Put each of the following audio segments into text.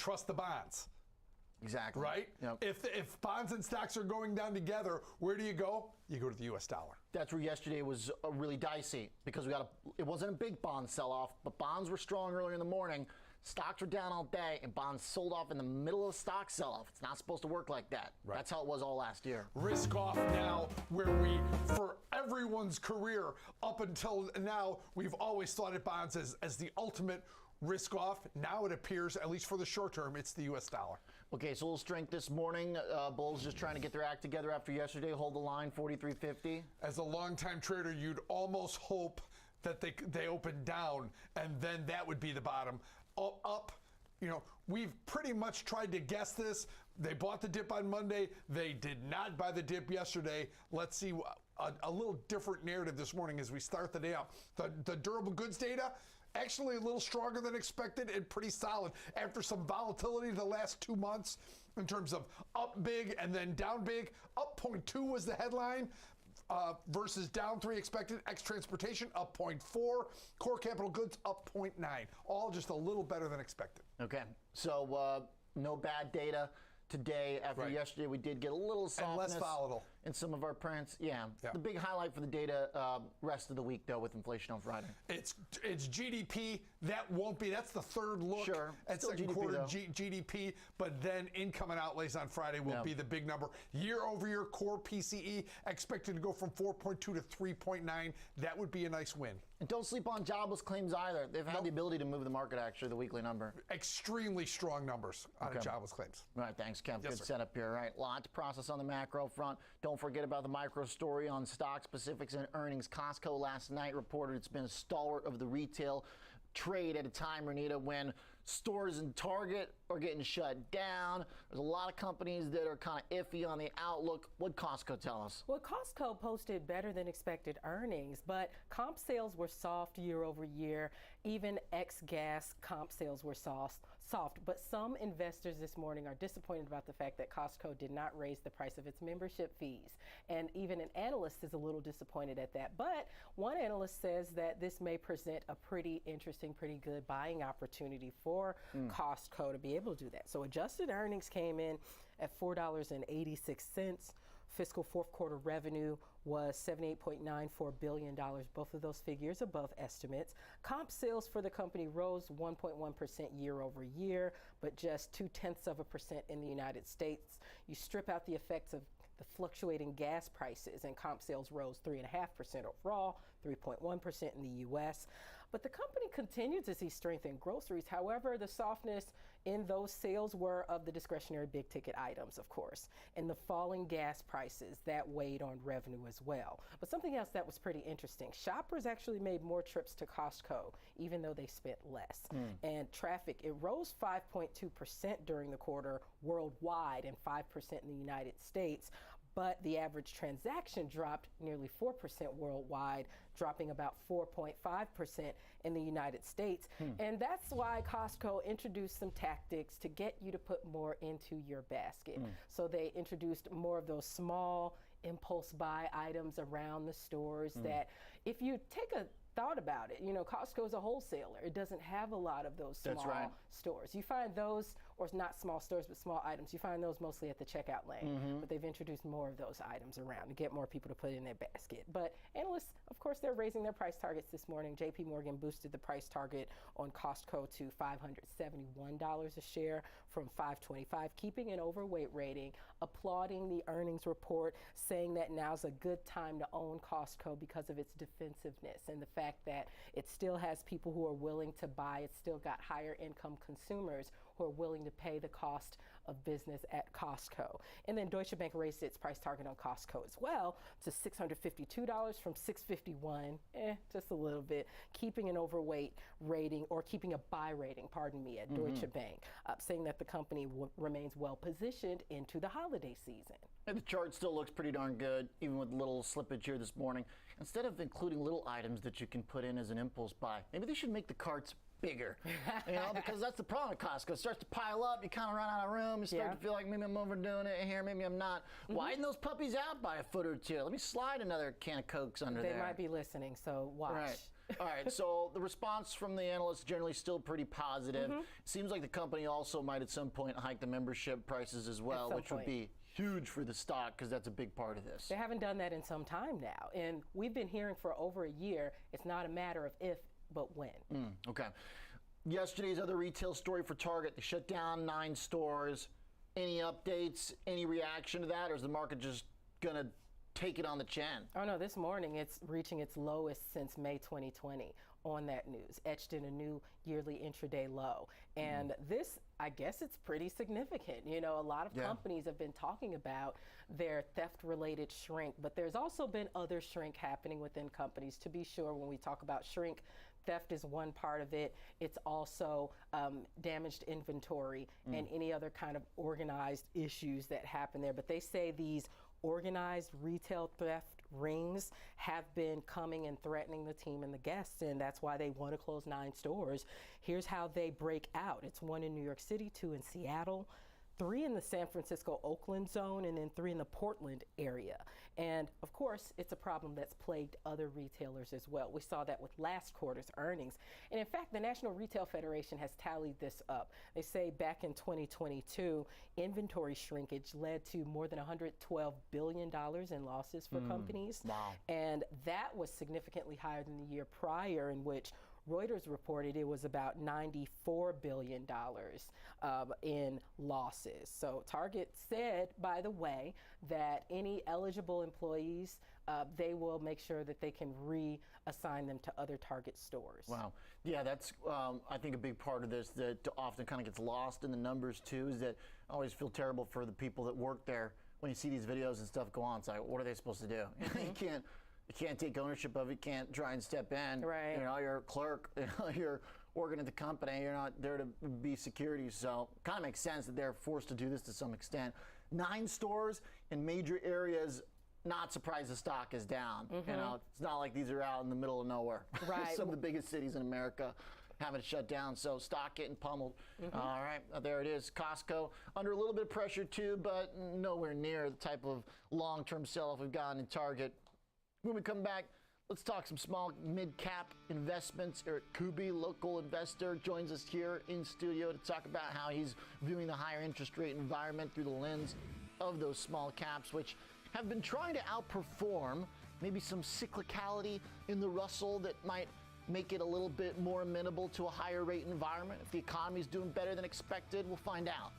trust the bonds. Exactly. Right? Yep. If bonds and stocks are going down together, where do you go? You go to the U.S. dollar. That's where yesterday was really dicey because it wasn't a big bond sell-off, but bonds were strong earlier in the morning. Stocks were down all day, and bonds sold off in the middle of a stock sell-off. It's not supposed to work like that. Right. That's how it was all last year. Risk off now, where we, for everyone's career up until now, we've always thought of bonds as the ultimate risk off. Now it appears, at least for the short term, it's the U.S. dollar. Okay, so a little strength this morning. Bulls just trying to get their act together after yesterday. Hold the line, 43.50. As a longtime trader, you'd almost hope that they open down, and then that would be the bottom. Up. You know, we've pretty much tried to guess this. They bought the dip on Monday. They did not buy the dip yesterday. Let's see a little different narrative this morning as we start the day out. The durable goods data, actually a little stronger than expected and pretty solid after some volatility the last 2 months in terms of up big and then down big. Up 0.2 was the headline. Versus down 3 expected. Transportation up 0.4. Core capital goods up 0.9. All just a little better than expected. Okay, so no bad data today. After yesterday, we did get a little softness. And less volatile. In some of our prints. Yeah. The big highlight for the data rest of the week, though, with inflation on Friday. It's GDP. That won't be. That's the third look at second GDP, quarter GDP. But then income and outlays on Friday will be the big number. Year-over-year core PCE expected to go from 4.2 to 3.9. That would be a nice win. And don't sleep on jobless claims either. They've had the ability to move the market, actually, the weekly number. Extremely strong numbers on jobless claims. All right, thanks, Kev. Good setup here. All right, lot to process on the macro front. Don't forget about the micro story on stock specifics and earnings. Costco last night reported it's been a stalwart of the retail trade at a time, Renita, when stores and Target are getting shut down. There's a lot of companies that are kind of iffy on the outlook. What'd Costco tell us? Well, Costco posted better than expected earnings, but comp sales were soft year over year. Even ex-gas comp sales were soft. But some investors this morning are disappointed about the fact that Costco did not raise the price of its membership fees. And even an analyst is a little disappointed at that. But one analyst says that this may present a pretty pretty good buying opportunity for Costco to be able to do that. So adjusted earnings came in at $4.86. Fiscal fourth quarter revenue was $78.94 billion. Both of those figures above estimates. Comp sales for the company rose 1.1% year over year, but just 0.2% in the United States. You strip out the effects of the fluctuating gas prices, and comp sales rose 3.5% overall, 3.1% in the U.S. But the company continued to see strength in groceries. However, the softness in those sales were of the discretionary big ticket items, of course, and the falling gas prices that weighed on revenue as well. But something else that was pretty interesting, shoppers actually made more trips to Costco, even though they spent less. And traffic, it rose 5.2% during the quarter worldwide and 5% in the United States. But the average transaction dropped nearly 4% worldwide, dropping about 4.5% in the United States. And that's why Costco introduced some tactics to get you to put more into your basket. So they introduced more of those small impulse buy items around the stores that if you take a thought about it, you know, Costco is a wholesaler. It doesn't have a lot of those small stores. You find those, or not small stores, but small items, you find those mostly at the checkout lane. But they've introduced more of those items around to get more people to put in their basket. But analysts, of course, they're raising their price targets this morning. JP Morgan boosted the price target on Costco to $571 a share from $525, keeping an overweight rating, applauding the earnings report, saying that now's a good time to own Costco because of its defensiveness and the fact that it still has people who are willing to buy. It's still got higher income consumers who are willing to pay the cost of business at Costco. And then Deutsche Bank raised its price target on Costco as well to $652 from $651, just a little bit, keeping an overweight rating, or keeping a buy rating, pardon me, at Deutsche Bank, saying that the company remains well positioned into the holiday season. And the chart still looks pretty darn good, even with a little slippage here this morning. Instead of including little items that you can put in as an impulse buy, maybe they should make the carts bigger, you know, because that's the problem with Costco. It starts to pile up, you kind of run out of room, you start to feel like maybe I'm overdoing it here, maybe I'm not. Widen those puppies out by a foot or two. Let me slide another can of Cokes under there. They might be listening, so watch. All right, so the response from the analysts generally still pretty positive. Seems like the company also might at some point hike the membership prices as well, which would be huge for the stock because that's a big part of this. They haven't done that in some time now, and we've been hearing for over a year. It's not a matter of if, but when. Okay. Yesterday's other retail story for Target, they shut down 9 stores. Any updates, any reaction to that, or is the market just going to take it on the chin? Oh no, this morning it's reaching its lowest since May 2020 on that news, etched in a new yearly intraday low. And this, I guess it's pretty significant. You know, a lot of companies have been talking about their theft-related shrink, but there's also been other shrink happening within companies. To be sure, when we talk about shrink, theft is one part of it. It's also damaged inventory and any other kind of organized issues that happen there. But they say these organized retail theft rings have been coming and threatening the team and the guests, and that's why they want to close 9 stores. Here's how they break out. It's 1 in New York City, 2 in Seattle, 3 in the San Francisco Oakland zone, and then 3 in the Portland area. And of course, it's a problem that's plagued other retailers as well. We saw that with last quarter's earnings. And in fact, the National Retail Federation has tallied this up. They say back in 2022, inventory shrinkage led to more than $112 billion in losses for companies. Wow. And that was significantly higher than the year prior, in which Reuters reported it was about $94 billion in losses. So Target said, by the way, that any eligible employees, they will make sure that they can reassign them to other Target stores. Wow. Yeah, that's, I think, a big part of this that often kind of gets lost in the numbers, too, is that I always feel terrible for the people that work there. When you see these videos and stuff go on, it's like, what are they supposed to do? You can't take ownership of it, can't try and step in. Right. You know, you're a clerk, you're working at the company, you're not there to be security. So kind of makes sense that they're forced to do this to some extent. 9 stores in major areas, not surprised the stock is down. You know, it's not like these are out in the middle of nowhere. Right. Some of the biggest cities in America having it shut down, so stock getting pummeled. All right, there it is. Costco under a little bit of pressure too, but nowhere near the type of long-term sell-off we've gotten in Target. When we come back, let's talk some small mid-cap investments. Eric Kuby, local investor, joins us here in studio to talk about how he's viewing the higher interest rate environment through the lens of those small caps, which have been trying to outperform maybe some cyclicality in the Russell that might make it a little bit more amenable to a higher rate environment. If the economy is doing better than expected, we'll find out.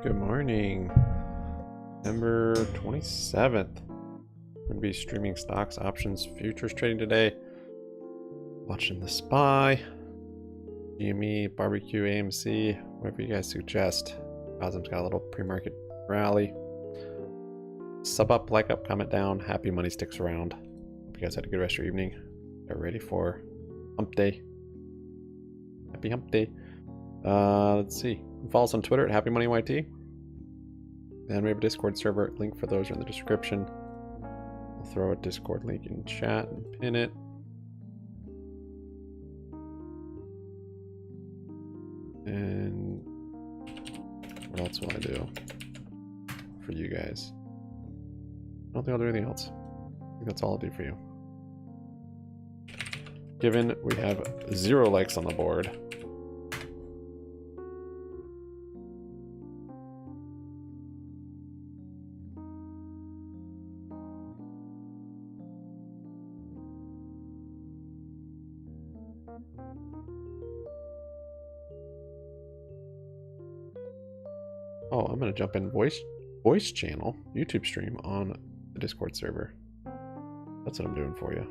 Good morning. November 27th. We're going to be streaming stocks, options, futures trading today. Watching The Spy, GME, barbecue, AMC, whatever you guys suggest. Cosm's got a little pre-market rally. Sub up, like up, comment down. Happy money sticks around. Hope you guys had a good rest of your evening. Get ready for hump day. Happy hump day. Let's see. Follow us on Twitter at HappyMoneyYT. And we have a Discord server. Link for those are in the description. We'll throw a Discord link in chat and pin it. And what else will I do for you guys? I don't think I'll do anything else. I think that's all I'll do for you. Given we have 0 likes on the board. Oh, I'm gonna jump in voice channel, YouTube stream on the Discord server. That's what I'm doing for you.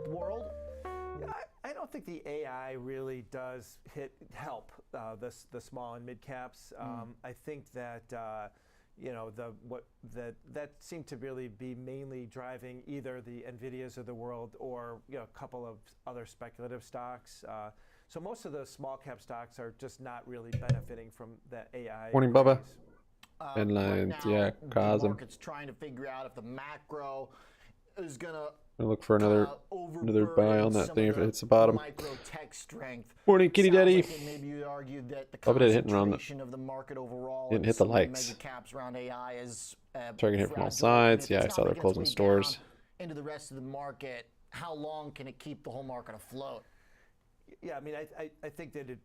World. I don't think the AI really does help the small and mid caps. I think that you know that seemed to really be mainly driving either the Nvidias of the world or a couple of other speculative stocks. So most of the small cap stocks are just not really benefiting from that AI. Morning, Bubba. Right now, yeah, the Cosm. market's trying to figure out if the macro is gonna I look for another buy on that thing if it hits the bottom. Micro tech strength. Morning, Kitty Sounds Daddy. like it maybe you'd argue that the Bubba didn't hit and run. concentration of the market overall Didn't and hit the some of likes. mega caps around AI is Targeting from all fragile. sides. And if Yeah, I it's saw not they're making its closing way stores. down into the rest of the market, how long can it keep the whole market afloat? Yeah, I mean, I think that it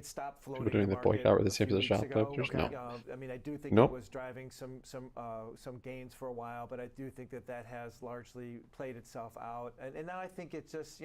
stopped floating. People doing the boycott with the same position shop collectors? No. I mean, I do think Nope. it was driving some gains for a while, but I do think that has largely played itself out. And now I think it's just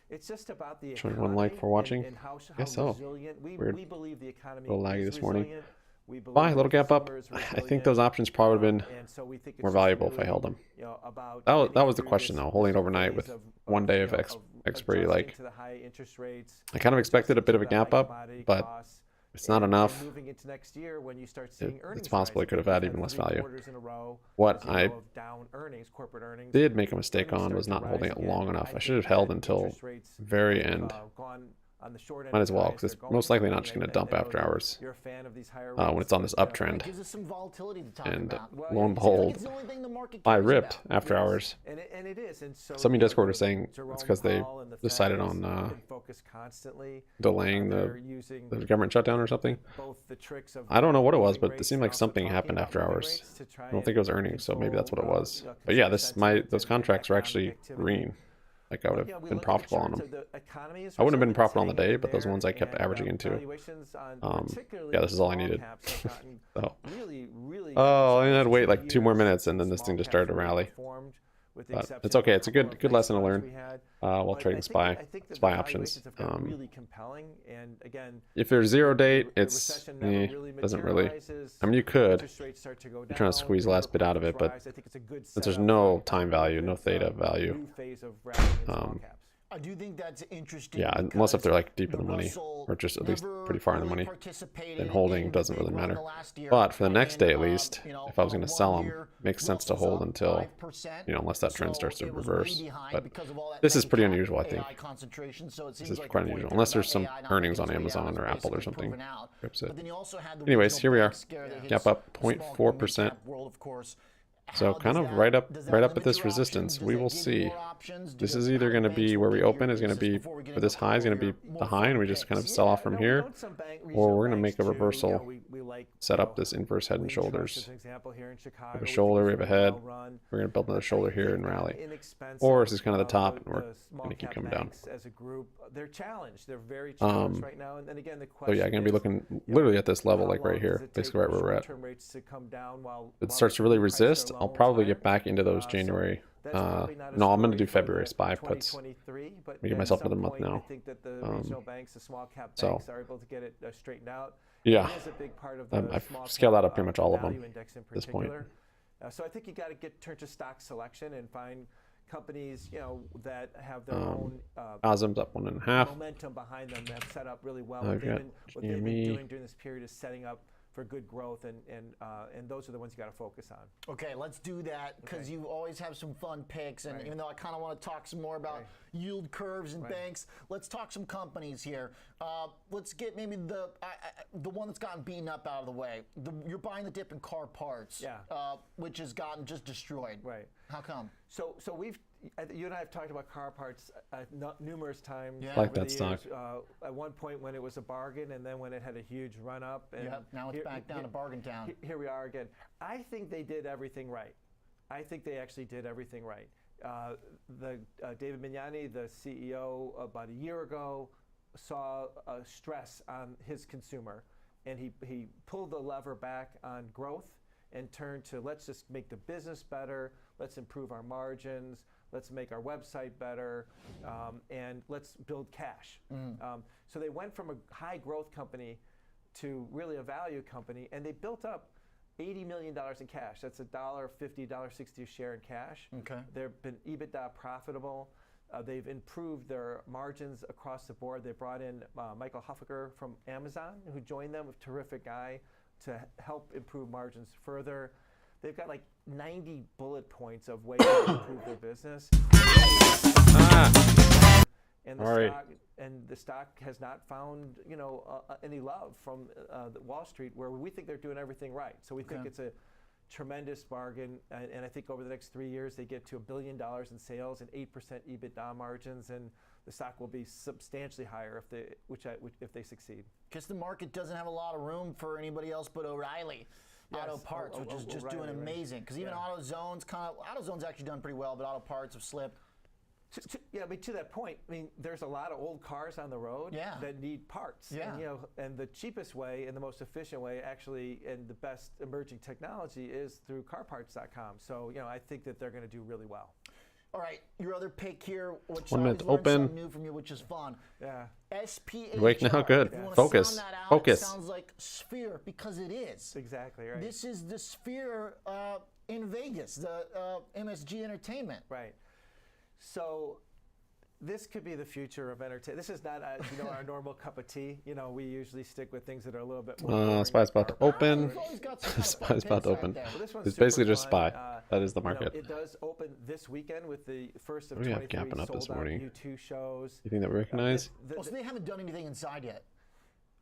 it's just about the Showing economy one like for watching. and how Guess so. resilient we believe the economy Little laggy is this morning. resilient. We believe Buy, the little gap up. consumer is I think resilient. those options probably would have been And so we think it's more just valuable if I really, held them. About That was getting the through question this- though, holding it this overnight phase with of, 1 day of of expiry. adjusting Like, to the high interest rates, I kind of expected a bit of a adjusting to gap the high up, commodity but costs, it's not and enough. moving into next year when you start seeing earnings It's possible it rise. could have We've had had even less 3 value. quarters in a row, What as you I know, of down earnings, corporate earnings. did make a mistake Earnings on was start not to holding rise it again. long enough. I think should have that held until interest rates very have, end. gone on the short end Might of as well, rise. 'cause it's They're going most likely not I just mean, gonna I dump know after you're- hours. You're a fan of these higher when it's on this rates, uptrend. That gives us some volatility to talk And about. Well, lo and it seems like behold, It's the only thing the market I cares ripped about. after hours. And it is. And so Some in Discord the- are saying Jerome it's because they Powell and the Fed decided has on been focused constantly. delaying They're using the government shutdown or something. both the tricks of I don't know what it was, raising but it rates seemed and like also something talking happened about after moving hours. rates to try I don't think it was and earnings, so maybe that's what it control, was. But yeah, consumer those sentiment contracts were and actually economic green. Like I would have Yeah, we been look at the profitable on charts, them. the economy is I wouldn't have been resilient, profitable on the it's hanging day, in but those there, ones I kept and, averaging into. valuations on particularly Yeah, this is all I small needed. caps have gotten So, really oh, I good. had to wait 2 like 2 more years, minutes, and then this small thing just caps started to really rally. performed, with the But exception it's of okay. a It's a couple of good nice lesson to runs learn we had. while But trading I think SPY. that the SPY options. valuations have gotten really compelling, and again, If there's 0 date, the it's recession never really doesn't really. materializes, I mean, you could. interest rates start to go You're trying to down, squeeze the last bit out of it, but rise. I think it's a good since there's setup no for time a value, no good, theta value. new phase of rallying in small caps. I do think that's interesting. Yeah, unless if they're like deep in the the money, Russell or just at least never pretty far in the really money, participated then holding in doesn't the big really run matter. the last year. But for the next day at And, least, you know, if I was on going to one sell them, year, makes sense to Russell's hold up until 5%. unless that trend So starts to it was way reverse. behind But because of all that this is mega pretty cap unusual, I think. AI concentration. So it This seems is like quite the point unusual, there unless about there's some AI not earnings making on its way down Amazon is or Apple or basically something. proven out. Rips it. But then you also had the Anyways, regional here we are. bank scare that hits Gap up small and 0.4%. mid-cap world, of course. So How kind does of that- right up does that at limit this your resistance. options? We Does will that give you see. more options? Do This you- is either how going to banks be will where we get your open is going to thesis be before we get where this into a high is couple going to of be your the more high, and fun we just kind of picks. sell off from no, here, we own some bank, or regional we're going to banks make a too. reversal, We like, set up this inverse head and Wheaton Trust shoulders. as an example here in Chicago. We have a We think shoulder, it's we have a really head. well run. We're going to build another shoulder here and rally. Inexpensive, Or this is kind of the top, and we're the small going to keep cap coming down. banks as a group, they're challenged. They're very challenged right now. And then again, the So question yeah, going to be is, looking you know, literally at this level, how like right long here, does it basically right take where we're at. short-term rates to come down while It while starts the to really prices resist. are long I'll probably time. get back into those So January. that's probably not a No, I'm going to story do for February the SPY puts. 2023, but give at myself some another month point, now. I think that the regional banks, the small cap so- banks, are able to get it straightened out. Yeah. It is a big part of the I've small scaled cap, out of pretty much all of them value index in at this point. particular. So I think you got to turn to stock selection and find companies, that have their own Osm's up 1.5. momentum behind them, that set up really well. I've got What they've been GME. doing during this period is setting up for good growth, and those are the ones you got to focus on. Okay, let's do that because Okay. you always have some fun picks. And Right. even though I kind of want to talk some more about Right. yield curves and Right. banks, let's talk some companies here. Let's get maybe the one that's gotten beaten up out of the way. You're buying the dip in car parts, Yeah. which has gotten just destroyed. Right. How come? So you and I have talked about car parts numerous times. Yeah. Like over that the stock. years. At one point when it was a bargain, and then when it had a huge run up. And Yep, now it's back down to bargain town. Here we are again. I think they did everything right. I think they actually did everything right. David Mignani, the CEO, about a year ago, saw a stress on his consumer, and he pulled the lever back on growth and turned to, let's just make the business better, let's improve our margins, let's make our website better, and let's build cash. So they went from a high growth company to really a value company, and they built up $80 million in cash. That's $1.50, $1.60 a share in cash. Okay. They've been EBITDA profitable. They've improved their margins across the board. They brought in Michael Huffaker from Amazon, who joined them, a terrific guy, to help improve margins further. They've got like 90 bullet points of ways to improve their business. And the stock has not found any love from the Wall Street, where we think they're doing everything right. So we think it's a tremendous bargain, and I think over the next 3 years they get to $1 billion in sales and 8% EBITDA margins, and the stock will be substantially higher if they succeed. Because the market doesn't have a lot of room for anybody else but O'Reilly. Yes. Auto Parts, which is just doing O'Reilly, right. amazing. Because even AutoZone's actually done pretty well, but Auto Parts have slipped. To that point, I mean, there's a lot of old cars on the road that need parts. Yeah. And the cheapest way and the most efficient way, actually, and the best emerging technology is through carparts.com. So, I think that they're going to do really well. All right, your other pick here, which 1 I minute always learn open. something new from you, which is fun. Yeah. SPH. Awake now, good. If you wanna Focus. sound that out, Focus. It sounds like Sphere, because it is. Exactly, right. This is the Sphere in Vegas, the MSG Entertainment. Right. So this could be the future of entertainment. This is not, our normal cup of tea. We usually stick with things that are a little bit more boring. SPY's about to open. You've always got some kind of fun SPY's about to picks out open. there. Well, this one's It's basically super just fun. SPY. That is the market. It does open this weekend with the first of Oh, yeah, 23 gapping up this sold-out morning. U2 shows. You think that we recognize? Oh, so they haven't done anything inside yet.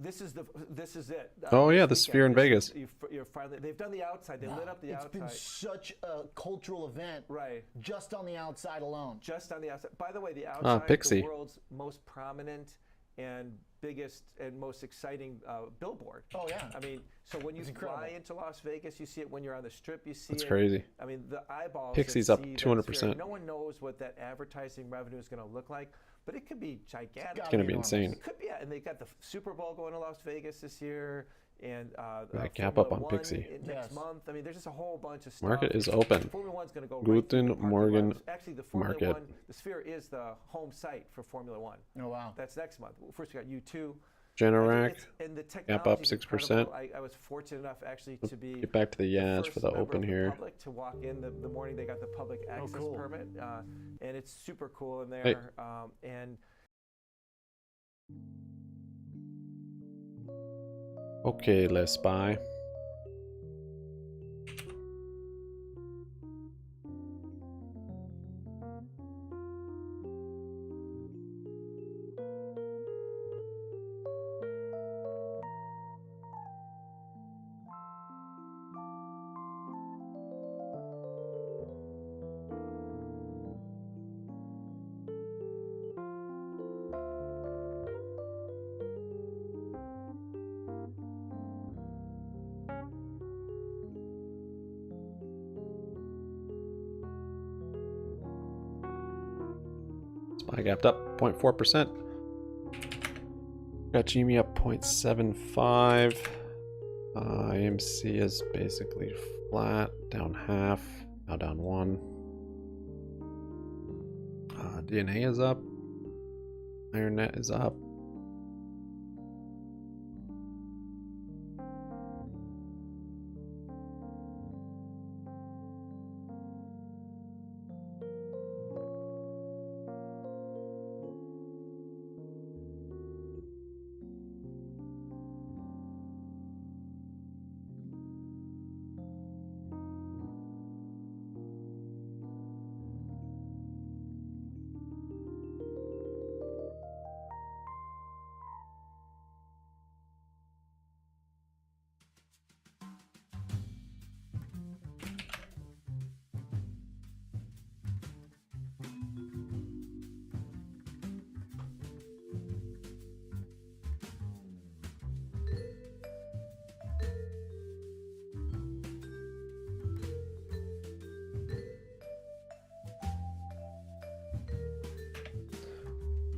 This is it. Oh, yeah, this the Sphere in weekend, Vegas. You're finally. They've done the outside. They lit up the It's outside. been such a cultural event, Right. just on the outside alone. Just on the outside. By the way, the outside, Pixie. the world's most prominent and biggest and most exciting billboard. Oh, yeah. I mean, so when you It's fly incredible. into Las Vegas, you see it. When you're on the Strip, you see That's it. crazy. I mean, the eyeballs. Pixie's that up see that 200%. Sphere, no one knows what that advertising revenue is going to look like, but it could be gigantic. It's It's going to be enormous. insane. It could be, and they got the Super Bowl going to Las Vegas this year, and gap Formula up on One Pixie. next Yes. month. I mean, there's just a whole bunch of stuff. Market is open. Formula One's going to go right Guten through the parking Morgen lot. Actually, the Formula Market. One, the Sphere is the home site for Formula One. Oh, wow. That's next month. First, we got U2. Generac. And the Gap up technology's 6%. incredible. I was fortunate enough actually to be Get back to the Yaz for first the member open of the here. public to walk in the morning they got the public access cool. permit, and it's super cool in there. Hey. And Okay, let's SPY. SPY gapped up 0.4%. Got GME up 0.75. AMC is basically flat, down half. Now down 1. DNA is up. IronNet is up.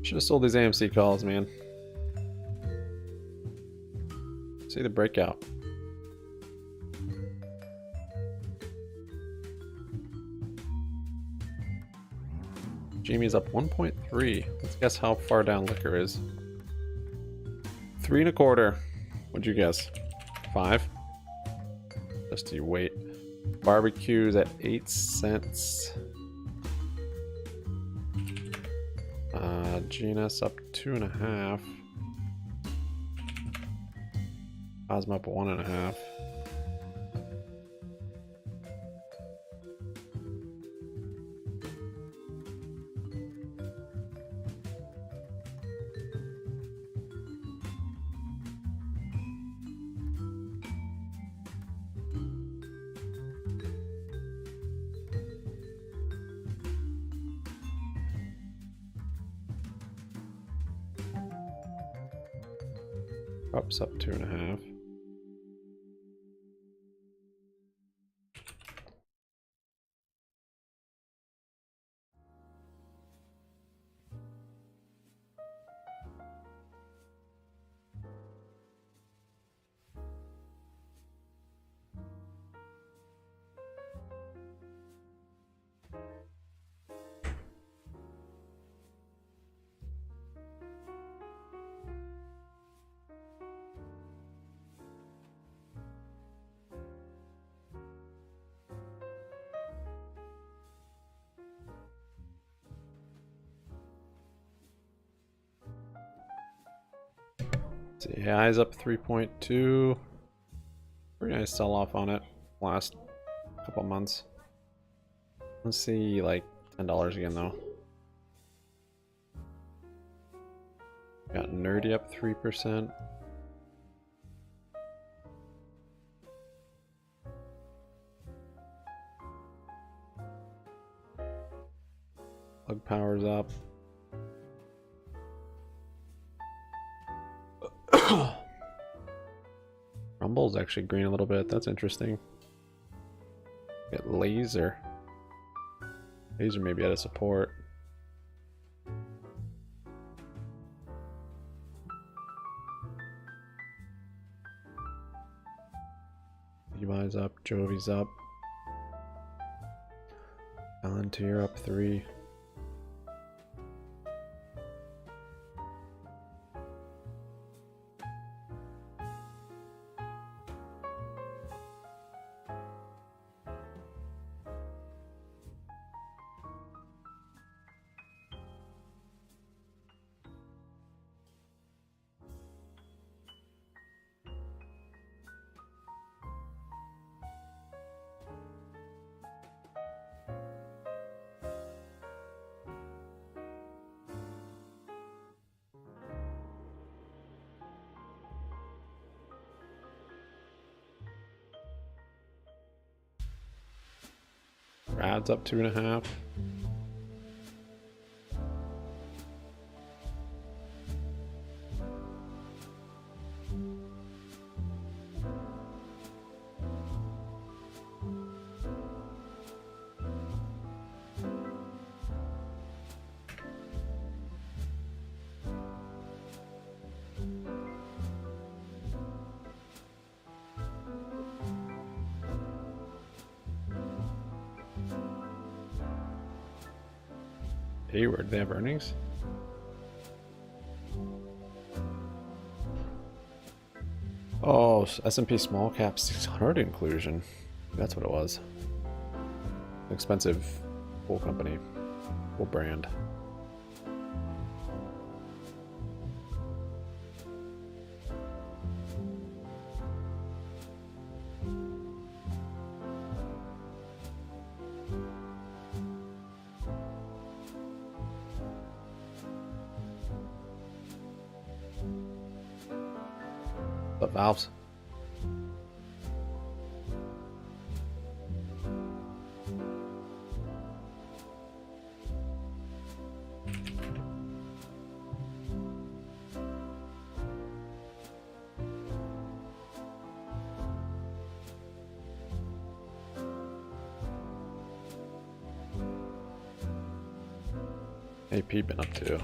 Should have sold these AMC calls, man. See the breakout. GME's up 1.3. Let's guess how far down liquor is. 3 1/4. What'd you guess? 5? Just you wait. Barbecue's at 8 cents. GNS up 2.5. Osmo up 1.5. Up's up 2.5. See, highs up 3.2. Pretty nice sell off on it last couple months. Let's see, like $10 again though. Got Nerdy up 3%. Plug Power's up. Rumble's actually green a little bit. That's interesting. Get Laser. Laser maybe out of support. Levi's up. Jovi's up. Palantir up 3. Rad's up 2.5. Hayward, they have earnings? Oh, S&P small cap 600 inclusion. That's what it was. Expensive full company, full brand. The valves. AP been up to.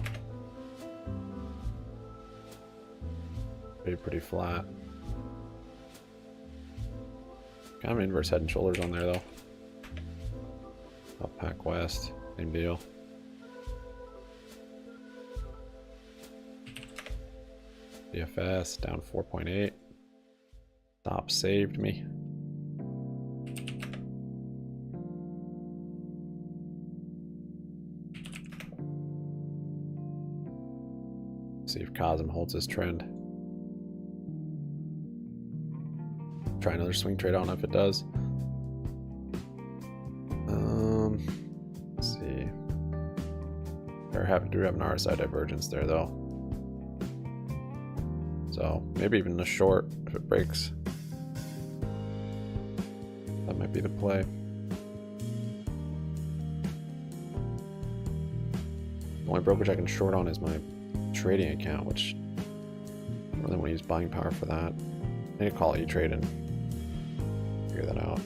Pretty flat. Kind of inverse head and shoulders on there though. Up Pac West, same deal. BFS down 4.8. Stop saved me. See if Cosm holds his trend. Try another swing trade. I don't know if it does. Let's see. Do have an RSI divergence there though. So maybe even a short if it breaks. That might be the play. The only brokerage I can short on is my trading account, which I really want to use buying power for that. I need to call E-Trade and figure that out.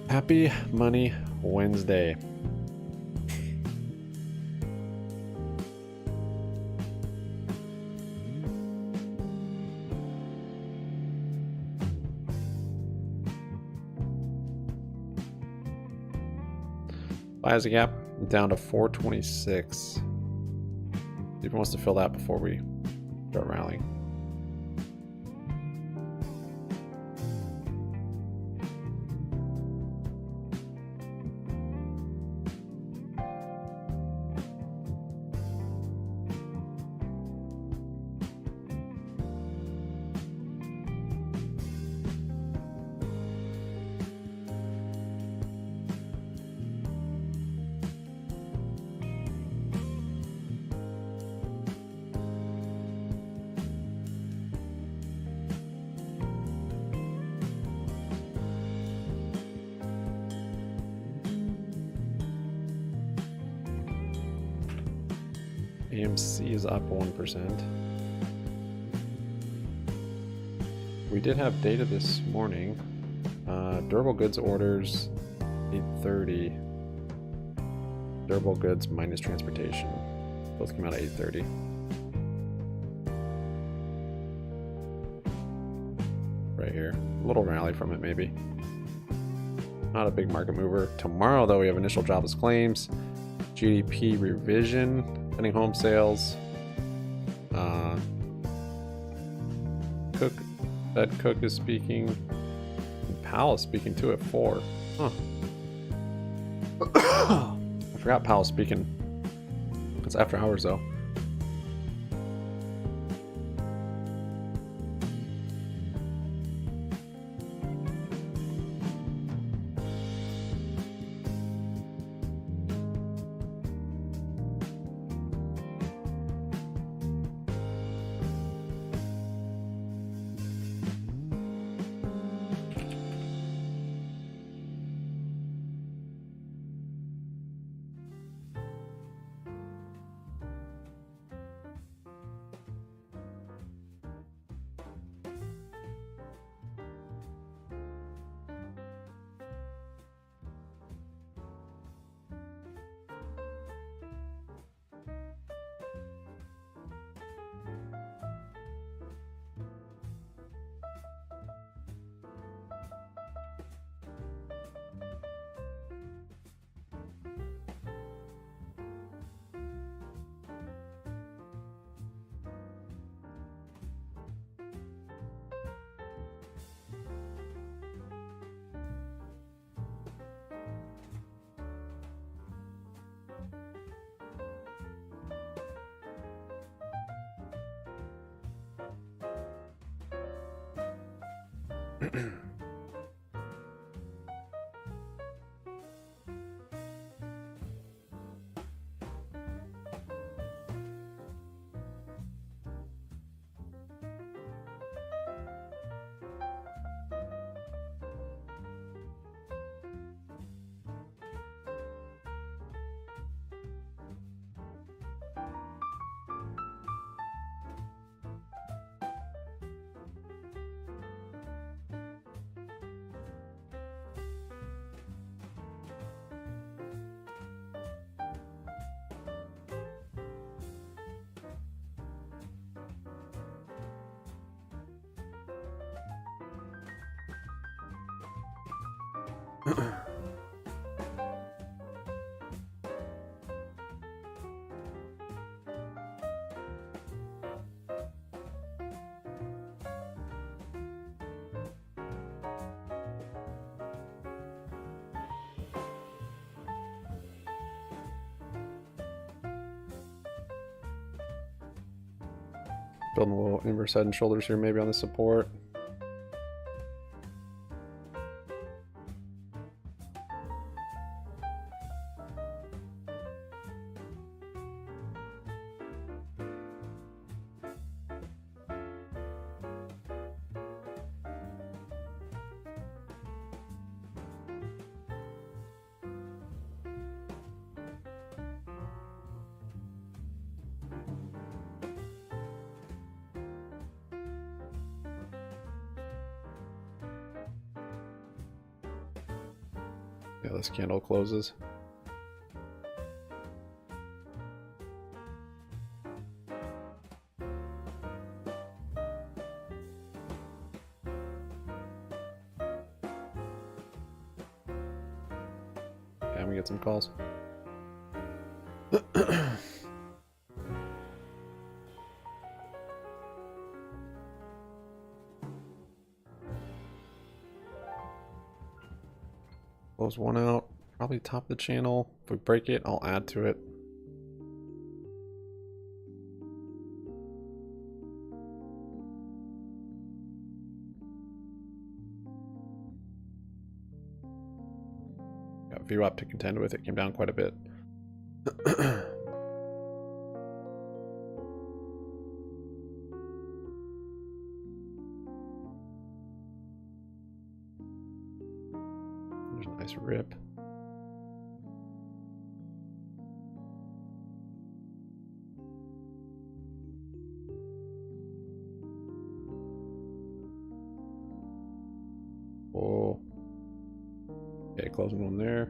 Happy Money Wednesday. Buy as a gap down to 426. If wants to fill that before we start rallying. AMC is up 1%. We did have data this morning. Durable goods orders 830. Durable goods minus transportation. Both came out at 830. Right here. A little rally from it maybe. Not a big market mover. Tomorrow though we have initial jobless claims, GDP revision, pending home sales, Fed Cook is speaking, and Powell is speaking too at 4. Huh. I forgot Powell's speaking. It's after hours though. Building a little inverse head and shoulders here, maybe on the support. Yeah, this candle closes. Okay, I'm gonna get some calls. Close one out. Probably top of the channel. If we break it, I'll add to it. Got VWAP to contend with. It came down quite a bit. There's a nice rip. Oh. Okay, closing one there.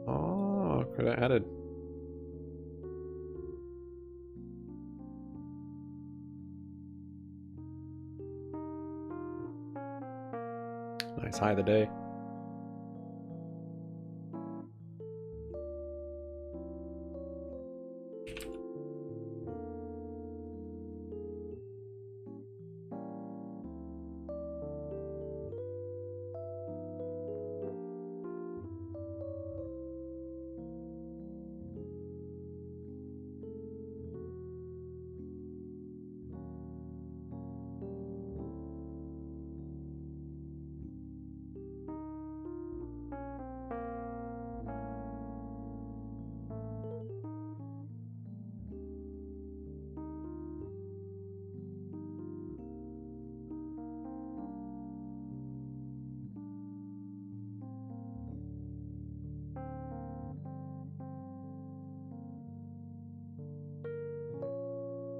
Oh, could have added. Nice high of the day.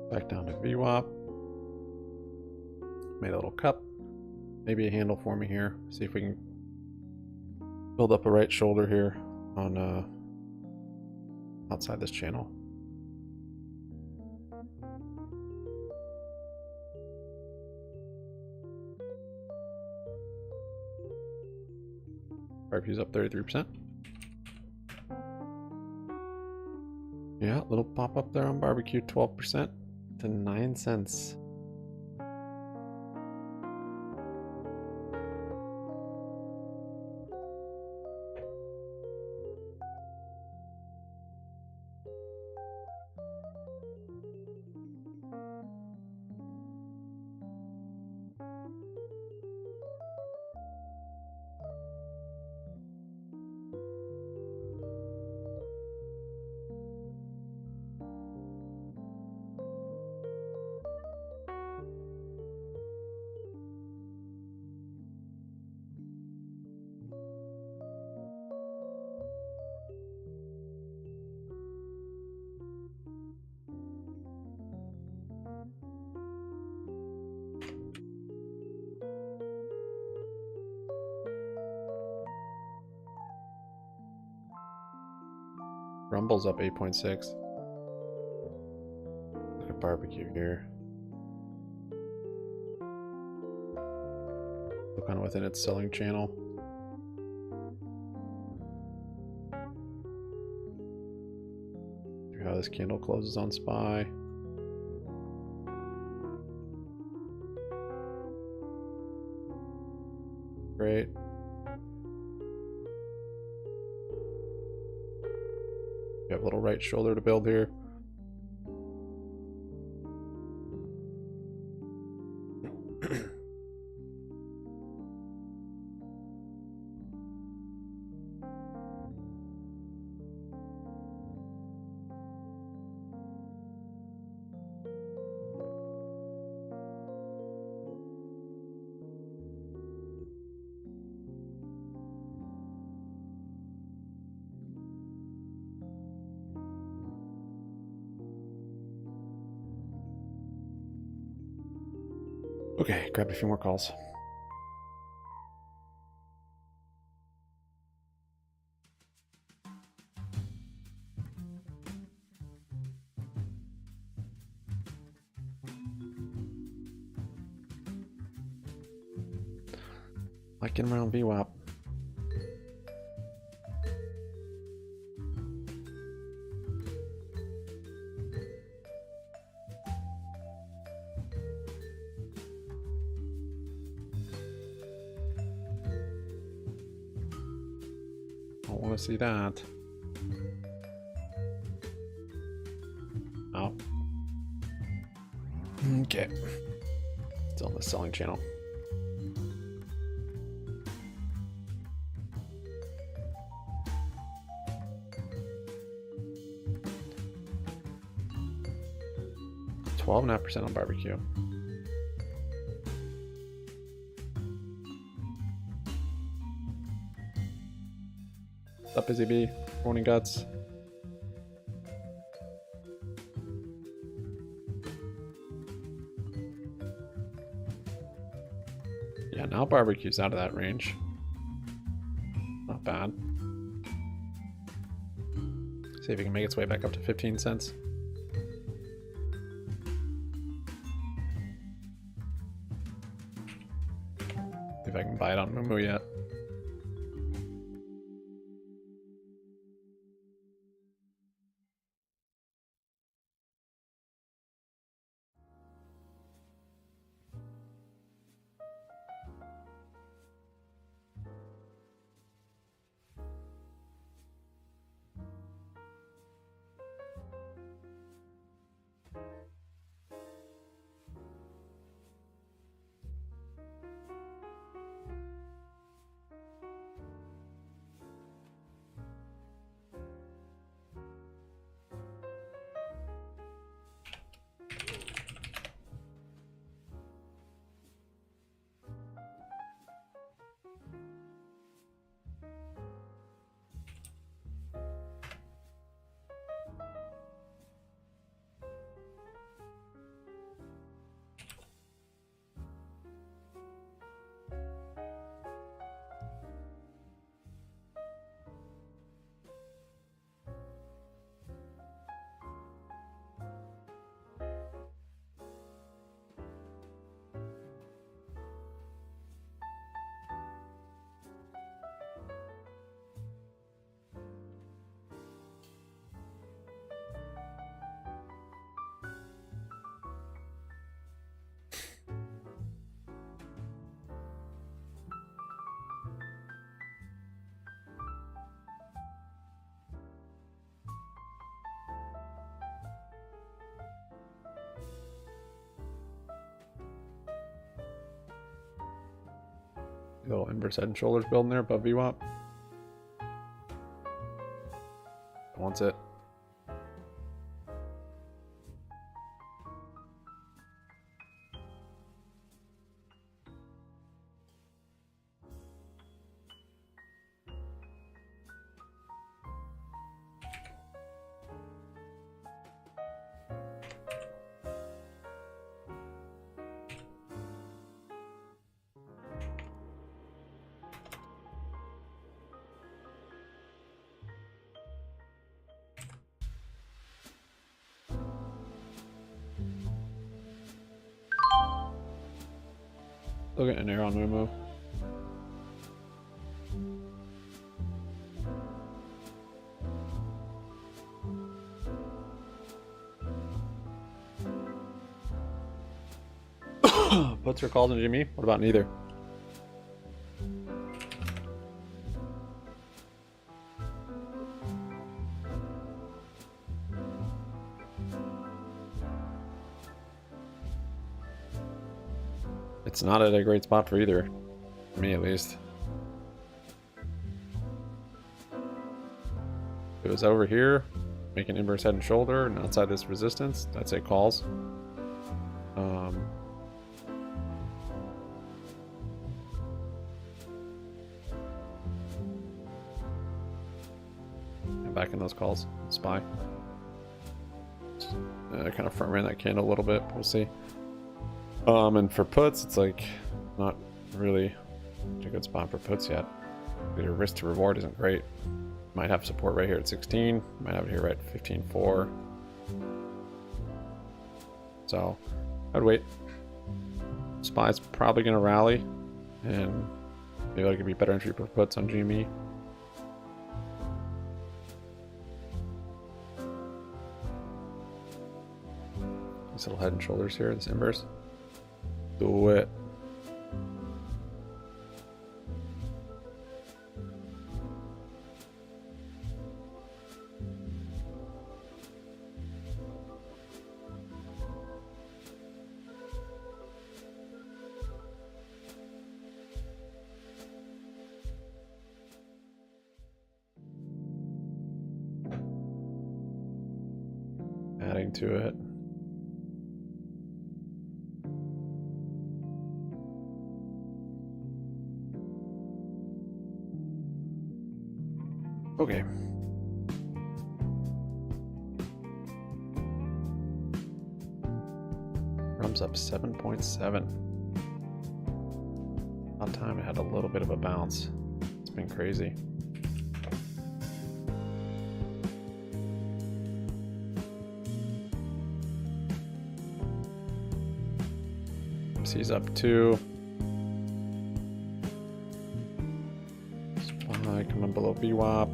Back down to VWAP. Made a little cup. Maybe a handle for me here. See if we can build up a right shoulder here on outside this channel. Barbecue's up 33%. Yeah, little pop up there on barbecue, 12% to 9 cents. Rumble's up 8.6. Look at barbecue here. Still kind of within its selling channel. See how this candle closes on SPY. Great. You have a little right shoulder to build here. Okay, grab a few more calls. Liking around VWAP. Don't want to see that. Oh. Okay. Still in the selling channel. .5% on barbecue. What's up, Busy Bee? Morning guts. Yeah, now barbecue's out of that range. Not bad. See if it can make its way back up to 15 cents. See if I can buy it on Moomoo yet. Little inverse head and shoulders building there above VWAP. Wants it. Still getting an air on Mumu. Puts or calls in GME? What about neither? It's not at a great spot for either. For me, at least. If it was over here, making inverse head and shoulder, and outside this resistance, I'd say calls. And back in those calls, SPY. Kind of front ran that candle a little bit. We'll see. And for puts, it's like not really a good spot for puts yet. Your risk to reward isn't great. Might have support right here at 16. Might have it here right at 15.4. So I'd wait. SPY's probably going to rally, and maybe that could be better entry for puts on GME. These little head and shoulders here, this inverse. Do it. Adding to it. Okay. Rum's up 7.7. About time it had a little bit of a bounce. It's been crazy. AMC's up 2. SPY coming below VWAP.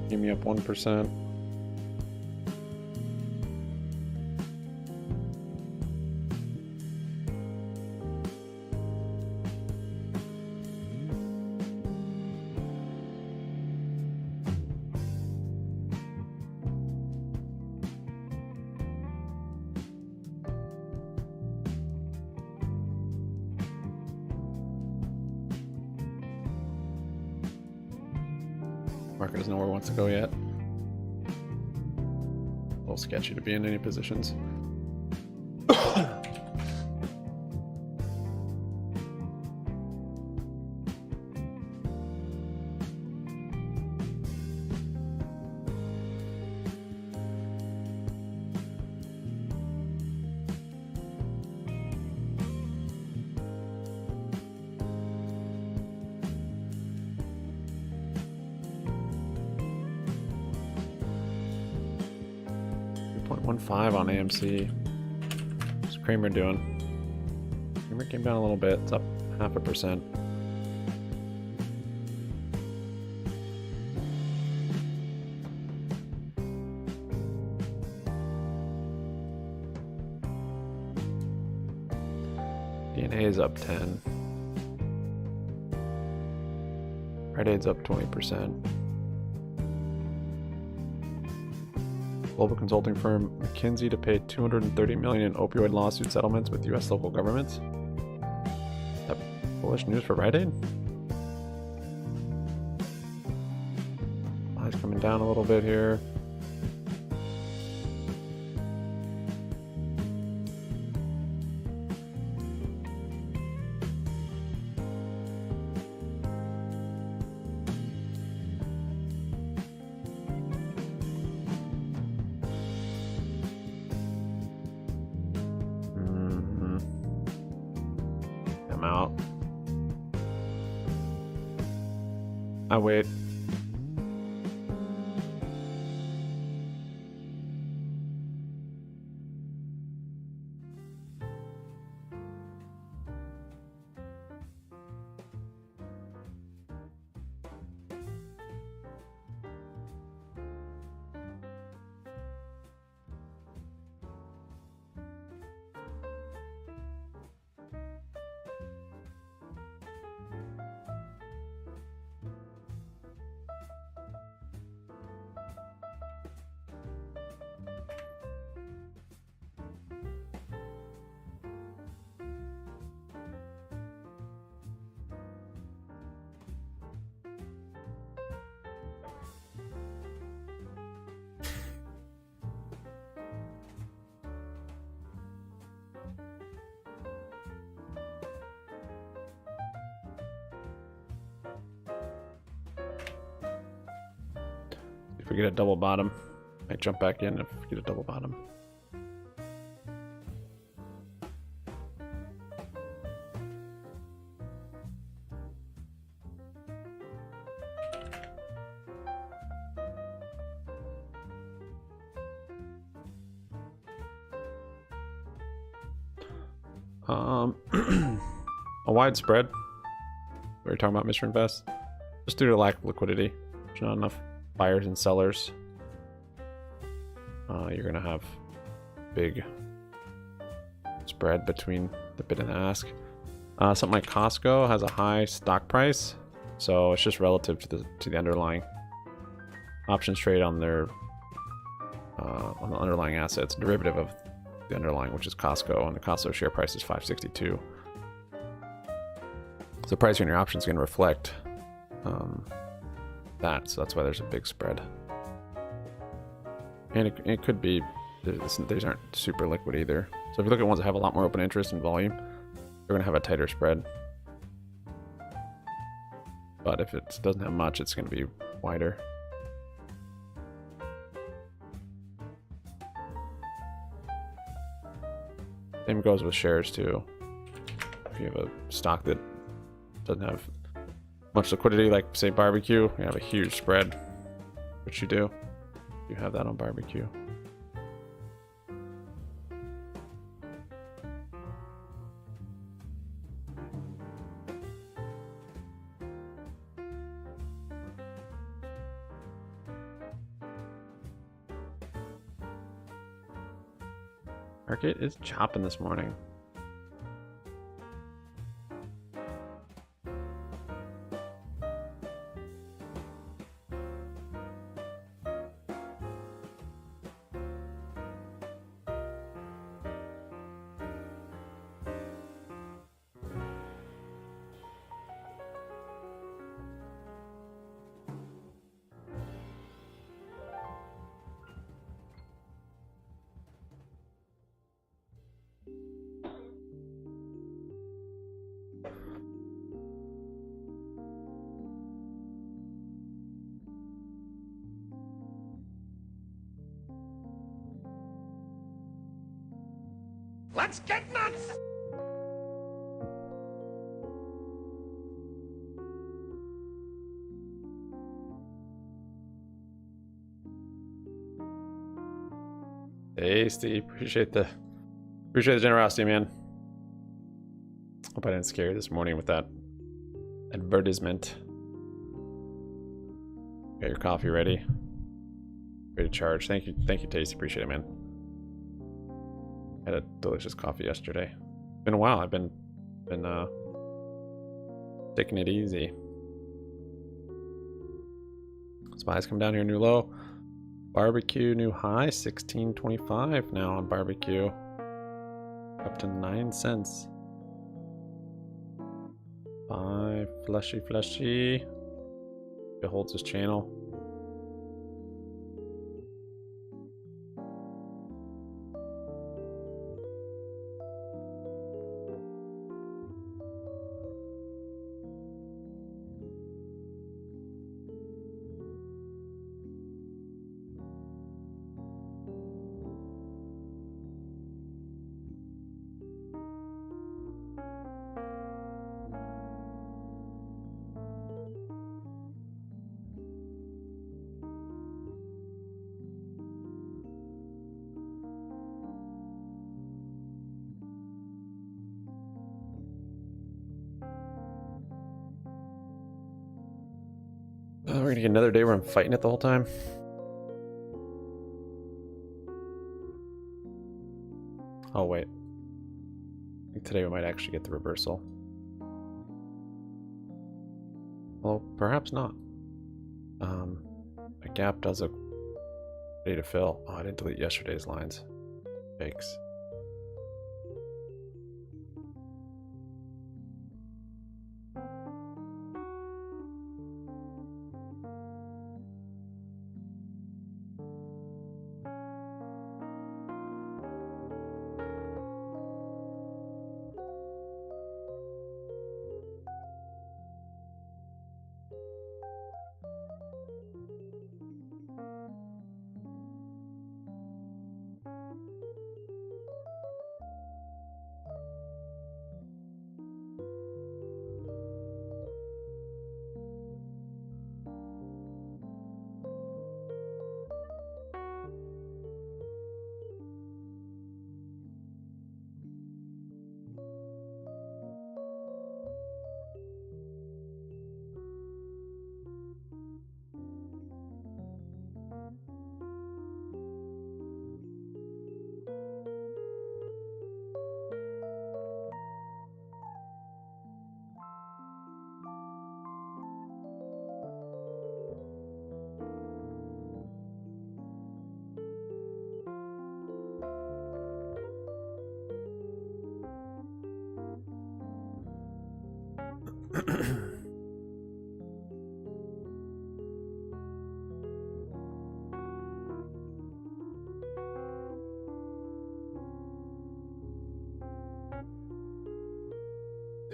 GME up 1%. Market doesn't know where it wants to go yet. A little sketchy to be in any positions. .15 on AMC. What's Kramer doing? Kramer came down a little bit. It's up 0.5%. DNA is up 10. Rite Aid's up 20%. Global consulting firm McKinsey to pay $230 million in opioid lawsuit settlements with U.S. local governments. Is that bullish news for Rite Aid? Eyes coming down a little bit here. Out. I wait. If we get a double bottom, might jump back in if we get a double bottom. A wide spread. We were talking about Mr. Invest. Just due to lack of liquidity. There's not enough buyers and sellers. You're going to have big spread between the bid and the ask. Something like Costco has a high stock price, so it's just relative to the underlying options trade on their on the underlying assets, derivative of the underlying, which is Costco, and the Costco share price is 562. So the price on your options is going to reflect that, so that's why there's a big spread. And it could be these aren't super liquid either. So if you look at ones that have a lot more open interest and volume, they're going to have a tighter spread. But if it doesn't have much, it's going to be wider. Same goes with shares too. If you have a stock that doesn't have much liquidity, like say barbecue, you have a huge spread, which you do. You have that on barbecue. Market is chopping this morning. Let's get nuts! Tasty. Appreciate the generosity, man. Hope I didn't scare you this morning with that advertisement. Got your coffee ready. Ready to charge. Thank you, Tasty. Appreciate it, man. Had a delicious coffee yesterday. Been a while. I've been taking it easy. Spies come down here, new low. Barbecue new high, 16.25 now on barbecue. Up to 9 cents. Bye, fleshy. It holds his channel. We're gonna get another day where I'm fighting it the whole time. Oh wait. I think today we might actually get the reversal. Well, perhaps not. A gap does look ready to fill. Oh, I didn't delete yesterday's lines. Yikes.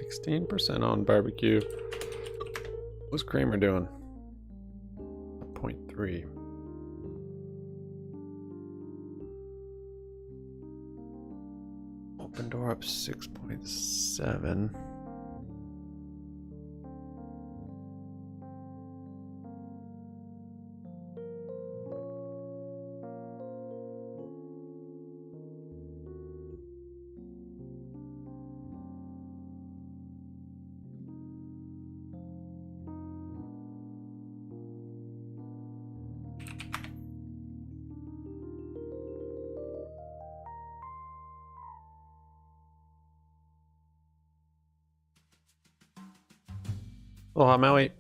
16% on barbecue. What's Kramer doing? 0.3. Open door up 6.7. Oh, hi, Maui.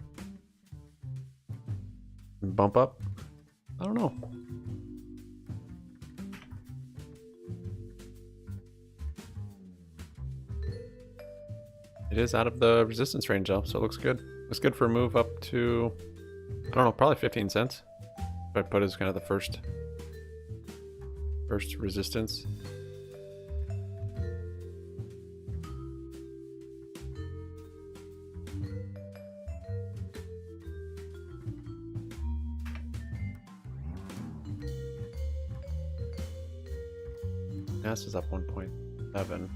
Bump up? I don't know. It is out of the resistance range though, so it looks good. Looks good for a move up to, I don't know, probably 15 cents. If I put it as kind of the first resistance. GNS is up 1.7.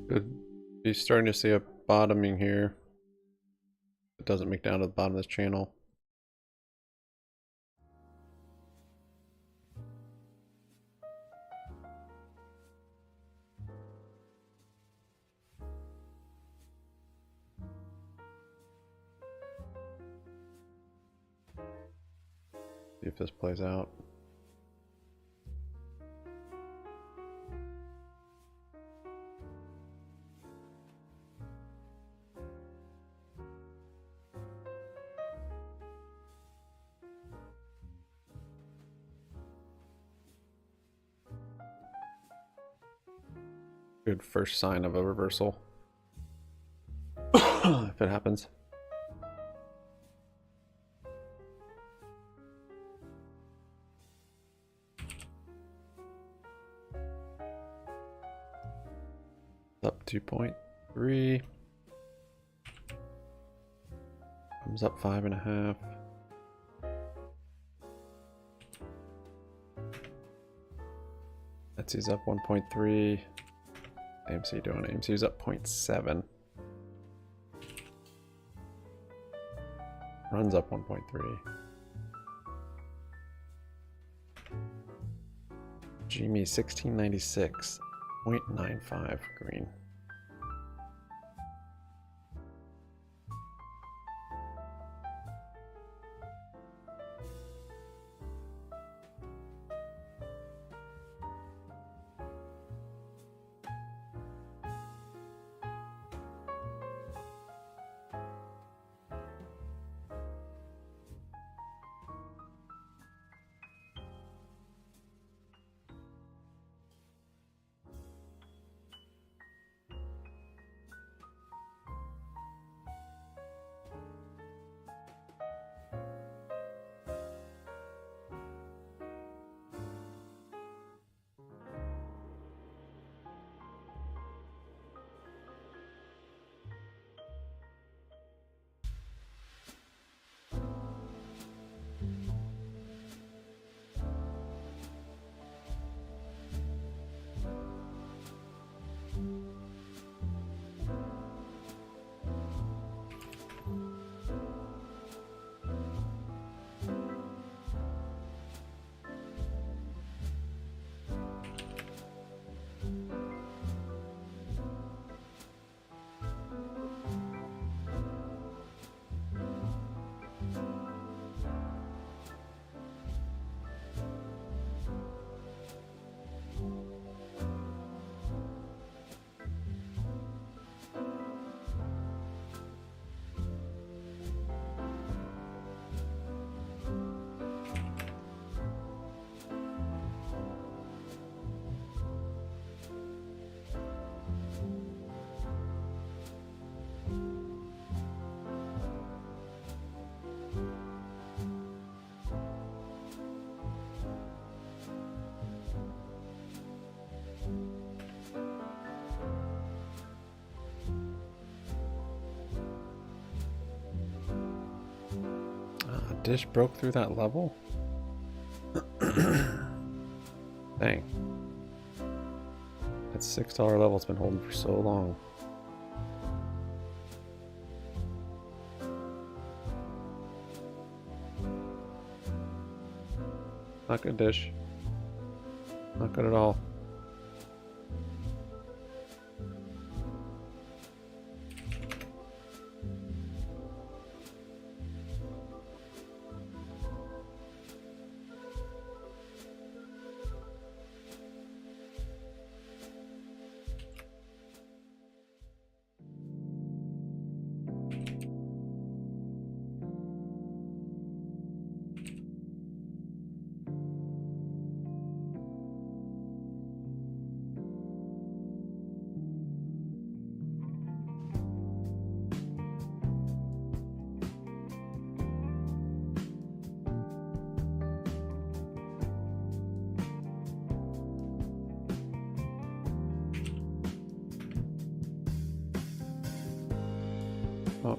Could be starting to see a bottoming here. It doesn't make down to the bottom of this channel. See if this plays out. Good first sign of a reversal. If it happens. Up 2.3. Comes up 5.5. Etsy's up 1.3. AMC doing AMC's up 0.7. Runs up 1.3. GME 1696, 0.95 green. Dish broke through that level? Dang. That $6 level's been holding for so long. Not good, Dish. Not good at all. Oh.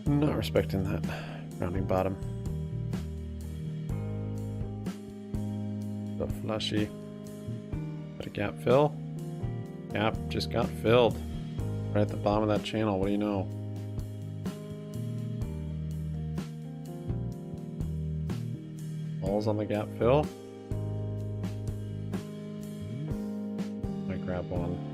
Not respecting that rounding bottom. The flushy. Got a gap fill. Gap just got filled. Right at the bottom of that channel. What do you know? Balls on the gap fill. Might grab one.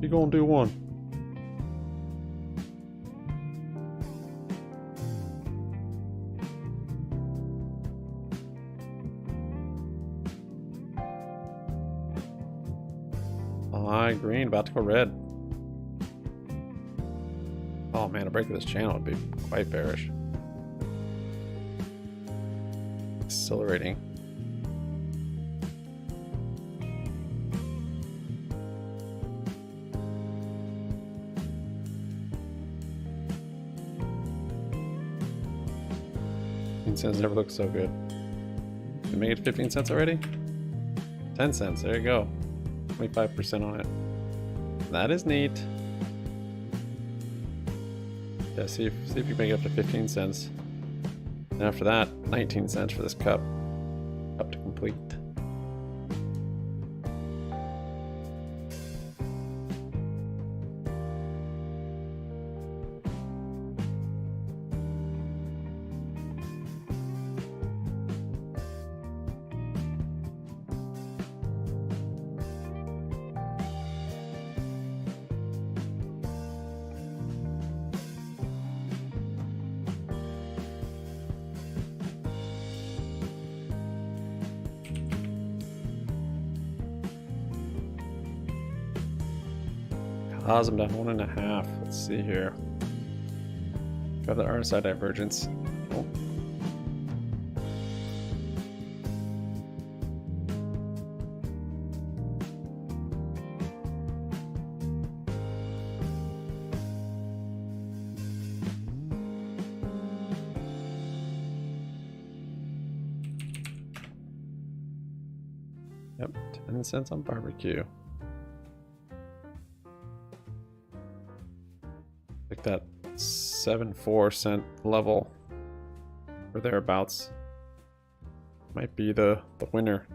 You gonna do one? Green, about to go red. Oh man, a break of this channel would be quite bearish. Accelerating. $0.15 never looked so good. Did we make it 15 cents already? 10 cents, there you go. 25% on it. That is neat. Yeah, see if you make it up to 15 cents. And after that, 19 cents for this cup. Cup to complete. I'm down 1.5. Let's see here. Got the RSI divergence. Oh. Yep, 10 cents on barbecue. Like that 7.4 cent level or thereabouts might be the winner,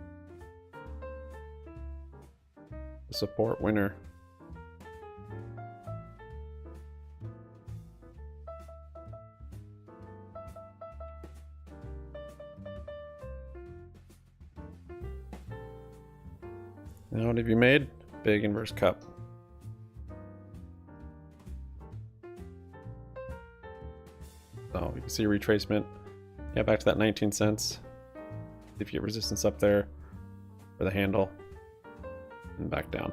the support winner. Now what have you made? Big inverse cup. So you can see retracement. Yeah, back to that 19 cents. See if you get resistance up there for the handle and back down.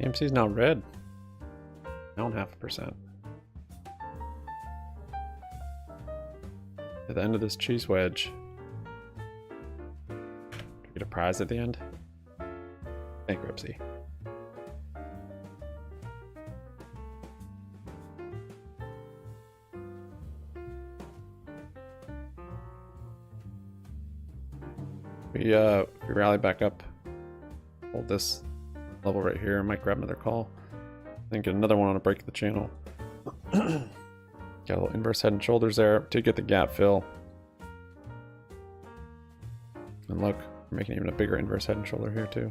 AMC's now red. Down 0.5%. At the end of this cheese wedge. Do we get a prize at the end? Bankruptcy. We rally back up. Hold this level right here. I might grab another call. Then get another one on a break of the channel. Got a little inverse head and shoulders there to get the gap fill. And look, we're making even a bigger inverse head and shoulder here too.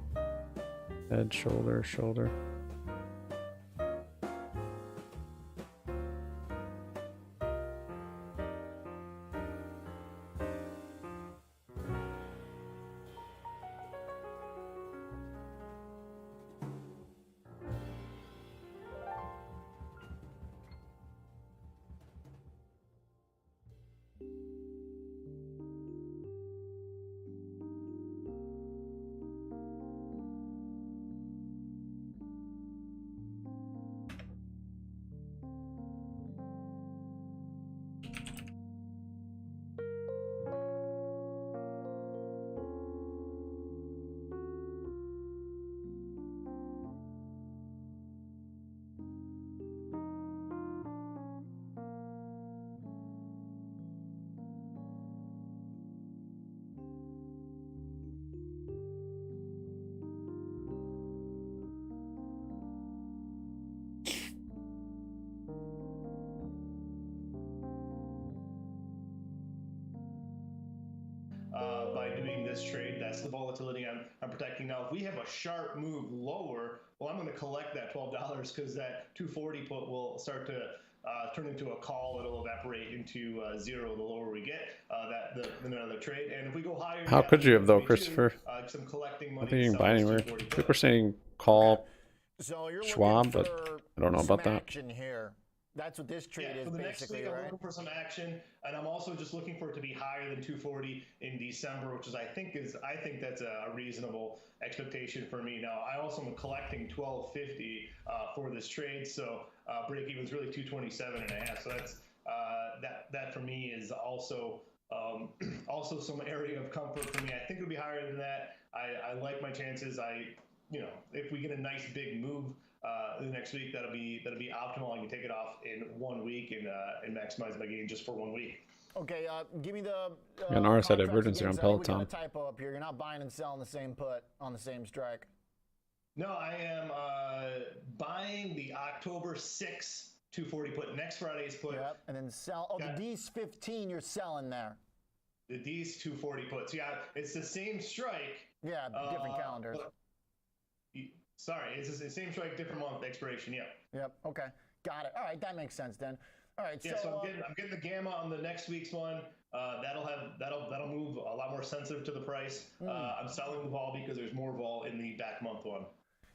Head, shoulder, shoulder. By doing this trade, that's the volatility I'm protecting. Now, if we have a sharp move lower, well, I'm going to collect that $12 because that 240 put will start to turn into a call. It'll evaporate into zero the lower we get another trade. And if we go higher, How could you have though, Christopher? Some collecting I money. think you can buy anywhere. People are saying call So you're Schwab, looking but for I don't know about some that. action here. That's what this trade Yeah, is for the next basically, week, I'm right? looking for some action, and I'm also just looking for it to be higher than 240 in December, which is I think that's a reasonable expectation for me. Now, I also am collecting 1250 for this trade, so break even is really 227.5. So that's that for me is also also some area of comfort for me. I think it'll be higher than that. I like my chances. If we get a nice big move the next week, that'll be optimal. I can take it off in 1 week and maximize my gain just for 1 week. Okay, give me the. Yeah, an RSI contract divergence here on again, 'cause I think we got Peloton. a typo up here. You're not buying and selling the same put on the same strike. No, I am buying the October 6th 240 put, next Friday's put. Yep, and then sell. Oh, the D's 15 you're selling there. The D's 240 puts. Yeah, it's the same strike. Yeah, different calendars. Sorry, it's the same strike, different month expiration. Yeah. Yep. Okay, got it. All right, that makes sense then. All right. Yeah, so I'm getting the gamma on the next week's one. That'll move a lot more sensitive to the price. I'm selling the vol because there's more vol in the back month one.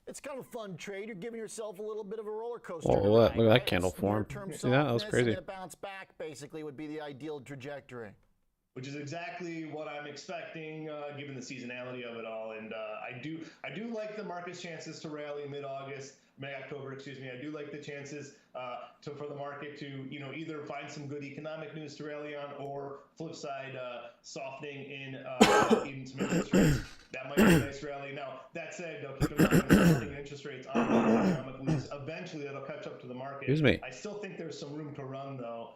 It's kind of a fun trade. You're giving yourself a little bit of a roller coaster. Whoa, tonight, look at that right? candle It's form. near-term See that? That was softness, crazy. And then a bounce back basically would be the ideal trajectory. Which is exactly what I'm expecting, given the seasonality of it all. And I do like the market's chances to rally mid-October, excuse me. I do like the chances for the market to either find some good economic news to rally on, or flip side softening in some interest rates. That might be a nice rally. Now that said, keep in mind falling interest rates on economic news. Eventually, that'll catch up to the market. Excuse me. I still think there's some room to run though.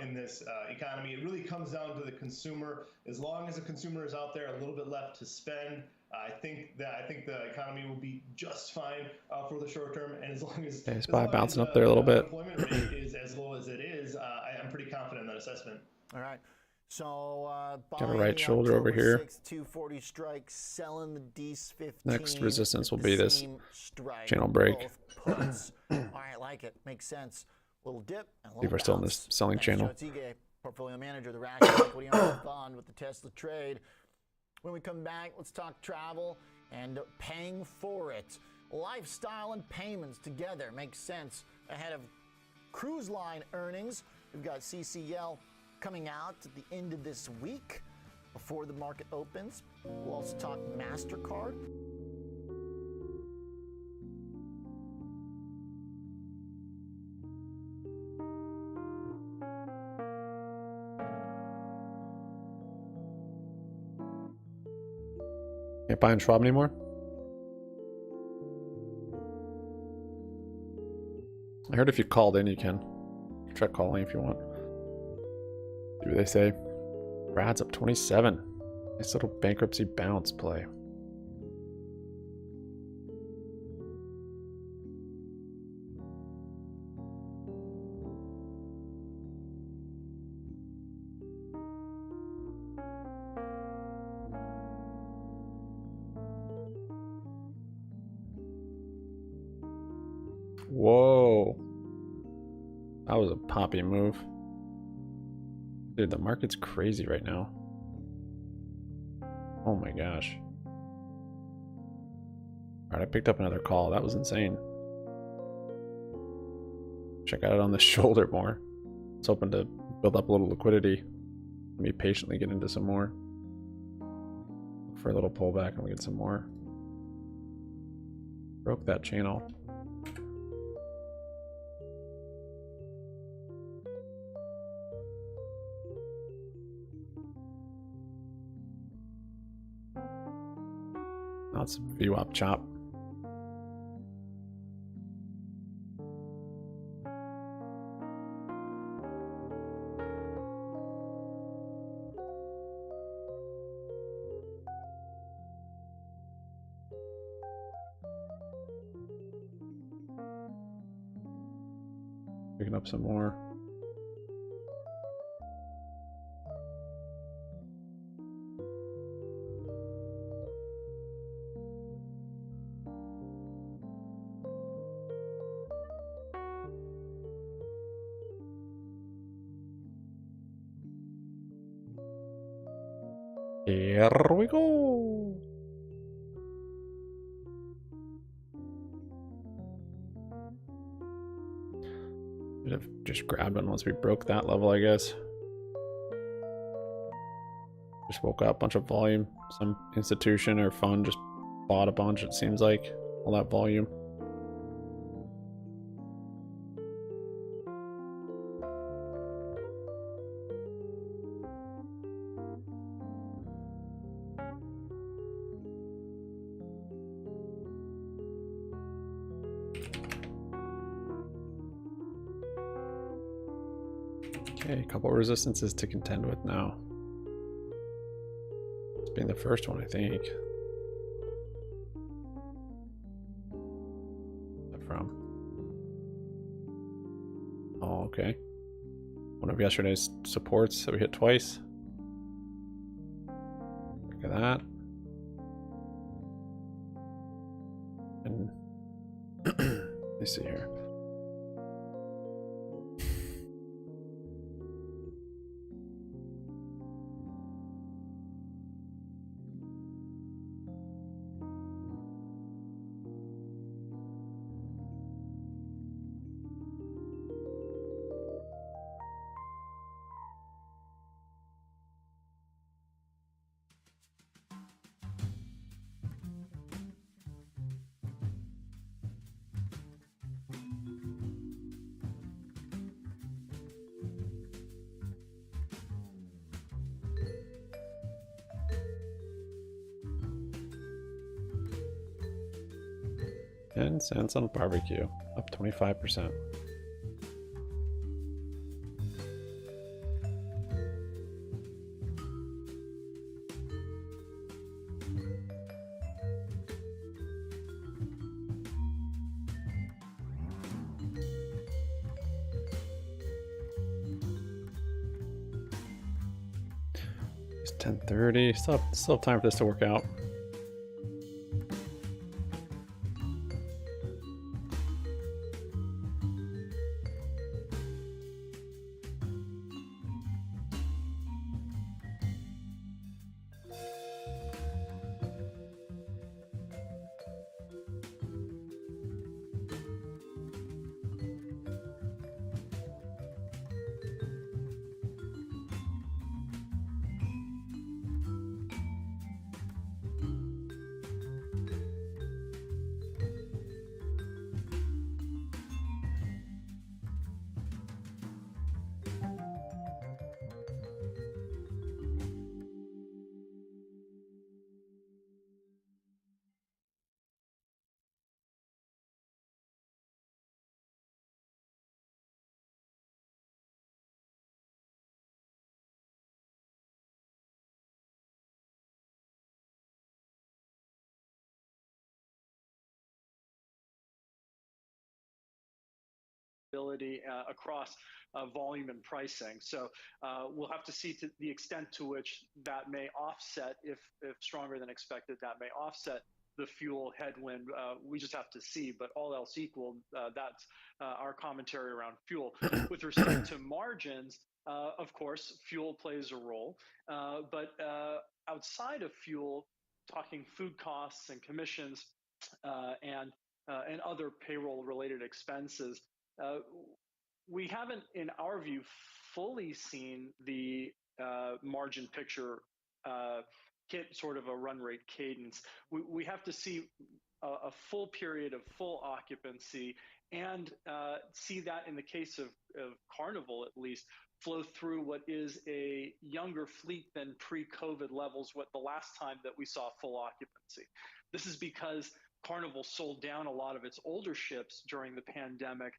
In this economy, it really comes down to the consumer. As long as the consumer is out there, a little bit left to spend, I think the economy will be just fine for the short term. And as long as SPY bouncing up there a little bit. Unemployment rate is as low as it is, I'm pretty confident in that assessment. All right. So Got a buying right the shoulder over October here. 6th 240 strike, selling the D's 15. Next resistance with will be the this same strike, channel break. both puts. All right, like it. Makes sense. Little dip and a little People are still in bounce. this selling Thanks, channel. Joe Tige, portfolio manager, the Rational Equity Fund with the Tesla trade. When we come back, let's talk travel and paying for it. Lifestyle and payments together makes sense ahead of cruise line earnings. We've got CCL coming out at the end of this week before the market opens. We'll also talk MasterCard. Can't buy in Schwab anymore? I heard if you called in, you can. Try calling if you want. See what they say. Brad's up 27. Nice little bankruptcy bounce play. Whoa. That was a poppy move. Dude, the market's crazy right now. Oh my gosh. Alright, I picked up another call. That was insane. Check out it on the shoulder more. It's hoping to build up a little liquidity. Let me patiently get into some more. Look for a little pullback and we get some more. Broke that channel. Now it's VWAP chop. Picking up some more. Here we go. Should have just grabbed one once we broke that level, I guess. Just woke up, bunch of volume. Some institution or fund just bought a bunch, it seems like. All that volume. Okay, a couple resistances to contend with now. It's being the first one, I think. Where's that from? Oh, okay. One of yesterday's supports that we hit twice. Look at that. And let me see here. And cents on barbecue, up 25%. It's 10:30. Still have time for this to work out. variability across volume and pricing. So we'll have to see to the extent to which that may offset, if stronger than expected, that may offset the fuel headwind. We just have to see, but all else equal, that's our commentary around fuel. With respect to margins, of course, fuel plays a role, but outside of fuel, talking food costs and commissions and other payroll-related expenses, we haven't, in our view, fully seen the margin picture hit sort of a run rate cadence. We have to see a full period of full occupancy and see that in the case of Carnival, at least, flow through what is a younger fleet than pre-COVID levels, what the last time that we saw full occupancy. This is because Carnival sold down a lot of its older ships during the pandemic,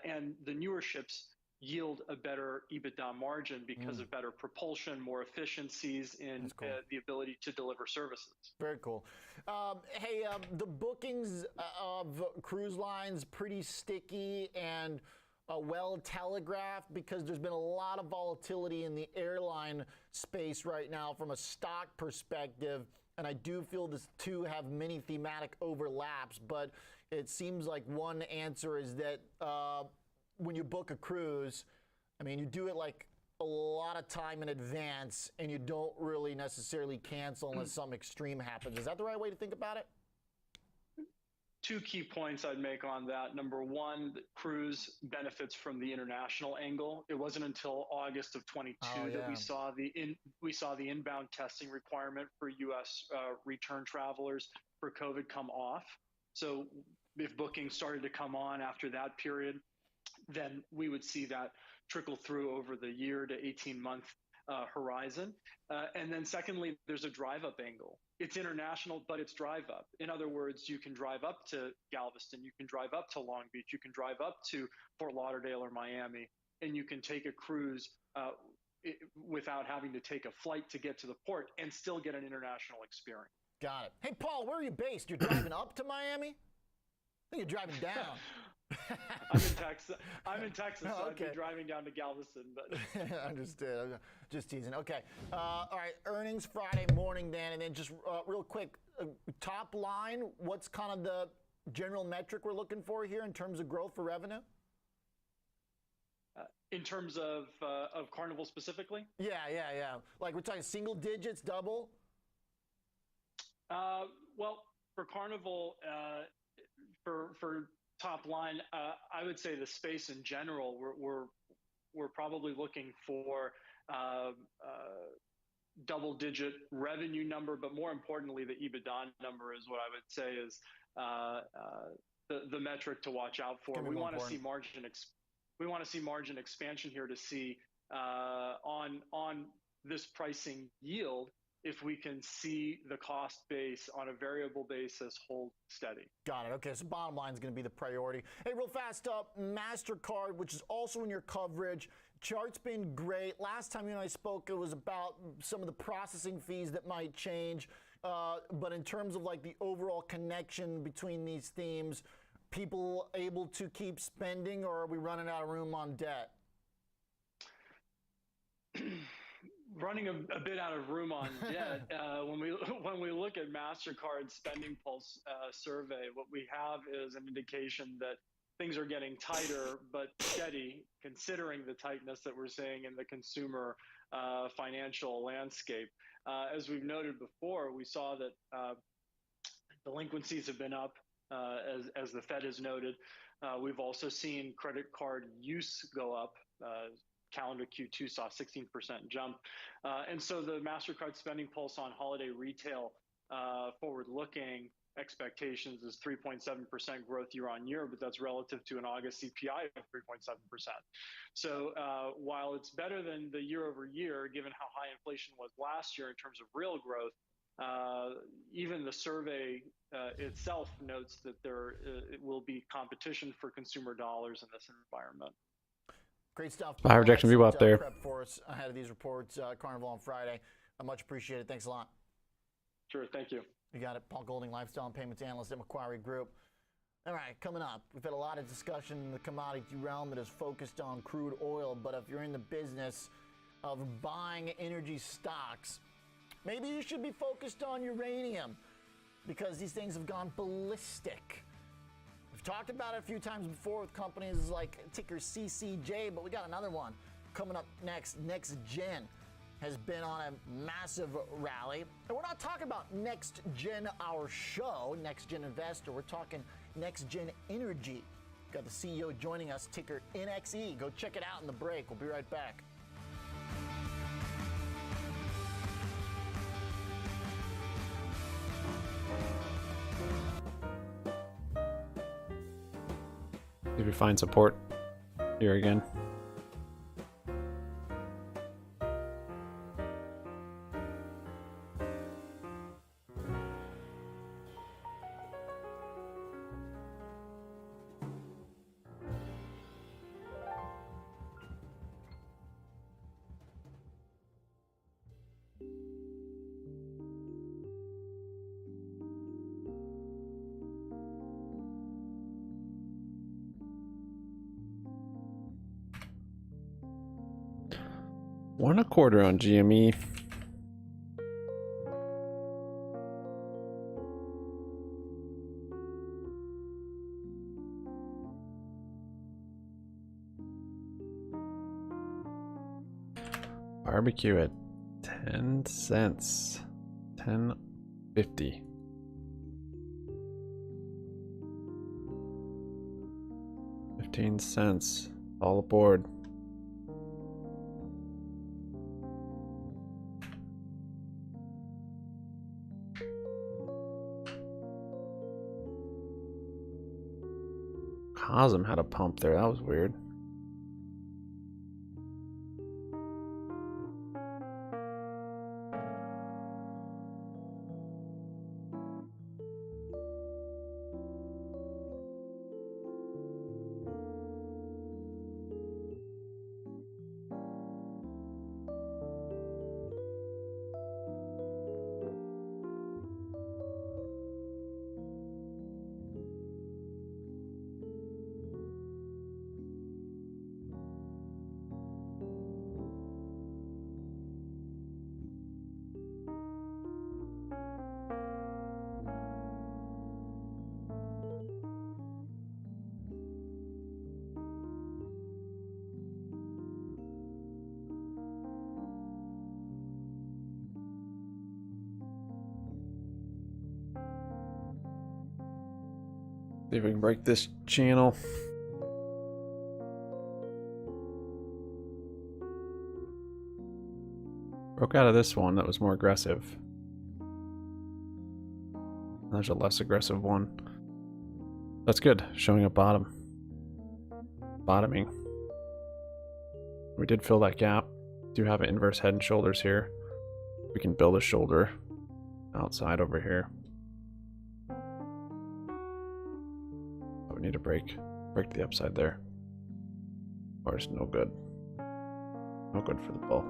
and the newer ships yield a better EBITDA margin because of better propulsion, more efficiencies in the ability to deliver services. Very cool. Hey, the bookings of cruise lines pretty sticky and well telegraphed, because there's been a lot of volatility in the airline space right now from a stock perspective. And I do feel this two have many thematic overlaps, but it seems like one answer is that when you book a cruise, I mean, you do it like a lot of time in advance, and you don't really necessarily cancel unless something extreme happens. Is that the right way to think about it? Two key points I'd make on that. Number one, cruise benefits from the international angle. It wasn't until August of 22 that we saw the inbound testing requirement for U.S. Return travelers for COVID come off. So if bookings started to come on after that period, then we would see that trickle through over the year to 18-month horizon. And then secondly, there's a drive-up angle. It's international, but it's drive-up. In other words, you can drive up to Galveston, you can drive up to Long Beach, you can drive up to Fort Lauderdale or Miami, and you can take a cruise without having to take a flight to get to the port and still get an international experience. Got it. Hey, Paul, where are you based? You're driving up to Miami? I think you're driving down. I'm in Texas, so I'd be driving down to Galveston. But Understood. Just teasing. Okay. All right. Earnings Friday morning then, and then just real quick, top line, what's kind of the general metric we're looking for here in terms of growth for revenue? In terms of Carnival specifically? Yeah. Like we're talking single digits, double? Well, for Carnival, for top line, I would say the space in general, we're probably looking for double-digit revenue number, but more importantly, the EBITDA number is what I would say is the metric to watch out for. We want to see margin. We want to see margin expansion here to see on this pricing yield if we can see the cost base on a variable basis hold steady. Got it. Okay, so bottom line is going to be the priority. Hey, real fast up, MasterCard, which is also in your coverage. Chart's been great. Last time you and I spoke, it was about some of the processing fees that might change. But in terms of like the overall connection between these themes, people able to keep spending, or are we running out of room on debt? Running a bit out of room on debt. When we look at MasterCard's Spending Pulse survey, what we have is an indication that things are getting tighter but steady, considering the tightness that we're seeing in the consumer financial landscape. As we've noted before, we saw that delinquencies have been up, as the Fed has noted. We've also seen credit card use go up. Calendar Q2 saw a 16% jump. And so the MasterCard Spending Pulse on holiday retail forward-looking expectations is 3.7% growth year on year, but that's relative to an August CPI of 3.7%. So while it's better than the year over year, given how high inflation was last year in terms of real growth, even the survey itself notes that there will be competition for consumer dollars in this environment. Great stuff. Buy rejection view up there. Prep for us ahead of these reports, Carnival on Friday. I much appreciate it. Thanks a lot. Sure. Thank you. You got it. Paul Golding, Lifestyle and Payments Analyst at Macquarie Group. All right, coming up, we've had a lot of discussion in the commodity realm that is focused on crude oil, but if you're in the business of buying energy stocks, maybe you should be focused on uranium because these things have gone ballistic. We've talked about it a few times before with companies like ticker CCJ, but we got another one coming up next. Next Gen has been on a massive rally. And we're not talking about Next Gen, our show, Next Gen Investor. We're talking Next Gen Energy. Got the CEO joining us, ticker NXE. Go check it out in the break. We'll be right back. Did we find support here again? $1.25 on GME. Barbecue at 10 cents. 10.50. $0.15. All aboard. Cosm had a pump there. That was weird. See if we can break this channel. Broke out of this one that was more aggressive. There's a less aggressive one. That's good. Showing a bottom. Bottoming. We did fill that gap. Do have an inverse head and shoulders here. We can build a shoulder outside over here. We need to break the upside there. Or it's no good. No good for the bull.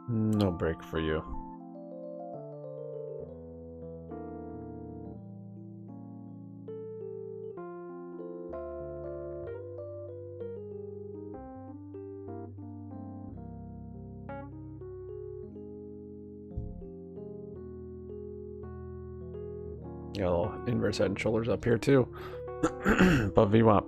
No break for you. Got a little inverse head and shoulders up here too. Above VWAP.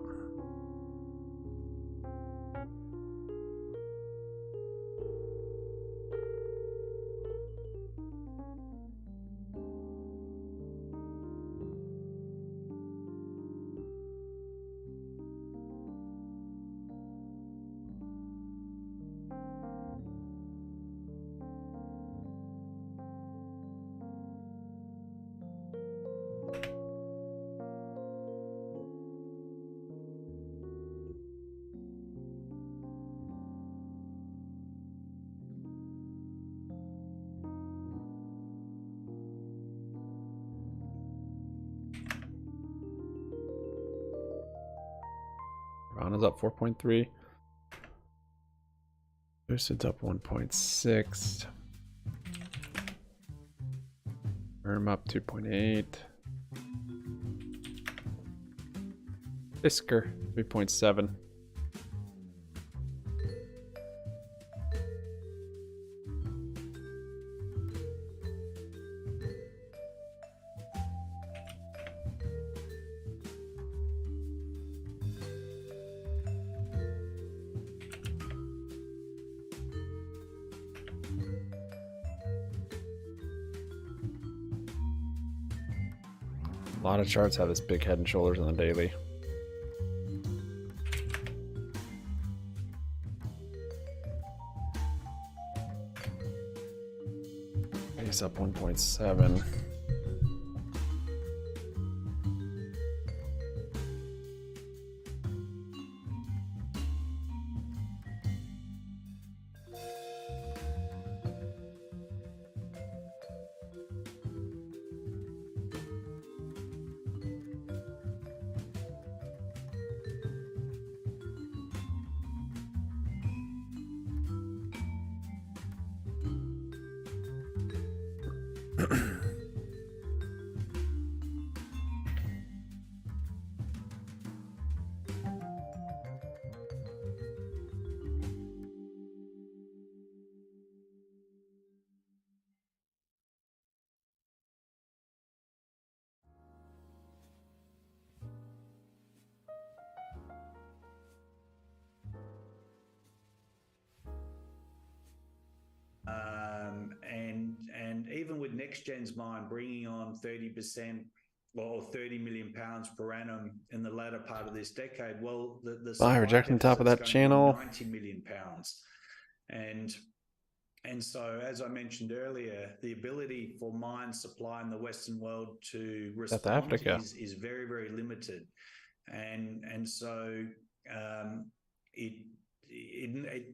Rana's up 4.3. Lucid's up 1.6. Up 2.8. Fisker 3.7. A lot of charts have this big head and shoulders on the daily. Base up 1.7. And even with NextGen's mine bringing on 30% or 30 million pounds per annum in the latter part of this decade, well, the supply Rejecting top of that deficit's going to be channel. 90 million pounds. And so, as I mentioned earlier, the ability for mine supply in the Western world to respond is very, very limited. And so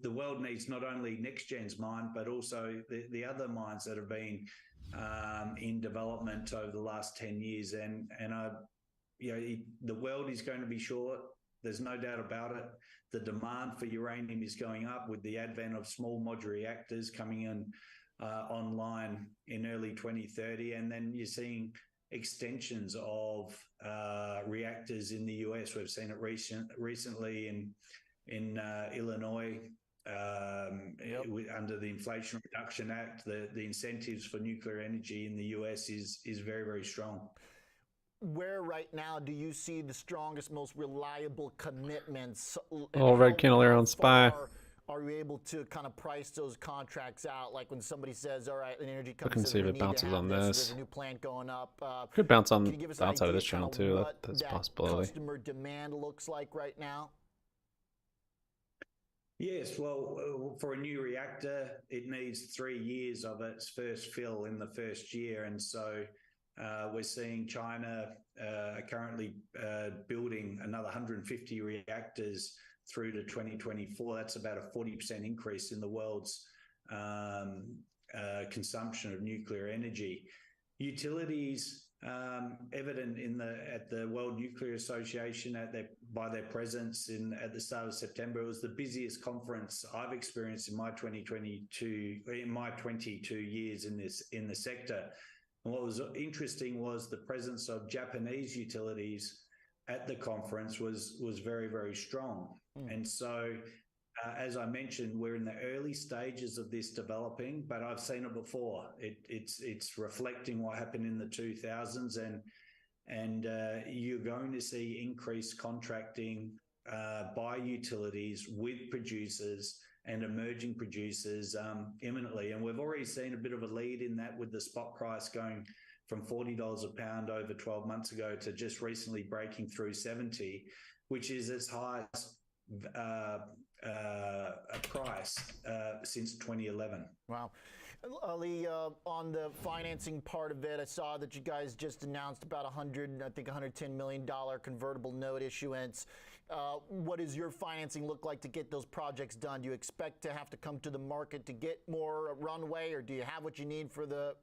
the world needs not only NextGen's mine, but also the other mines that have been in development over the last 10 years. The world is going to be short. There's no doubt about it. The demand for uranium is going up with the advent of small modular reactors coming in online in early 2030. And then you're seeing extensions of reactors in the US. We've seen it recently in Illinois under the Inflation Reduction Act. The incentives for nuclear energy in the US is very, very strong. Where right now do you see the strongest, most reliable commitments? Oh, red candle there on SPY. Are you able to kind of price those contracts out? Like when somebody says, all right, an energy company Looking to see if it bounces on this. There's a new plant going up. Could bounce on the outside of this channel too. That's a possibility. Customer demand looks like right now? Yes, well, for a new reactor, it needs 3 years of its first fill in the first year. And so we're seeing China currently building another 150 reactors through to 2024. That's about a 40% increase in the world's consumption of nuclear energy. Utilities, evident at the World Nuclear Association by their presence at the start of September. It was the busiest conference I've experienced in my 22 years in the sector. And what was interesting was the presence of Japanese utilities at the conference was very, very strong. And so, as I mentioned, we're in the early stages of this developing, but I've seen it before. It's reflecting what happened in the 2000s, and you're going to see increased contracting by utilities with producers and emerging producers imminently. And we've already seen a bit of a lead in that with the spot price going from $40 a pound over 12 months ago to just recently breaking through 70, which is as high as a price since 2011. Wow. Ali, on the financing part of it, I saw that you guys just announced about $110 million convertible note issuance. What does your financing look like to get those projects done? Do you expect to have to come to the market to get more runway, or do you have what you need for the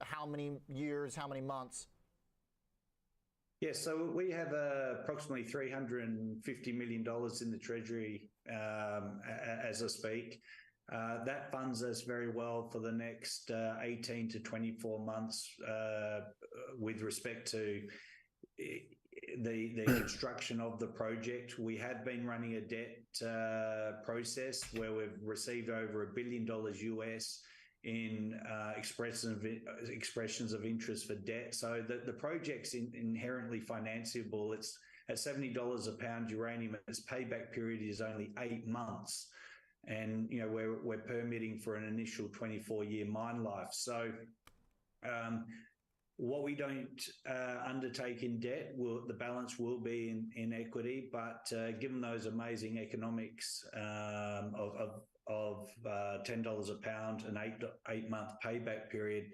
how many years, how many months? Yeah, so we have approximately $350 million in the Treasury as I speak. That funds us very well for the next 18 to 24 months with respect to the construction of the project. We have been running a debt process where we've received over $1 billion US in expressions of interest for debt. So the project's inherently financeable. It's at $70 a pound uranium. Its payback period is only 8 months. And, you know, we're permitting for an initial 24-year mine life. So what we don't undertake in debt, the balance will be in equity. But given those amazing economics of $10 a pound, an 8-month payback period,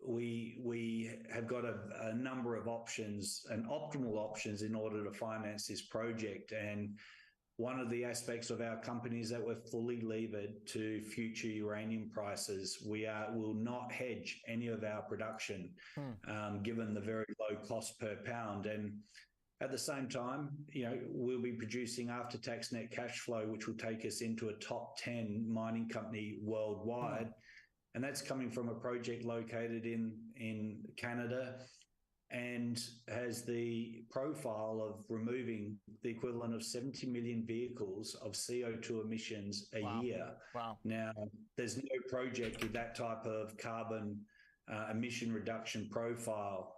we have got a number of options and optimal options in order to finance this project. And one of the aspects of our company is that we're fully levered to future uranium prices. We will not hedge any of our production, given the very low cost per pound. And at the same time, you know, we'll be producing after-tax net cash flow, which will take us into a top 10 mining company worldwide. And that's coming from a project located in Canada and has the profile of removing the equivalent of 70 million vehicles of CO2 emissions a year. Wow. Now, there's no project with that type of carbon emission reduction profile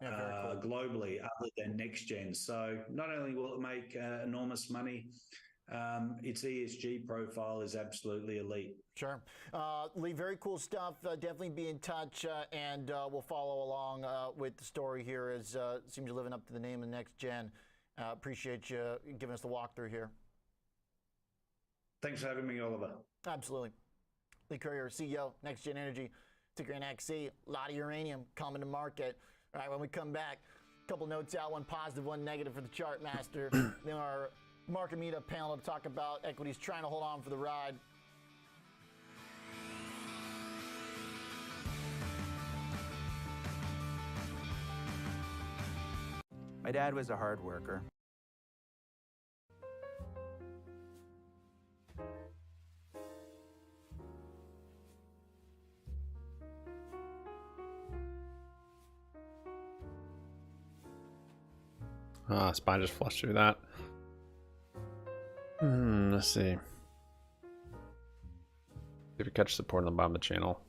globally other than NextGen. So not only will it make enormous money, its ESG profile is absolutely elite. Sure. Lee, very cool stuff. Definitely be in touch, and we'll follow along with the story here as it seems you're living up to the name of NextGen. Appreciate you giving us the walkthrough here. Thanks for having me, Oliver. Absolutely. Lee Currier, CEO, NextGen Energy, ticker NXC. A lot of uranium coming to market. All right, when we come back, a couple notes out, one positive, one negative for the chart master. Then our market meetup panel to talk about equities trying to hold on for the ride. My dad was a hard worker. SPY just flushed through that. Let's see. If you catch support on the bottom of the channel.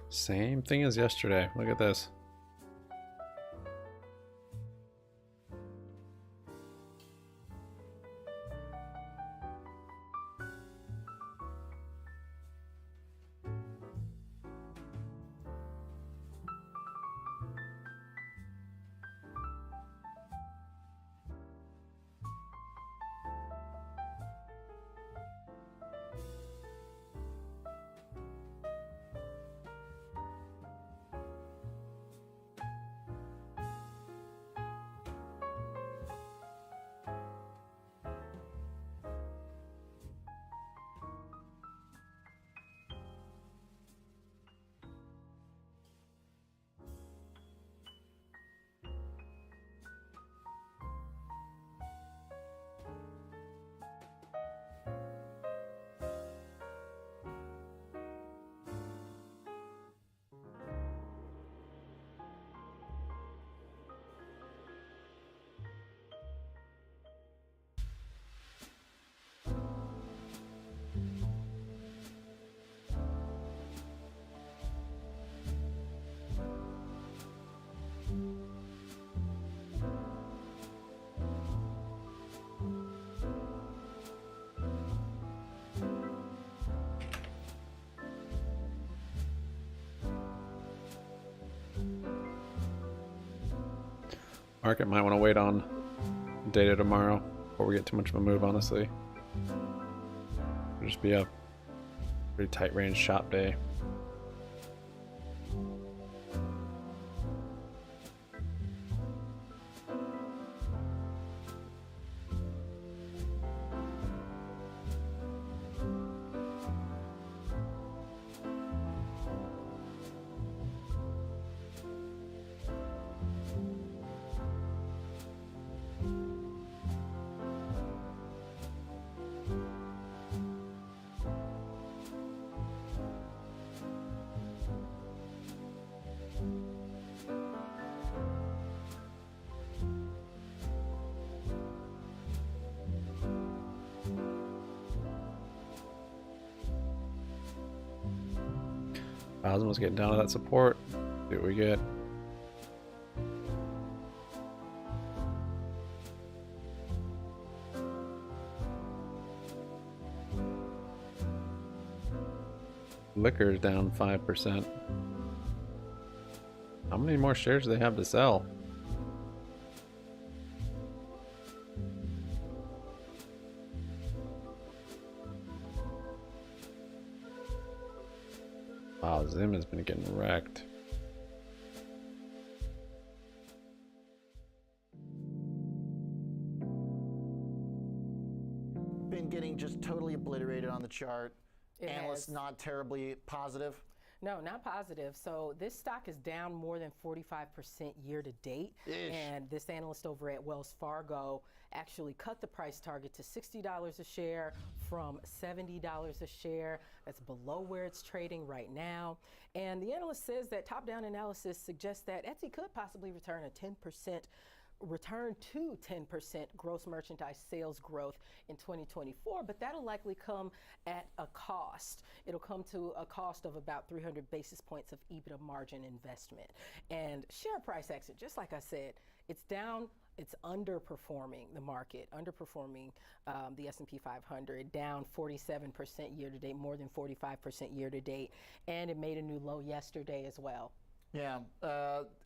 Same thing as yesterday. Look at this. Market might want to wait on data tomorrow before we get too much of a move, honestly. It'll just be a pretty tight range shop day. Cosmos getting down to that support. See what we get. Liquor's down 5%. How many more shares do they have to sell? Wow, Zim has been getting wrecked. Been getting just totally obliterated on the chart. It Analysts has. not terribly positive. No, not positive. So this stock is down more than 45% year to date. Ish. And this analyst over at Wells Fargo actually cut the price target to $60 a share from $70 a share. That's below where it's trading right now. And the analyst says that top-down analysis suggests that Etsy could possibly return to 10% gross merchandise sales growth in 2024, but that'll likely come at a cost. It'll come to a cost of about 300 basis points of EBITDA margin investment. And share price exit, just like I said, it's down. It's underperforming the market, underperforming the S&P 500, down 47% year to date, more than 45% year to date, and it made a new low yesterday as well. Yeah,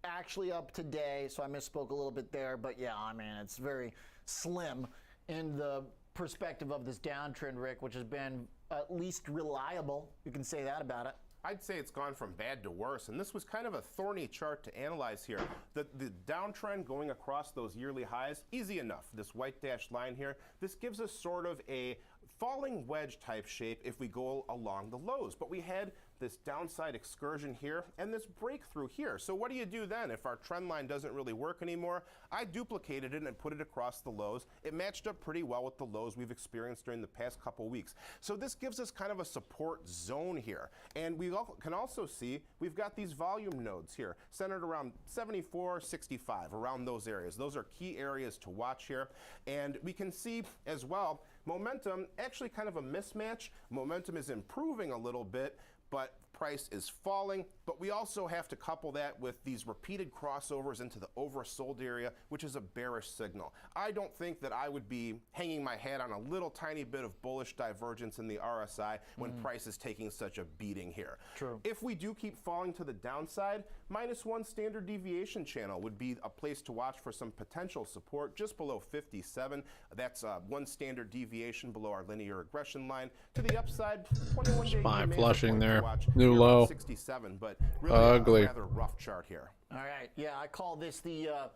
actually up today, so I misspoke a little bit there, but yeah, I mean, it's very slim in the perspective of this downtrend, Rick, which has been at least reliable. You can say that about it. I'd say it's gone from bad to worse, and this was kind of a thorny chart to analyze here. The downtrend going across those yearly highs, easy enough. This white dashed line here, this gives us sort of a falling wedge type shape if we go along the lows, but we had this downside excursion here and this breakthrough here. So what do you do then if our trend line doesn't really work anymore? I duplicated it and put it across the lows. It matched up pretty well with the lows we've experienced during the past couple weeks. So this gives us kind of a support zone here. And we can also see we've got these volume nodes here centered around 74, 65, around those areas. Those are key areas to watch here. And we can see as well, momentum, actually kind of a mismatch. Momentum is improving a little bit, but price is falling. But we also have to couple that with these repeated crossovers into the oversold area, which is a bearish signal. I don't think that I would be hanging my hat on a little tiny bit of bullish divergence in the RSI when price is taking such a beating here. True. If we do keep falling to the downside, -1 standard deviation channel would be a place to watch for some potential support just below 57. That's 1 standard deviation below our linear regression line. To the upside, 21-day Spy EMA flushing point to there. watch New here low. around 67, but really Ugly. a rather rough chart here. All right, yeah, I call this the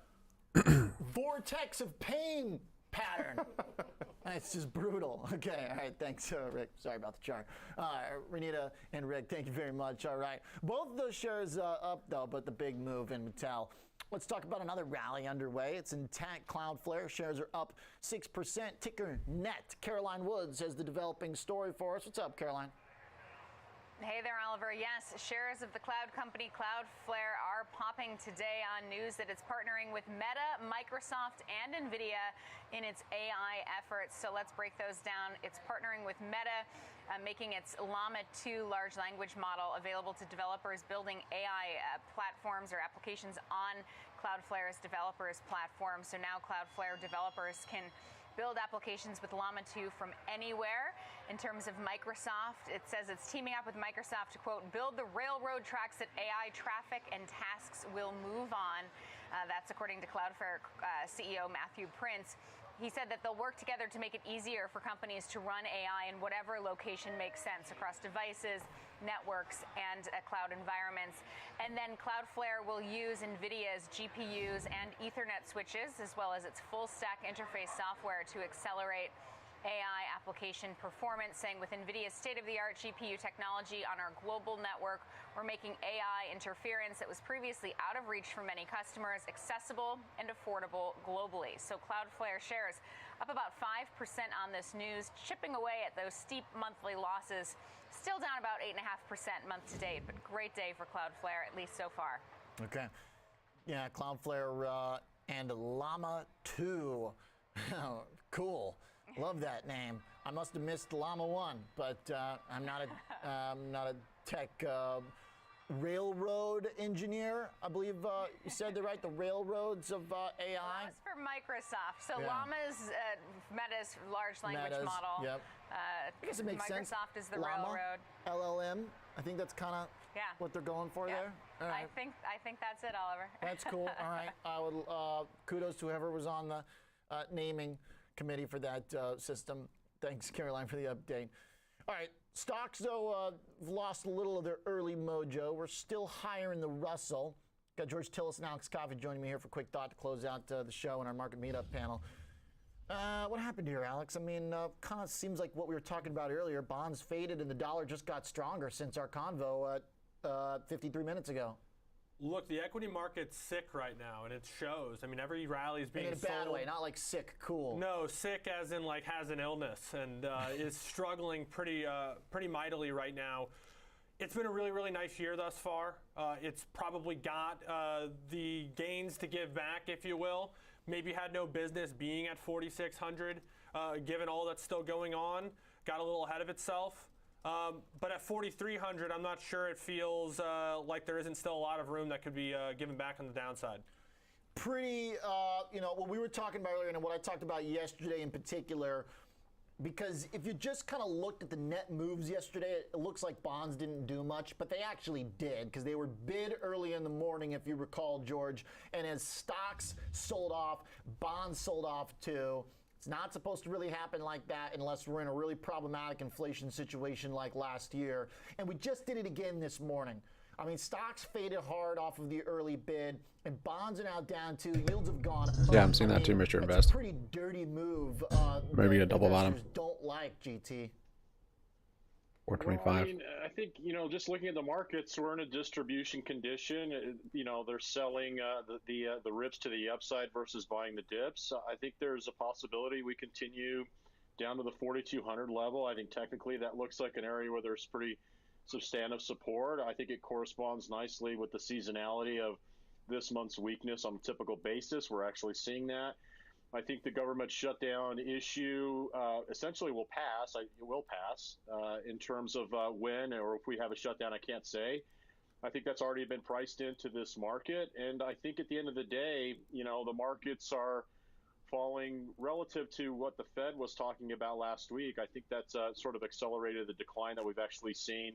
vortex of pain pattern. It's just brutal. Okay, all right, thanks, Rick. Sorry about the chart. Renita and Rick, thank you very much. All right, both of those shares up, though, but the big move in Mattel. Let's talk about another rally underway. It's intact. Cloudflare shares are up 6%. Ticker net. Caroline Woods has the developing story for us. What's up, Caroline? Hey there, Oliver. Yes, shares of the cloud company Cloudflare are popping today on news that it's partnering with Meta, Microsoft, and NVIDIA in its AI efforts. So let's break those down. It's partnering with Meta, making its Llama 2 large language model available to developers building AI platforms or applications on Cloudflare's developers platform. So now Cloudflare developers can build applications with Llama 2 from anywhere. In terms of Microsoft, it says it's teaming up with Microsoft to, quote, build the railroad tracks that AI traffic and tasks will move on. That's according to Cloudflare CEO Matthew Prince. He said that they'll work together to make it easier for companies to run AI in whatever location makes sense across devices, networks, and cloud environments. And then Cloudflare will use NVIDIA's GPUs and Ethernet switches, as well as its full-stack interface software to accelerate AI application performance, saying with NVIDIA's state-of-the-art GPU technology on our global network, we're making AI interference that was previously out of reach for many customers accessible and affordable globally. So Cloudflare shares up about 5% on this news, chipping away at those steep monthly losses, still down about 8.5% month to date, but great day for Cloudflare, at least so far. Okay. Yeah, Cloudflare and Llama 2. Cool. Love that name. I must have missed Llama 1, but I'm not a tech railroad engineer. I believe you said they're right. The railroads of AI. Well, that's for Microsoft. So Yeah. Llama is Meta's large language Meta's, model. Yep. I guess it makes sense. Microsoft is the Llama, railroad. LLM. I think that's kind of Yeah. what they're going for there. All right. I think that's it, Oliver. That's cool. All right. I would kudos to whoever was on the naming committee for that system. Thanks, Caroline, for the update. All right. Stocks, though, have lost a little of their early mojo. We're still higher in the Russell. Got George Tillis and Alex Coffey joining me here for a quick thought to close out the show in our market meetup panel. What happened here, Alex? I mean, kind of seems like what we were talking about earlier. Bonds faded and the dollar just got stronger since our convo 53 minutes ago. Look, the equity market's sick right now, and it shows. I mean, every rally is being in a bad sold. way, not like sick, cool. No, sick as in like has an illness and is struggling pretty mightily right now. It's been a really, really nice year thus far. It's probably got the gains to give back, if you will. Maybe had no business being at 4,600, given all that's still going on. Got a little ahead of itself. But at 4,300, I'm not sure it feels like there isn't still a lot of room that could be given back on the downside. Pretty, what we were talking about earlier and what I talked about yesterday in particular, because if you just kind of looked at the net moves yesterday, it looks like bonds didn't do much, but they actually did because they were bid early in the morning, if you recall, George. And as stocks sold off, bonds sold off too. It's not supposed to really happen like that unless we're in a really problematic inflation situation like last year. And we just did it again this morning. I mean, stocks faded hard off of the early bid, and bonds are now down too. Yields have gone up. Yeah, I'm seeing that too, Mr. Invest. It's a pretty dirty move. Maybe a double bottom. Don't like GT. 425. Well, I mean, I think, just looking at the markets, we're in a distribution condition. They're selling the rips to the upside versus buying the dips. I think there's a possibility we continue down to the 4,200 level. I think technically that looks like an area where there's pretty substantive support. I think it corresponds nicely with the seasonality of this month's weakness on a typical basis. We're actually seeing that. I think the government shutdown issue essentially will pass. It will pass in terms of when or if we have a shutdown, I can't say. I think that's already been priced into this market. And I think at the end of the day, the markets are falling relative to what the Fed was talking about last week. I think that's sort of accelerated the decline that we've actually seen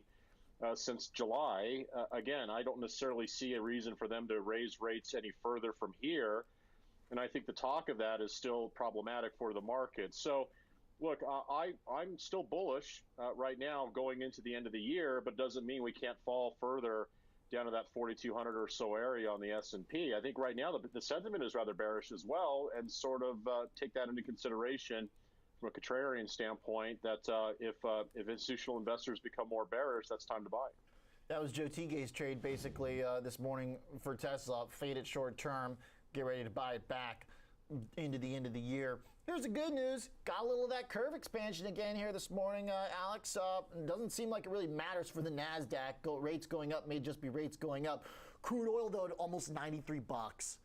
since July. Again, I don't necessarily see a reason for them to raise rates any further from here. And I think the talk of that is still problematic for the market. So, look, I'm still bullish right now going into the end of the year, but doesn't mean we can't fall further down to that 4,200 or so area on the S&P. I think right now the sentiment is rather bearish as well, and sort of take that into consideration from a contrarian standpoint that if institutional investors become more bearish, that's time to buy. That was Joe Teagay's trade basically this morning for Tesla. Faded short term. Get ready to buy it back into the end of the year. Here's the good news. Got a little of that curve expansion again here this morning, Alex. Doesn't seem like it really matters for the NASDAQ. Rates going up may just be rates going up. Crude oil, though, at almost $93.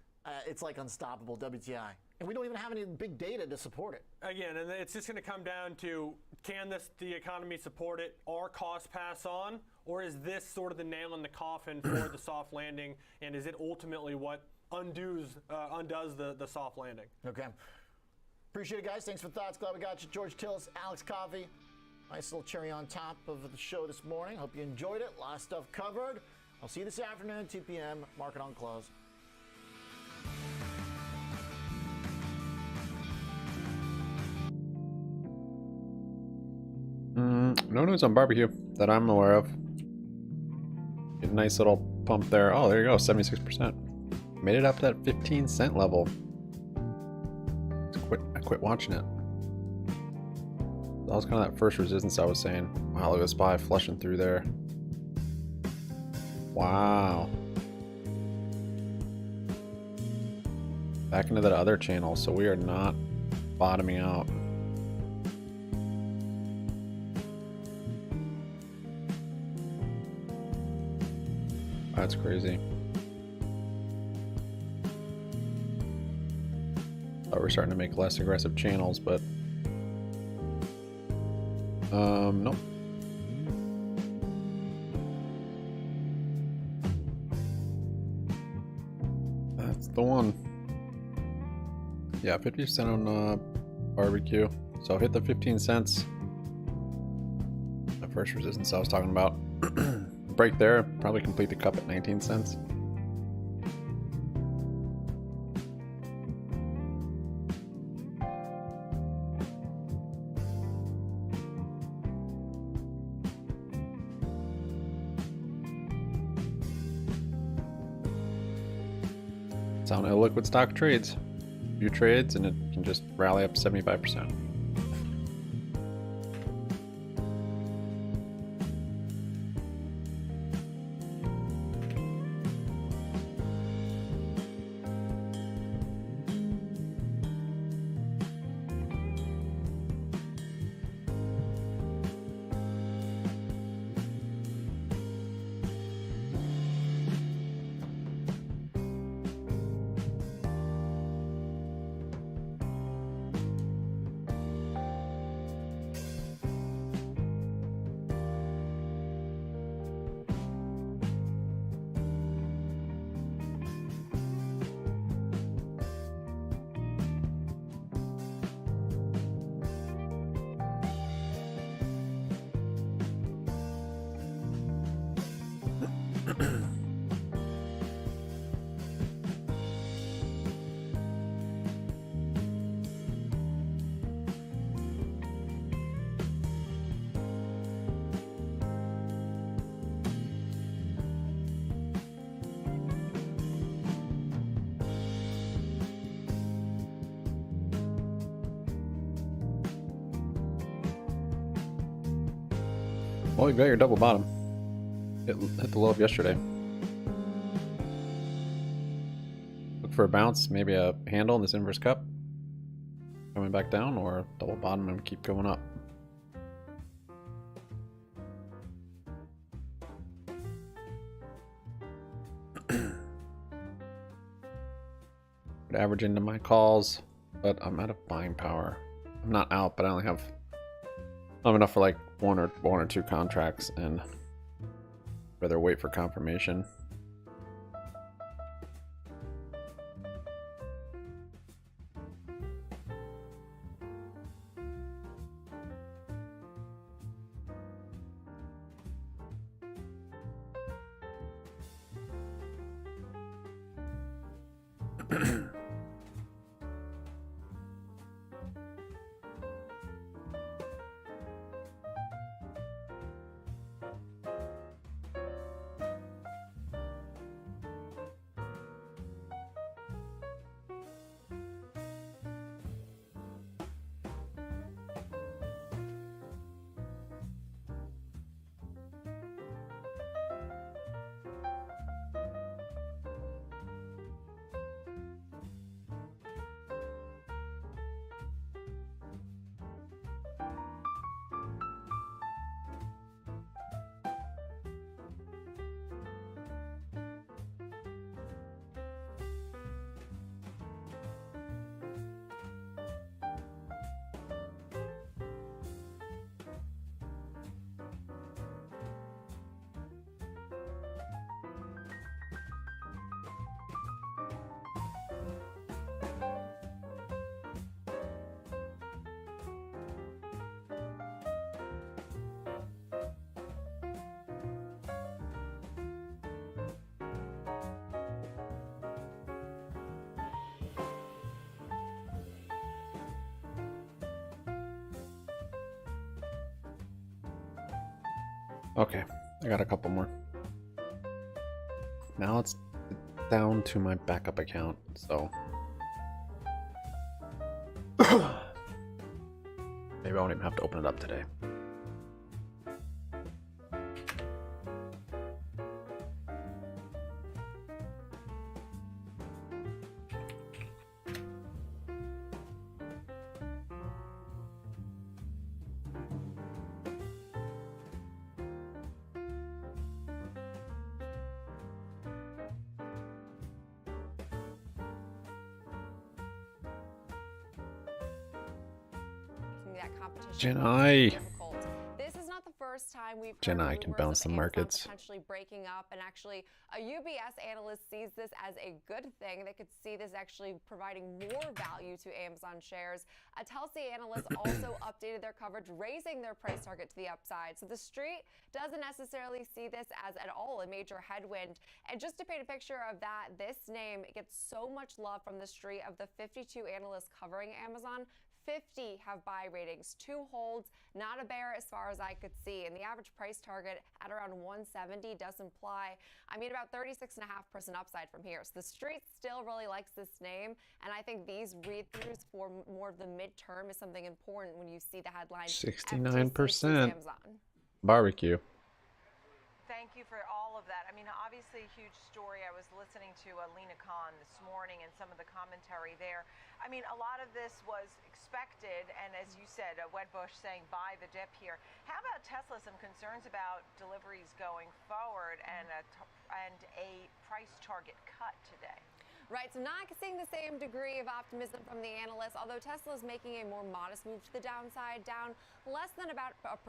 It's like unstoppable, WTI. And we don't even have any big data to support it. Again, and it's just going to come down to, can the economy support it? Are costs pass on? Or is this sort of the nail in the coffin for the soft landing? And is it ultimately what undoes the soft landing? Okay. Appreciate it, guys. Thanks for the thoughts. Glad we got you. George Tillis, Alex Coffey. Nice little cherry on top of the show this morning. Hope you enjoyed it. A lot of stuff covered. I'll see you this afternoon at 2 p.m. Market on close. No news on barbecue that I'm aware of. Get a nice little pump there. Oh, there you go, 76%. Made it up to that 15-cent level. I quit watching it. That was kind of that first resistance I was saying. Wow, look at the SPY flushing through there. Wow. Back into that other channel, so we are not bottoming out. That's crazy. Thought we're starting to make less aggressive channels, but nope. That's the one. Yeah, 50% on barbecue. So hit the 15 cents. The first resistance I was talking about. Break there, probably complete the cup at 19 cents. It's on illiquid stock trades. Few trades and it can just rally up 75%. Well, you got your double bottom. Hit the low of yesterday. Look for a bounce, maybe a handle in this inverse cup. Coming back down, or double bottom and keep going up. Could average into my calls, but I'm out of buying power. I'm not out, but I only have enough for like one or two contracts, and rather wait for confirmation. Okay, I got a couple more. Now it's down to my backup account, so maybe I won't even have to open it up today. That competition GNI. difficult. This is not the first time we've heard GNI can rumors bounce of the Amazon markets. potentially breaking up, and actually a UBS analyst sees this as a good thing. They could see this actually providing more value to Amazon shares. A Telsey analyst also updated their coverage, raising their price target to the upside. So the street doesn't necessarily see this as at all a major headwind. And just to paint a picture of that, this name gets so much love from the street. Of the 52 analysts covering Amazon, 50 have buy ratings, 2 holds, not a bear as far as I could see. And the average price target at around 170 does imply, about 36.5% upside from here. So the street still really likes this name. And I think these read-throughs for more of the midterm is something important when you see the headline 69% Amazon. barbecue. Thank you for all of that. Obviously a huge story. I was listening to Lena Khan this morning and some of the commentary there. A lot of this was expected, and as you said, Wedbush saying buy the dip here. How about Tesla? Some concerns about deliveries going forward and a price target cut today. Right, so not seeing the same degree of optimism from the analysts, although Tesla is making a more modest move to the downside, down less than about 1%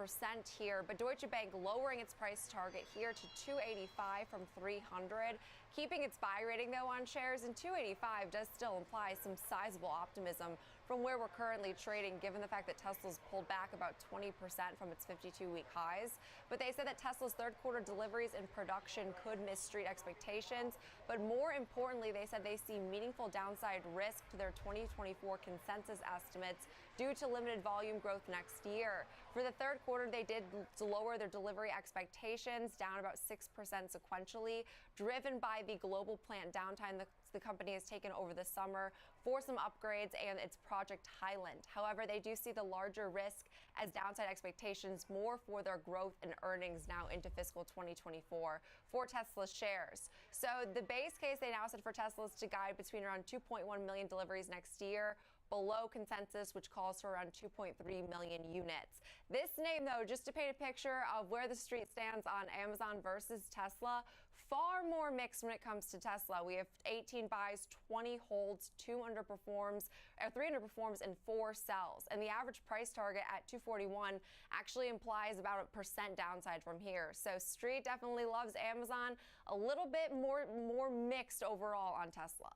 here. But Deutsche Bank lowering its price target here to 285 from 300, keeping its buy rating though on shares, and 285 does still imply some sizable optimism from where we're currently trading, given the fact that Tesla's pulled back about 20% from its 52-week highs. But they said that Tesla's third quarter deliveries and production could miss street expectations. But more importantly, they said they see meaningful downside risk to their 2024 consensus estimates due to limited volume growth next year. For the third quarter, they did lower their delivery expectations, down about 6% sequentially, driven by the global plant downtime the company has taken over the summer for some upgrades and its Project Highland. However, they do see the larger risk as downside expectations more for their growth and earnings now into fiscal 2024 for Tesla shares. So the base case they now said for Tesla is to guide between around 2.1 million deliveries next year, below consensus, which calls for around 2.3 million units. This name, though, just to paint a picture of where the street stands on Amazon versus Tesla, far more mixed when it comes to Tesla. We have 18 buys, 20 holds, 3 underperforms, and 4 sells. And the average price target at 241 actually implies about 1% downside from here. So street definitely loves Amazon, a little bit more mixed overall on Tesla.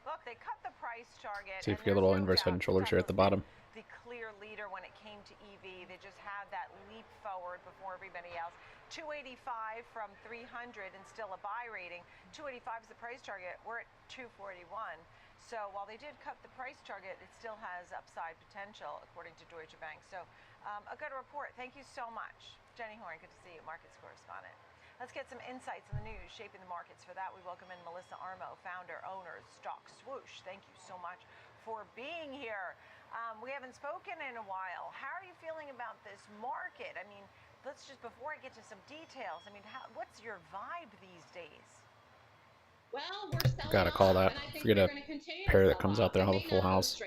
Look, they cut the price target. See if we get a little inverse head and shoulders here at the bottom. The clear leader when it came to EV. They just had that leap forward before everybody else. 285 from 300 and still a buy rating. 285 is the price target. We're at 241. So while they did cut the price target, it still has upside potential, according to Deutsche Bank. So a good report. Thank you so much. Jenny Horn, good to see you, markets correspondent. Let's get some insights in the news shaping the markets. For that, we welcome in Melissa Armo, founder, owner, Stock Swoosh. Thank you so much for being here. We haven't spoken in a while. How are you feeling about this market? Let's just, before I get to some details, what's your vibe these days? Well, we're selling Gotta call that. Forget a pair that comes out there. I'll have a full house.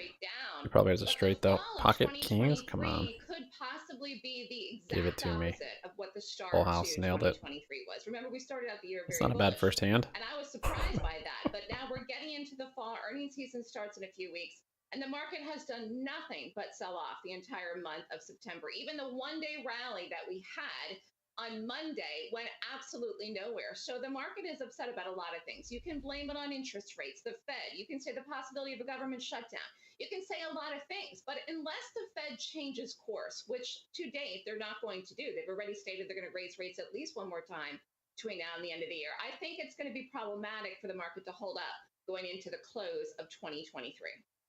He probably has a straight though. Pocket kings? Come on. Could possibly be the Give it exact to me. opposite of what the start Full house. to Nailed it. 2023 was. Remember, we started out the year very It's not a bad bullish, first hand. and I was surprised by that. But now we're getting into the fall. Earnings season starts in a few weeks, and the market has done nothing but sell off the entire month of September. Even the one-day rally that we had on Monday went absolutely nowhere. So the market is upset about a lot of things. You can blame it on interest rates, the Fed. You can say the possibility of a government shutdown. You can say a lot of things. But unless the Fed changes course, which to date they're not going to do, they've already stated they're going to raise rates at least one more time between now and the end of the year, I think it's going to be problematic for the market to hold up going into the close of 2023.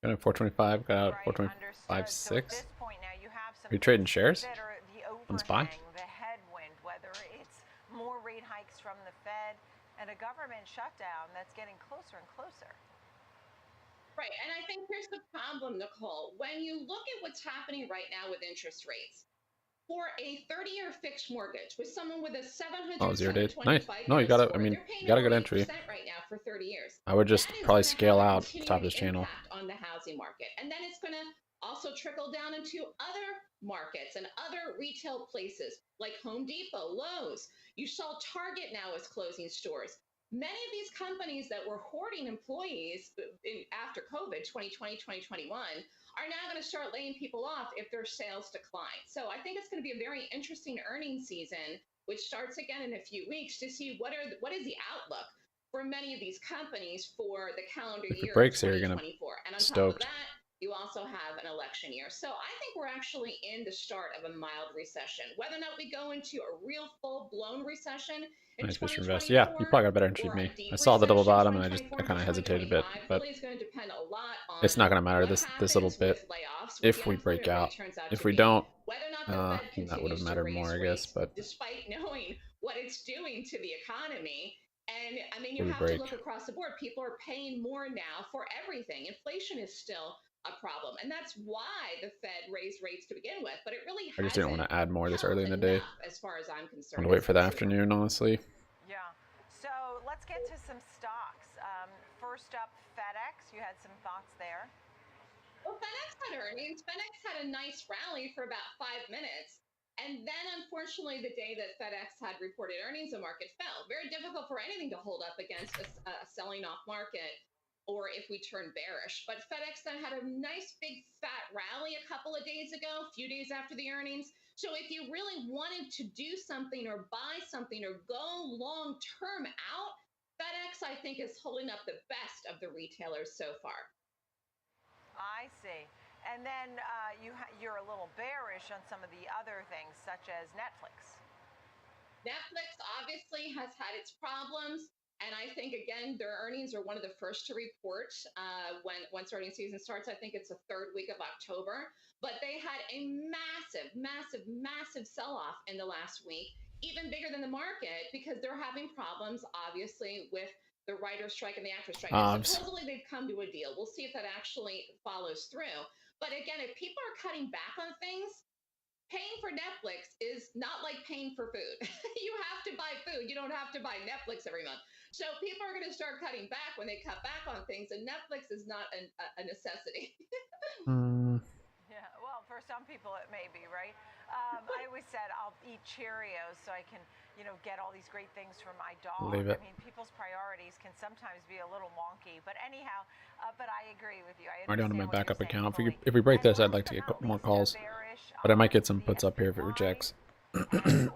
Got a 425, got a 425.6. So at this point now, you have some Are you trading shares that are the on SPY? overhang, the headwind and a government shutdown that's getting closer and closer. Right. And I think here's the problem, Nicole. When you look at what's happening right now with interest rates, for a 30-year fixed mortgage with someone with a 700, Oh, 0 days. 725 Nice. No, you got it. I mean, you got a good entry. right now for 30 years. I would just That is probably gonna scale have a out the top of this continuing channel. impact on the housing market. And then it's going to also trickle down into other markets and other retail places like Home Depot, Lowe's. You saw Target now is closing stores. Many of these companies that were hoarding employees after COVID, 2020, 2021, are now going to start laying people off if their sales decline. So I think it's going to be a very interesting earnings season, which starts again in a few weeks, to see what is the outlook for many of these companies for the calendar If year it breaks of here, you're gonna 2024. And on stoked. top of that, you also have an election year. So I think we're actually in the start of a mild recession. Whether or not we go into a real full-blown recession in Nice, Mr. 2024, Investor. Yeah, you probably got a better entry than me. I saw the double bottom and I kind of hesitated a bit, but really is going to depend a lot on it's not going to matter this little bit if we break out. If we don't, that would have mattered more, I guess. But despite knowing what it's doing to the economy. And I mean, you we have break. to look across the board. People are paying more now for everything. Inflation is still a problem. And that's why the Fed raised rates to begin with. But it really I just didn't want to add more this early in the day. as far as I'm concerned. I'm going to wait for the afternoon, honestly. Yeah. So let's get to some stocks. First up, FedEx. You had some thoughts there. Well, FedEx had earnings. FedEx had a nice rally for about 5 minutes. And then, unfortunately, the day that FedEx had reported earnings, the market fell. Very difficult for anything to hold up against a selling off market, or if we turn bearish. But FedEx then had a nice big fat rally a couple of days ago, a few days after the earnings. So if you really wanted to do something or buy something or go long term out, FedEx, I think, is holding up the best of the retailers so far. I see. And then you're a little bearish on some of the other things, such as Netflix. Netflix obviously has had its problems. And I think, again, their earnings are one of the first to report once earnings season starts. I think it's the third week of October. But they had a massive, massive, massive sell-off in the last week, even bigger than the market, because they're having problems, obviously, with the writer's strike and the actor's strike. And supposedly they've come to a deal. We'll see if that actually follows through. But again, if people are cutting back on things, paying for Netflix is not like paying for food. You have to buy food. You don't have to buy Netflix every month. So people are going to start cutting back when they cut back on things, and Netflix is not a necessity. Yeah, well, for some people it may be, right? I always said I'll eat Cheerios so I can, get all these great things for my dog. Leave it. I mean, people's priorities can sometimes be a little wonky, but anyhow, but I agree with you. Already on my backup account. If we break this, I'd like to get more calls, but I might get some puts up here if it rejects. Well,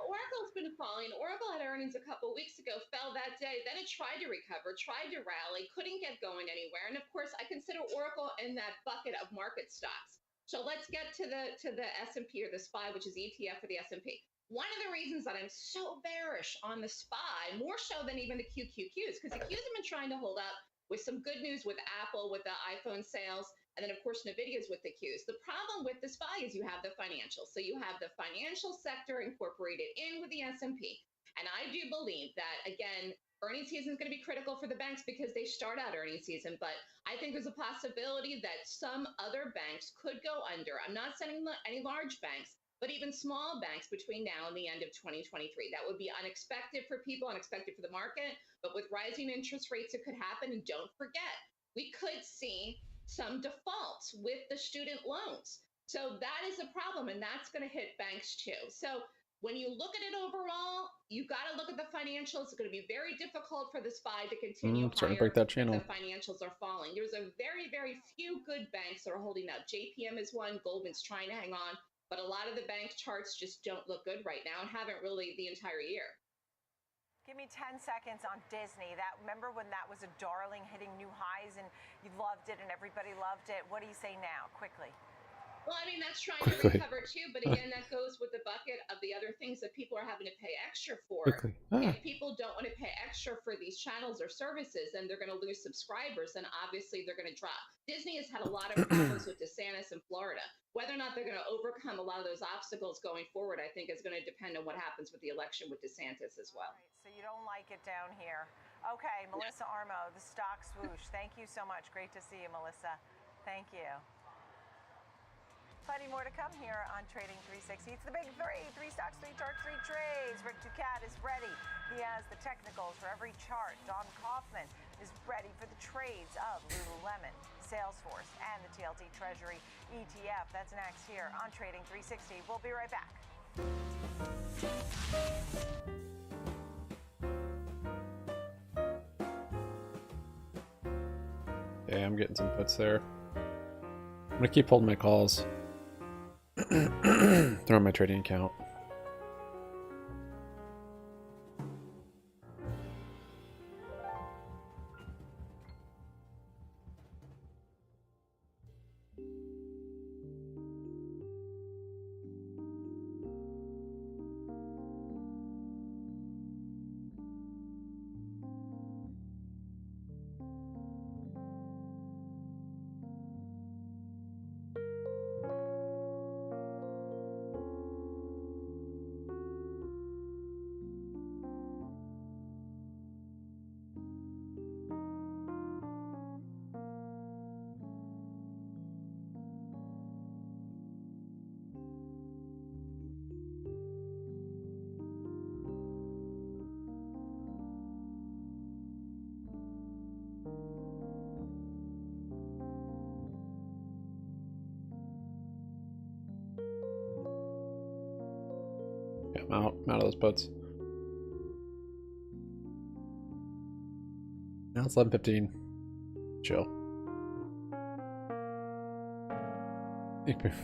Oracle's been falling. Oracle had earnings a couple weeks ago, fell that day. Then it tried to recover, tried to rally, couldn't get going anywhere. And of course, I consider Oracle in that bucket of market stocks. So let's get to the S&P or the SPY, which is ETF for the S&P. One of the reasons that I'm so bearish on the SPY, more so than even the QQQs, because the Qs have been trying to hold up with some good news with Apple, with the iPhone sales, and then, of course, NVIDIA's with the Qs. The problem with the SPY is you have the financials. So you have the financial sector incorporated in with the S&P. And I do believe that, again, earnings season is going to be critical for the banks because they start out earnings season. But I think there's a possibility that some other banks could go under. I'm not saying any large banks, but even small banks between now and the end of 2023. That would be unexpected for people, unexpected for the market. But with rising interest rates, it could happen. And don't forget, we could see some defaults with the student loans. So that is a problem, and that's going to hit banks too. So when you look at it overall, you got to look at the financials. It's going to be very difficult for the SPY to continue starting to higher break that channel. if the financials are falling. There's a very, very few good banks that are holding up. JPM is one. Goldman's trying to hang on. But a lot of the bank charts just don't look good right now and haven't really the entire year. Give me 10 seconds on Disney. Remember when that was a darling, hitting new highs, and you loved it and everybody loved it? What do you say now, quickly? Well, I mean, that's trying to Quickly. recover too, but again, that goes with the bucket of the other things that people are having to pay extra for. Quickly. Ah. If people don't want to pay extra for these channels or services, then they're going to lose subscribers, and obviously they're going to drop. Disney has had a lot of problems with DeSantis in Florida. Whether or not they're going to overcome a lot of those obstacles going forward, I think is going to depend on what happens with the election with DeSantis as well. All right, so you don't like it down here. Okay, Melissa Armo, the stock swoosh. Thank you so much. Great to see you, Melissa. Thank you. Plenty more to come here on Trading 360. It's the big three stocks, three charts, three trades. Rick Ducat is ready. He has the technicals for every chart. Don Kaufman is ready for the trades of Lululemon, Salesforce, and the TLT Treasury ETF. That's next here on Trading 360. We'll be right back. Okay, I'm getting some puts there. I'm gonna keep holding my calls. Throw in my trading account. Yeah, I'm out of those puts. Now it's 11:15. Chill.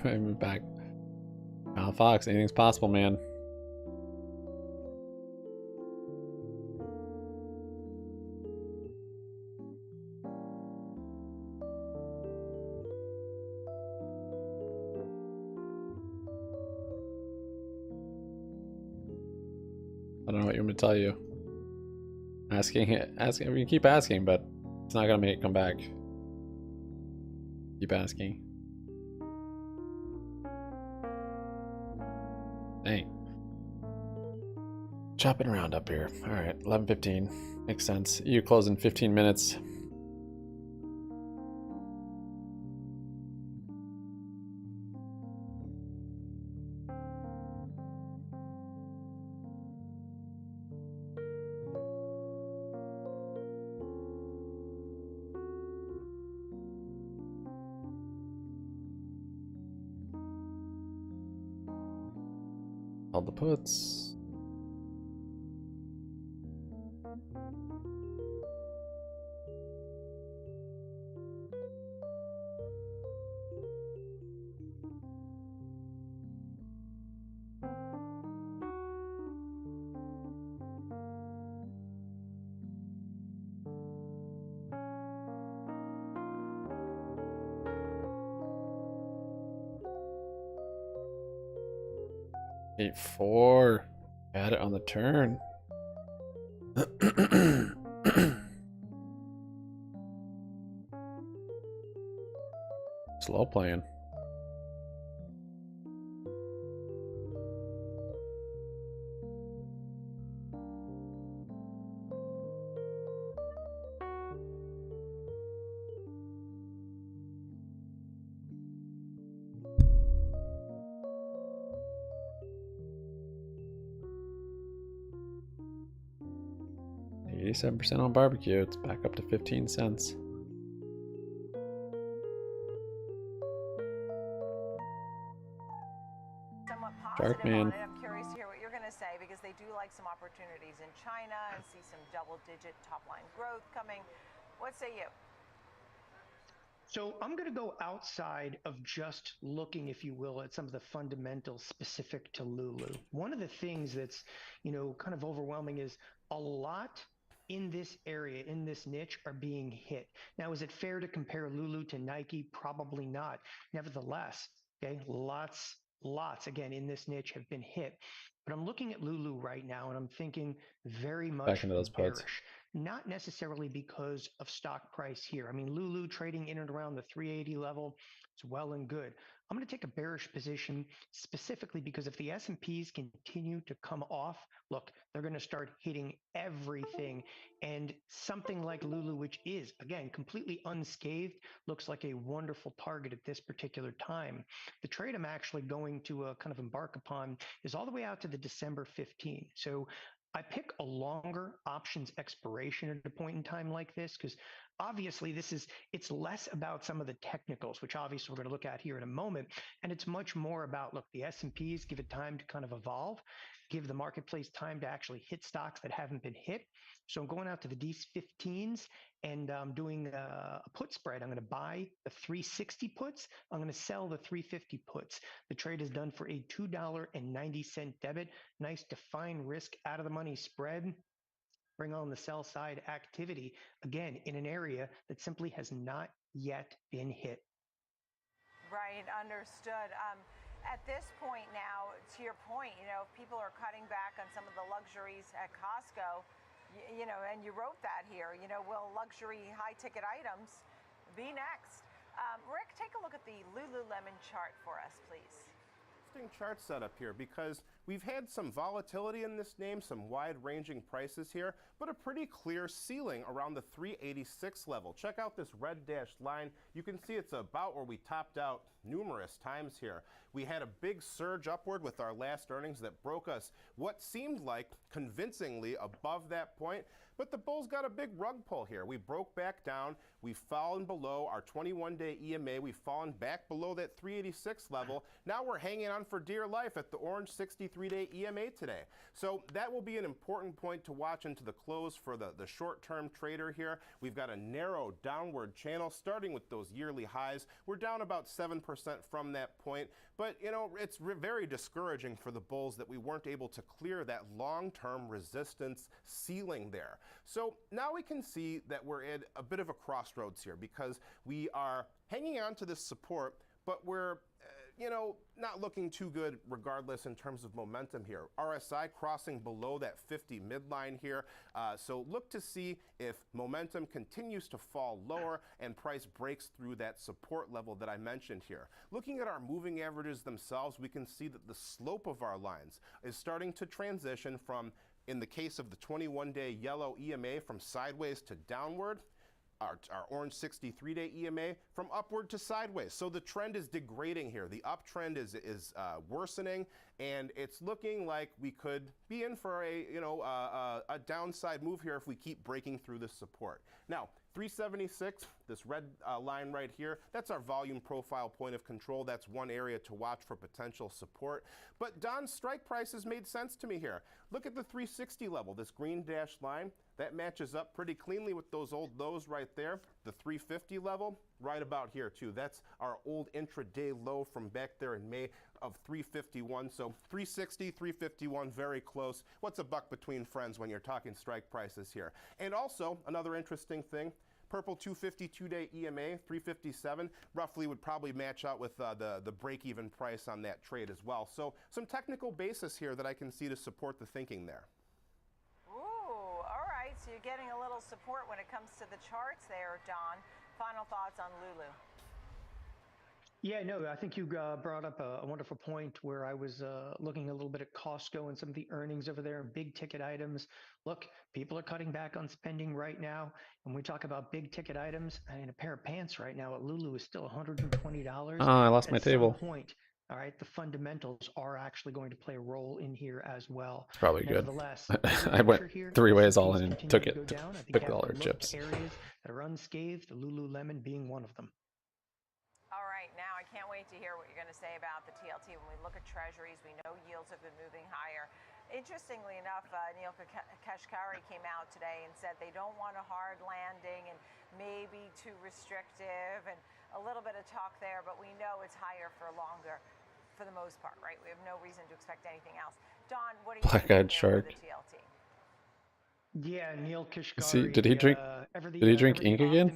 I'm back. Fox, anything's possible, man. I don't know what you want me to tell you. Asking, we can keep asking, but it's not gonna make it come back. Keep asking. Dang. Chopping around up here. All right, 11:15 makes sense. You close in 15 minutes. All the puts. Eight, 4. Got it on the turn. Slow playing. $87 on barbecue. It's back up to 15 cents. Somewhat Shark positive Man. on it. I'm curious to hear what you're going to say because they do like some opportunities in China and see some double-digit top-line growth coming. What say you? So I'm going to go outside of just looking, if you will, at some of the fundamentals specific to Lulu. One of the things that's, kind of overwhelming is a lot in this area, in this niche, are being hit. Now, is it fair to compare Lulu to Nike? Probably not. Nevertheless, Okay, lots again in this niche have been hit. But I'm looking at Lulu right now and I'm thinking very Back much into those puts. bearish. Not necessarily because of stock price here. I mean, Lulu trading in and around the 380 level, it's well and good. I'm going to take a bearish position specifically because if the S&Ps continue to come off, look, they're going to start hitting everything. And something like Lulu, which is, again, completely unscathed, looks like a wonderful target at this particular time. The trade I'm actually going to kind of embark upon is all the way out to the December 15. So I pick a longer options expiration at a point in time like this because obviously it's less about some of the technicals, which obviously we're going to look at here in a moment, and it's much more about, look, the S&Ps, give it time to kind of evolve, give the marketplace time to actually hit stocks that haven't been hit. So I'm going out to the D15s and I'm doing a put spread. I'm going to buy the 360 puts. I'm going to sell the 350 puts. The trade is done for a $2.90 debit. Nice defined risk out of the money spread. Bring on the sell side activity, again, in an area that simply has not yet been hit. Right, understood. At this point now, to your point, if people are cutting back on some of the luxuries at Costco, and you wrote that here, will luxury high-ticket items be next? Rick, take a look at the Lululemon chart for us, please. Interesting chart setup here because we've had some volatility in this name, some wide-ranging prices here, but a pretty clear ceiling around the 386 level. Check out this red dashed line. You can see it's about where we topped out numerous times here. We had a big surge upward with our last earnings that broke us what seemed like convincingly above that point, but the bulls got a big rug pull here. We broke back down. We've fallen below our 21-day EMA. We've fallen back below that 386 level. Now we're hanging on for dear life at the orange 63-day EMA today. So that will be an important point to watch into the close for the short-term trader here. We've got a narrow downward channel starting with those yearly highs. We're down about 7% from that point, but it's very discouraging for the bulls that we weren't able to clear that long-term resistance ceiling there. So now we can see that we're at a bit of a crossroads here because we are hanging on to this support, but we're not looking too good regardless in terms of momentum here. RSI crossing below that 50 midline here. So look to see if momentum continues to fall lower and price breaks through that support level that I mentioned here. Looking at our moving averages themselves, we can see that the slope of our lines is starting to transition from, in the case of the 21-day yellow EMA, from sideways to downward. Our orange 63-day EMA from upward to sideways. So the trend is degrading here. The uptrend is worsening, and it's looking like we could be in for a downside move here if we keep breaking through this support. Now, 376, this red line right here, that's our volume profile point of control. That's one area to watch for potential support. But Don's strike prices made sense to me here. Look at the 360 level, this green dashed line. That matches up pretty cleanly with those old lows right there. The 350 level, right about here too. That's our old intraday low from back there in May of 351. So 360, 351, very close. What's a buck between friends when you're talking strike prices here? And also, another interesting thing, purple 252-day EMA, 357, roughly would probably match out with the break-even price on that trade as well. So some technical basis here that I can see to support the thinking there. So you're getting a little support when it comes to the charts there, Don. Final thoughts on Lulu? Yeah, no, I think you brought up a wonderful point where I was looking a little bit at Costco and some of the earnings over there, big ticket items. Look, people are cutting back on spending right now. When we talk about big ticket items, I mean, a pair of pants right now at Lulu is still $120. Oh, I lost my table. At some point, all right, the fundamentals are actually going to play a role in here as well. It's probably good. Nevertheless, I went 3 ways all in and took it. Took all our chips. Areas that are unscathed, Lululemon being one of them. All right, now I can't wait to hear what you're going to say about the TLT. When we look at treasuries, we know yields have been moving higher. Interestingly enough, Neil Kashkari came out today and said they don't want a hard landing and maybe too restrictive, and a little bit of talk there, but we know it's higher for longer for the most part, right? We have no reason to expect anything else. Don, what do you think for the TLT? Yeah, Neil Kashkari. Did he drink? Did he drink ink again?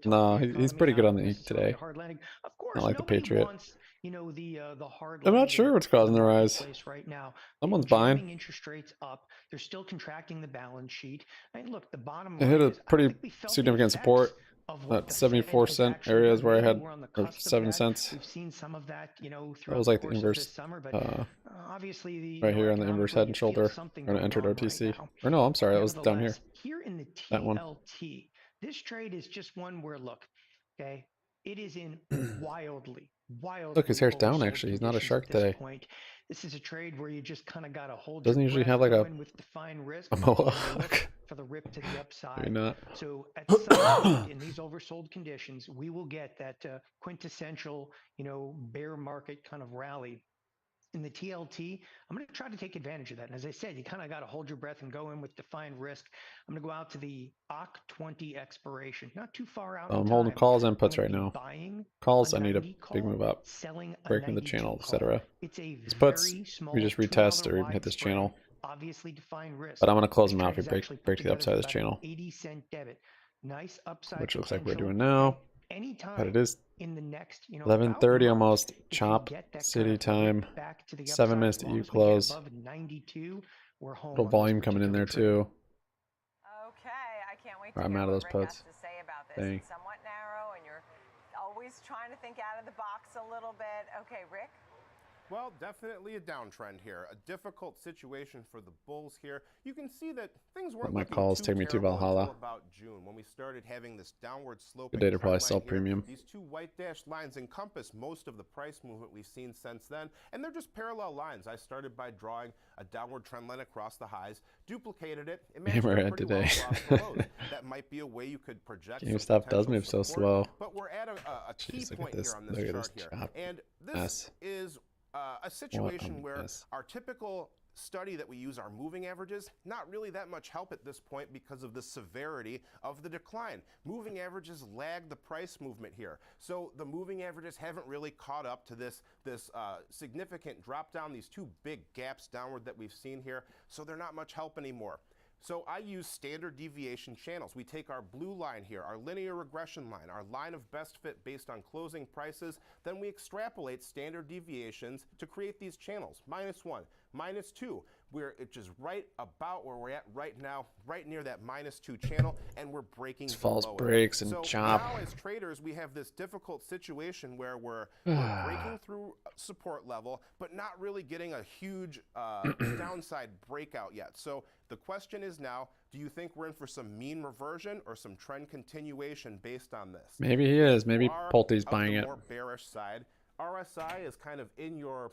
No, he's pretty good on the ink today. Of course, Not like the Patriot. Wants, you know, the hard. I'm not sure what's causing the rise. Right now, Someone's jamming buying. interest rates up. They're still contracting the balance sheet. And look, the bottom It line hit a is, I don't pretty think we felt the significant effects support. of what That the Fed 74-cent actually area done. is where I Maybe had, we're on the or cusp of 7 that. cents. We've seen some of that, you know, That throughout was the like the course of inverse, this summer. But right obviously, here on the inverse head and shoulder. When it entered OTC. Or no, I'm sorry, that was down here. Here in the That one. TLT, this trade is just one where, look, okay, it is in wildly. Look, his hair's down oversold actually. He's not a conditions shark at this today. point. This is a trade where you just kind of got to hold Doesn't your usually breath, have like go a in with defined risk, and mohawk. look for the rip to the upside. Maybe not. So at some point in these oversold conditions, we will get that quintessential, you know, bear market kind of rally. In the TLT, I'm going to try to take advantage of that. And as I said, you kind of got to hold your breath and go in with defined risk. I'm going to go out to the OC20 expiration, not too far out. I'm holding calls and puts right now. Calls, I need a big move up, breaking the channel, etc. These puts, we just retest or even hit this channel. Obviously defined risk. But I'm going to close them out if we break to the upside of this channel, 80-cent debit. Nice upside which looks like we're potential. doing now. Anytime But it is in the next, you know, 11:30 about almost. if you Chop get that city kind of time. back to the 7 upside, minutes as to long you as we get close. above 92, we're home Little on this volume coming in particular there trade. too. Okay, I can't wait to I'm hear out of what those Rick puts. has to say about this. Dang. It's somewhat narrow, and you're always trying to think out of the box a little bit. Okay, Rick? Well, definitely a downtrend here. A difficult situation for the bulls here. You can see that things weren't My looking calls too take me to terrible Valhalla. until about June, when we started having this downward sloping Good day to trend probably sell line here. premium. These two white dashed lines encompass most of the price movement we've seen since then, and they're just parallel lines. I started by drawing a downward trend line across the highs, duplicated it, and matched Hammerhead it pretty today. well across the lows. That might be a way you could project some GameStop does potential move so support, slow. but we're at a key Jeez, look at point this. here on this Look at chart this here. chop. And this Mess. is a What situation a where mess. our typical study that we use, our moving averages, not really that much help at this point because of the severity of the decline. Moving averages lag the price movement here. So the moving averages haven't really caught up to this significant drop down, these two big gaps downward that we've seen here. So they're not much help anymore. So I use standard deviation channels. We take our blue line here, our linear regression line, our line of best fit based on closing prices, then we extrapolate standard deviations to create these channels. -1, -2, which is right about where we're at right now, right near that -2 channel, and we're breaking False below it. breaks and so chop. now as traders, we have this difficult situation where we're breaking through support level, but not really getting a huge downside breakout yet. So the question is now, do you think we're in for some mean reversion or some trend continuation based on this? Maybe he is. If Maybe you are Pulte's of buying the it. more bearish side, RSI is kind of in your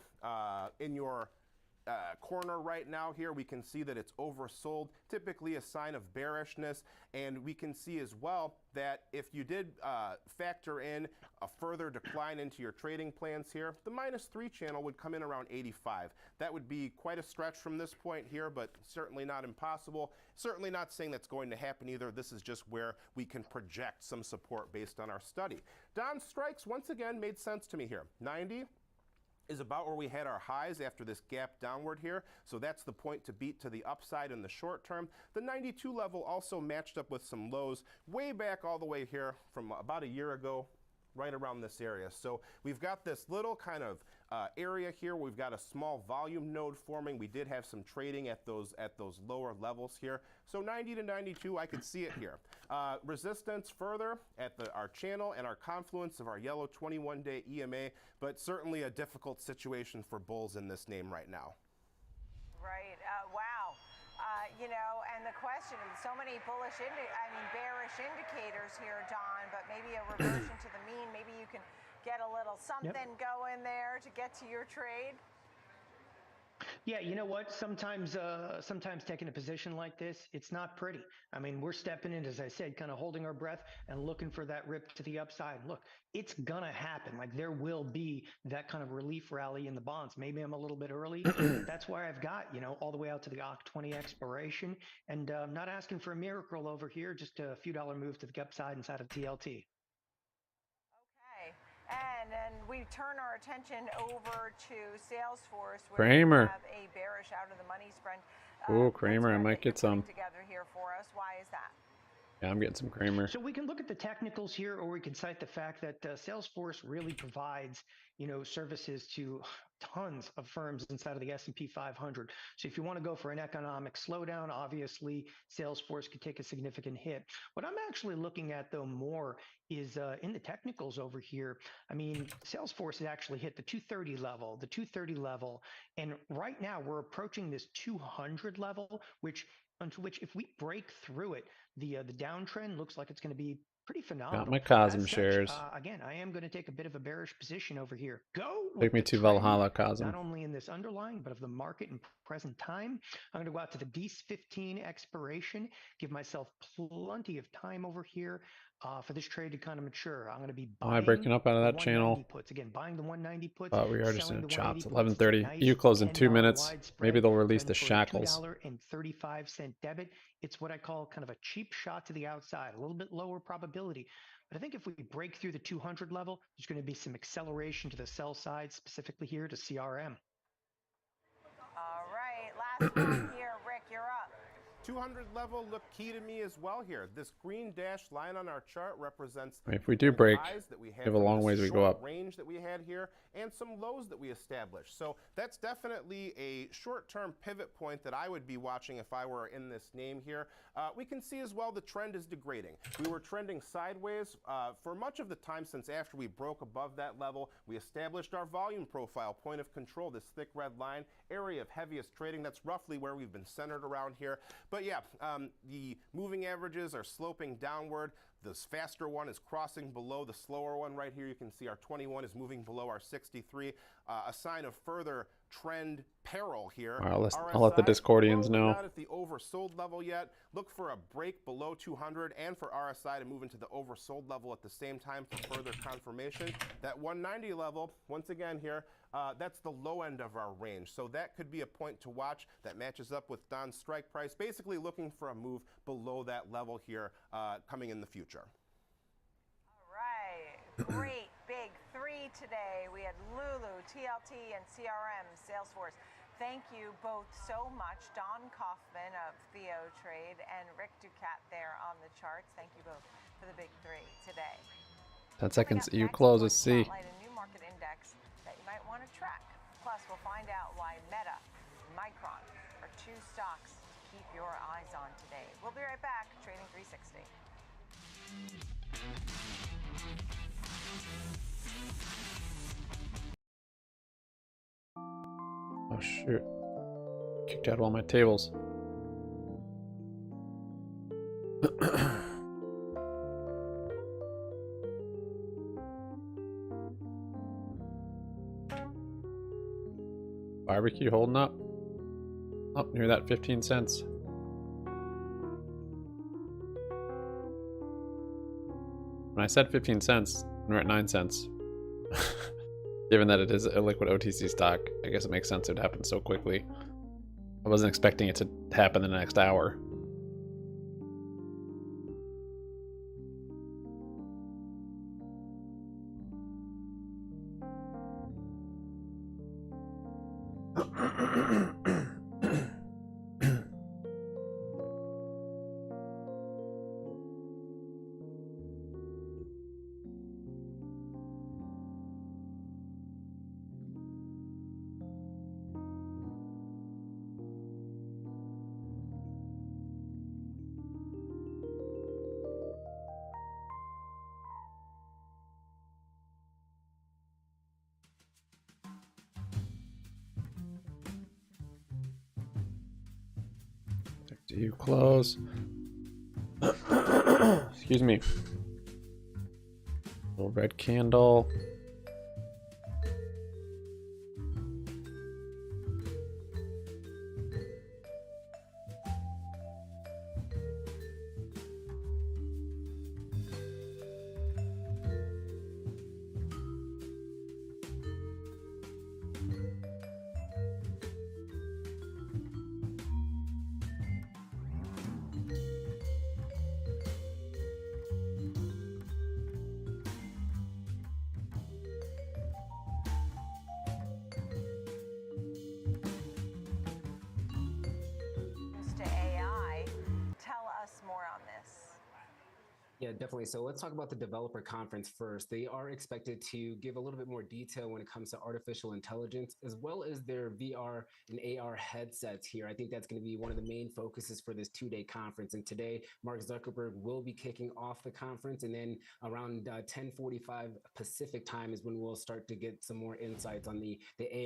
corner right now here. We can see that it's oversold, typically a sign of bearishness, and we can see as well that if you did factor in a further decline into your trading plans here, the -3 channel would come in around 85. That would be quite a stretch from this point here, but certainly not impossible. Certainly not saying that's going to happen either. This is just where we can project some support based on our study. Down strikes once again made sense to me here. 90 is about where we had our highs after this gap downward here. So that's the point to beat to the upside in the short term. The 92 level also matched up with some lows way back all the way here from about a year ago, right around this area. So we've got this little kind of area here. We've got a small volume node forming. We did have some trading at those lower levels here. So 90 to 92, I could see it here. Resistance further at our channel and our confluence of our yellow 21-day EMA, but certainly a difficult situation for bulls in this name right now. Right. Wow. You know, and the question is so many bearish indicators here, Don, but maybe a reversion to the mean. Maybe you can get a little something going there to get to your trade. Yeah, you know what? Sometimes taking a position like this, it's not pretty. I mean, we're stepping in, as I said, kind of holding our breath and looking for that rip to the upside. Look, it's gonna happen. Like there will be that kind of relief rally in the bonds. Maybe I'm a little bit early. That's why I've got, you know, all the way out to the OC20 expiration, and I'm not asking for a miracle over here. Just a few dollar move to the upside inside of TLT. And then we turn our attention over to Salesforce, where Kramer. we have a bearish out of the money spread. Oh, Kramer, I might get some. Together here for us. Why is that? Yeah, I'm getting some Kramer. So we can look at the technicals here, or we can cite the fact that Salesforce really provides, services to tons of firms inside of the S&P 500. So if you want to go for an economic slowdown, obviously Salesforce could take a significant hit. What I'm actually looking at, though, more is in the technicals over here. I mean, Salesforce has actually hit the 230 level, and right now we're approaching this 200 level, which if we break through it, the downtrend looks like it's going to be pretty phenomenal. Got my Cosm As such, shares. Again, I am going to take a bit of a bearish position over here. Go Take with me the to trend, Valhalla Cosm. not only in this underlying, but of the market in present time. I'm going to go out to the D15 expiration, give myself plenty of time over here for this trade to kind of mature. I'm going to be Am I buying breaking up out of the that channel? 190 puts. Again, buying the 190 puts. But we are just selling in a the chop. It's 180 puts. 11:30. Nice EU close in 2 $10 minutes. wide spread. Maybe they'll release Going the for a shackles. $2.35 debit. It's what I call kind of a cheap shot to the outside, a little bit lower probability. But I think if we break through the 200 level, there's going to be some acceleration to the sell side, specifically here to CRM. All right, last one here. Rick, you're up. 200 level look key to me as well here. This green dashed line on our chart represents I mean, if we do break, highs that we we had have a from long this ways we go short up. range that we had here and some lows that we established. So that's definitely a short-term pivot point that I would be watching if I were in this name here. We can see as well the trend is degrading. We were trending sideways for much of the time since after we broke above that level. We established our volume profile, point of control, this thick red line, area of heaviest trading. That's roughly where we've been centered around here. But yeah, the moving averages are sloping downward. This faster one is crossing below the slower one right here. You can see our 21 is moving below our 63, a sign of further trend peril here. All right, I'll let the Discordians know. Not at the oversold level yet. Look for a break below 200 and for RSI to move into the oversold level at the same time for further confirmation. That 190 level, once again here, that's the low end of our range. So that could be a point to watch that matches up with Don's strike price, basically looking for a move below that level here coming in the future. All right, great big three today. We had Lulu, TLT, and CRM, Salesforce. Thank you both so much. Don Kaufman of Theo Trade and Rick Ducat there on the charts. Thank you both for the big three today. 10 seconds, EU closes C. Spotlight a new market index that you might want to track. Plus, we'll find out why Meta and Micron are two stocks to keep your eyes on today. We'll be right back. Trading 360. Oh shoot. Kicked out all my tables. Barbecue holding up. Up near that 15 cents. When I said 15 cents, we're at 9 cents. Given that it is a liquid OTC stock, I guess it makes sense it would happen so quickly. I wasn't expecting it to happen in the next hour. Do you close? Excuse me. Little red candle. Yeah, definitely. So let's talk about the developer conference first. They are expected to give a little bit more detail when it comes to artificial intelligence, as well as their VR and AR headsets here. I think that's going to be one of the main focuses for this 2-day conference. And today, Mark Zuckerberg will be kicking off the conference. And then around 10:45 Pacific time is when we'll start to get some more insights on the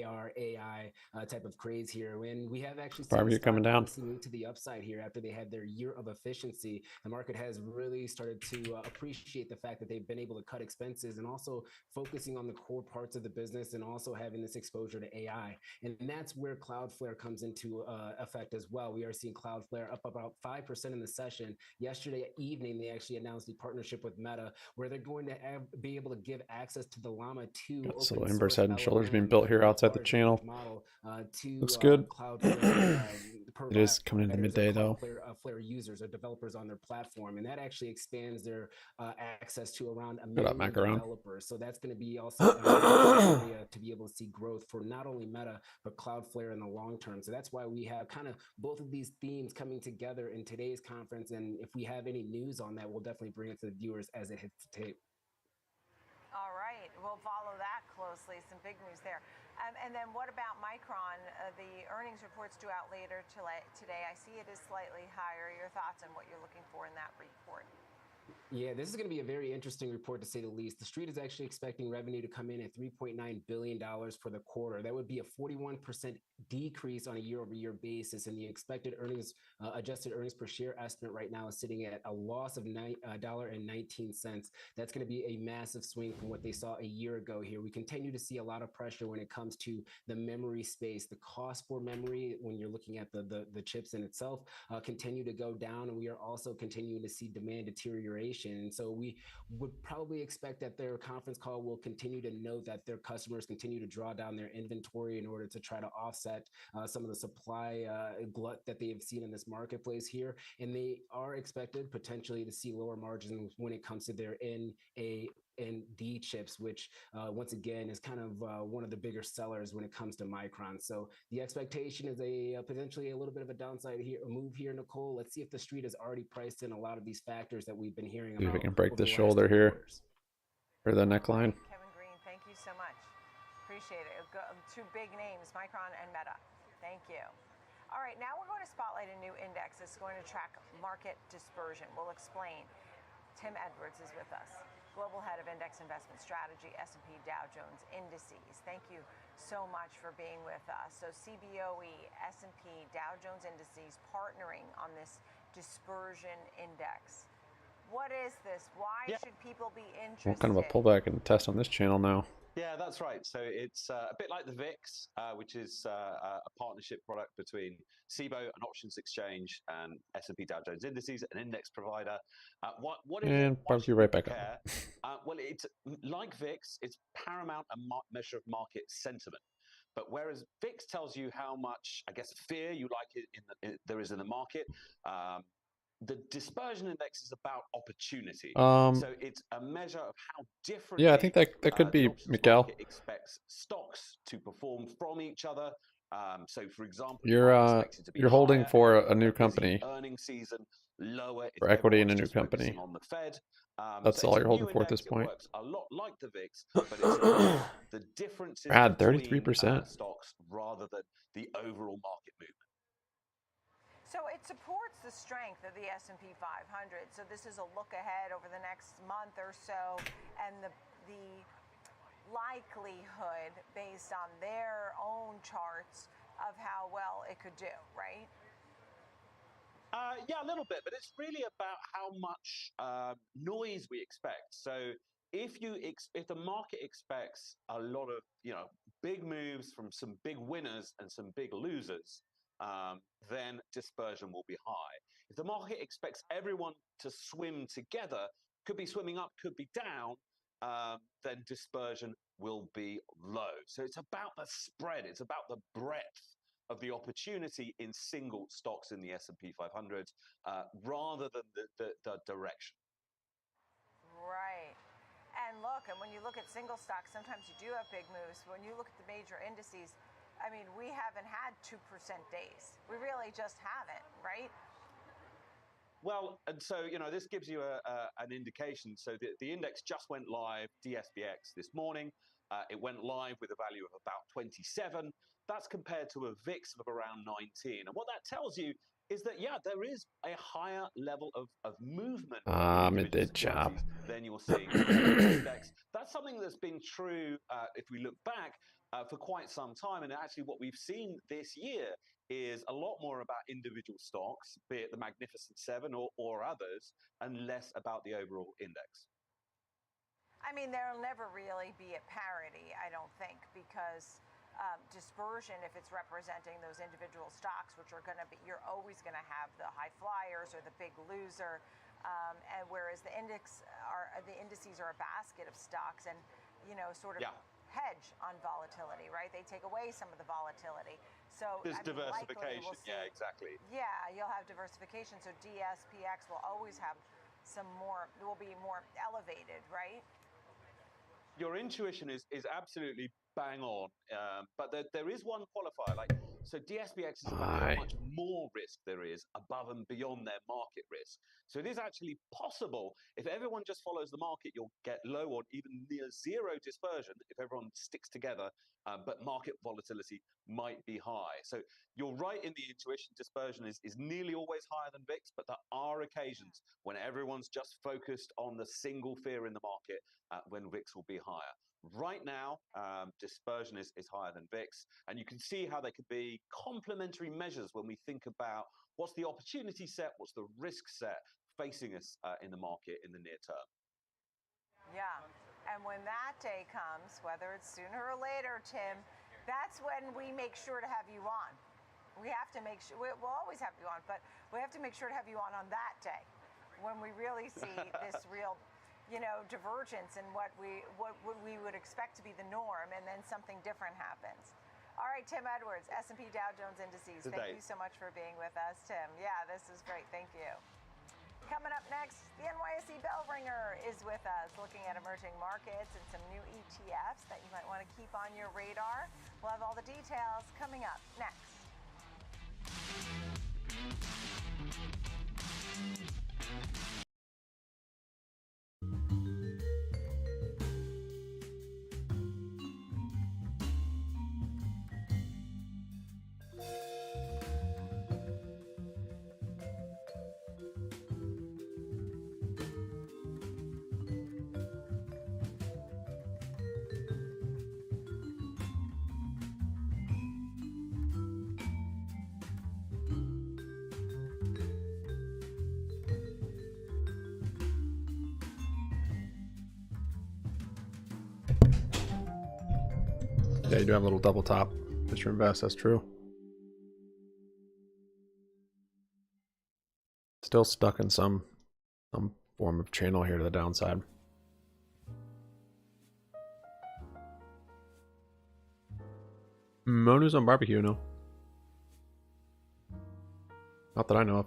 AR, AI type of craze here. When we have actually seen Barbecue the stock coming down. obviously move to the upside here after they had their year of efficiency. The market has really started to appreciate the fact that they've been able to cut expenses and also focusing on the core parts of the business and also having this exposure to AI. And that's where Cloudflare comes into effect as well. We are seeing Cloudflare up about 5% in the session. Yesterday evening, they actually announced a partnership with Meta where they're going to be able to give access to the Llama 2 Got this open little inverse source head and shoulders LLM, being built here very outside the large channel. model to Looks good. Cloudflare It is coming into midday though. Cloudflare users or developers on their platform, and that actually expands their access to around 1 Good up, million macaron. developers. So that's going to be also an area to be able to see growth for not only Meta but Cloudflare in the long term. So that's why we have kind of both of these themes coming together in today's conference. And if we have any news on that, we'll definitely bring it to the viewers as it hits the tape. All right, we'll follow that closely. Some big news there. And then what about Micron? The earnings report's due out later today. I see it is slightly higher. Your thoughts on what you're looking for in that report? Yeah, this is going to be a very interesting report to say the least. The street is actually expecting revenue to come in at $3.9 billion for the quarter. That would be a 41% decrease on a year-over-year basis. And the expected earnings, adjusted earnings per share estimate right now is sitting at a loss of $1.19. That's going to be a massive swing from what they saw a year ago here. We continue to see a lot of pressure when it comes to the memory space. The cost for memory, when you're looking at the chips in itself, continue to go down. And we are also continuing to see demand deterioration. And so we would probably expect that their conference call will continue to note that their customers continue to draw down their inventory in order to try to offset some of the supply glut that they have seen in this marketplace here. And they are expected potentially to see lower margins when it comes to their NA and D chips, which once again is kind of one of the bigger sellers when it comes to Micron. So the expectation is a potentially a little bit of a downside here, a move here, Nicole. Let's see if the street has already priced in a lot of these factors that we've been hearing about. See if we can break over the last shoulder two here quarters. or the neckline. Kevin Green, thank you so much. Appreciate it. Two big names, Micron and Meta. Thank you. All right, now we're going to spotlight a new index that's going to track market dispersion. We'll explain. Tim Edwards is with us, Global Head of Index Investment Strategy, S&P Dow Jones Indices. Thank you so much for being with us. So CBOE, S&P Dow Jones Indices partnering on this dispersion index. What is this? Why should people be interested? What kind of a pullback and test on this channel now? Yeah, that's right. So it's a bit like the VIX, which is a partnership product between CBOE, an options exchange, and S&P Dow Jones Indices, an index provider. What is And it? barbecue right back up. Well, it's like VIX. It's paramount a measure of market sentiment. But whereas VIX tells you how much, I guess, fear you like there is in the market, the dispersion index is about opportunity. So it's a measure of how different. Yeah, I think that could be Miguel. Expects stocks to perform from each other. So, for example, You're holding for a new company, earnings season, lower for equity in a new company. on the Fed. That's all you're holding for at this point. It works a lot like the VIX, but it's about the differences Brad, between 33%. stocks rather than the overall market movement. So it supports the strength of the S&P 500. So this is a look ahead over the next month or so, and the likelihood based on their own charts of how well it could do, right? Yeah, a little bit, but it's really about how much noise we expect. So if the market expects a lot of big moves from some big winners and some big losers, then dispersion will be high. If the market expects everyone to swim together, could be swimming up, could be down, then dispersion will be low. So it's about the spread. It's about the breadth of the opportunity in single stocks in the S&P 500 rather than the direction. Right. And when you look at single stocks, sometimes you do have big moves. But when you look at the major indices, I mean, we haven't had 2% days. We really just haven't, right? Well, and so, this gives you an indication. So the index just went live, DSBX, this morning. It went live with a value of about 27. That's compared to a VIX of around 19. And what that tells you is that, yeah, there is a higher level of movement in it did chop. than you're seeing in the index. That's something that's been true, if we look back, for quite some time. And actually what we've seen this year is a lot more about individual stocks, be it the Magnificent Seven or others, and less about the overall index. I mean, there'll never really be a parity, I don't think, because dispersion, if it's representing those individual stocks, which are going to be, you're always going to have the high flyers or the big loser, and whereas the indices are a basket of stocks and, sort of hedge on volatility, right? They take away some of the volatility. So there's diversification. Yeah, exactly. Yeah, you'll have diversification. So DSPX will always have will be more elevated, right? Your intuition is absolutely bang on, but there is one qualifier. So DSBX is about how much more risk there is above and beyond their market risk. So it is actually possible, if everyone just follows the market, you'll get low or even near zero dispersion if everyone sticks together, but market volatility might be high. So you're right in the intuition. Dispersion is nearly always higher than VIX, but there are occasions when everyone's just focused on the single fear in the market when VIX will be higher. Right now, dispersion is higher than VIX, and you can see how they could be complementary measures when we think about what's the opportunity set, what's the risk set facing us in the market in the near term. Yeah, and when that day comes, whether it's sooner or later, Tim, that's when we make sure to have you on. We have to make sure, we'll always have you on, but we have to make sure to have you on that day when we really see this real divergence in what we would expect to be the norm, and then something different happens. All right, Tim Edwards, S&P Dow Jones Indices. Thank you so much for being with us, Tim. Yeah, this is great. Thank you. Coming up next, the NYSE Bell Ringer is with us, looking at emerging markets and some new ETFs that you might want to keep on your radar. We'll have all the details coming up next. Yeah, you do have a little double top. Mr. Invest, that's true. Still stuck in some form of channel here to the downside. Monu's on barbecue, no? Not that I know of.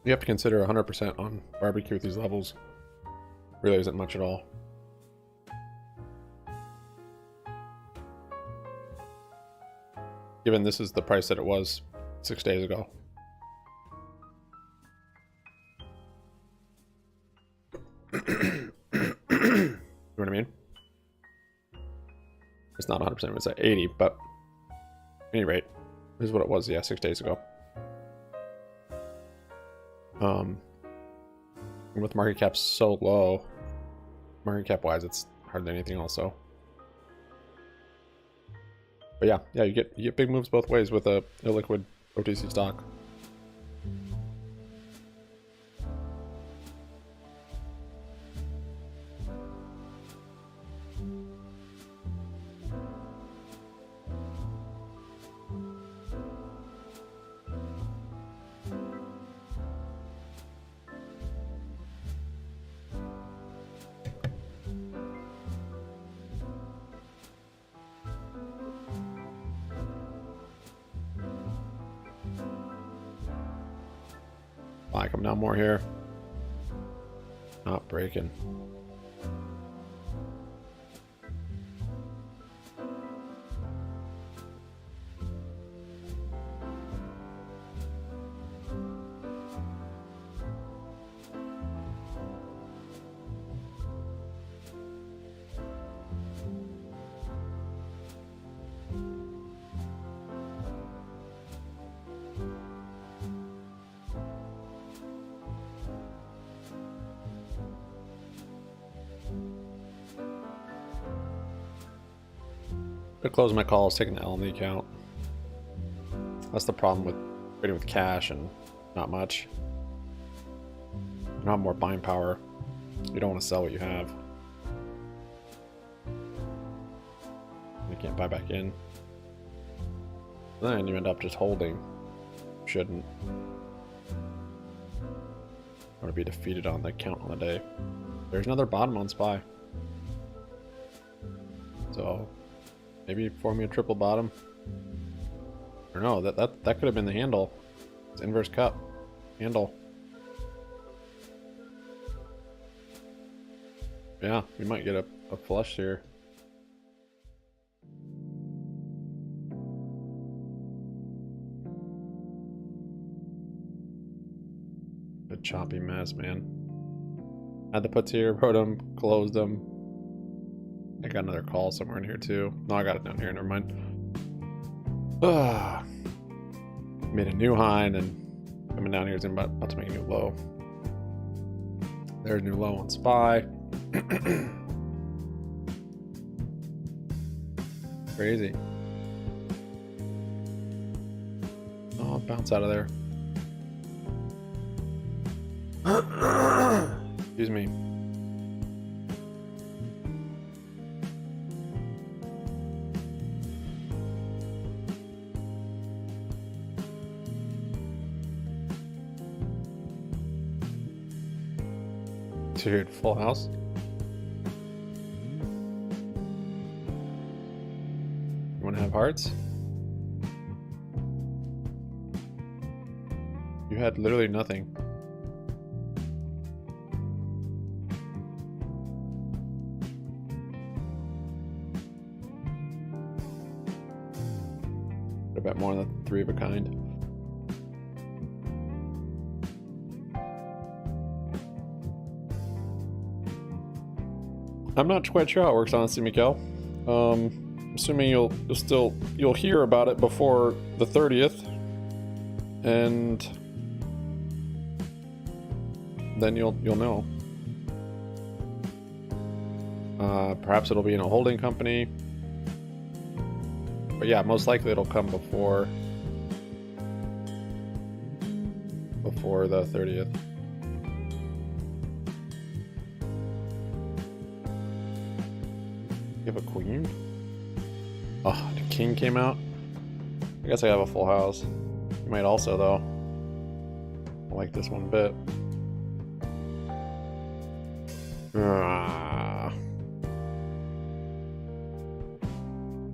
You have to consider 100% on barbecue at these levels. Really isn't much at all. Given this is the price that it was 6 days ago. You know what I mean? It's not 100%, it's at 80, but at any rate, this is what it was, yeah, 6 days ago. And with market cap so low, market cap wise, it's hardly anything also. But yeah, you get big moves both ways with a illiquid OTC stock. Come down more here. Not breaking. To close my calls, taking the L in the account. That's the problem with trading with cash and not much. You don't have more buying power. You don't want to sell what you have. You can't buy back in. Then you end up just holding. Shouldn't. Or to be defeated on the count on the day. There's another bottom on SPY. So maybe form me a triple bottom. Or no, that could have been the handle. It's inverse cup. Handle. Yeah, we might get a flush here. A choppy mess, man. Had the puts here, wrote them, closed them. I got another call somewhere in here too. No, I got it down here, never mind. Made a new high and then coming down here is about to make a new low. There's a new low on SPY. Crazy. Oh, bounce out of there. Excuse me. So you're at full house? You want to have hearts? You had literally nothing. I bet more than 3 of a kind. I'm not quite sure how it works, honestly, Mikkel. Assuming you'll hear about it before the 30th, and then you'll know. Perhaps it'll be in a holding company, but yeah, most likely it'll come before the 30th. You have a queen? Oh, the king came out? I guess I have a full house. You might also, though. I like this one a bit.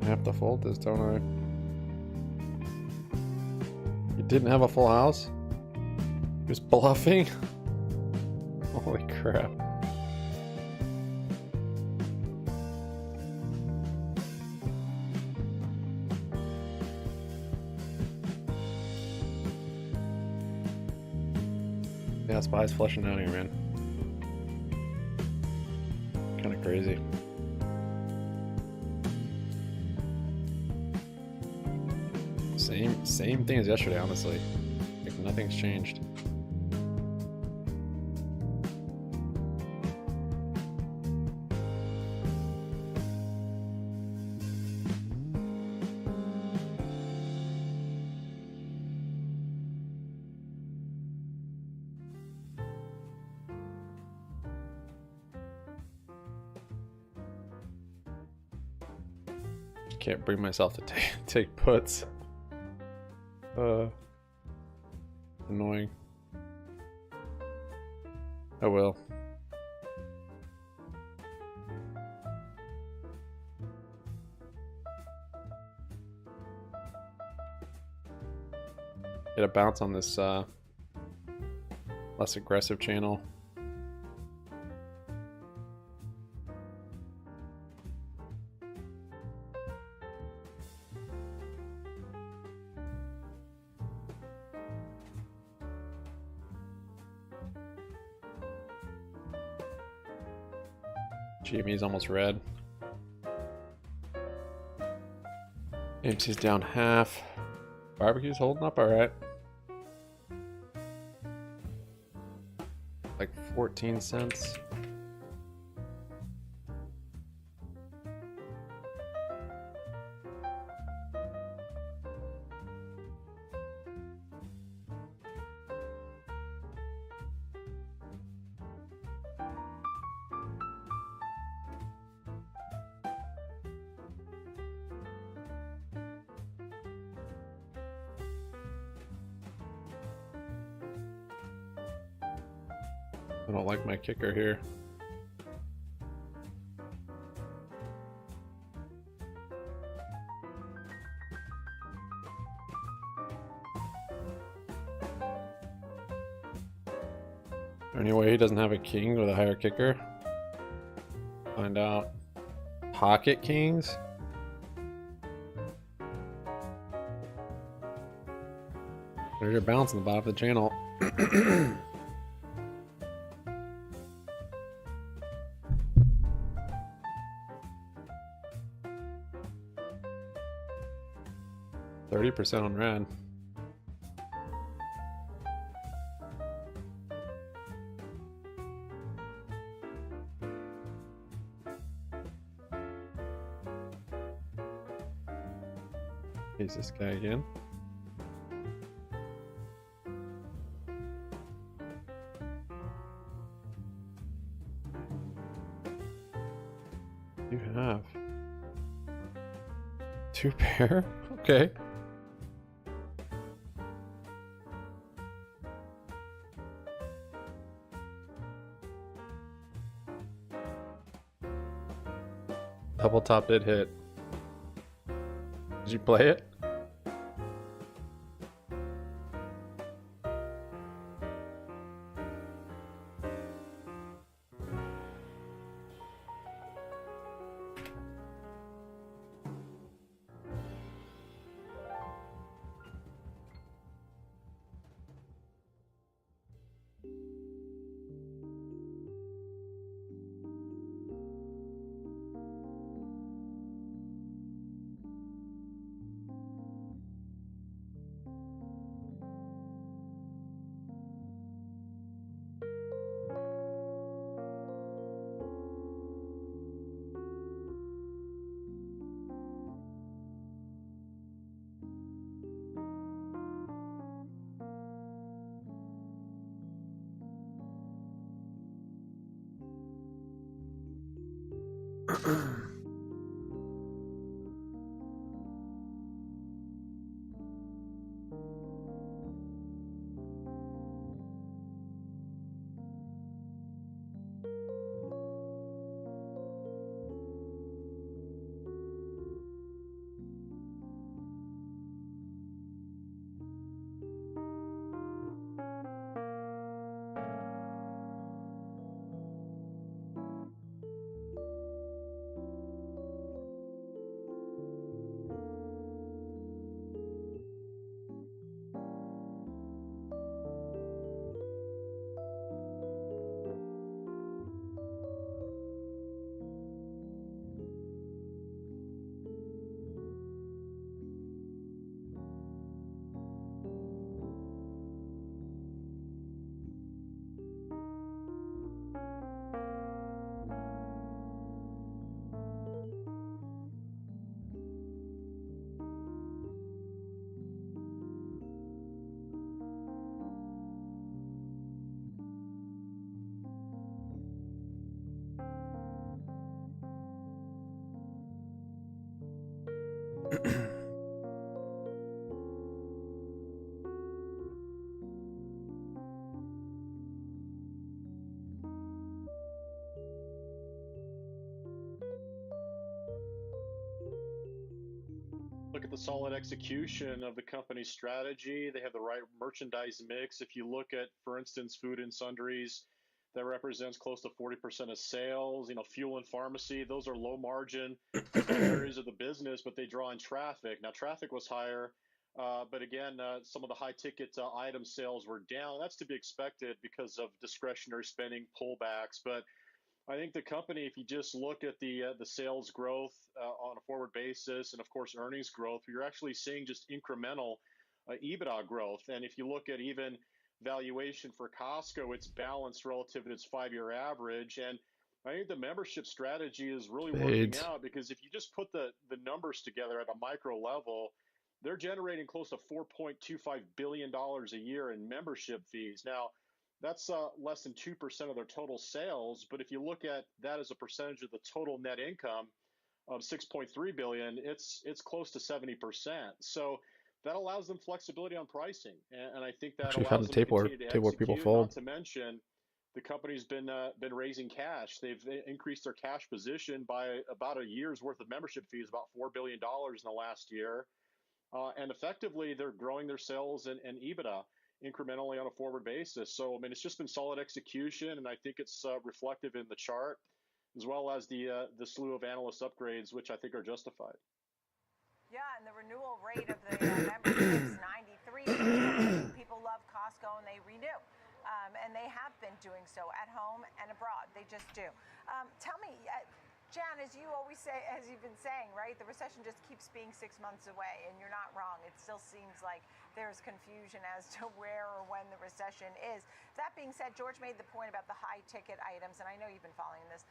I have to fold this, don't I? You didn't have a full house? Just bluffing? Holy crap. Yeah, SPY's flushing out here, man. Kind of crazy. Same thing as yesterday, honestly. Like nothing's changed. Can't bring myself to take puts. Annoying. I will. Get a bounce on this less aggressive channel. GME is almost red. AMC's down half. Barbecue's holding up alright. Like 14 cents. I don't like my kicker here. Anyway, he doesn't have a king with a higher kicker. Find out. Pocket kings? There's your bounce in the bottom of the channel. 30% on red. He's this guy again. You have 2 pair? Okay. Double top did hit. Did you play it? look at the solid execution of the company's strategy. They have the right merchandise mix. If you look at, for instance, food and sundries, that represents close to 40% of sales. Fuel and pharmacy, those are low margin areas of the business, but they draw in traffic. Now, traffic was higher, but again, some of the high ticket item sales were down. That's to be expected because of discretionary spending pullbacks. But I think the company, if you just look at the sales growth on a forward basis, and of course earnings growth, you're actually seeing just incremental EBITDA growth. And if you look at even valuation for Costco, it's balanced relative to its 5-year average. And I think the membership strategy is really working out, because if you just put the numbers together at a micro level, they're generating close to $4.25 billion a year in membership fees. Now, that's less than 2% of their total sales. But if you look at that as a percentage of the total net income of $6.3 billion, it's close to 70%. So that allows them flexibility on pricing, and I think that Actually allows found them the to table where continue to people execute. fold. Not to mention, the company's been raising cash. They've increased their cash position by about a year's worth of membership fees, about $4 billion in the last year, and effectively they're growing their sales and EBITDA incrementally on a forward basis. So I mean, it's just been solid execution, and I think it's reflective in the chart, as well as the slew of analyst upgrades, which I think are justified. Yeah, and the renewal rate of the membership is 93%. People love Costco and they renew. And they have been doing so at home and abroad. They just do. Tell me, Jan, as you always say, as you've been saying, right, the recession just keeps being 6 months away, and you're not wrong. It still seems like there's confusion as to where or when the recession is. That being said, George made the point about the high ticket items, and I know you've been following this,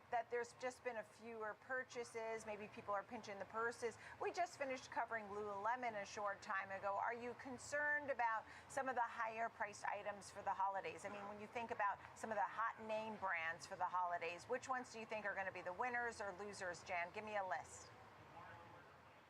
that there's just been a fewer purchases. Maybe people are pinching the purses. We just finished covering Lululemon a short time ago. Are you concerned about some of the higher priced items for the holidays? I mean, when you think about some of the hot name brands for the holidays, which ones do you think are going to be the winners or losers, Jan? Give me a list.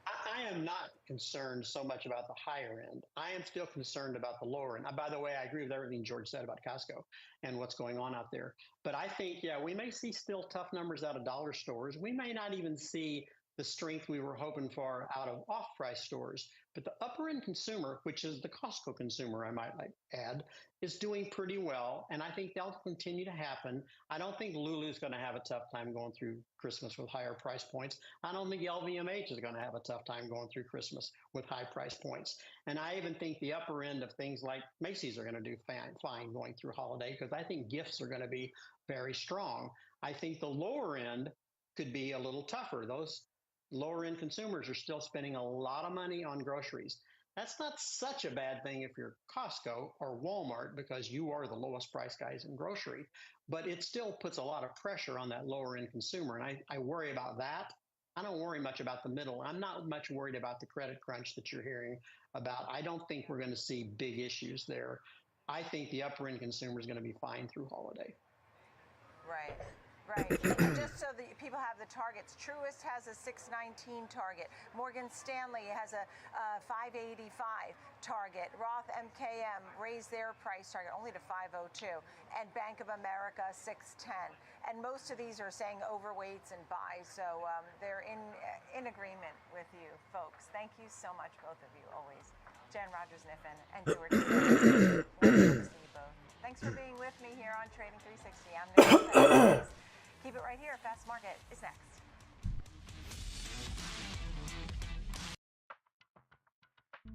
I am not concerned so much about the higher end. I am still concerned about the lower end. By the way, I agree with everything George said about Costco and what's going on out there. But I think, we may see still tough numbers out of dollar stores. We may not even see the strength we were hoping for out of off-price stores. But the upper-end consumer, which is the Costco consumer, I might add, is doing pretty well. And I think that'll continue to happen. I don't think Lulu's going to have a tough time going through Christmas with higher price points. I don't think LVMH is going to have a tough time going through Christmas with high price points. And I even think the upper end of things like Macy's are going to do fine going through holiday, because I think gifts are going to be very strong. I think the lower end could be a little tougher. Those lower end consumers are still spending a lot of money on groceries. That's not such a bad thing if you're Costco or Walmart, because you are the lowest price guys in grocery, but it still puts a lot of pressure on that lower end consumer. And I worry about that. I don't worry much about the middle. I'm not much worried about the credit crunch that you're hearing about. I don't think we're going to see big issues there. I think the upper end consumer is going to be fine through holiday. Right. And just so that people have the targets, Truist has a 619 target. Morgan Stanley has a 585 target. Roth MKM raised their price target only to 502. And Bank of America 610. And most of these are saying overweights and buys. So they're in agreement with you folks. Thank you so much, both of you, always. Jan Rogers-Kniffen and George Stone. Thanks to you both. Thanks for being with me here on Trading 360. I'm Nick. Keep it right here. Fast Market is next.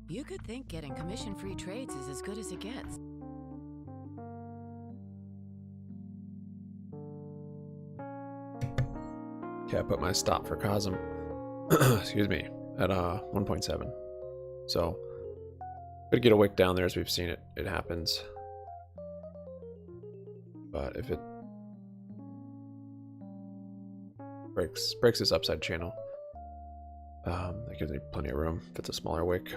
You could think getting commission-free trades is as good as it gets. Okay, I put my stop for Cosm, excuse me, at 1.7. So, could get a wick down there as we've seen it happens. But if it breaks this upside channel, that gives me plenty of room if it's a smaller wick.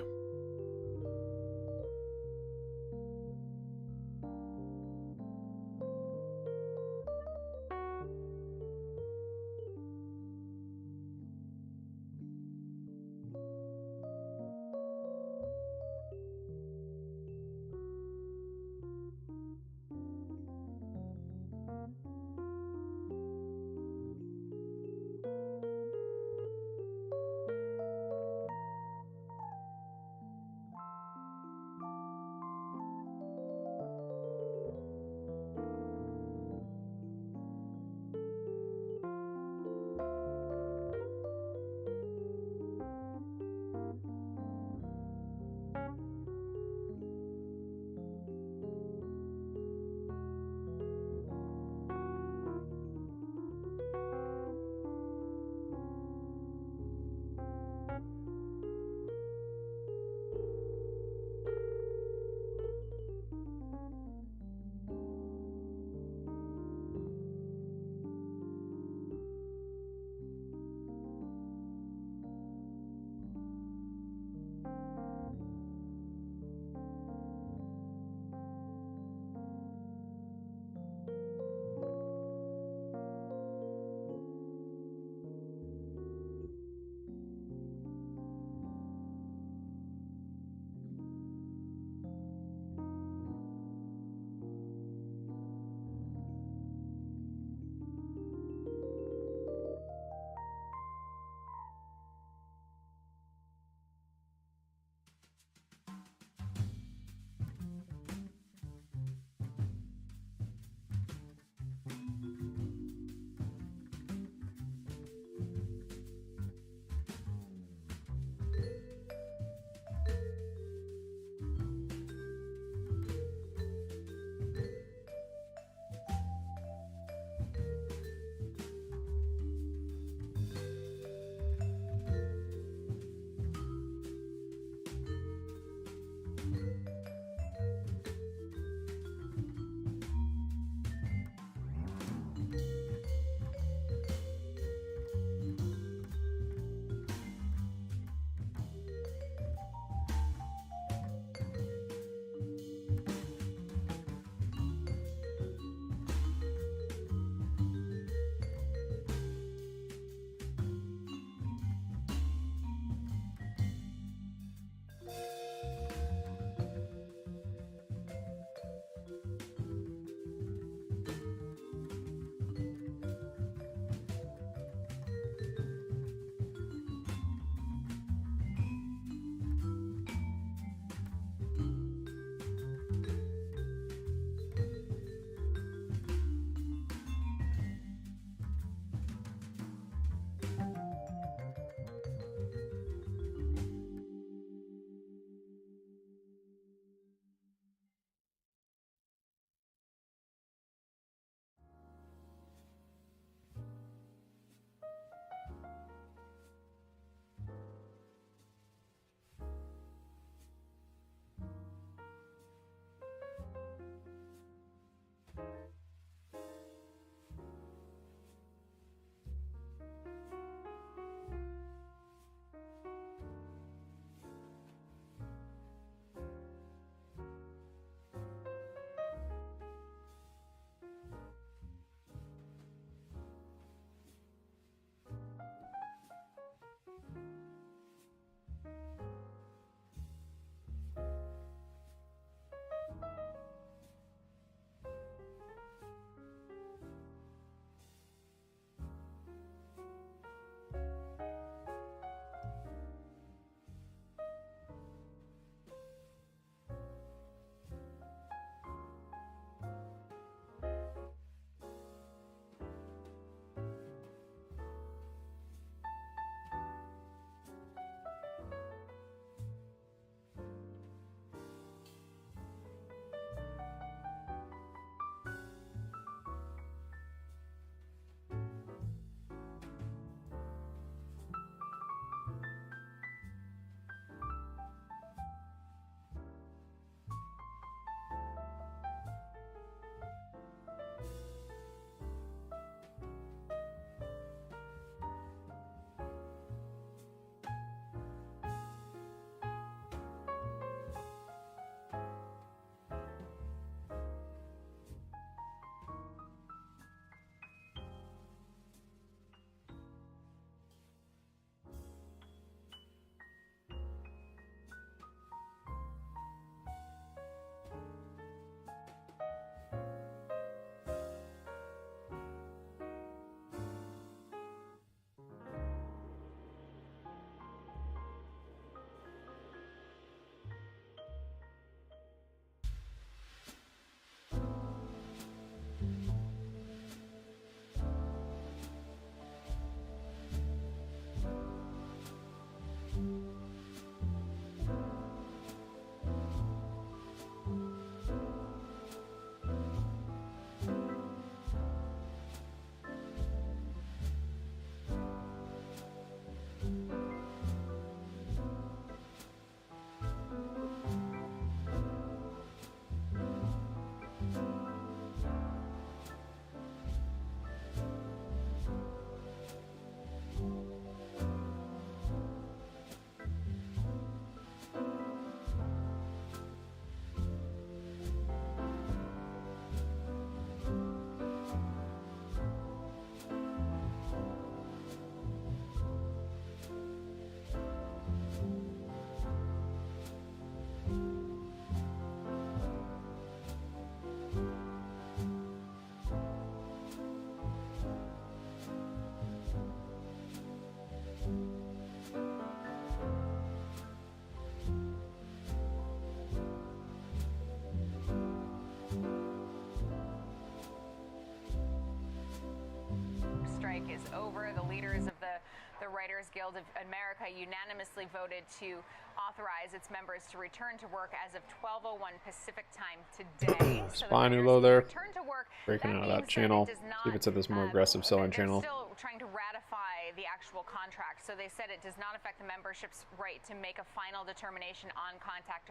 strike is over. The leaders of the Writers Guild of America unanimously voted to authorize its members to return to work as of 12:01 Pacific time today. Spy new low there. Return to work. Breaking out of that channel. See if it's at this more aggressive selling channel. Still trying to ratify the actual contract. So they said it does not affect the membership's right to make a final determination on contract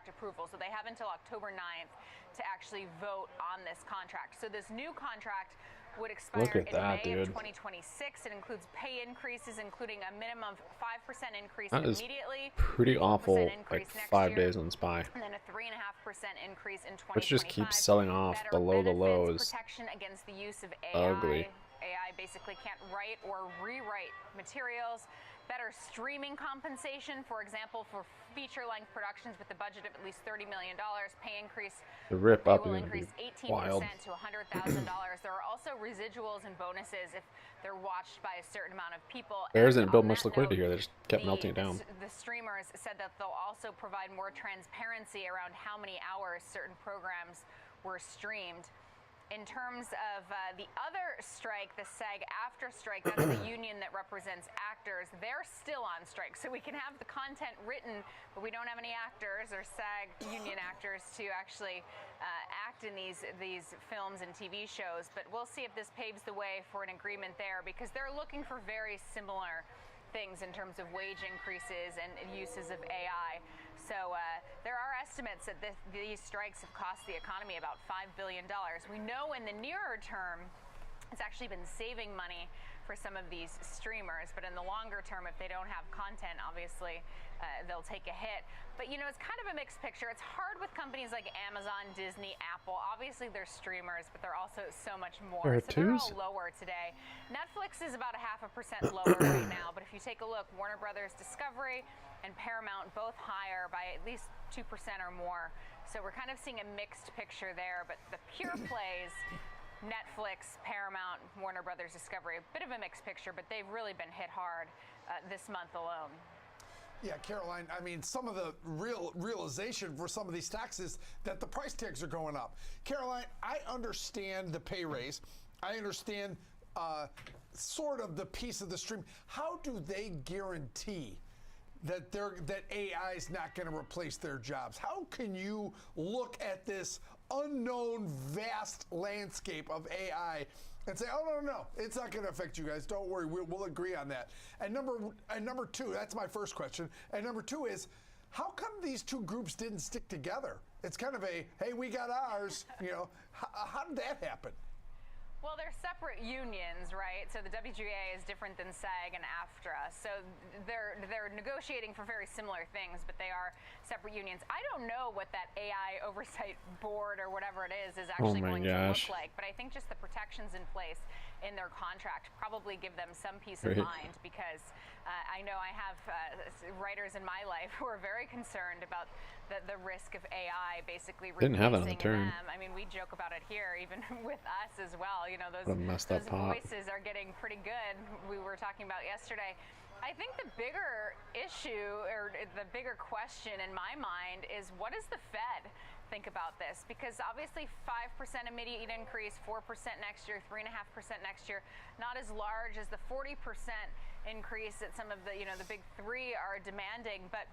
approval. So they have until October 9th to actually vote on this contract. So this new contract would expire in May of 2026. It includes pay increases, including a minimum of 5% increase immediately. Pretty awful, like 5 days on SPY. And then a 3.5% increase in 2025. Which just keeps selling off below the lows. Protection against the use of AI. Ugly. AI basically can't write or rewrite materials. Better streaming compensation, for example, for feature-length productions with a budget of at least $30 million. Pay increase. The rip up will is increase 18% wild. to $100,000. There are also residuals and bonuses if they're watched by a certain amount of people. Bears didn't build much liquidity here. They just kept melting it down. The streamers said that they'll also provide more transparency around how many hours certain programs were streamed. In terms of the other strike, the SAG-AFTRA strike, that's the union that represents actors. They're still on strike. So we can have the content written, but we don't have any actors or SAG union actors to actually act in these films and TV shows. But we'll see if this paves the way for an agreement there, because they're looking for very similar things in terms of wage increases and uses of AI. So there are estimates that these strikes have cost the economy about $5 billion. We know in the nearer term, it's actually been saving money for some of these streamers, but in the longer term, if they don't have content, obviously they'll take a hit. But you know, it's kind of a mixed picture. It's hard with companies like Amazon, Disney, Apple. Obviously they're streamers, but they're also so much more. So they're all lower today. Netflix is about 0.5% lower right now, but if you take a look, Warner Brothers Discovery and Paramount both higher by at least 2% or more. So we're kind of seeing a mixed picture there, but the pure plays, Netflix, Paramount, Warner Brothers Discovery, a bit of a mixed picture, but they've really been hit hard this month alone. Yeah, Caroline, I mean, some of the realization for some of these stocks is that the price tags are going up. Caroline, I understand the pay raise. I understand sort of the piece of the stream. How do they guarantee that AI is not going to replace their jobs? How can you look at this unknown, vast landscape of AI and say, oh, no, it's not going to affect you guys. Don't worry, we'll agree on that. And number two, that's my first question. And number two is, how come these two groups didn't stick together? It's kind of a, hey, we got ours, you know. How did that happen? Well, they're separate unions, right? So the WGA is different than SAG and AFTRA. So they're negotiating for very similar things, but they are separate unions. I don't know what that AI oversight board or whatever it is actually going to look like. But I think just the protections in place in their contract probably give them some peace of mind, because I know I have writers in my life who are very concerned about the risk of AI basically replacing them. I mean, we joke about it here, even with us as well. You know, those voices are getting pretty good. We were talking about yesterday. I think the bigger issue, or the bigger question in my mind, is what does the Fed think about this? Because obviously 5% immediate increase, 4% next year, 3.5% next year, not as large as the 40% increase that some of the, you know, the big three are demanding. But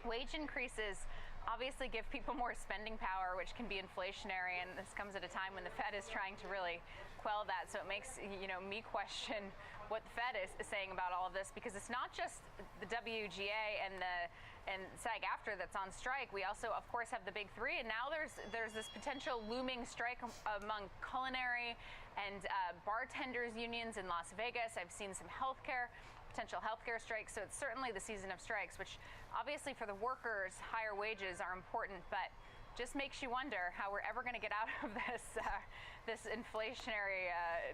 wage increases obviously give people more spending power, which can be inflationary, and this comes at a time when the Fed is trying to really quell that. So it makes, you know, me question what the Fed is saying about all of this, because it's not just the WGA and SAG-AFTRA that's on strike. We also, of course, have the big three, and now there's this potential looming strike among culinary and bartenders unions in Las Vegas. I've seen some potential healthcare strikes. So it's certainly the season of strikes, which obviously for the workers, higher wages are important, but just makes you wonder how we're ever going to get out of this inflationary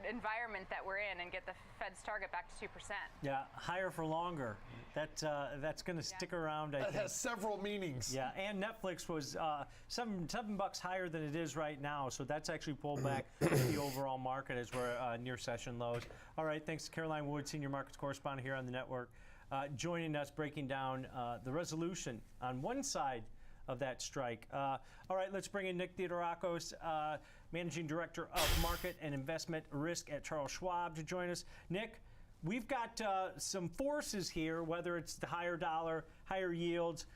environment that we're in and get the Fed's target back to 2%. Yeah, higher for longer. That's going to stick around. I think. Has several meanings. Yeah, and Netflix was $7 higher than it is right now, so that's actually pulled back the overall market as we're near session lows. All right, thanks to Caroline Wood, senior markets correspondent here on the network, joining us, breaking down the resolution on one side of that strike. All right, let's bring in Nick Theodorakos. Managing Director of Market and Investment Risk at Charles Schwab, to join us. Nick, we've got some forces here, whether it's the higher dollar, higher yields,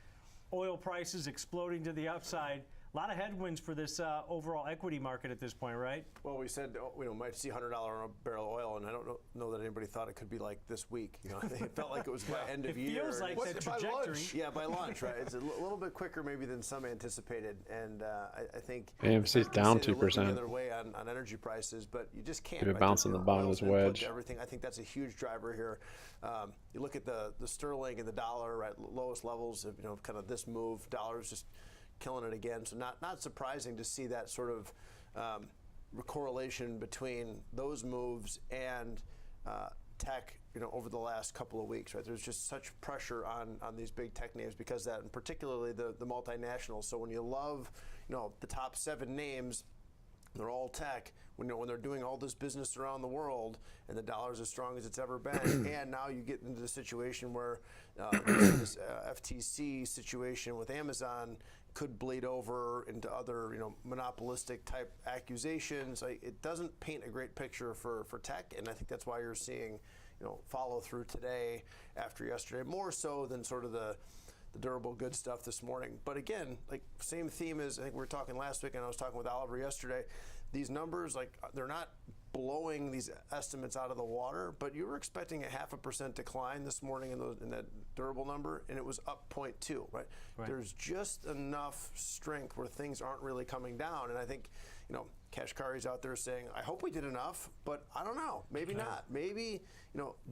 oil prices exploding to the upside. A lot of headwinds for this overall equity market at this point, right? Well, we said might see $100 on a barrel of oil, and I don't know that anybody thought it could be like this week. I think it felt like it was by end of year. It feels like that trajectory. By lunch. Yeah, by lunch, right? It's a little bit quicker maybe than some anticipated, and I think AMC's down 2%. The other way on energy prices, but you just can't. Maybe bouncing the bottom of this wedge. Everything. I think that's a huge driver here. You look at the sterling and the dollar, right? Lowest levels of kind of this move. Dollar's just killing it again. So not surprising to see that sort of correlation between those moves and tech, over the last couple of weeks, right? There's just such pressure on these big tech names because of that, and particularly the multinationals. So when you love, the top 7 names, they're all tech. When they're doing all this business around the world, and the dollar's as strong as it's ever been, and now you get into the situation where this FTC situation with Amazon could bleed over into other, monopolistic type accusations. It doesn't paint a great picture for tech, and I think that's why you're seeing, follow through today after yesterday, more so than sort of the durable goods stuff this morning. But again, same theme as I think we were talking last week, and I was talking with Oliver yesterday. These numbers, they're not blowing these estimates out of the water, but you were expecting a 0.5% decline this morning in that durable number, and it was up 0.2, right? There's just enough strength where things aren't really coming down, and I think, Kashkari's out there saying, I hope we did enough, but I don't know, maybe not. Maybe,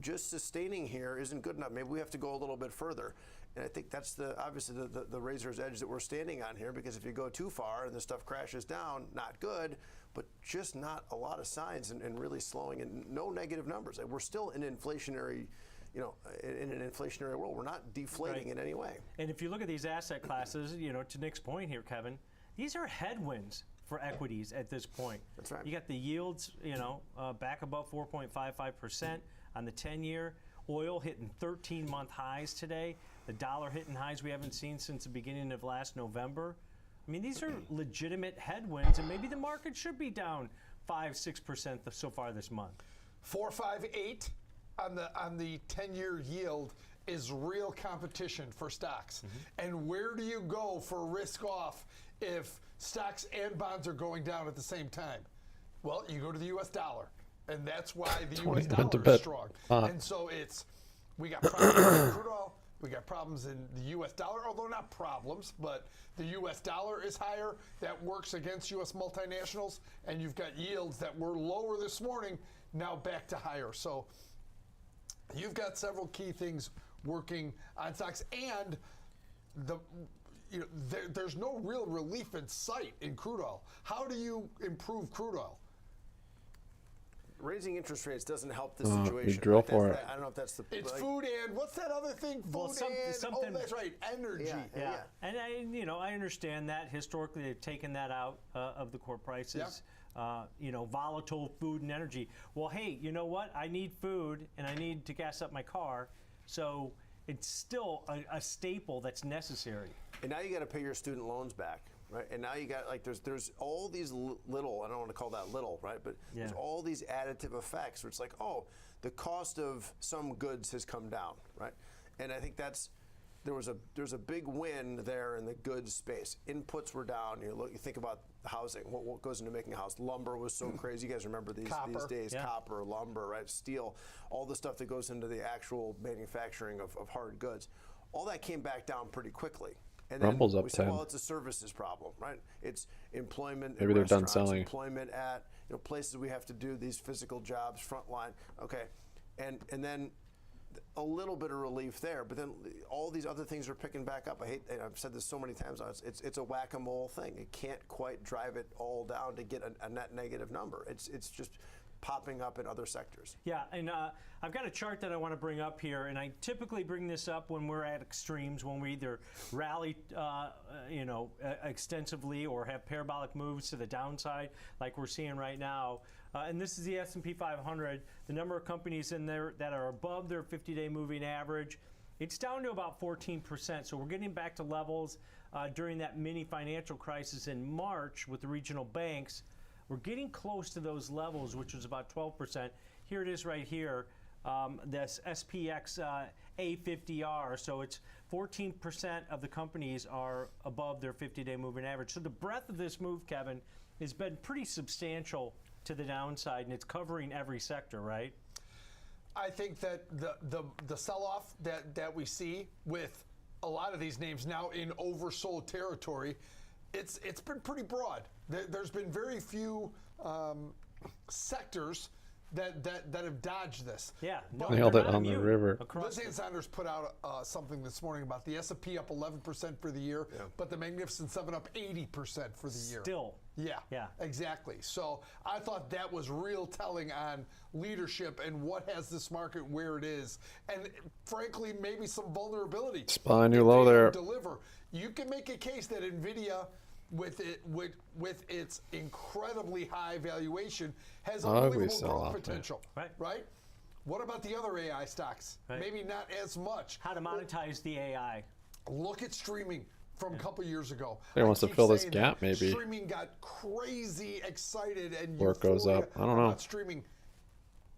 just sustaining here isn't good enough. Maybe we have to go a little bit further. And I think that's obviously the razor's edge that we're standing on here, because if you go too far and the stuff crashes down, not good, but just not a lot of signs and really slowing, and no negative numbers. We're still in inflationary, in an inflationary world. We're not deflating in any way. And if you look at these asset classes, to Nick's point here, Kevin, these are headwinds for equities at this point. That's right. You got the yields, back above 4.55% on the 10-year. Oil hitting 13-month highs today. The dollar hitting highs we haven't seen since the beginning of last November. I mean, these are legitimate headwinds, and maybe the market should be down 5-6% so far this month. 4.58 on the 10-year yield is real competition for stocks. And where do you go for risk off if stocks and bonds are going down at the same time? Well, you go to the U.S. dollar. And that's why the U.S. dollar is strong. And so we got problems in crude oil, we got problems in the U.S. dollar, although not problems, but the U.S. dollar is higher. That works against U.S. multinationals, and you've got yields that were lower this morning, now back to higher. So you've got several key things working on stocks, and there's no real relief in sight in crude oil. How do you improve crude oil? Raising interest rates doesn't help the situation. You drill for it. I don't know if that's the. It's food and what's that other thing? Food something. Oh, that's right, energy. Yeah. And I understand that historically they've taken that out of the core prices. Volatile food and energy. Well, hey, you know what? I need food and I need to gas up my car, so it's still a staple that's necessary. And now you got to pay your student loans back. Right, and now you got there's all these little, I don't want to call that little, right, but there's all these additive effects where it's like, oh, the cost of some goods has come down, right, and I think there's a big win there in the goods space. Inputs were down. You think about housing. What goes into making a house? Lumber was so crazy. You guys remember these days? Yeah. Copper, lumber, right? Steel, all the stuff that goes into the actual manufacturing of hard goods. All that came back down pretty quickly. And then Rumble's up we say, 10. well, it's a services problem, right? It's employment. Maybe they're done selling. Employment at places we have to do these physical jobs, frontline. Okay, and then a little bit of relief there, but then all these other things are picking back up. I've said this so many times now. It's a whack-a-mole thing. It can't quite drive it all down to get a net negative number. It's just popping up in other sectors. Yeah, and I've got a chart that I want to bring up here, and I typically bring this up when we're at extremes, when we either rally, extensively or have parabolic moves to the downside, like we're seeing right now. And this is the S&P 500. The number of companies in there that are above their 50-day moving average, it's down to about 14%. So we're getting back to levels during that mini financial crisis in March with the regional banks. We're getting close to those levels, which was about 12%. Here it is right here, this SPX A50R. So it's 14% of the companies are above their 50-day moving average. So the breadth of this move, Kevin, has been pretty substantial to the downside, and it's covering every sector, right? I think that the sell-off that we see with a lot of these names now in oversold territory, it's been pretty broad. There's been very few sectors that have dodged this. Yeah, But Nailed it on the river. Liz Ann Saunders put out something this morning about the S&P up 11% for the year, but the Magnificent 7 up 80% for the year. Still. Yeah, exactly. So I thought that was real telling on leadership and what has this market where it is, and frankly, maybe some vulnerability. SPY new low there. Deliver. You can make a case that NVIDIA, with its incredibly high valuation, has unbelievable growth potential. Right? What about the other AI stocks? Maybe not as much. How to monetize the AI? Look at streaming from a couple years ago. They wants to keep fill this saying gap, that maybe. Streaming got crazy excited and Or it goes euphoria up. I don't know. about streaming.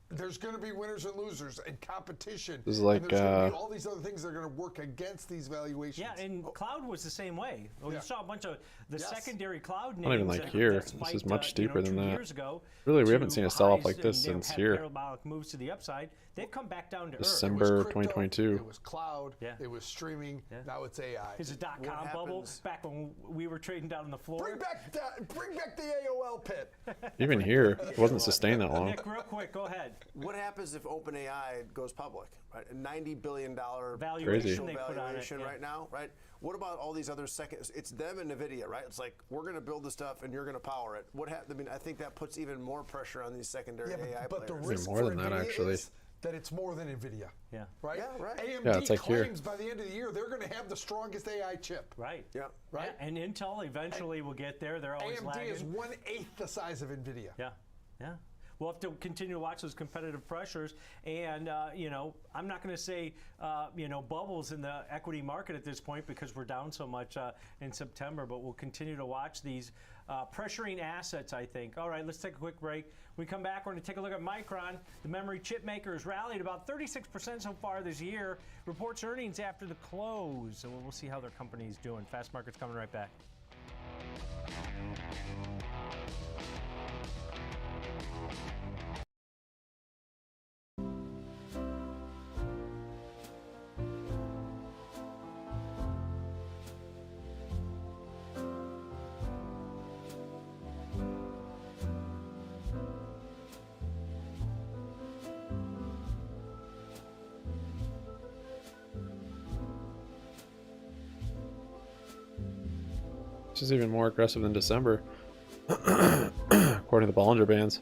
There's going to be winners and losers and competition. This is and like, there's going to be all these other things that are going to work against these valuations. Yeah, and cloud was the same way. We saw a bunch of the secondary cloud names. Not even like here. This is much steeper than 2 that. years ago, Really, we haven't seen a sell-off highs, like this and they've since had here. parabolic moves to the upside. They've come back down to December It was crypto, 2022. It was cloud. It was streaming. Now it's AI. It's a dot-com bubble back when we were trading down on the floor. Bring back the AOL pit. Even here, it wasn't sustained that long. Nick, real quick, go ahead. What happens if OpenAI goes public? Right, a $90 billion valuation right now, right? What about all these other seconds? It's them and NVIDIA, right? It's like, we're going to build the stuff and you're going to power it. What happened? I mean, I think that puts even more pressure on these secondary AI but players. the risk more for than that, NVIDIA actually. is that it's more than NVIDIA. Yeah. Right? Yeah, right. AMD Yeah, it's like here. claims by the end of the year they're going to have the strongest AI chip. Right. Yeah. Right? Yeah, and Intel eventually will get there. They're always AMD lagging. is 1/8 the size of NVIDIA. Yeah. We'll have to continue to watch those competitive pressures. And, I'm not going to say, bubbles in the equity market at this point because we're down so much in September, but we'll continue to watch these pressuring assets, I think. All right, let's take a quick break. When we come back, we're going to take a look at Micron. The memory chip maker has rallied about 36% so far this year. Reports earnings after the close. So we'll see how their company's doing. Fast Market's coming right back. This is even more aggressive than December, according to the Bollinger Bands.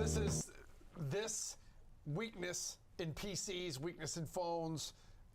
this weakness in PCs, weakness in phones,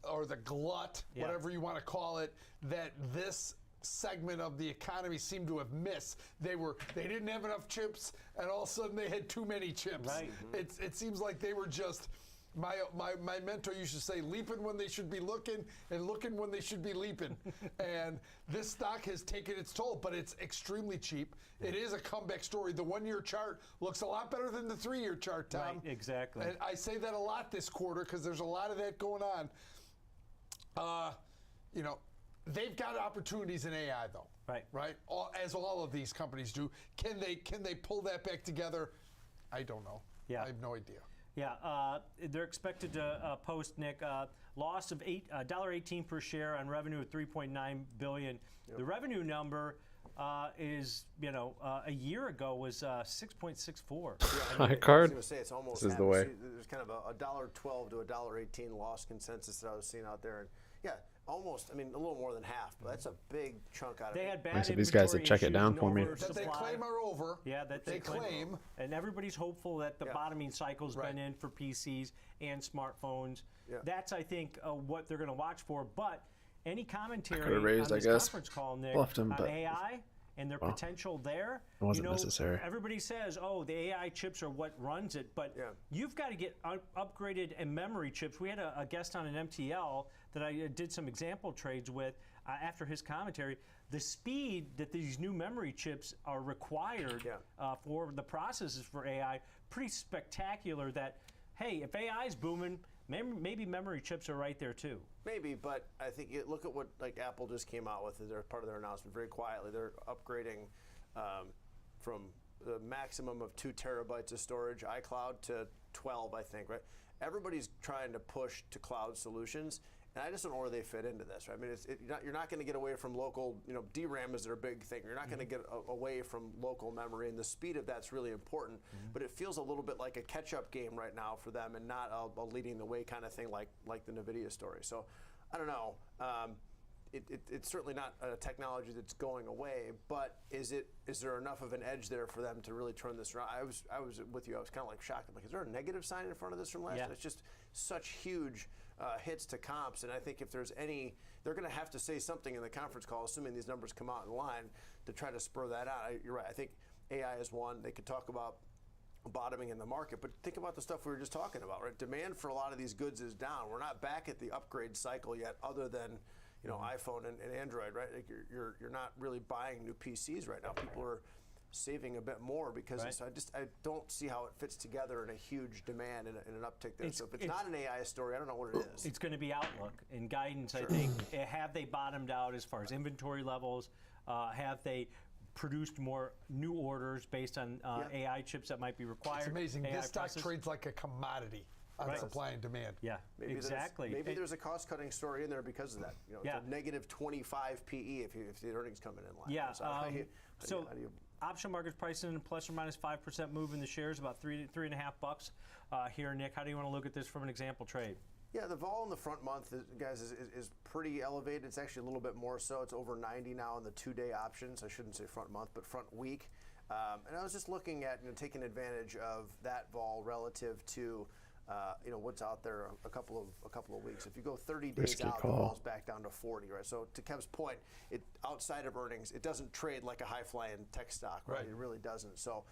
or the glut, whatever you want to call it, that this segment of the economy seemed to have missed. They didn't have enough chips, and all of a sudden they had too many chips. Right. It seems like they were just. My mentor used to say, leaping when they should be looking and looking when they should be leaping. And this stock has taken its toll, but it's extremely cheap. It is a comeback story. The 1-year chart looks a lot better than the 3-year chart, Tom. Right, exactly. And I say that a lot this quarter because there's a lot of that going on. They've got opportunities in AI though. Right? As all of these companies do. Can they pull that back together? I don't know. I have no idea. Yeah, they're expected to post, Nick, loss of $1.18 per share on revenue of $3.9 billion. Yep. The revenue number is, a year ago was 6.64. High card. I was going to say it's almost. This is the way. There's kind of a $1.12 to $1.18 loss consensus that I was seeing out there, and almost. I mean, a little more than half, but that's a big chunk out of it. They had bad So these guys that check it down for me. That they claim are over. Yeah, that they claim. And everybody's hopeful that the bottoming cycle's been in for PCs and smartphones. Yeah. That's, I think, what they're going to watch for. But any commentary could've raised, on this I guess. conference call, Nick, Left him, on but- AI and their potential there, It wasn't necessary. Everybody says, oh, the AI chips are what runs it, but you've got to get upgraded and memory chips. We had a guest on an MTL that I did some example trades with after his commentary. The speed that these new memory chips are required for the processes for AI, pretty spectacular that, hey, if AI is booming, maybe memory chips are right there too. Maybe, but I think look at what Apple just came out with as part of their announcement very quietly. They're upgrading from the maximum of 2 terabytes of storage, iCloud, to 12, I think, right? Everybody's trying to push to cloud solutions, and I just don't know where they fit into this, right? I mean, you're not going to get away from local, DRAM is their big thing. You're not going to get away from local memory, and the speed of that's really important, but it feels a little bit like a catch-up game right now for them and not a leading the way kind of thing like the NVIDIA story. So, I don't know. It's certainly not a technology that's going away, but is there enough of an edge there for them to really turn this around? I was with you. I was kind of like shocked. I'm like, is there a negative sign in front of this from last year? It's just such huge hits to comps, and I think if there's any, they're going to have to say something in the conference call, assuming these numbers come out in line, to try to spur that out. You're right. I think AI is one. They could talk about bottoming in the market, but think about the stuff we were just talking about, right? Demand for a lot of these goods is down. We're not back at the upgrade cycle yet, other than iPhone and Android, right? Like you're not really buying new PCs right now. People are saving a bit more because I don't see how it fits together in a huge demand and an uptick there. So if it's not an AI story, I don't know what it is. It's going to be outlook and guidance, I think. Have they bottomed out as far as inventory levels? Have they produced more new orders based on AI chips that might be required? It's amazing. AI This stock process? trades like a commodity on supply and demand. Yeah, Maybe exactly. There's a cost-cutting story in there because of that. It's a negative 25 PE if the earnings come in line. Yeah. So, how do you option market's pricing in a plus or minus 5% move in the shares, about $3.50 here, Nick. How do you want to look at this from an example trade? Yeah, the vol in the front month, guys, is pretty elevated. It's actually a little bit more so. It's over 90 now in the 2-day options. I shouldn't say front month, but front week. And I was just looking at taking advantage of that vol relative to what's out there a couple of weeks. If you go 30 days Risky out, call. the vol's back down to 40, right? So to Kev's point, outside of earnings, it doesn't trade like a high-flying tech stock, right? It really doesn't. So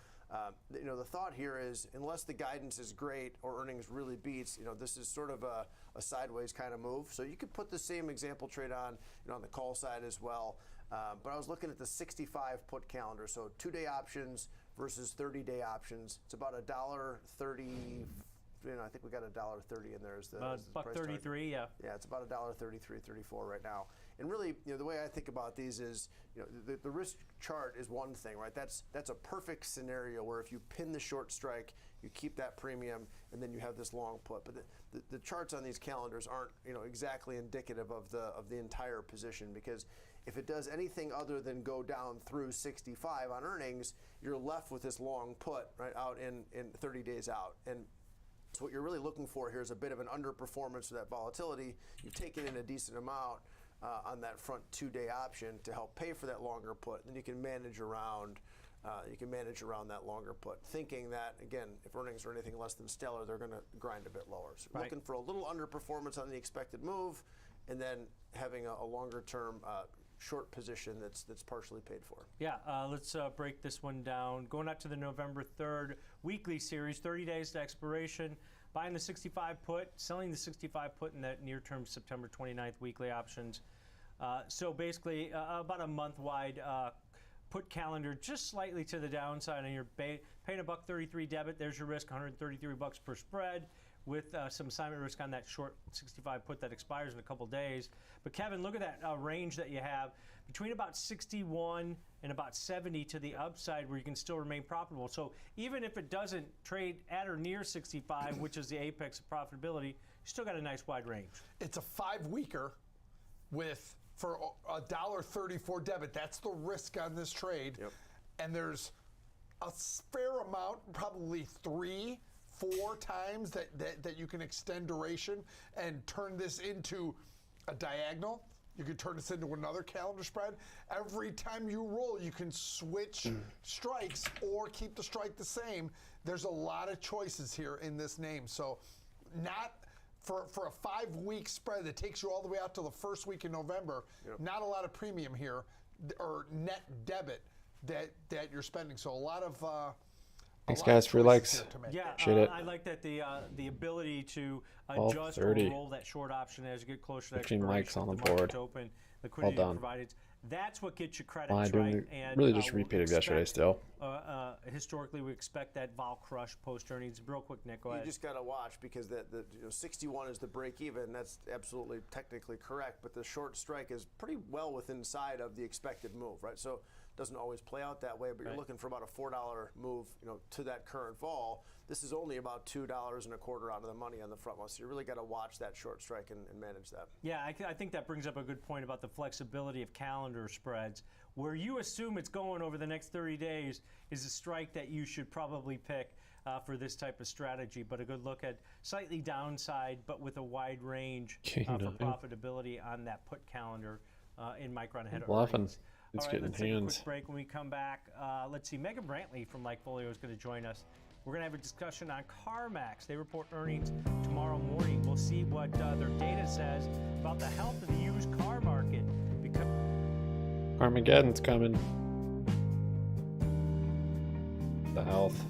the thought here is, unless the guidance is great or earnings really beats, this is sort of a sideways kind of move. So you could put the same example trade on the call side as well. But I was looking at the 65 put calendar, so 2-day options versus 30-day options. It's about $1.30. I think we got $1.30 in there as the price target. $1.33, yeah. Yeah, it's about $1.33, $34 right now. And really, the way I think about these is, the risk chart is one thing, right? That's a perfect scenario where if you pin the short strike, you keep that premium, and then you have this long put. But the charts on these calendars aren't, exactly indicative of the entire position, because if it does anything other than go down through 65 on earnings, you're left with this long put right out in 30 days out. And so what you're really looking for here is a bit of an underperformance of that volatility. You've taken in a decent amount on that front 2-day option to help pay for that longer put. Then you can manage around you can manage around that longer put, thinking that, again, if earnings are anything less than stellar, they're going to grind a bit lower. So Right. looking for a little underperformance on the expected move, and then having a longer-term short position that's partially paid for. Yeah, let's break this one down. Going out to the November 3rd weekly series, 30 days to expiration. Buying the 65 put, selling the 65 put in that near-term September 29th weekly options. So basically, about a month-wide put calendar, just slightly to the downside, and you're paying $1.33 debit. There's your risk, $133 per spread, with some assignment risk on that short 65 put that expires in a couple days. But Kevin, look at that range that you have between about 61 and about 70 to the upside, where you can still remain profitable. So even if it doesn't trade at or near 65, which is the apex of profitability, you still got a nice wide range. It's a 5-weeker for $1.34 debit. That's the risk on this trade. Yep. And there's a fair amount, probably 3-4 times that you can extend duration and turn this into a diagonal. You could turn this into another calendar spread. Every time you roll, you can switch strikes or keep the strike the same. There's a lot of choices here in this name. So not for a 5-week spread that takes you all the way out to the first week in November, not a lot of premium here or net debit that you're spending. So a lot of thanks guys for your likes. Yeah, Appreciate it. I like that the ability to All adjust or 30. roll that short option as you get closer to 15 expiration. likes on the with market board. Open, liquidity Well done. provided. That's what gets you credits, Well, I right? didn't And really just we'll repeated yesterday expect, still. Historically, we expect that vol crush post earnings. Real quick, Nick, go You ahead. just got to watch, because the 61 is the break even. That's absolutely technically correct, but the short strike is pretty well within inside of the expected move, right? So it doesn't always play out that way, but you're looking for about a $4 move, to that current vol. This is only about $2.25 out of the money on the front one, so you really got to watch that short strike and manage that. Yeah, I think that brings up a good point about the flexibility of calendar spreads. Where you assume it's going over the next 30 days is a strike that you should probably pick for this type of strategy. But a good look at slightly downside, but with a wide range for profitability on that put calendar in Micron ahead of Bluffing. earnings. It's All right, getting let's take a hands. quick break. When we come back, let's see. Megan Brantley from Likefolio is going to join us. We're going to have a discussion on CarMax. They report earnings tomorrow morning. We'll see what their data says about the health of the used car market. Armageddon's coming. The health.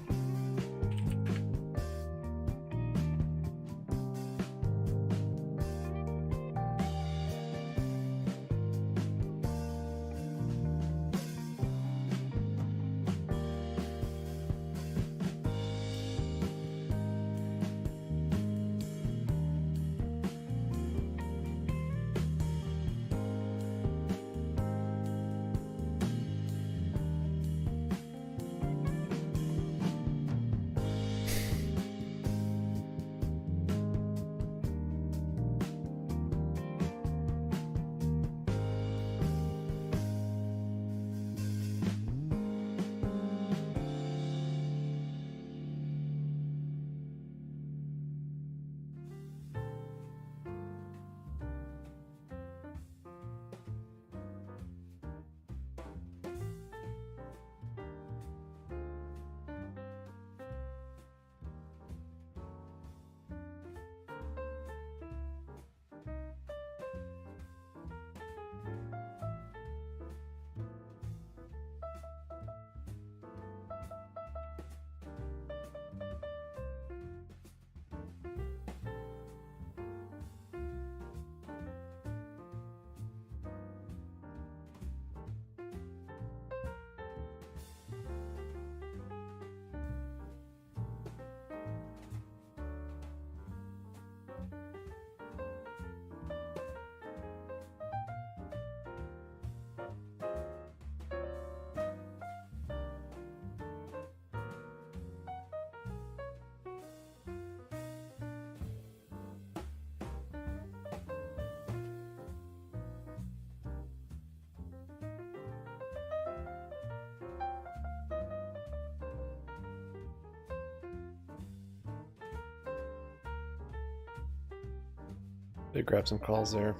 Did grab some calls there.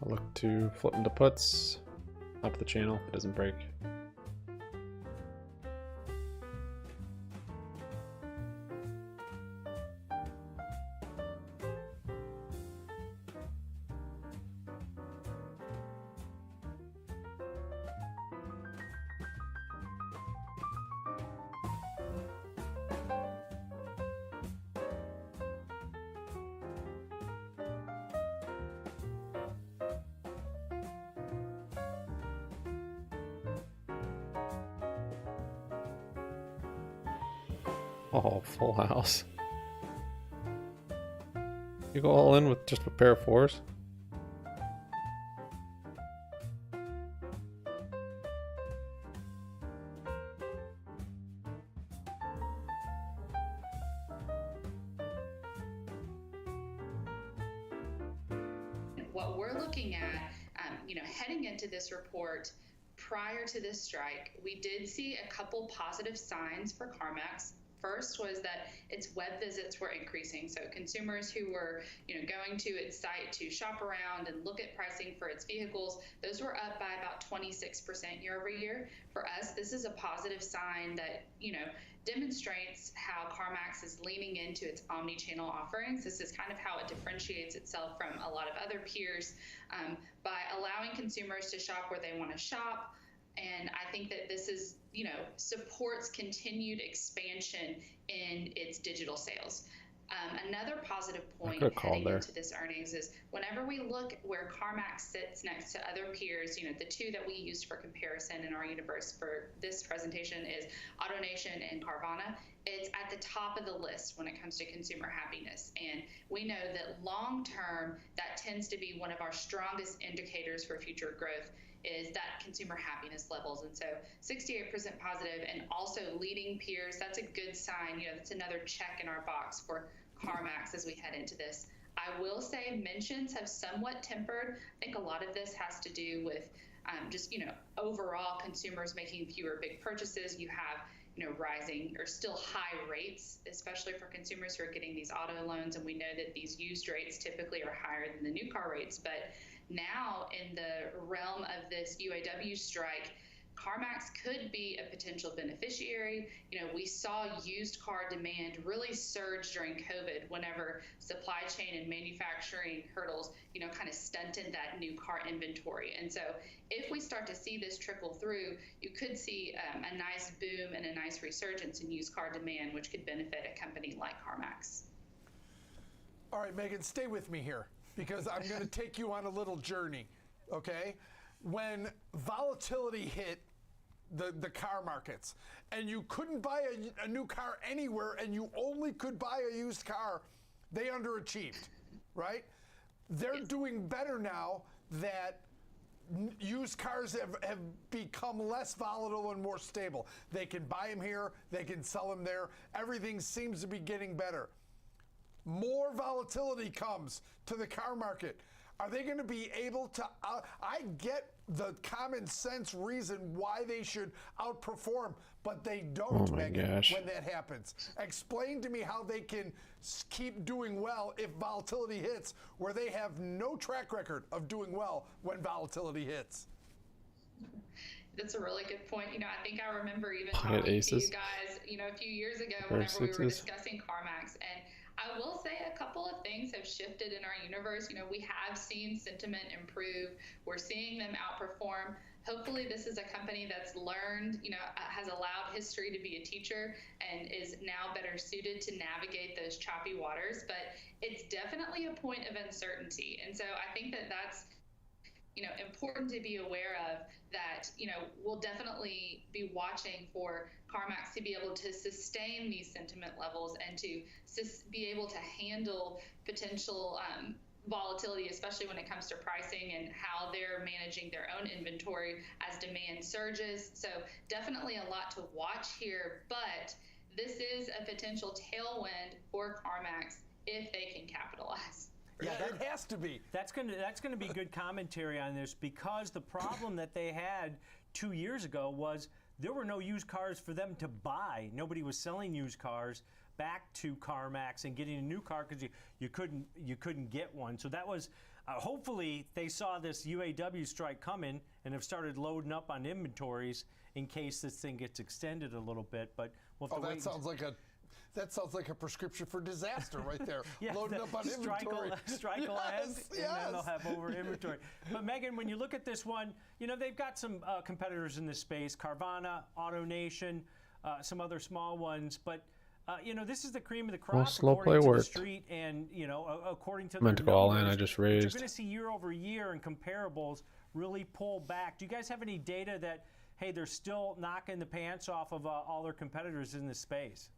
I'll look to flip into puts. Up the channel if it doesn't break. Oh, full house. You go all in with just a pair of 4s? What we're looking at, heading into this report, prior to this strike, we did see a couple positive signs for CarMax. First was that its web visits were increasing. So consumers who were, going to its site to shop around and look at pricing for its vehicles, those were up by about 26% year over year. For us, this is a positive sign that, demonstrates how CarMax is leaning into its omni-channel offerings. This is kind of how it differentiates itself from a lot of other peers by allowing consumers to shop where they want to shop. And I think that this is, supports continued expansion in its digital sales. Another positive point heading into this earnings is whenever we look where CarMax sits next to other peers, the two that we used for comparison in our universe for this presentation is AutoNation and Carvana. It's at the top of the list when it comes to consumer happiness. And we know that long term, that tends to be one of our strongest indicators for future growth is that consumer happiness levels. And so 68% positive and also leading peers, that's a good sign. That's another check in our box for CarMax as we head into this. I will say mentions have somewhat tempered. I think a lot of this has to do with just, overall consumers making fewer big purchases. You have, rising or still high rates, especially for consumers who are getting these auto loans. And we know that these used rates typically are higher than the new car rates. But now in the realm of this UAW strike, CarMax could be a potential beneficiary. We saw used car demand really surge during COVID whenever supply chain and manufacturing hurdles, kind of stunted that new car inventory. And so if we start to see this trickle through, you could see a nice boom and a nice resurgence in used car demand, which could benefit a company like CarMax. All right, Megan, stay with me here because I'm going to take you on a little journey, okay? When volatility hit the car markets and you couldn't buy a new car anywhere and you only could buy a used car, they underachieved, right? They're doing better now that used cars have become less volatile and more stable. They can buy them here, they can sell them there. Everything seems to be getting better. More volatility comes to the car market. Are they going to be able to, I get the common sense reason why they should outperform, but they don't, Megan, when that happens. Explain to me how they can keep doing well if volatility hits, where they have no track record of doing well when volatility hits. That's a really good point. I think I remember even talking to you guys, a few years ago whenever we were discussing CarMax. And I will say a couple of things have shifted in our universe. We have seen sentiment improve. We're seeing them outperform. Hopefully this is a company that's learned, has allowed history to be a teacher and is now better suited to navigate those choppy waters. But it's definitely a point of uncertainty. And so I think that that's important to be aware of, that, we'll definitely be watching for CarMax to be able to sustain these sentiment levels and to be able to handle potential volatility, especially when it comes to pricing and how they're managing their own inventory as demand surges. So definitely a lot to watch here, but this is a potential tailwind for CarMax if they can capitalize. Yeah, that has to be. That's gonna be good commentary on this, because the problem that they had 2 years ago was there were no used cars for them to buy. Nobody was selling used cars back to CarMax and getting a new car because you couldn't get one. So that was hopefully they saw this UAW strike coming and have started loading up on inventories in case this thing gets extended a little bit. But we'll have to wait. That sounds like a prescription for disaster right there. Yeah, loading up on inventory. Strike will end, and then they'll have over inventory. But Megan, when you look at this one, they've got some competitors in this space: Carvana, AutoNation, some other small ones. But this is the cream of the crop. Slow play according to worked. the street, and according to Meant their to go all in, numbers, I just You're raised. going to see year over year and comparables really pull back. Do you guys have any data that, hey, they're still knocking the pants off of all their competitors in this space?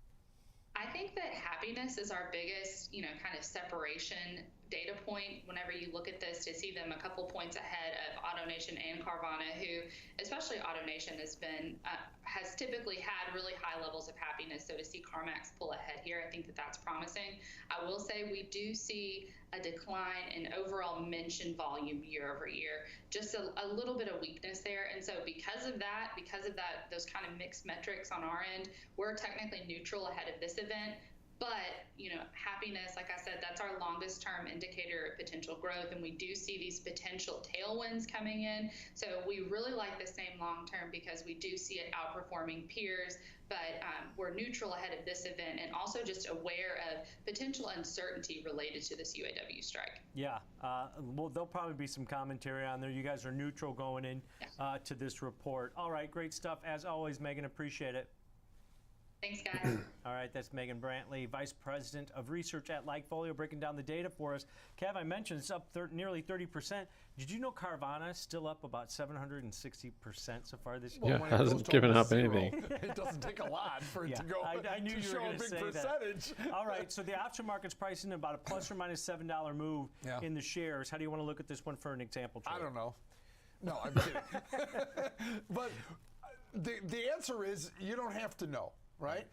I think that happiness is our biggest, kind of separation data point whenever you look at this, to see them a couple points ahead of AutoNation and Carvana, who, especially AutoNation, has typically had really high levels of happiness. So to see CarMax pull ahead here, I think that that's promising. I will say we do see a decline in overall mention volume year over year, just a little bit of weakness there. And so because of that, those kind of mixed metrics on our end, we're technically neutral ahead of this event. But, happiness, like I said, that's our longest term indicator of potential growth. And we do see these potential tailwinds coming in. So we really like the same long term because we do see it outperforming peers. But we're neutral ahead of this event, and also just aware of potential uncertainty related to this UAW strike. Yeah, well, there'll probably be some commentary on there. You guys are neutral going in to this report. All right, great stuff. As always, Megan, appreciate it. Thanks, guys. All right, that's Megan Brantley, Vice President of Research at Likefolio, breaking down the data for us. Kev, I mentioned it's up nearly 30%. Did you know Carvana is still up about 760% so far this year? Yeah, hasn't given up anything. It doesn't take a lot for it to go. I knew to you were show going a to big say percentage. that. All right, so the option market's pricing about a plus or minus $7 move in the shares. How do you want to look at this one for an example trade? I don't know. No, I'm kidding. But the answer is you don't have to know, right?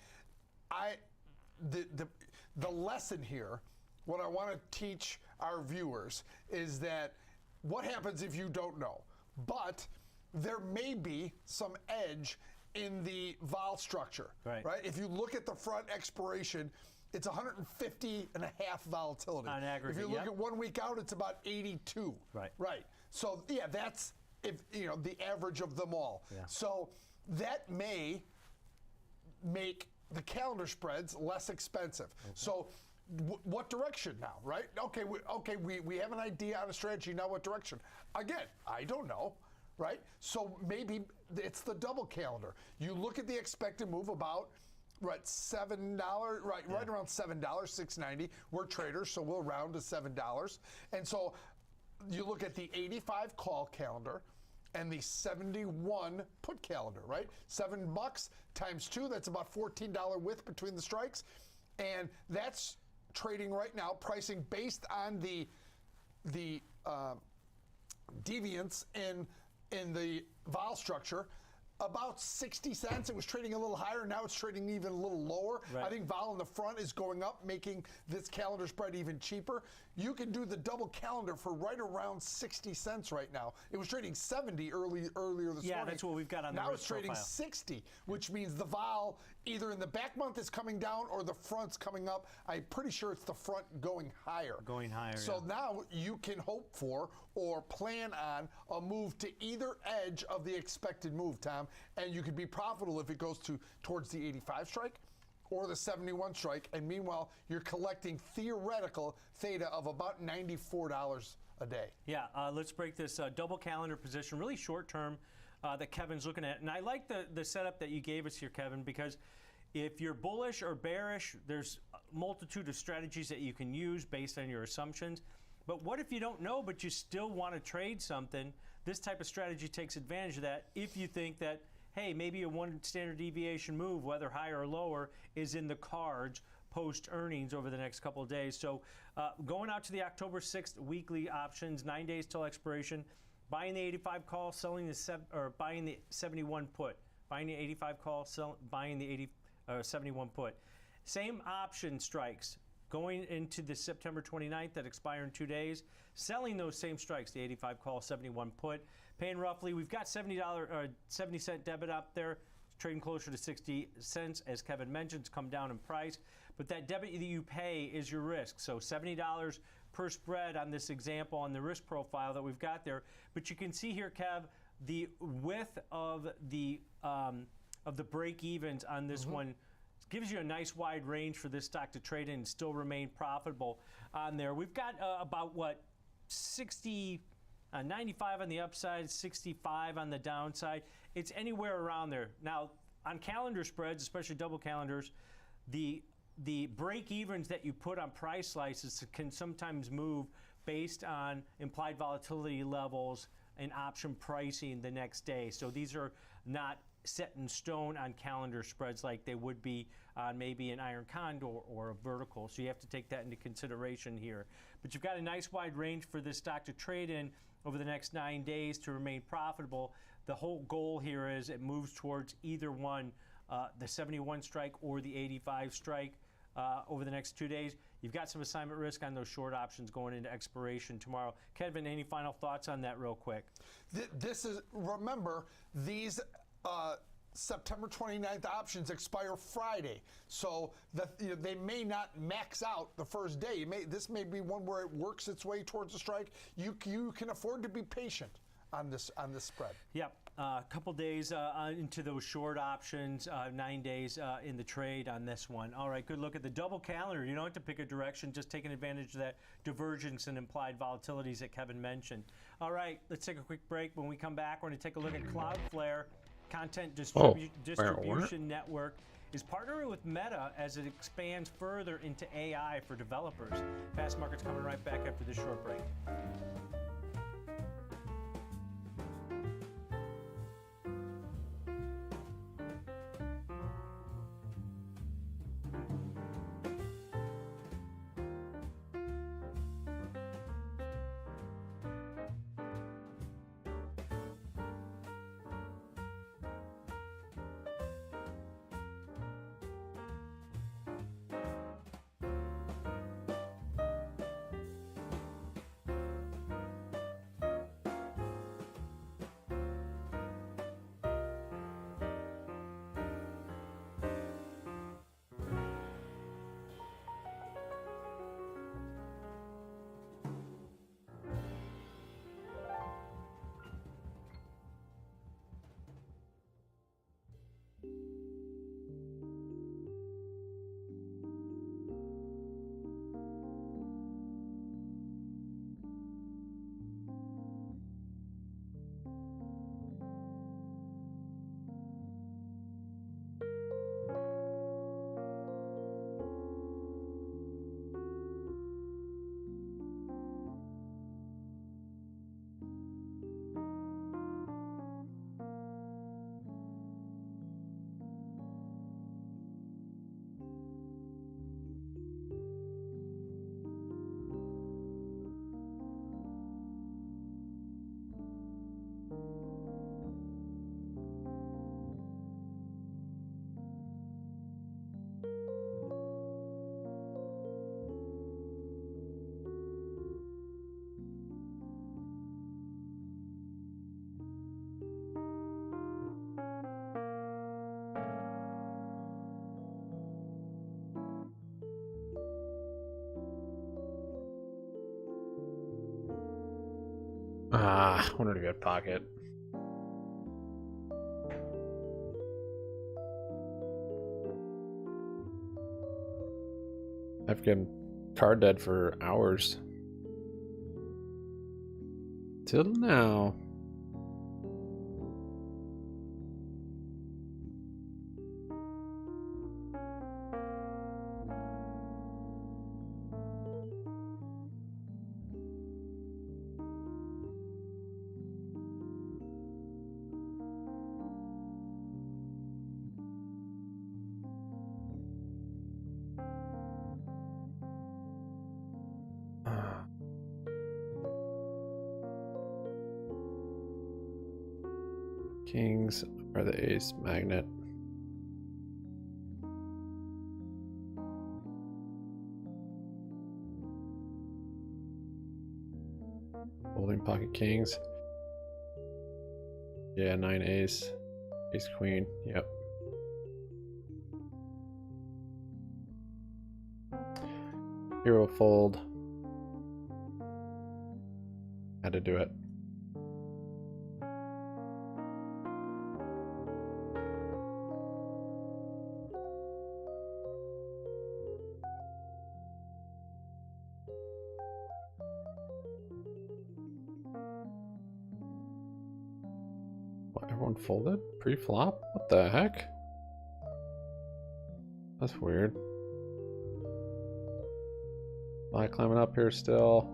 The lesson here, what I want to teach our viewers is that what happens if you don't know? But there may be some edge in the vol structure, right? If you look at the front expiration, it's 150 and a half volatility. On aggregate, if you look at 1 week out, it's about 82. Right. So yeah, that's the average of them all. Yeah. So that may make the calendar spreads less expensive. Okay. So what direction now, right? Okay, we have an idea on a strategy. Now what direction? Again, I don't know, right? So maybe it's the double calendar. You look at the expected move about $7, right around $7, $6.90. We're traders, so we'll round to $7. And so you look at the 85 call calendar and the 71 put calendar, right? $7 times 2, that's about $14 width between the strikes. And that's trading right now, pricing based on the deviance in the vol structure, about 60 cents. It was trading a little higher. Now it's trading even a little lower. Right. I think vol in the front is going up, making this calendar spread even cheaper. You can do the double calendar for right around 60 cents right now. It was trading 70 earlier this morning. Yeah, that's what we've got on the Now it's trading 60, which means the vol either in the back month is coming down or the front's coming up. I'm pretty sure it's the front going higher. Going higher, So now you can hope for or plan on a move to either edge of the expected move, Tom, and you could be profitable if it goes towards the 85 strike or the 71 strike, and meanwhile, you're collecting theoretical theta of about $94 a day. Yeah, let's break this double calendar position, really short term, that Kevin's looking at. And I like the setup that you gave us here, Kevin, because if you're bullish or bearish, there's a multitude of strategies that you can use based on your assumptions. But what if you don't know, but you still want to trade something? This type of strategy takes advantage of that if you think that, hey, maybe a one standard deviation move, whether higher or lower, is in the cards post earnings over the next couple of days. So going out to the October 6th weekly options, 9 days till expiration, buying the 85 call, selling buying the 71 put, buying the 85 call, buying the 71 put. Same option strikes going into the September 29th that expire in 2 days, selling those same strikes, the 85 call, 71 put, paying roughly, we've got $70 debit up there, trading closer to 60 cents, as Kevin mentioned, it's come down in price, but that debit that you pay is your risk. So $70 per spread on this example on the risk profile that we've got there. But you can see here, Kev, the width of the break evens on this one gives you a nice wide range for this stock to trade in and still remain profitable on there. We've got about 95 on the upside, 65 on the downside. It's anywhere around there. Now, on calendar spreads, especially double calendars, the break evens that you put on price slices can sometimes move based on implied volatility levels and option pricing the next day. So these are not set in stone on calendar spreads like they would be on maybe an iron condor or a vertical. So you have to take that into consideration here. But you've got a nice wide range for this stock to trade in over the next 9 days to remain profitable. The whole goal here is it moves towards either one, the 71 strike or the 85 strike over the next 2 days. You've got some assignment risk on those short options going into expiration tomorrow. Kevin, any final thoughts on that real quick? This is, remember, these September 29th options expire Friday. So they may not max out the first day. This may be one where it works its way towards a strike. You can afford to be patient on this spread. Yep. A couple days into those short options, 9 days in the trade on this one. All right, good look at the double calendar. You don't have to pick a direction, just taking advantage of that divergence and implied volatilities that Kevin mentioned. All right, let's take a quick break. When we come back, we're going to take a look at Cloudflare. Content Distribution Network is partnering with Meta as it expands further into AI for developers. Fast Markets coming right back after this short break. Wanted a good pocket. I've been card dead for hours. Till now. Kings are the ace magnet. Holding pocket kings. Yeah, 9 ace. Ace queen. Yep. Hero fold. Had to do it. Everyone folded pre-flop? What the heck? That's weird. Am I climbing up here still?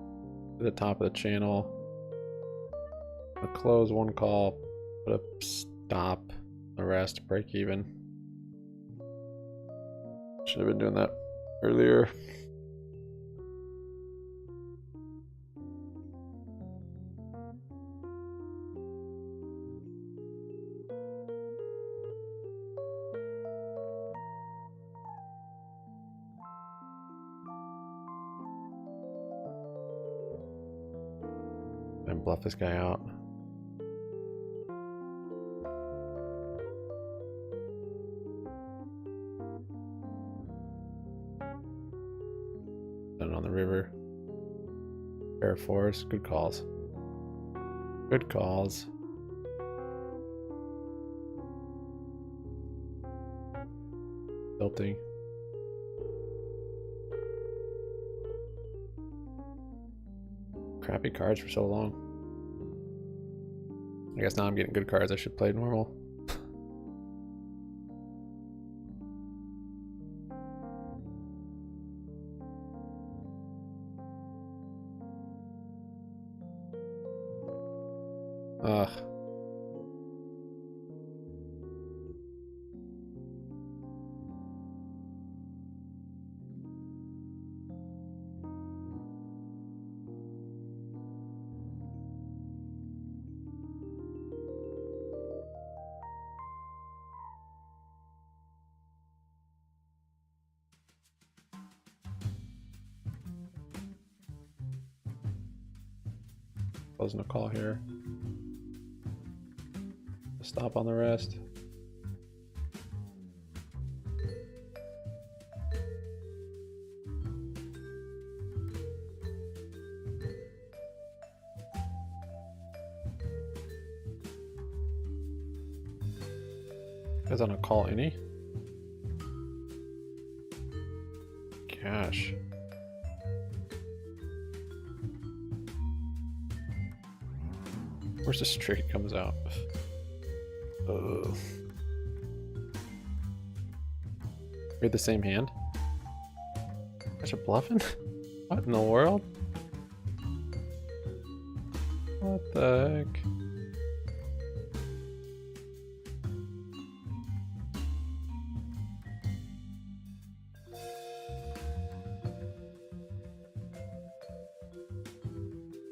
To the top of the channel. A close, one call, put a stop, a rest, break even. Should have been doing that earlier. And bluff this guy out. Done on the river. Fair force. Good calls. Good calls. Tilting. Crappy cards for so long. I guess now I'm getting good cards. I should play normal. Ugh. Closing a call here. Stop on the rest. Guys on a call any? Cash. Where's the straight comes out? We had the same hand? Guys are bluffing? What in the world? What the heck?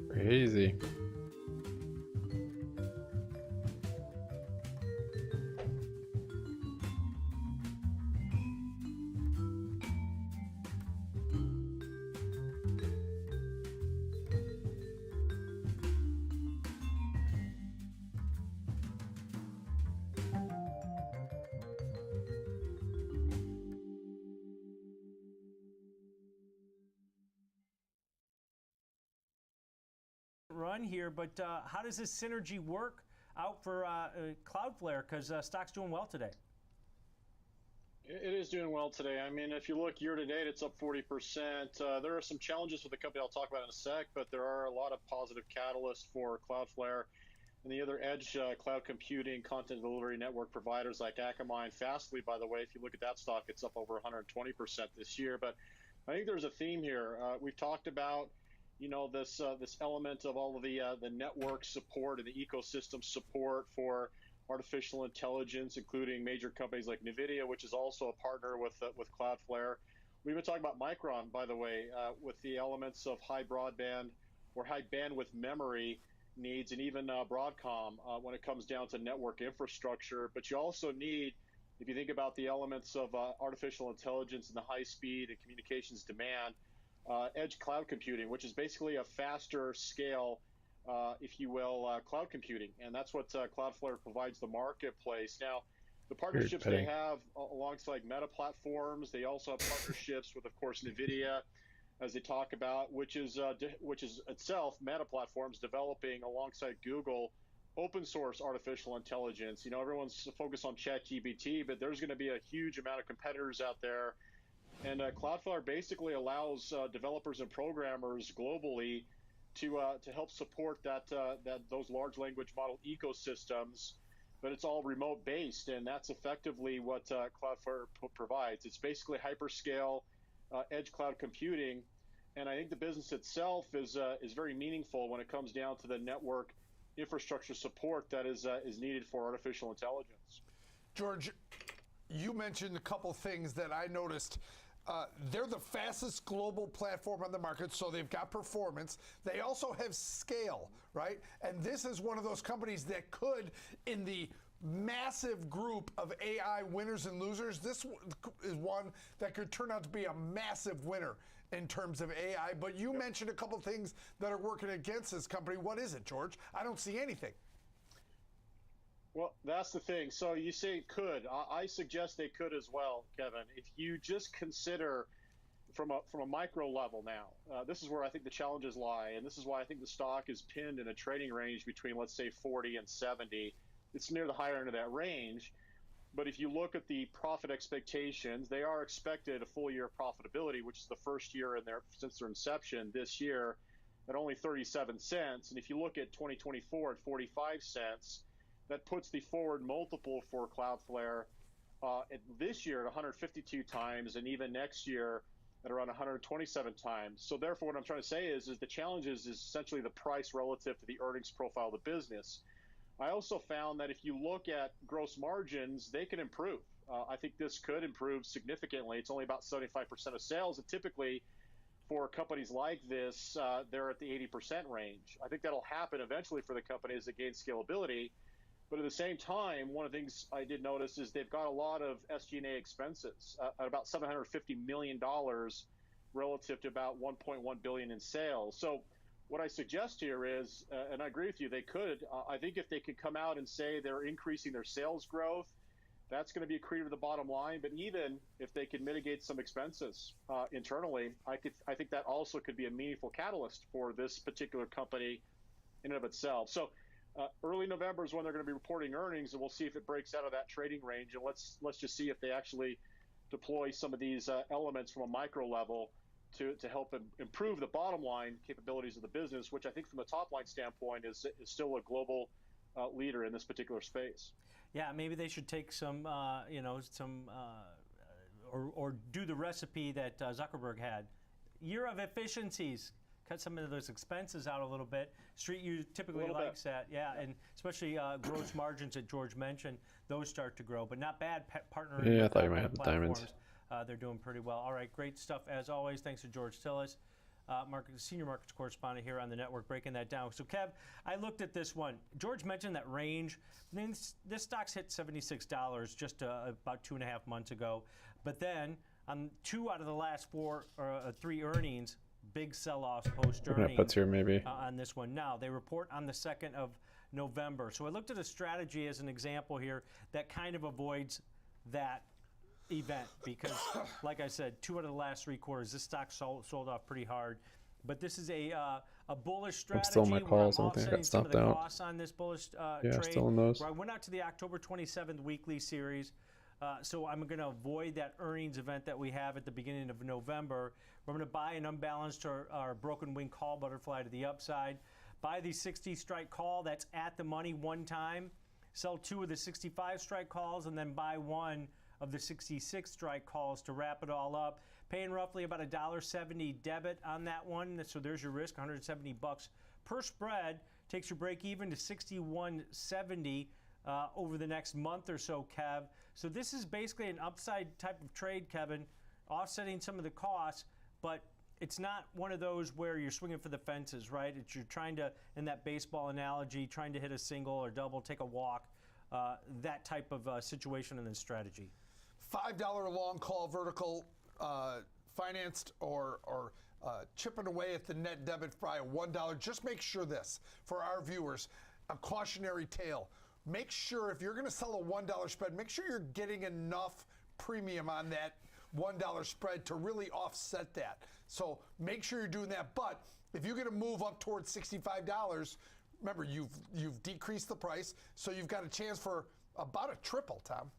Crazy. Run here, but how does this synergy work out for Cloudflare? Because stock's doing well today. It is doing well today. I mean, if you look year to date, it's up 40%. There are some challenges with the company I'll talk about in a sec, but there are a lot of positive catalysts for Cloudflare and the other edge cloud computing content delivery network providers like Akamai and Fastly. By the way, if you look at that stock, it's up over 120% this year. But I think there's a theme here. We've talked about this element of all of the network support and the ecosystem support for artificial intelligence, including major companies like NVIDIA, which is also a partner with Cloudflare. We've been talking about Micron, by the way, with the elements of high broadband or high bandwidth memory needs, and even Broadcom when it comes down to network infrastructure. But you also need, if you think about the elements of artificial intelligence and the high speed and communications demand, edge cloud computing, which is basically a faster scale, if you will, cloud computing. And that's what Cloudflare provides the marketplace. Now, the partnerships they have alongside Meta platforms, they also have partnerships with, of course, NVIDIA, as they talk about, which is itself Meta platforms developing alongside Google open source artificial intelligence. Everyone's focused on ChatGPT, but there's going to be a huge amount of competitors out there. And Cloudflare basically allows developers and programmers globally to help support those large language model ecosystems, but it's all remote based, and that's effectively what Cloudflare provides. It's basically hyperscale edge cloud computing, and I think the business itself is very meaningful when it comes down to the network infrastructure support that is needed for artificial intelligence. George, you mentioned a couple things that I noticed. They're the fastest global platform on the market, so they've got performance. They also have scale, right? And this is one of those companies that could, in the massive group of AI winners and losers, this is one that could turn out to be a massive winner in terms of AI. But you mentioned a couple things that are working against this company. What is it, George? I don't see anything. Well, that's the thing. So you say it could. I suggest they could as well, Kevin. If you just consider from a micro level now, this is where I think the challenges lie, and this is why I think the stock is pinned in a trading range between, let's say, 40 and 70. It's near the higher end of that range. But if you look at the profit expectations, they are expected a full year of profitability, which is the first year since their inception this year, at only 37 cents. And if you look at 2024 at 45 cents, that puts the forward multiple for Cloudflare this year at 152 times, and even next year at around 127 times. So therefore, what I'm trying to say is the challenge is essentially the price relative to the earnings profile of the business. I also found that if you look at gross margins, they can improve. I think this could improve significantly. It's only about 75% of sales, and typically for companies like this, they're at the 80% range. I think that'll happen eventually for the company as it gains scalability. But at the same time, one of the things I did notice is they've got a lot of SG&A expenses, at about $750 million relative to about $1.1 billion in sales. So what I suggest here is, and I agree with you, they could. I think if they could come out and say they're increasing their sales growth, that's going to be accretive to the bottom line. But even if they could mitigate some expenses internally, I think that also could be a meaningful catalyst for this particular company in and of itself. So early November is when they're going to be reporting earnings, and we'll see if it breaks out of that trading range. And let's just see if they actually deploy some of these elements from a micro level to help improve the bottom line capabilities of the business, which I think from a top line standpoint is still a global leader in this particular space. Yeah, maybe they should take some, or do the recipe that Zuckerberg had. Year of efficiencies. Cut some of those expenses out a little bit. Street typically likes that, yeah, and especially gross margins that George mentioned, those start to grow, but not bad partnering. Yeah, with I thought you might have the diamonds. They're doing pretty well. All right, great stuff as always. Thanks to George Tillis, senior markets correspondent here on the network, breaking that down. So, Kev, I looked at this one. George mentioned that range. This stock's hit $76 just about 2.5 months ago, but then on 2 out of the last 3 earnings, big sell-offs post-earnings puts here maybe on this one. Now, they report on the 2nd of November. So I looked at a strategy as an example here that kind of avoids that event because, like I said, 2 out of the last 3 quarters, this stock sold off pretty hard. But this is a bullish strategy. I'm still in my calls. I don't think I got stopped out. Costs on this bullish yeah, trade. Still in those. Where I went out to the October 27th weekly series. So I'm going to avoid that earnings event that we have at the beginning of November. We're going to buy an unbalanced or broken wing call butterfly to the upside. Buy the 60 strike call that's at the money one time. Sell 2 of the 65 strike calls and then buy 1 of the 66 strike calls to wrap it all up. Paying roughly about $1.70 debit on that one. So there's your risk, $170 per spread. Takes your break even to $61.70 over the next month or so, Kev. So this is basically an upside type of trade, Kevin, offsetting some of the costs, but it's not one of those where you're swinging for the fences, right? You're trying to, in that baseball analogy, trying to hit a single or double, take a walk, that type of situation and then strategy. $5 long call vertical financed or chipping away at the net debit by $1. Just make sure this, for our viewers, a cautionary tale. Make sure if you're going to sell a $1 spread, make sure you're getting enough premium on that $1 spread to really offset that. So make sure you're doing that. But if you're going to move up towards $65, remember you've decreased the price, so you've got a chance for about a triple, Tom.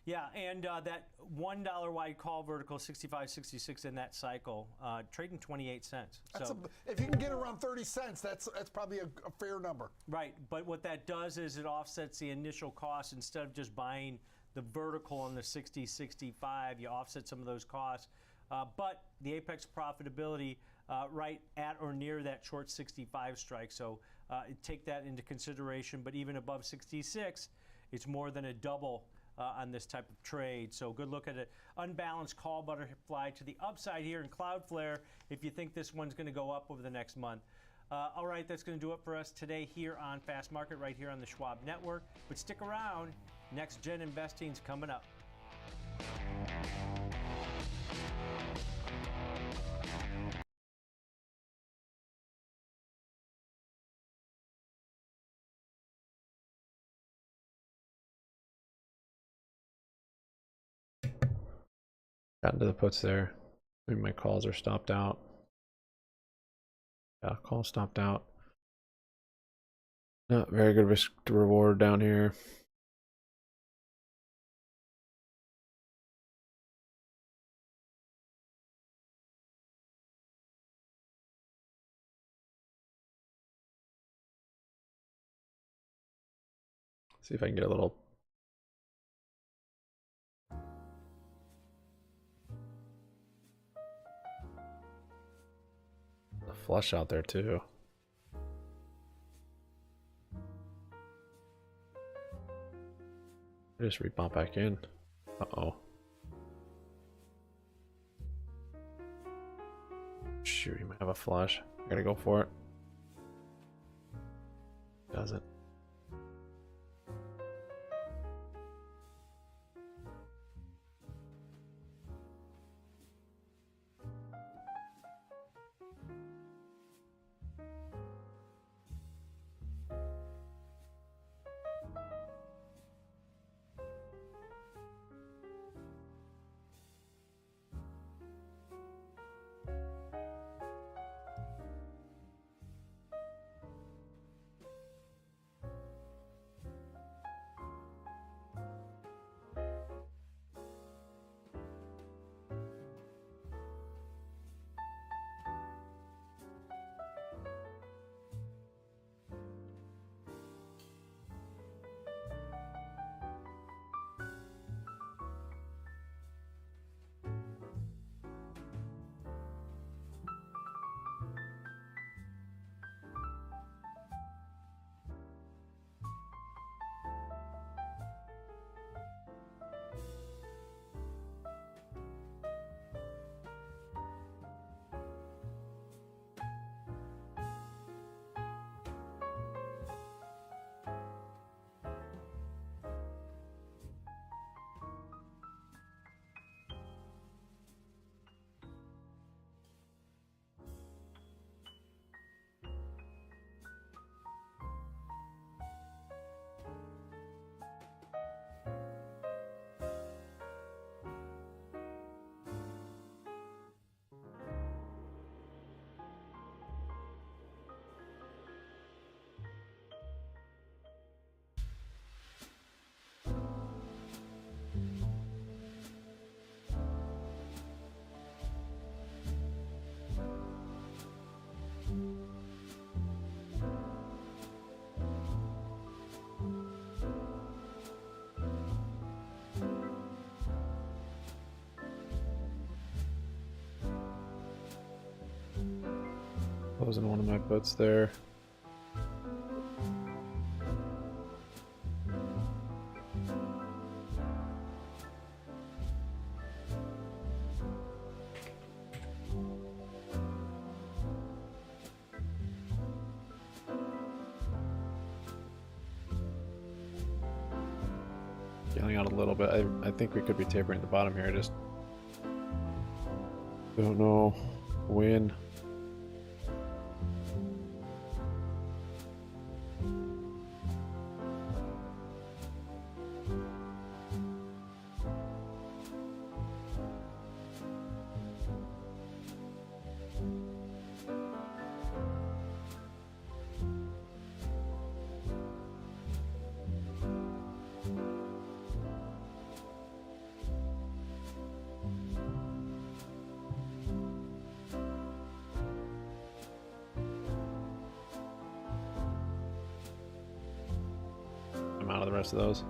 Yeah, and that $1 wide call vertical, 65, 66 in that cycle, trading 28 cents. So if you can get around 30 cents, that's probably a fair number. Right, but what that does is it offsets the initial cost. Instead of just buying the vertical on the 60, 65, you offset some of those costs. But the apex profitability right at or near that short 65 strike. So take that into consideration. But even above 66, it's more than a double on this type of trade. So good look at it. Unbalanced call butterfly to the upside here in Cloudflare if you think this one's going to go up over the next month. All right, that's going to do it for us today here on Fast Market, right here on the Schwab Network. But stick around. Next Gen Investing's coming up. Got into the puts there. Maybe my calls are stopped out. Yeah, call stopped out. Not very good risk to reward down here. See if I can get a little flush out there too. I just rebomp back in. Uh-oh. Shoot, he might have a flush. I gotta go for it. Doesn't. Closing one of my puts there. Yelling out a little bit. I think we could be tapering at the bottom here. I just don't know when. I'm out of the rest of those.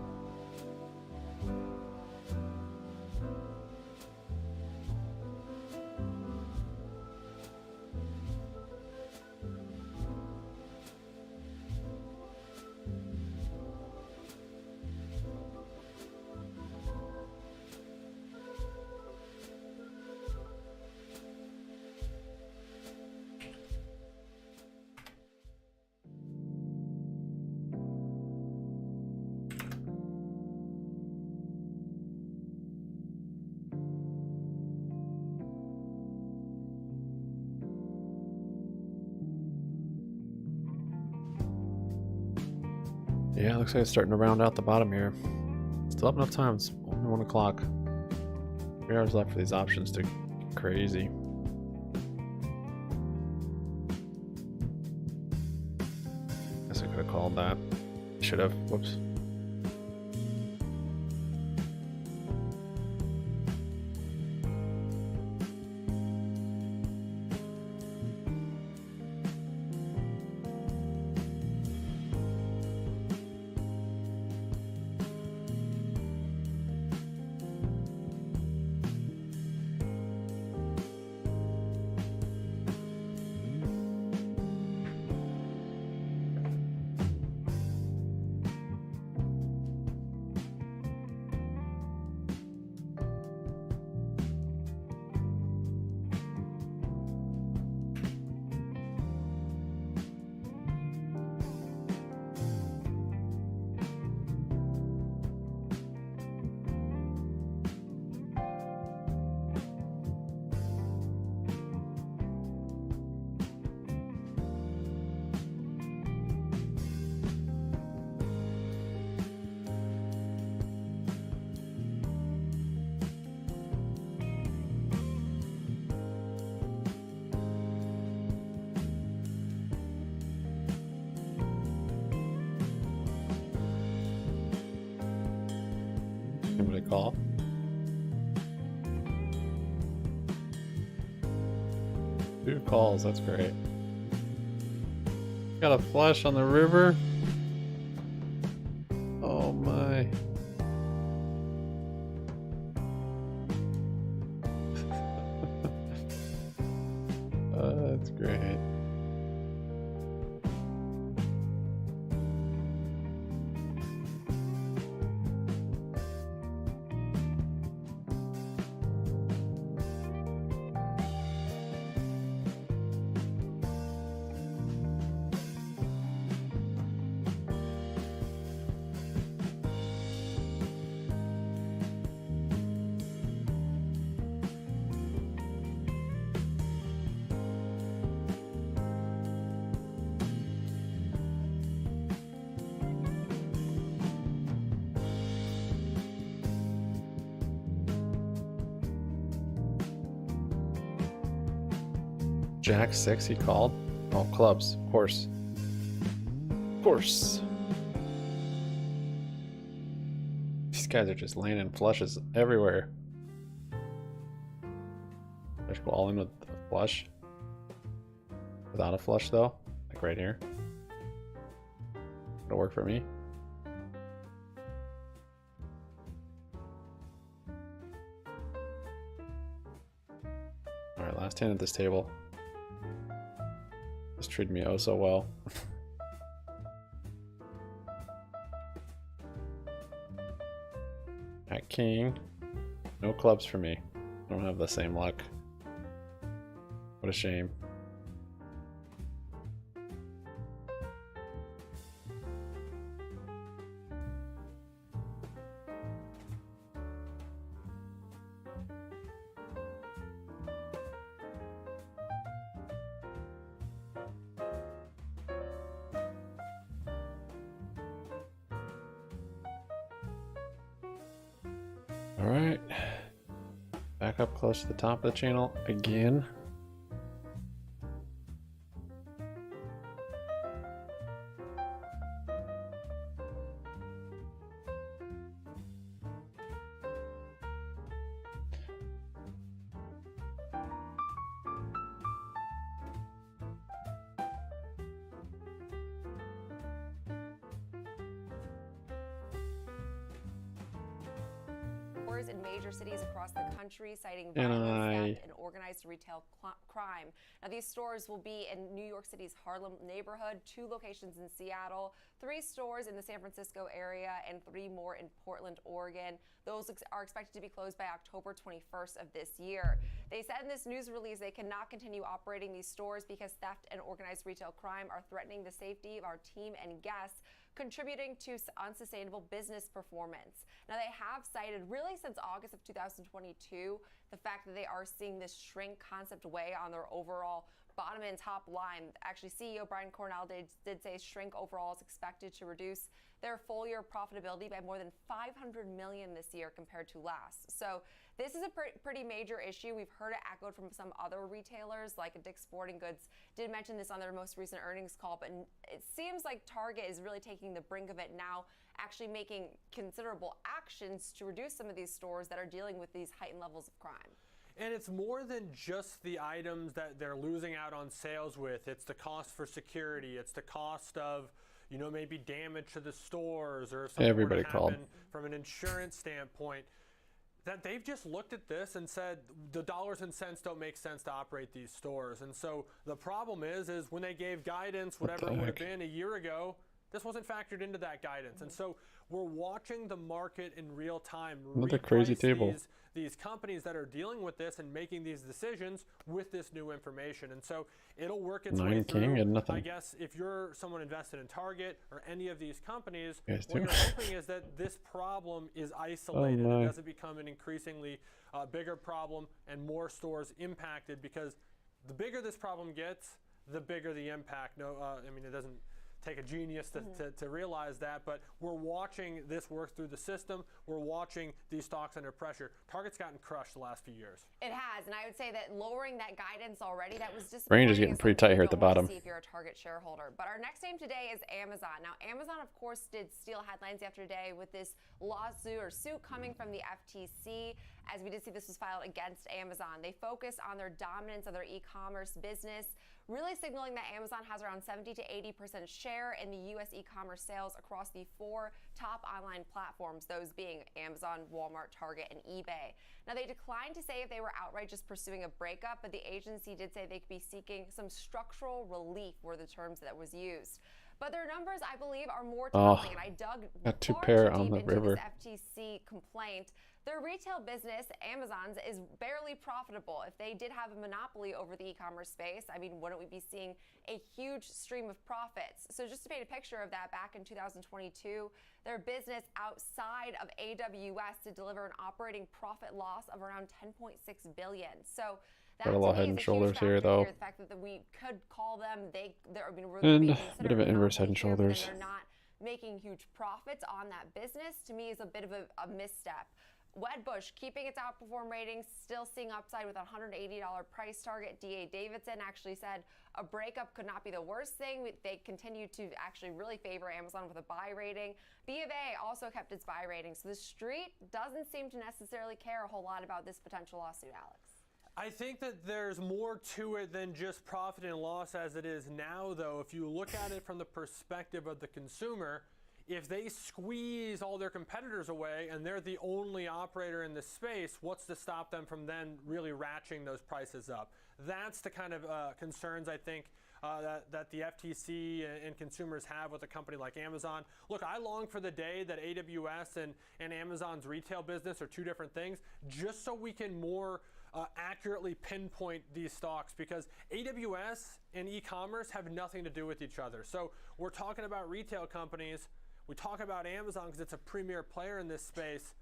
Yeah, looks like it's starting to round out the bottom here. Still have enough time. It's only 1 o'clock. 3 hours left for these options to get crazy. Guess I could have called that. Should have. Whoops. Anybody call? Two calls, that's great. Got a flush on the river. Oh my. That's great. Jack 6 he called. Oh, clubs, of course. Of course. These guys are just landing flushes everywhere. I should go all in with a flush. Without a flush though, like right here. It'll work for me. Alright, last hand at this table. Just treated me oh so well. At king, no clubs for me. Don't have the same luck. What a shame. All right, back up close to the top of the channel again. In major cities across the country, citing And violence, theft, and organized retail crime. Now, these stores will be in New York City's Harlem neighborhood, 2 locations in Seattle, 3 stores in the San Francisco area, and 3 more in Portland, Oregon. Those are expected to be closed by October 21st of this year. They said in this news release they cannot continue operating these stores because theft and organized retail crime are threatening the safety of our team and guests, contributing to unsustainable business performance. Now, they have cited really since August of 2022 the fact that they are seeing this shrink concept weigh on their overall bottom and top line, actually CEO Brian Cornell did say shrink overall is expected to reduce their full year profitability by more than $500 million this year compared to last. So this is a pretty major issue. We've heard it echoed from some other retailers, like Dick's Sporting Goods did mention this on their most recent earnings call, but it seems like Target is really taking the brink of it now, actually making considerable actions to reduce some of these stores that are dealing with these heightened levels of crime. And it's more than just the items that they're losing out on sales with. It's the cost for security. It's the cost of, you know, maybe damage to the stores or something Everybody were to called. happen from an insurance standpoint. That they've just looked at this and said the dollars and cents don't make sense to operate these stores. And so the problem is when they gave guidance, whatever it would have been a year ago, this wasn't factored into that guidance. And so we're watching the market in real time. Another crazy reprice table. These companies that are dealing with this and making these decisions with this new information. And so it'll work its way Nine through. king and nothing. I guess if you're someone invested in Target or any of these companies, Yes, what too. you're hoping is that this problem is isolated. my. It doesn't become an increasingly bigger problem and more stores impacted, because the bigger this problem gets, the bigger the impact. I mean, it doesn't take a genius to realize that, but we're watching this work through the system. We're watching these stocks under pressure. Target's gotten crushed the last few years. It has, and I would say that lowering that guidance already, that was disappointing. Range is getting pretty tight here at the bottom. See if you're a Target shareholder. But our next name today is Amazon. Now, Amazon, of course, did steal headlines yesterday with this suit coming from the FTC. As we did see, this was filed against Amazon. They focus on their dominance of their e-commerce business, really signaling that Amazon has around 70 to 80% share in the U.S. e-commerce sales across the 4 top online platforms, those being Amazon, Walmart, Target, and eBay. Now, they declined to say if they were outright just pursuing a breakup, but the agency did say they could be seeking some structural relief, were the terms that was used. But their numbers, I believe, are more telling, and I dug got two far pair too on deep the into river. this FTC complaint. Their retail business, Amazon's, is barely profitable. If they did have a monopoly over the e-commerce space, I mean, wouldn't we be seeing a huge stream of profits? So just to paint a picture of that, back in 2022, their business outside of AWS did deliver an operating profit loss of around $10.6 billion. So that Got a lot to me head and is a huge shoulders factor here, though. The fact that we could call them, they're being And being a considered bit of an inverse head and monopoly here, but shoulders. then they're not making huge profits on that business, to me is a bit of a misstep. Wedbush keeping its outperform ratings, still seeing upside with a $180 price target. D.A. Davidson actually said a breakup could not be the worst thing. They continue to actually really favor Amazon with a buy rating. B of A also kept its buy rating. So the street doesn't seem to necessarily care a whole lot about this potential lawsuit, Alex. I think that there's more to it than just profit and loss as it is now, though. If you look at it from the perspective of the consumer, if they squeeze all their competitors away and they're the only operator in this space, what's to stop them from then really ratcheting those prices up? That's the kind of concerns I think that the FTC and consumers have with a company like Amazon. Look, I long for the day that AWS and Amazon's retail business are two different things, just so we can more accurately pinpoint these stocks, because AWS and e-commerce have nothing to do with each other. So we're talking about retail companies. We talk about Amazon because it's a premier player in this space,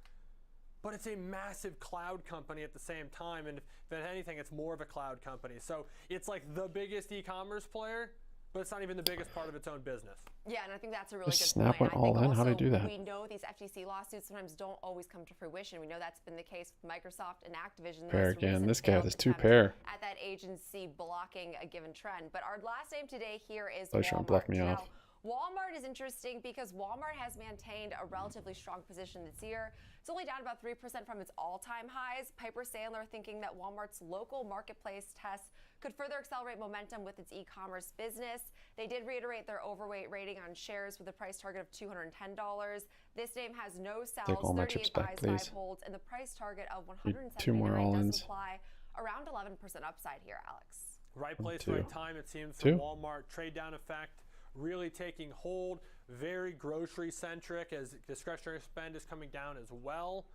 but it's a massive cloud company at the same time. And if anything, it's more of a cloud company. So it's like the biggest e-commerce player, but it's not even the biggest part of its own business. Yeah, and I think that's a really Just good snap point. went all in? How'd I Also, do that? we know these FTC lawsuits sometimes don't always come to fruition. We know that's been the case with Microsoft and Activision. the Pair most again. recent This guy failed with his two attempt pair. At that agency blocking a given trend. But our last name today here is They're trying to block me Walmart. off. Walmart is interesting because Walmart has maintained a relatively strong position this year. It's only down about 3% from its all-time highs. Piper Sandler thinking that Walmart's local marketplace test could further accelerate momentum with its e-commerce business. They did reiterate their overweight rating on shares with a price target of $210. This name has no sells, Take all my 38 chips back, buys, 5 please. holds, and the price target of Need 179 two more does all-ins. imply around 11% upside here, Alex. Right One, place, two. right time, it seems, for Two. Walmart. Trade down effect really taking hold. Very grocery centric as discretionary spend is coming down as well.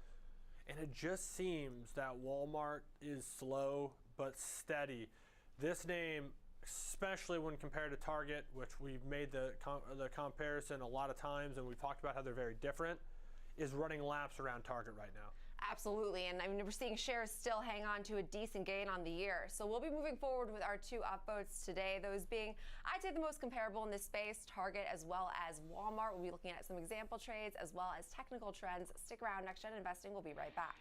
And it just seems that Walmart is slow but steady. This name, especially when compared to Target, which we've made the comparison a lot of times and we've talked about how they're very different, is running laps around Target right now. Absolutely, and I mean, we're seeing shares still hang on to a decent gain on the year. So we'll be moving forward with our 2 upvotes today, those being, I'd say, the most comparable in this space, Target as well as Walmart. We'll be looking at some example trades as well as technical trends. Stick around, Next Gen Investing. We'll be right back.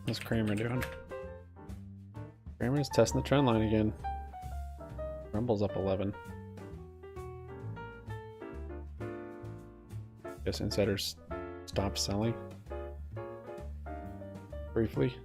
What's Kramer doing? Kramer's testing the trend line again. Rumble's up 11. Guess insiders stopped selling briefly.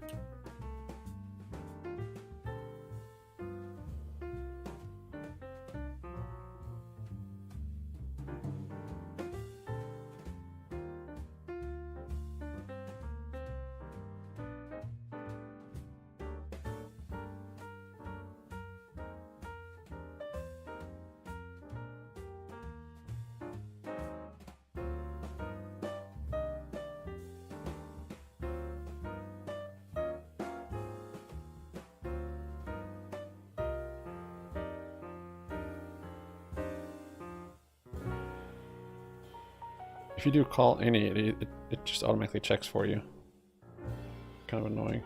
If you do call any, it just automatically checks for you. Kind of annoying.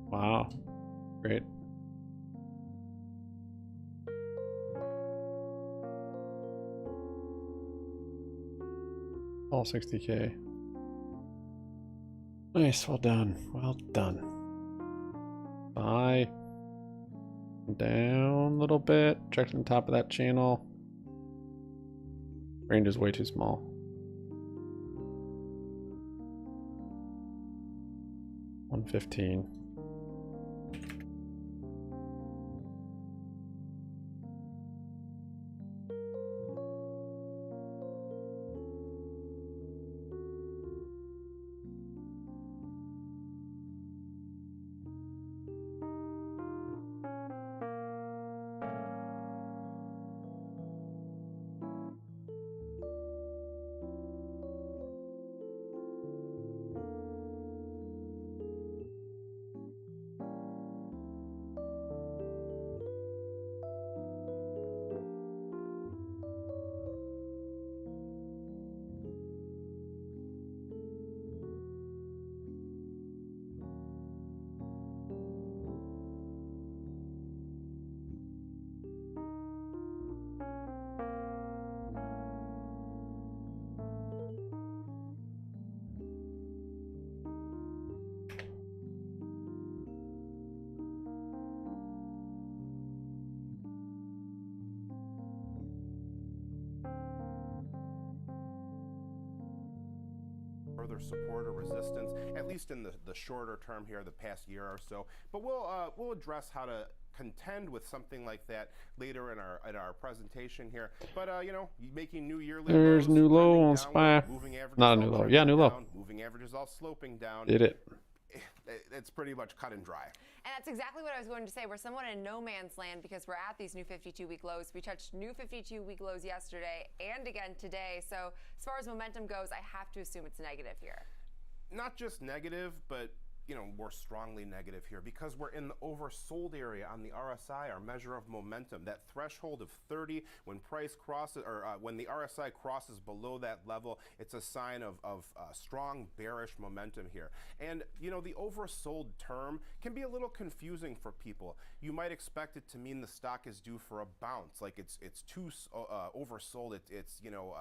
Wow, great. All 60K. Nice, well done. Well done. Buy. Down a little bit. Check the top of that channel. Range is way too small. $115. Further support or resistance, at least in the shorter term here, the past year or so. But we'll address how to contend with something like that later in our presentation here. But you know, making new yearly There's lows, new low on downward, SPY. moving averages Not a all new low. trending Yeah, new low. down, moving averages all sloping down. Did it. It's pretty much cut and dry. And that's exactly what I was going to say. We're somewhat in no man's land because we're at these new 52-week lows. We touched new 52-week lows yesterday and again today. So as far as momentum goes, I have to assume it's negative here. Not just negative, but you know, more strongly negative here because we're in the oversold area on the RSI, our measure of momentum. That threshold of 30, when price crosses, or when the RSI crosses below that level, it's a sign of strong bearish momentum here. And you know, the oversold term can be a little confusing for people. You might expect it to mean the stock is due for a bounce, like it's too oversold. It's you know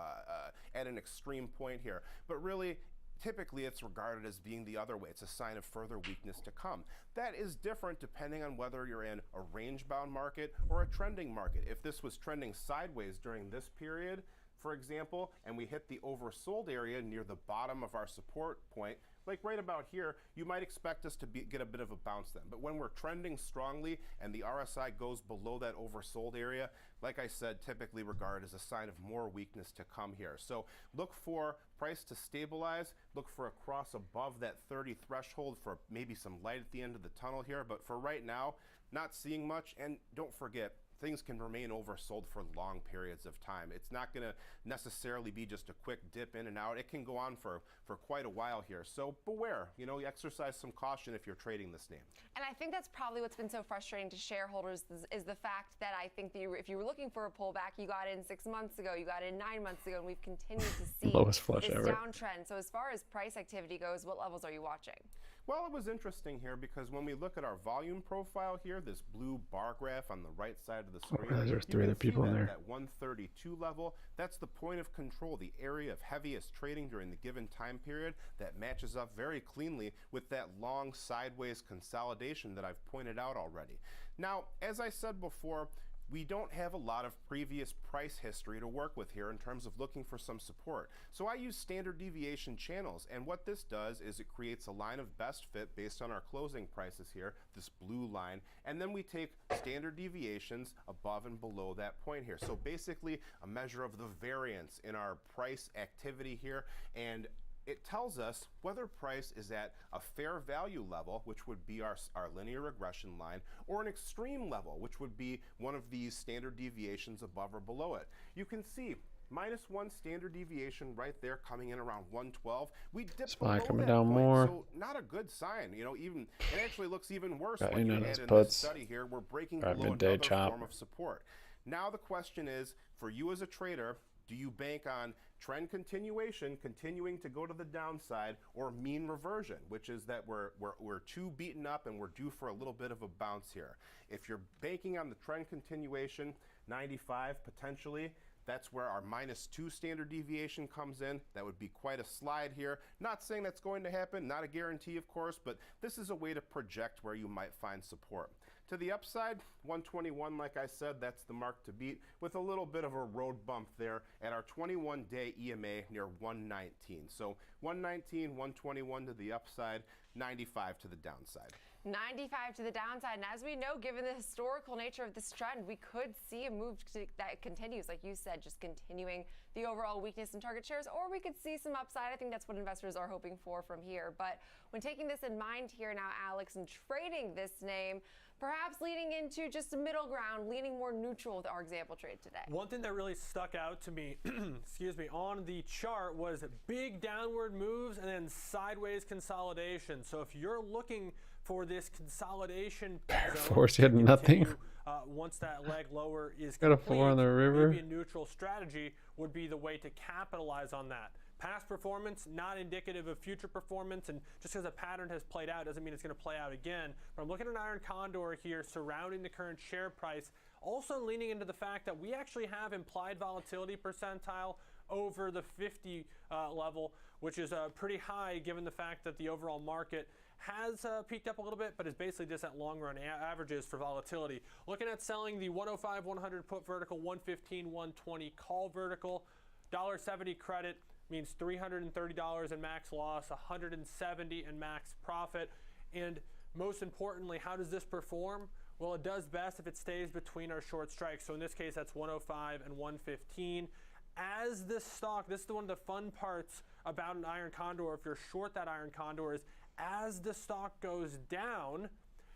at an extreme point here, but really, typically it's regarded as being the other way. It's a sign of further weakness to come. That is different depending on whether you're in a range-bound market or a trending market. If this was trending sideways during this period, for example, and we hit the oversold area near the bottom of our support point, like right about here, you might expect us to get a bit of a bounce then. But when we're trending strongly and the RSI goes below that oversold area, like I said, typically regarded as a sign of more weakness to come here. So look for price to stabilize, look for a cross above that 30 threshold for maybe some light at the end of the tunnel here. But for right now, not seeing much. And don't forget, things can remain oversold for long periods of time. It's not going to necessarily be just a quick dip in and out. It can go on for quite a while here. So beware, you exercise some caution if you're trading this name. And I think that's probably what's been so frustrating to shareholders is the fact that I think that if you were looking for a pullback, you got in 6 months ago, you got in 9 months ago, and we've continued to see Lowest flush this ever. downtrend. So as far as price activity goes, what levels are you watching? Well, it was interesting here because when we look at our volume profile here, this blue bar graph on the right side of the screen, there's 3 other people in there. That 132 level, that's the point of control, the area of heaviest trading during the given time period that matches up very cleanly with that long sideways consolidation that I've pointed out already. Now, as I said before, we don't have a lot of previous price history to work with here in terms of looking for some support. So I use standard deviation channels, and what this does is it creates a line of best fit based on our closing prices here, this blue line, and then we take standard deviations above and below that point here. So basically a measure of the variance in our price activity here, and it tells us whether price is at a fair value level, which would be our linear regression line, or an extreme level, which would be one of these standard deviations above or below it. You can see -1 standard deviation right there coming in around 112. We dipped Spy below coming that down point, more. so not a good sign. Even it actually looks even worse Got when you in on add his in puts. this study here. We're breaking Got below midday another chop. form of support. Now the question is, for you as a trader, do you bank on trend continuation, continuing to go to the downside, or mean reversion, which is that we're too beaten up and we're due for a little bit of a bounce here? If you're banking on the trend continuation, 95 potentially, that's where our -2 standard deviation comes in. That would be quite a slide here. Not saying that's going to happen, not a guarantee, of course, but this is a way to project where you might find support. To the upside, 121, like I said, that's the mark to beat, with a little bit of a road bump there at our 21-day EMA near 119. So 119, 121 to the upside, 95 to the downside. 95 to the downside, and as we know, given the historical nature of this trend, we could see a move that continues, like you said, just continuing the overall weakness in target shares, or we could see some upside. I think that's what investors are hoping for from here. But when taking this in mind here now, Alex, and trading this name, perhaps leading into just a middle ground, leaning more neutral with our example trade today. One thing that really stuck out to me, excuse me, on the chart was big downward moves and then sideways consolidation. So if you're looking for this consolidation Air zone Force to had nothing. continue, once that leg lower is Got a complete, 4 on the river. maybe a neutral strategy would be the way to capitalize on that. Past performance, not indicative of future performance, and just because a pattern has played out doesn't mean it's going to play out again. But I'm looking at an iron condor here surrounding the current share price, also leaning into the fact that we actually have implied volatility percentile over the 50 level, which is pretty high given the fact that the overall market has peaked up a little bit, but is basically just at long run averages for volatility. Looking at selling the 105, 100 put vertical, 115, 120 call vertical, $1.70 credit means $330 in max loss, $170 in max profit. And most importantly, how does this perform? Well, it does best if it stays between our short strikes. So in this case, that's 105 and 115. As this stock, this is one of the fun parts about an iron condor, if you're short that iron condor, is as the stock goes down,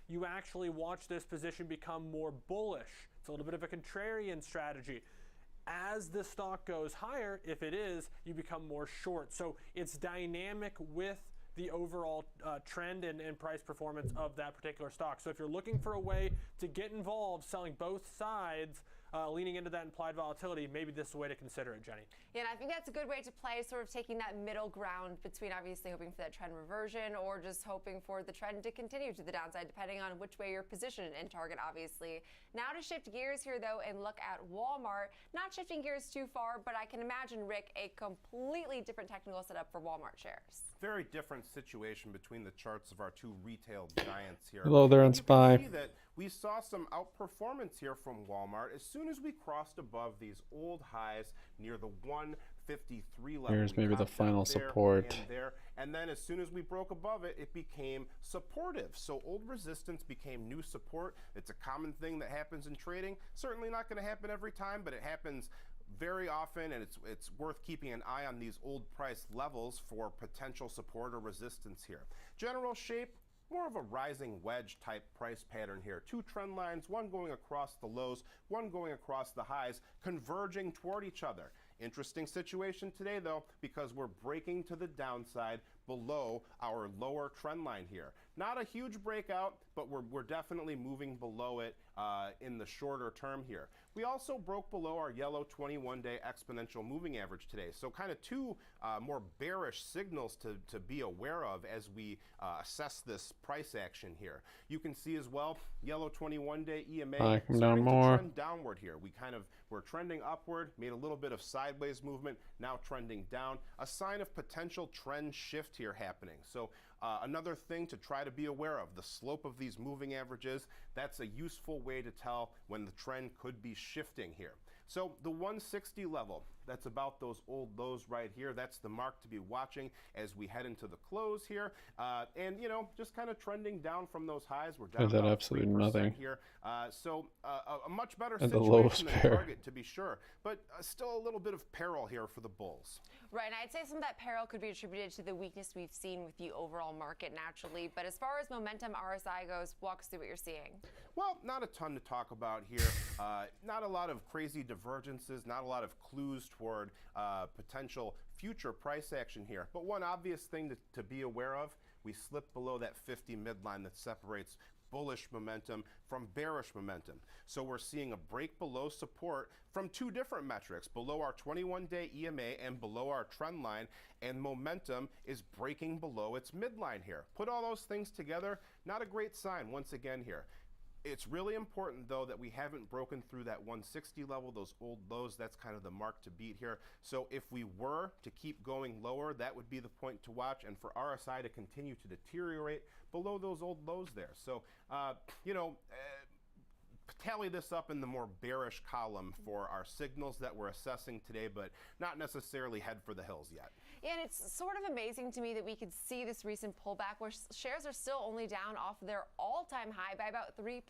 you actually watch this position become more bullish. It's a little bit of a contrarian strategy. As the stock goes higher, if it is, you become more short. So it's dynamic with the overall trend and price performance of that particular stock. So if you're looking for a way to get involved selling both sides leaning into that implied volatility, maybe this is a way to consider it, Jenny. Yeah, and I think that's a good way to play, sort of taking that middle ground between obviously hoping for that trend reversion or just hoping for the trend to continue to the downside, depending on which way you're positioned in target, obviously. Now to shift gears here, though, and look at Walmart. Not shifting gears too far, but I can imagine, Rick, a completely different technical setup for Walmart shares. Very different situation between the charts of our two retail giants here. Hello there on And you SPY. can see that we saw some outperformance here from Walmart as soon as we crossed above these old highs near the 153 level. Here's We maybe the dropped final down there support. and there, and then as soon as we broke above it, it became supportive. So old resistance became new support. It's a common thing that happens in trading. Certainly not going to happen every time, but it happens very often, and it's worth keeping an eye on these old price levels for potential support or resistance here. General shape, more of a rising wedge type price pattern here. Two trend lines, one going across the lows, one going across the highs, converging toward each other. Interesting situation today, though, because we're breaking to the downside below our lower trend line here. Not a huge breakout, but we're definitely moving below it in the shorter term here. We also broke below our yellow 21-day exponential moving average today. So kind of two more bearish signals to be aware of as we assess this price action here. You can see as well, yellow 21-day EMA Come down starting more. to trend downward here. We're trending upward, made a little bit of sideways movement, now trending down. A sign of potential trend shift here happening. So another thing to try to be aware of, the slope of these moving averages, that's a useful way to tell when the trend could be shifting here. So the 160 level, that's about those old lows right here. That's the mark to be watching as we head into the close here. And, you know, just kind of trending down from those highs. We're down Is that about absolutely 3% nothing? here. So a much better And the lowest situation than pair. target, to be sure. But still a little bit of peril here for the bulls. Right, and I'd say some of that peril could be attributed to the weakness we've seen with the overall market naturally. But as far as momentum RSI goes, walk us through what you're seeing. Well, not a ton to talk about here. Not a lot of crazy divergences, not a lot of clues toward potential future price action here. But one obvious thing to be aware of, we slipped below that 50 midline that separates bullish momentum from bearish momentum. So we're seeing a break below support from two different metrics, below our 21-day EMA and below our trend line, and momentum is breaking below its midline here. Put all those things together, not a great sign once again here. It's really important, though, that we haven't broken through that 160 level, those old lows. That's kind of the mark to beat here. So if we were to keep going lower, that would be the point to watch, and for RSI to continue to deteriorate below those old lows there. So, tally this up in the more bearish column for our signals that we're assessing today, but not necessarily head for the hills yet. Yeah, and it's sort of amazing to me that we could see this recent pullback where shares are still only down off their all-time high by about 3%.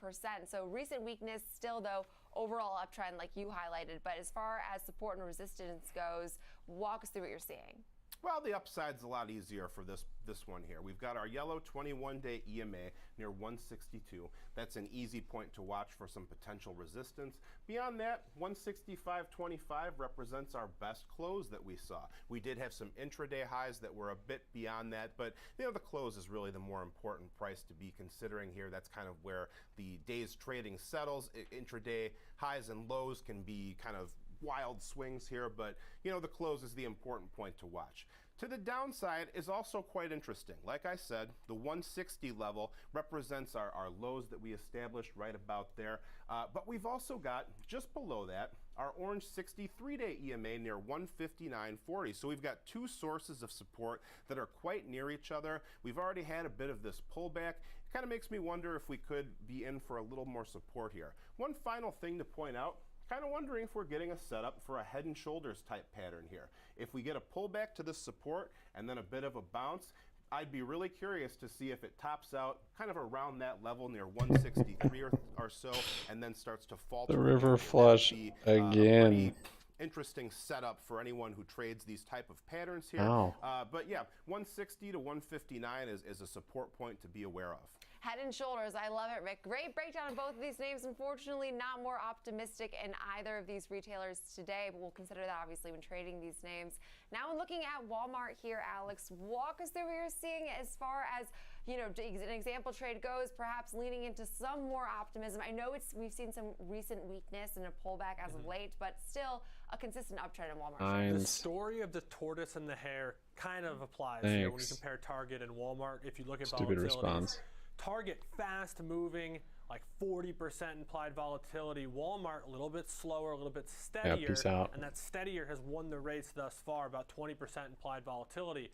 So recent weakness still, though, overall uptrend like you highlighted. But as far as support and resistance goes, walk us through what you're seeing. Well, the upside's a lot easier for this one here. We've got our yellow 21-day EMA near 162. That's an easy point to watch for some potential resistance. Beyond that, 165.25 represents our best close that we saw. We did have some intraday highs that were a bit beyond that, but the close is really the more important price to be considering here. That's kind of where the day's trading settles. Intraday highs and lows can be kind of wild swings here, but the close is the important point to watch. To the downside is also quite interesting. Like I said, the 160 level represents our lows that we established right about there, but we've also got just below that our orange 63-day EMA near 159.40. So we've got two sources of support that are quite near each other. We've already had a bit of this pullback. It kind of makes me wonder if we could be in for a little more support here. One final thing to point out, kind of wondering if we're getting a setup for a head and shoulders type pattern here. If we get a pullback to this support and then a bit of a bounce, I'd be really curious to see if it tops out kind of around that level near 163 or so, and then starts to falter. The river flush again. Interesting setup for anyone who trades these type of patterns here. Ow. But yeah, 160 to 159 is a support point to be aware of. Head and Shoulders. I love it, Rick. Great breakdown of both of these names. Unfortunately, not more optimistic in either of these retailers today, but we'll consider that obviously when trading these names. Now, when looking at Walmart here, Alex, walk us through what you're seeing as far as, you know, an example trade goes, perhaps leaning into some more optimism. I know we've seen some recent weakness and a pullback as of late, but still a consistent uptrend in Walmart. The story of the tortoise and the hare kind of applies here when you compare Target and Walmart. If you look at Stupid volatility, response. Target fast moving, like 40% implied volatility. Walmart a little bit slower, a little bit steadier. peace out. And that steadier has won the race thus far, about 20% implied volatility.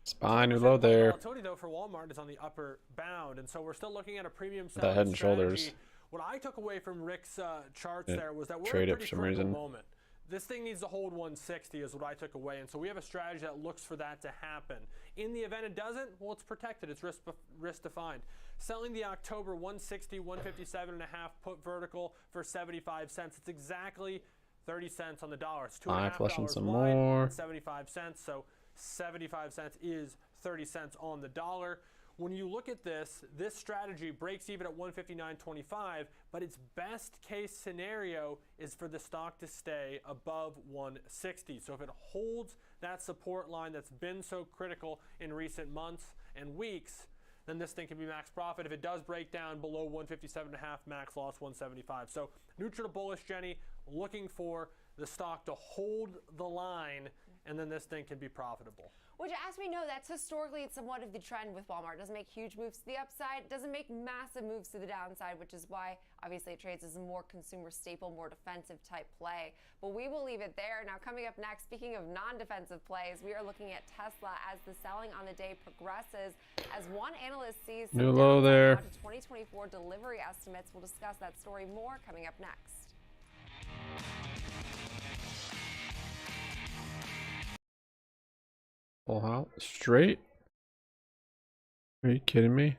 Spy new low there. Volatility though for Walmart is on the upper bound, and so we're still looking at a premium That selling Head and strategy. Shoulders. What I took away from Rick's charts It there was that we're trade in it a pretty for some critical reason. moment. This thing needs to hold 160 is what I took away, and so we have a strategy that looks for that to happen. In the event it doesn't, well, it's protected. It's risk defined. Selling the October 160, 157.5 put vertical for 75 cents. It's exactly 30 cents on the dollar. It's Flushing $2.50 some wide more. and 75 cents. So 75 cents is 30 cents on the dollar. When you look at this strategy breaks even at 159.25, but its best case scenario is for the stock to stay above 160. So if it holds that support line that's been so critical in recent months and weeks, then this thing can be max profit. If it does break down below 157.5, max loss 175. So neutral to bullish, Jenny, looking for the stock to hold the line, and then this thing can be profitable. Which, as we know, that's historically somewhat of the trend with Walmart. It doesn't make huge moves to the upside, doesn't make massive moves to the downside, which is why, obviously, it trades as a more consumer staple, more defensive type play. But we will leave it there. Now, coming up next, speaking of non-defensive plays, we are looking at Tesla as the selling on the day progresses. As one analyst sees some New low downside there. now to 2024 delivery estimates. We'll discuss that story more coming up next. Full house straight. Are you kidding me?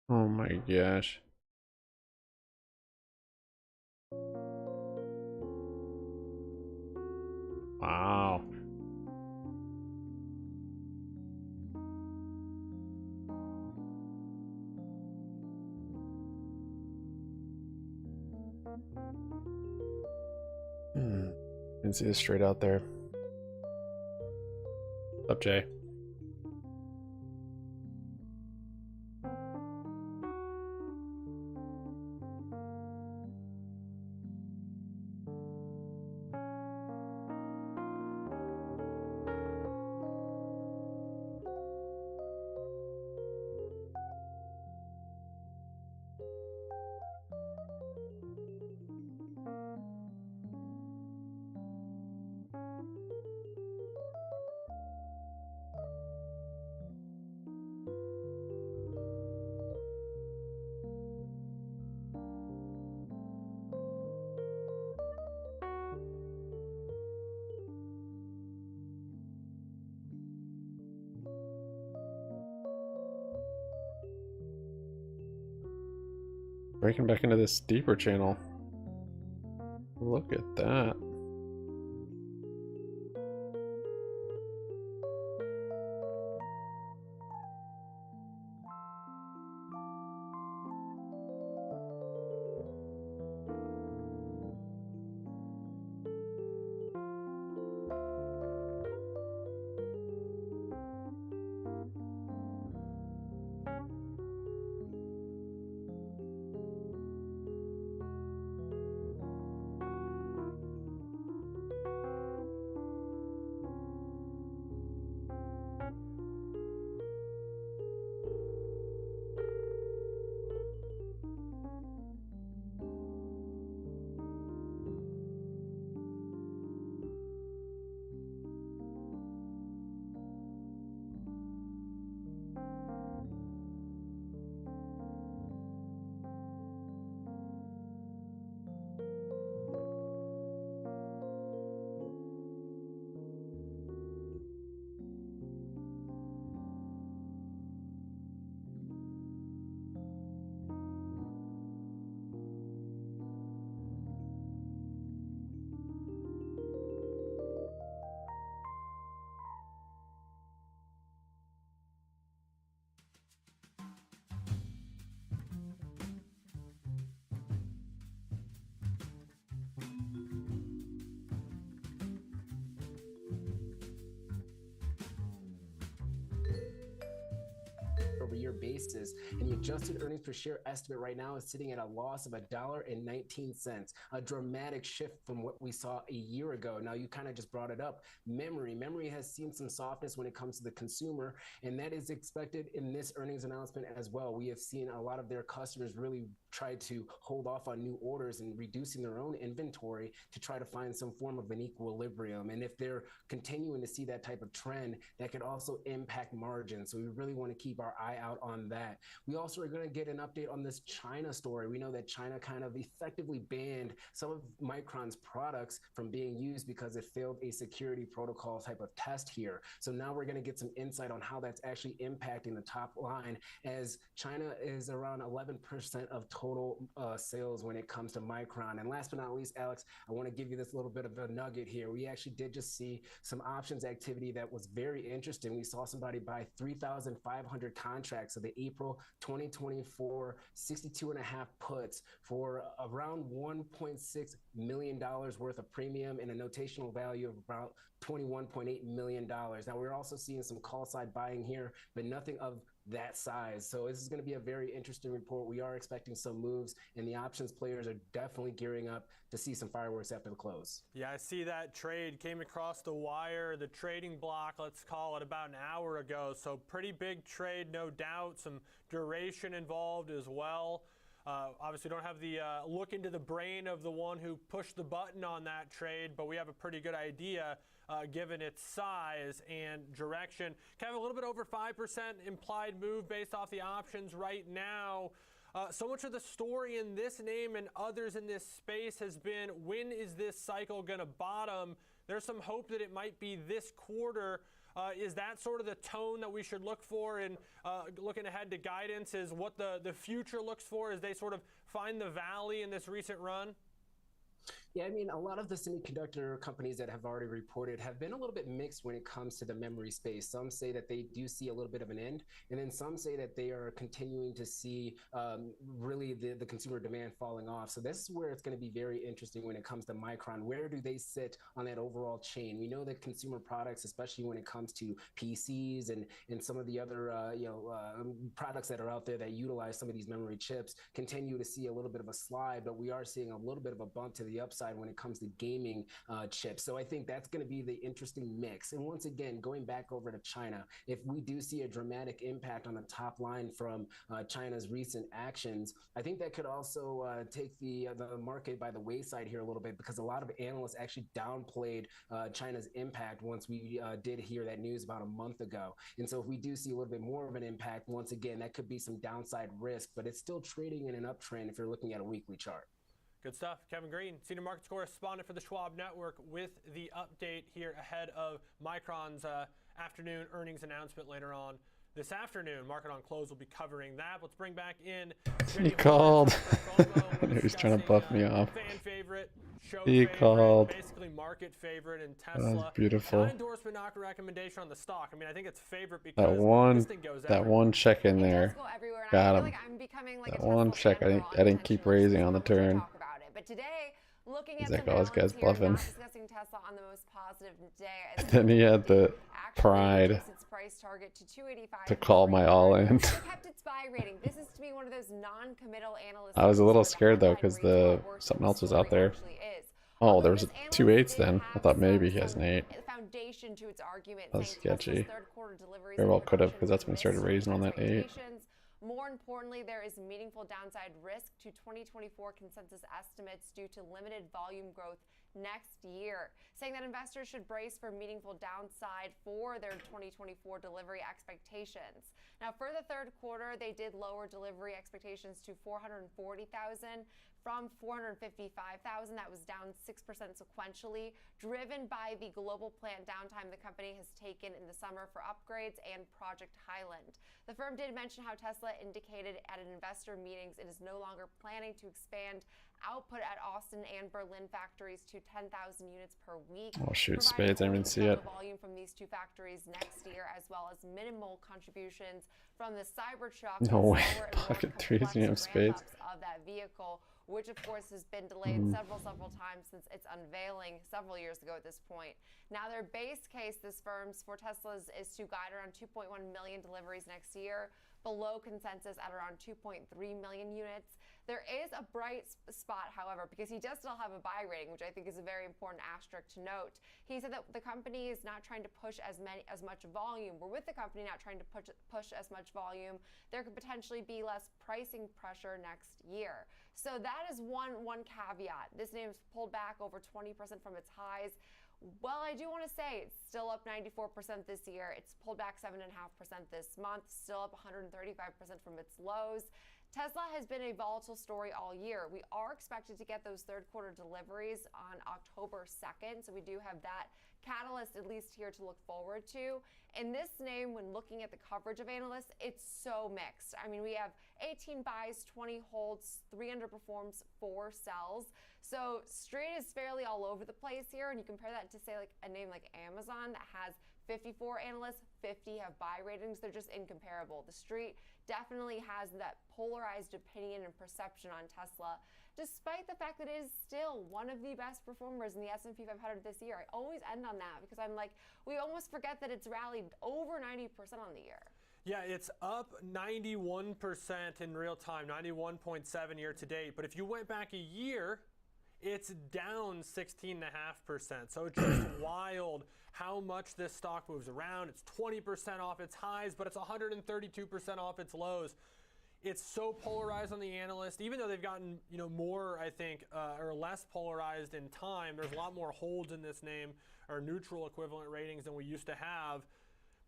Oh my gosh. Wow. Didn't see this straight out there. Up, Jay. Breaking back into this deeper channel. Look at that. year-over-year basis. And the adjusted earnings per share estimate right now is sitting at a loss of $1.19, a dramatic shift from what we saw a year ago. Now, you kind of just brought it up. Memory has seen some softness when it comes to the consumer, and that is expected in this earnings announcement as well. We have seen a lot of their customers really try to hold off on new orders and reducing their own inventory to try to find some form of an equilibrium. And if they're continuing to see that type of trend, that could also impact margins. So we really want to keep our eye out on that. We also are going to get an update on this China story. We know that China kind of effectively banned some of Micron's products from being used because it failed a security protocol type of test here. So now we're going to get some insight on how that's actually impacting the top line, as China is around 11% of total sales when it comes to Micron. And last but not least, Alex, I want to give you this little bit of a nugget here. We actually did just see some options activity that was very interesting. We saw somebody buy 3,500 contracts of the April 2024 62.5 puts for around $1.6 million worth of premium and a notational value of about $21.8 million. Now, we're also seeing some call side buying here, but nothing of that size. So this is going to be a very interesting report. We are expecting some moves, and the options players are definitely gearing up to see some fireworks after the close. Yeah, I see that trade came across the wire, the trading block, let's call it, about an hour ago. So pretty big trade, no doubt. Some duration involved as well. Obviously don't have the look into the brain of the one who pushed the button on that trade, but we have a pretty good idea given its size and direction. Kind of a little bit over 5% implied move based off the options right now. So much of the story in this name and others in this space has been, when is this cycle going to bottom? There's some hope that it might be this quarter. Is that sort of the tone that we should look for in looking ahead to guidance, is what the future looks for as they sort of find the valley in this recent run? Yeah, I mean, a lot of the semiconductor companies that have already reported have been a little bit mixed when it comes to the memory space. Some say that they do see a little bit of an end, and then some say that they are continuing to see really the consumer demand falling off. So this is where it's going to be very interesting when it comes to Micron. Where do they sit on that overall chain? We know that consumer products, especially when it comes to PCs and some of the other products that are out there that utilize some of these memory chips, continue to see a little bit of a slide, but we are seeing a little bit of a bump to the upside when it comes to gaming chips. So I think that's going to be the interesting mix. And once again, going back over to China, if we do see a dramatic impact on the top line from China's recent actions, I think that could also take the market by the wayside here a little bit, because a lot of analysts actually downplayed China's impact once we did hear that news about a month ago. And so if we do see a little bit more of an impact, once again, that could be some downside risk, but it's still trading in an uptrend if you're looking at a weekly chart. Good stuff. Kevin Green, senior markets correspondent for the Schwab Network, with the update here ahead of Micron's afternoon earnings announcement later on this afternoon. Market on Close will be covering that. Let's bring back in. He called. He's trying to buff me off. Fan favorite, show He favorite, called. basically market favorite in That Tesla. was beautiful. Not endorsement, not a recommendation on the stock. I mean, I think it's favorite because this thing goes That everywhere. one check in there got him. That one check I didn't keep raising on the turn. But today, looking He's at like, some oh, this guy's balance here, bluffing. not discussing Tesla on the most positive day. And then he had the pride Its price target to 285 to call my all in. kept its buy rating. This is to be one of those non-committal analysts. I was a little scared though because something else was out there. Oh, there was a 2 8s then. I thought maybe he has an 8. Foundation to its argument, That was saying sketchy. Tesla's third quarter deliveries Very well and could have, production because that's when he started missed raising on that 8. expectations. More importantly, there is meaningful downside risk to 2024 consensus estimates due to limited volume growth next year, saying that investors should brace for meaningful downside for their 2024 delivery expectations. Now, for the third quarter, they did lower delivery expectations to 440,000 from 455,000. That was down 6% sequentially, driven by the global plant downtime the company has taken in the summer for upgrades and Project Highland. The firm did mention how Tesla indicated at an investor meetings it is no longer planning to expand output at Austin and Berlin factories to 10,000 units per week. Oh shoot, spades, I didn't see it. Volume from these two factories next year, as well as minimal contributions from the Cybertruck. No way. Pocket threes, you have spades. Of that vehicle, which of course has been delayed several times since its unveiling several years ago at this point. Now their base case, this firm's for Tesla's, is to guide around 2.1 million deliveries next year, below consensus at around 2.3 million units. There is a bright spot, however, because he does still have a buy rating, which I think is a very important asterisk to note. He said that the company is not trying to push as much volume. We're with the company not trying to push as much volume. There could potentially be less pricing pressure next year. So that is one caveat. This name's pulled back over 20% from its highs. Well, I do want to say it's still up 94% this year. It's pulled back 7.5% this month, still up 135% from its lows. Tesla has been a volatile story all year. We are expected to get those third quarter deliveries on October 2nd, so we do have that catalyst at least here to look forward to. In this name, when looking at the coverage of analysts, it's so mixed. I mean, we have 18 buys, 20 holds, 3 underperforms, 4 sells. So Street is fairly all over the place here, and you compare that to, say, like a name like Amazon that has 54 analysts, 50 have buy ratings. They're just incomparable. The Street definitely has that polarized opinion and perception on Tesla, despite the fact that it is still one of the best performers in the S&P 500 this year. I always end on that because I'm like, we almost forget that it's rallied over 90% on the year. Yeah, it's up 91% in real time, 91.7 year to date. But if you went back a year, it's down 16.5%. So it's just wild how much this stock moves around. It's 20% off its highs, but it's 132% off its lows. It's so polarized on the analyst, even though they've gotten more, I think, or less polarized in time. There's a lot more holds in this name, or neutral equivalent ratings, than we used to have.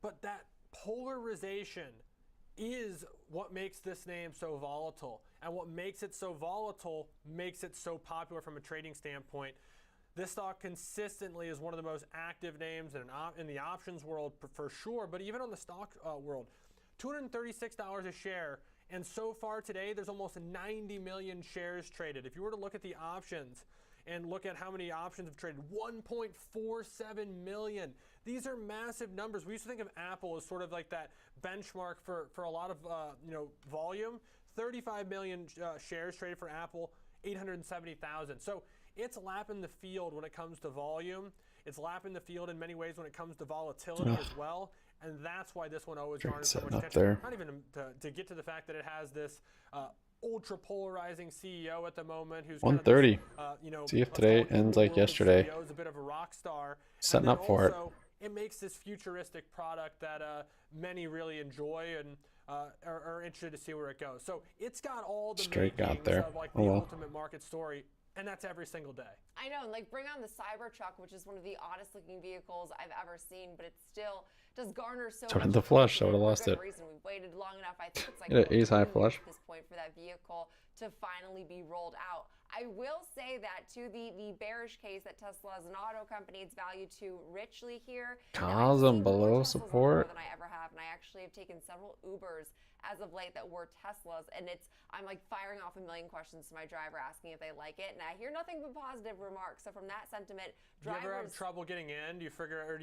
But that polarization is what makes this name so volatile. And what makes it so volatile makes it so popular from a trading standpoint. This stock consistently is one of the most active names in the options world for sure, but even on the stock world. $236 a share, and so far today there's almost 90 million shares traded. If you were to look at the options and look at how many options have traded, 1.47 million. These are massive numbers. We used to think of Apple as sort of like that benchmark for a lot of volume. 35 million shares traded for Apple, 870,000. So it's lapping the field when it comes to volume. It's lapping the field in many ways when it comes to volatility as well. And that's why this one always garners so much attention. There. Not even to get to the fact that it has this ultra polarizing CEO at the moment who's 130. See if today ends like yesterday. CEO is a bit of a rock star. Setting up for it. It makes this futuristic product that many really enjoy and are interested to see where it goes. So it's got all the Straight got makings there. of like the ultimate market story, and that's every single day. I know, and like bring on the Cybertruck, which is one of the oddest looking vehicles I've ever seen, but it still does garner so much. The flush, I would have lost it. Reason. We've waited long enough. I think it's like It ace high flush. at this point for that vehicle to finally be rolled out. I will say that to the bearish case that Tesla as an auto company, it's valued too richly here. Cosm below support. Than I ever have, and I actually have taken several Ubers as of late that were Teslas, and I'm like firing off a million questions to my driver asking if they like it, and I hear nothing but positive remarks. So from that sentiment, do you ever have trouble getting in? Do you figure out?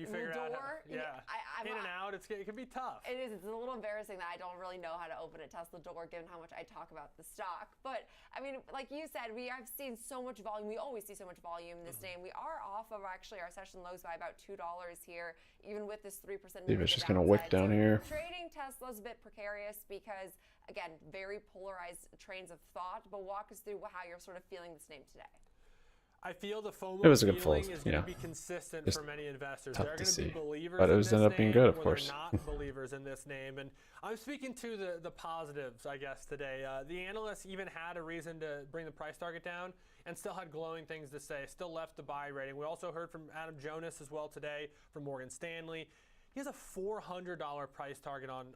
Yeah, in and out. It can be tough. It is. It's a little embarrassing that I don't really know how to open a Tesla door, given how much I talk about the stock. But I mean, like you said, I've seen so much volume. We always see so much volume in this name. We are off of actually our session lows by about $2 here, even with this 3%. See if it's just gonna wick down here. Trading Tesla's a bit precarious because, again, very polarized trains of thought. But walk us through how you're sort of feeling this name today. I feel the FOMO It was a good feeling fold, is going yeah. to be consistent Just for many investors. tough They're to going to be see. believers But it in was this ended up being name, good, of or course. they're not believers in this name. And I'm speaking to the positives, I guess, today. The analysts even had a reason to bring the price target down and still had glowing things to say, still left the buy rating. We also heard from Adam Jonas as well today from Morgan Stanley. He has a $400 price target on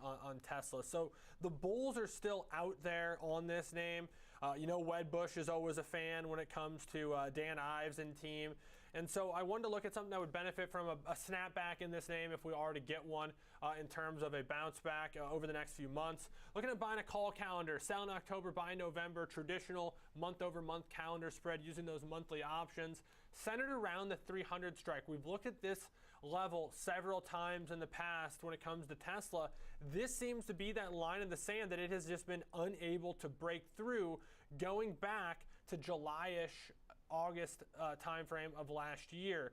Tesla. So the bulls are still out there on this name. Wedbush is always a fan when it comes to Dan Ives and team. And so I wanted to look at something that would benefit from a snapback in this name if we are to get one in terms of a bounce back over the next few months. Looking at buying a call calendar, sell in October, buy in November, traditional month-over-month calendar spread using those monthly options. Centered around the 300 strike. We've looked at this level several times in the past when it comes to Tesla. This seems to be that line in the sand that it has just been unable to break through, going back to July-ish August timeframe of last year.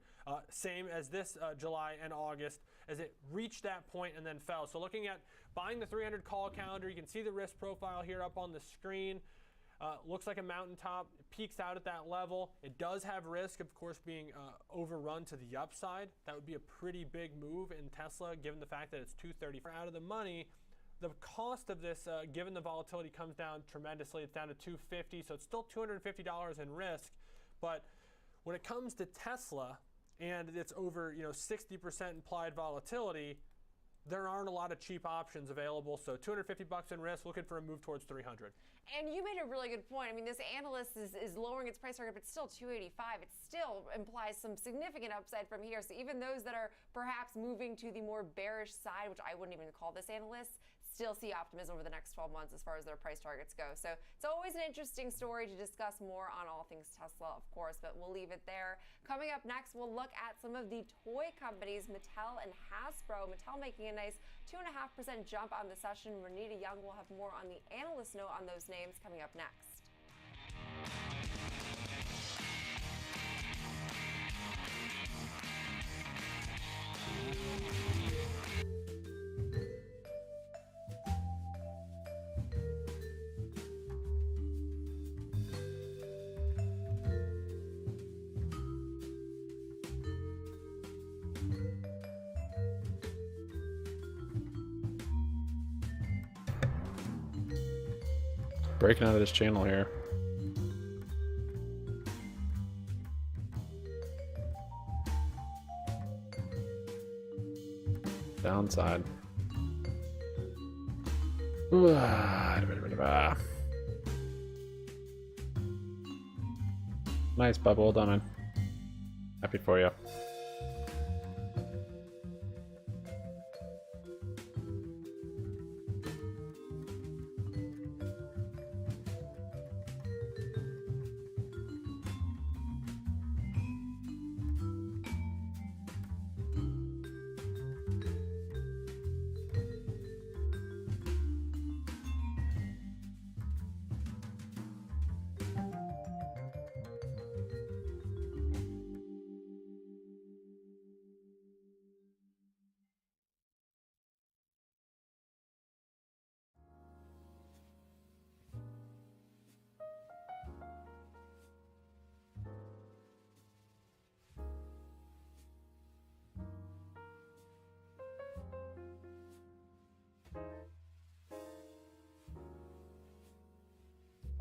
Same as this July and August, as it reached that point and then fell. So looking at buying the 300 call calendar, you can see the risk profile here up on the screen. Looks like a mountaintop. It peaks out at that level. It does have risk, of course, being overrun to the upside. That would be a pretty big move in Tesla, given the fact that it's 234 out of the money. The cost of this, given the volatility, comes down tremendously. It's down to $250, so it's still $250 in risk. But when it comes to Tesla, and it's over 60% implied volatility, there aren't a lot of cheap options available. So $250 in risk, looking for a move towards 300. And you made a really good point. I mean, this analyst is lowering its price target, but still 285. It still implies some significant upside from here. So even those that are perhaps moving to the more bearish side, which I wouldn't even call this analyst, still see optimism over the next 12 months as far as their price targets go. So it's always an interesting story to discuss more on all things Tesla, of course, but we'll leave it there. Coming up next, we'll look at some of the toy companies, Mattel and Hasbro. Mattel making a nice 2.5% jump on the session. Renita Young will have more on the analyst note on those names coming up next. Breaking out of this channel here. Downside. Nice bubble, done it. Happy for you.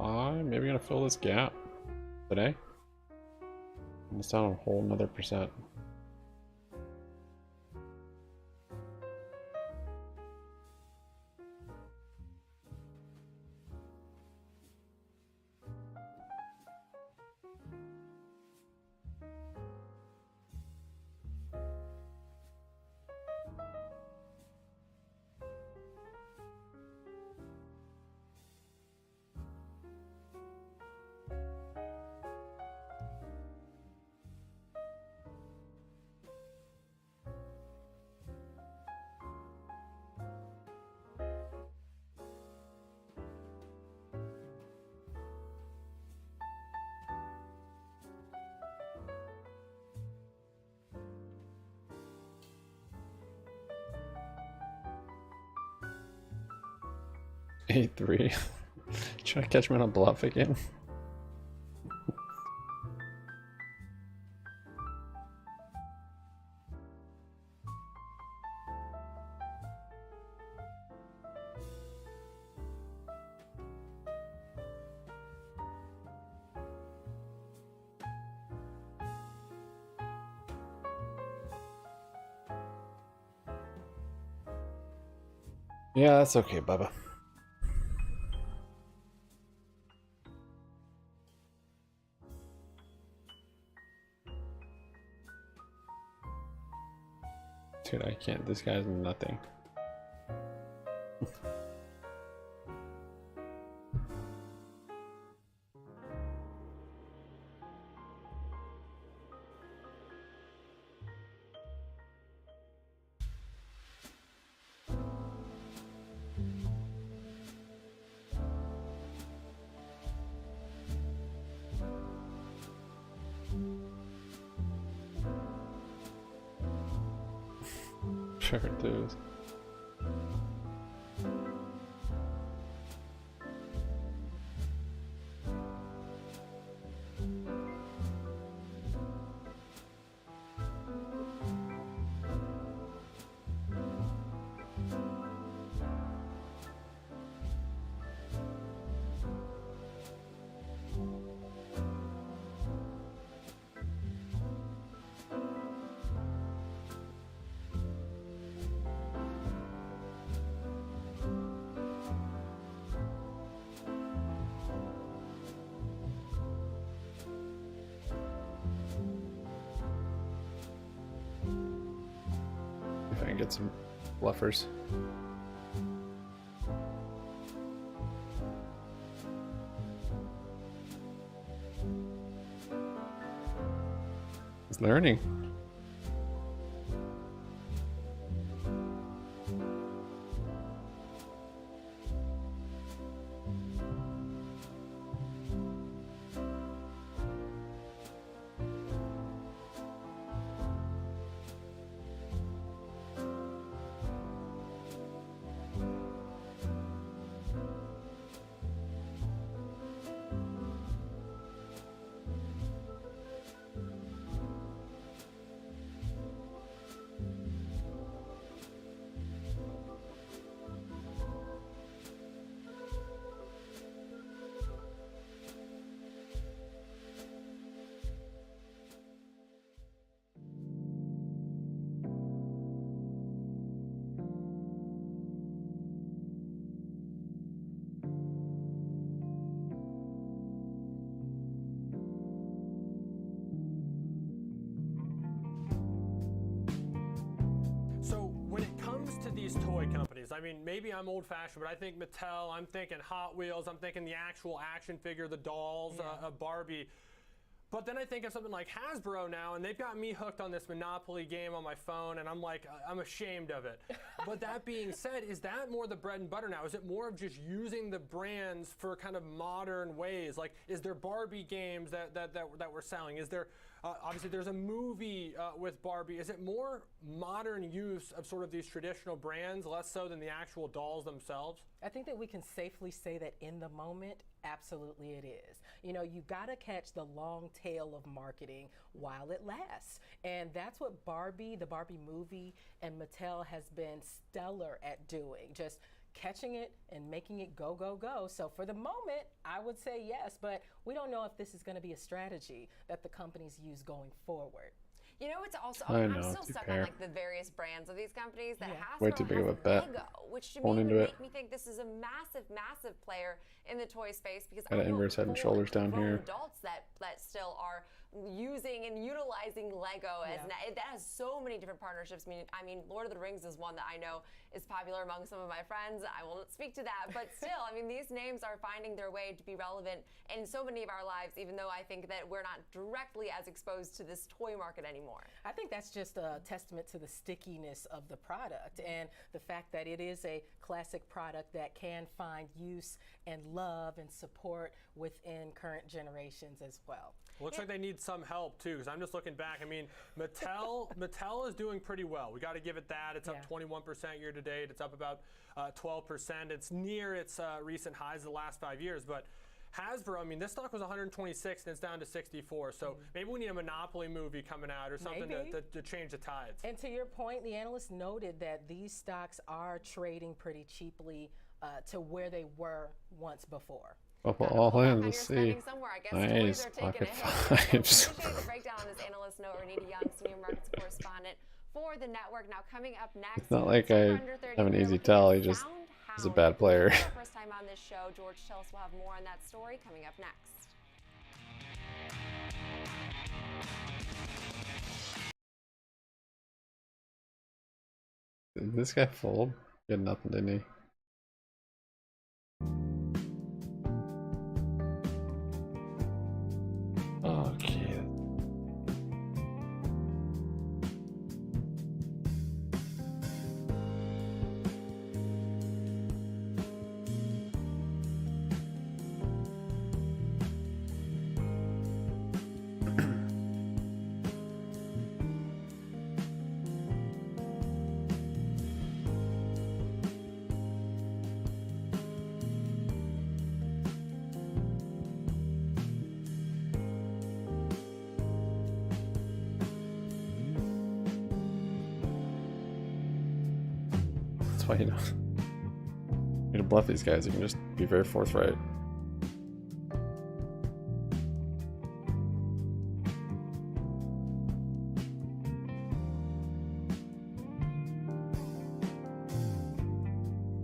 I'm maybe gonna fill this gap today. Almost down a whole another %. A3. Try to catch me on a bluff again. Yeah, that's okay, Bubba. Dude, I can't. This guy's nothing. chart too. If I can get some bluffers. He's learning. So when it comes to these toy companies, I mean, maybe I'm old-fashioned, but I think Mattel, I'm thinking Hot Wheels, I'm thinking the actual action figure, the dolls, Barbie. But then I think of something like Hasbro now, and they've got me hooked on this Monopoly game on my phone, and I'm like, I'm ashamed of it. But that being said, is that more the bread and butter now? Is it more of just using the brands for kind of modern ways? Like, is there Barbie games that we're selling? Is there, obviously there's a movie with Barbie. Is it more modern use of sort of these traditional brands, less so than the actual dolls themselves? I think that we can safely say that in the moment, absolutely it is. You know, you gotta catch the long tail of marketing while it lasts. And that's what Barbie, the Barbie movie, and Mattel has been stellar at doing. Just catching it and making it go, go, go. So for the moment, I would say yes, but we don't know if this is gonna be a strategy that the companies use going forward. You know, it's also, I I'm know, still too stuck fair. on like the various brands of these companies that Hasbro Way too big of a has bet. Lego, which to Going me into would it. make me think this is a massive, massive player in the toy space because Got I an know inverse head and full shoulders down grown here. adults that still are using and utilizing Lego as that has so many different partnerships. I mean, Lord of the Rings is one that I know is popular among some of my friends. I won't speak to that, but still, I mean, these names are finding their way to be relevant in so many of our lives, even though I think that we're not directly as exposed to this toy market anymore. I think that's just a testament to the stickiness of the product and the fact that it is a classic product that can find use and love and support within current generations as well. Looks like they need some help too, because I'm just looking back. I mean, Mattel is doing pretty well. We got to give it that. It's up 21% year to date. It's up about 12%. It's near its recent highs of the last 5 years. But Hasbro, I mean, this stock was 126 and it's down to 64. So maybe we need a Monopoly movie coming out or something to change the tides. And to your point, the analyst noted that these stocks are trading pretty cheaply to where they were once before. Bubble all in, let's see. Nice, pocket fives. Appreciate the breakdown on this analyst note. Renita Young, senior markets correspondent for the network. Now coming up next. It's not like I have an easy tell, he just is a bad player. First time on this show, George Tillis will have more on that story coming up next. Did this guy fold? He had nothing, didn't he? Okay. That's why you don't need to bluff these guys. You can just be very forthright.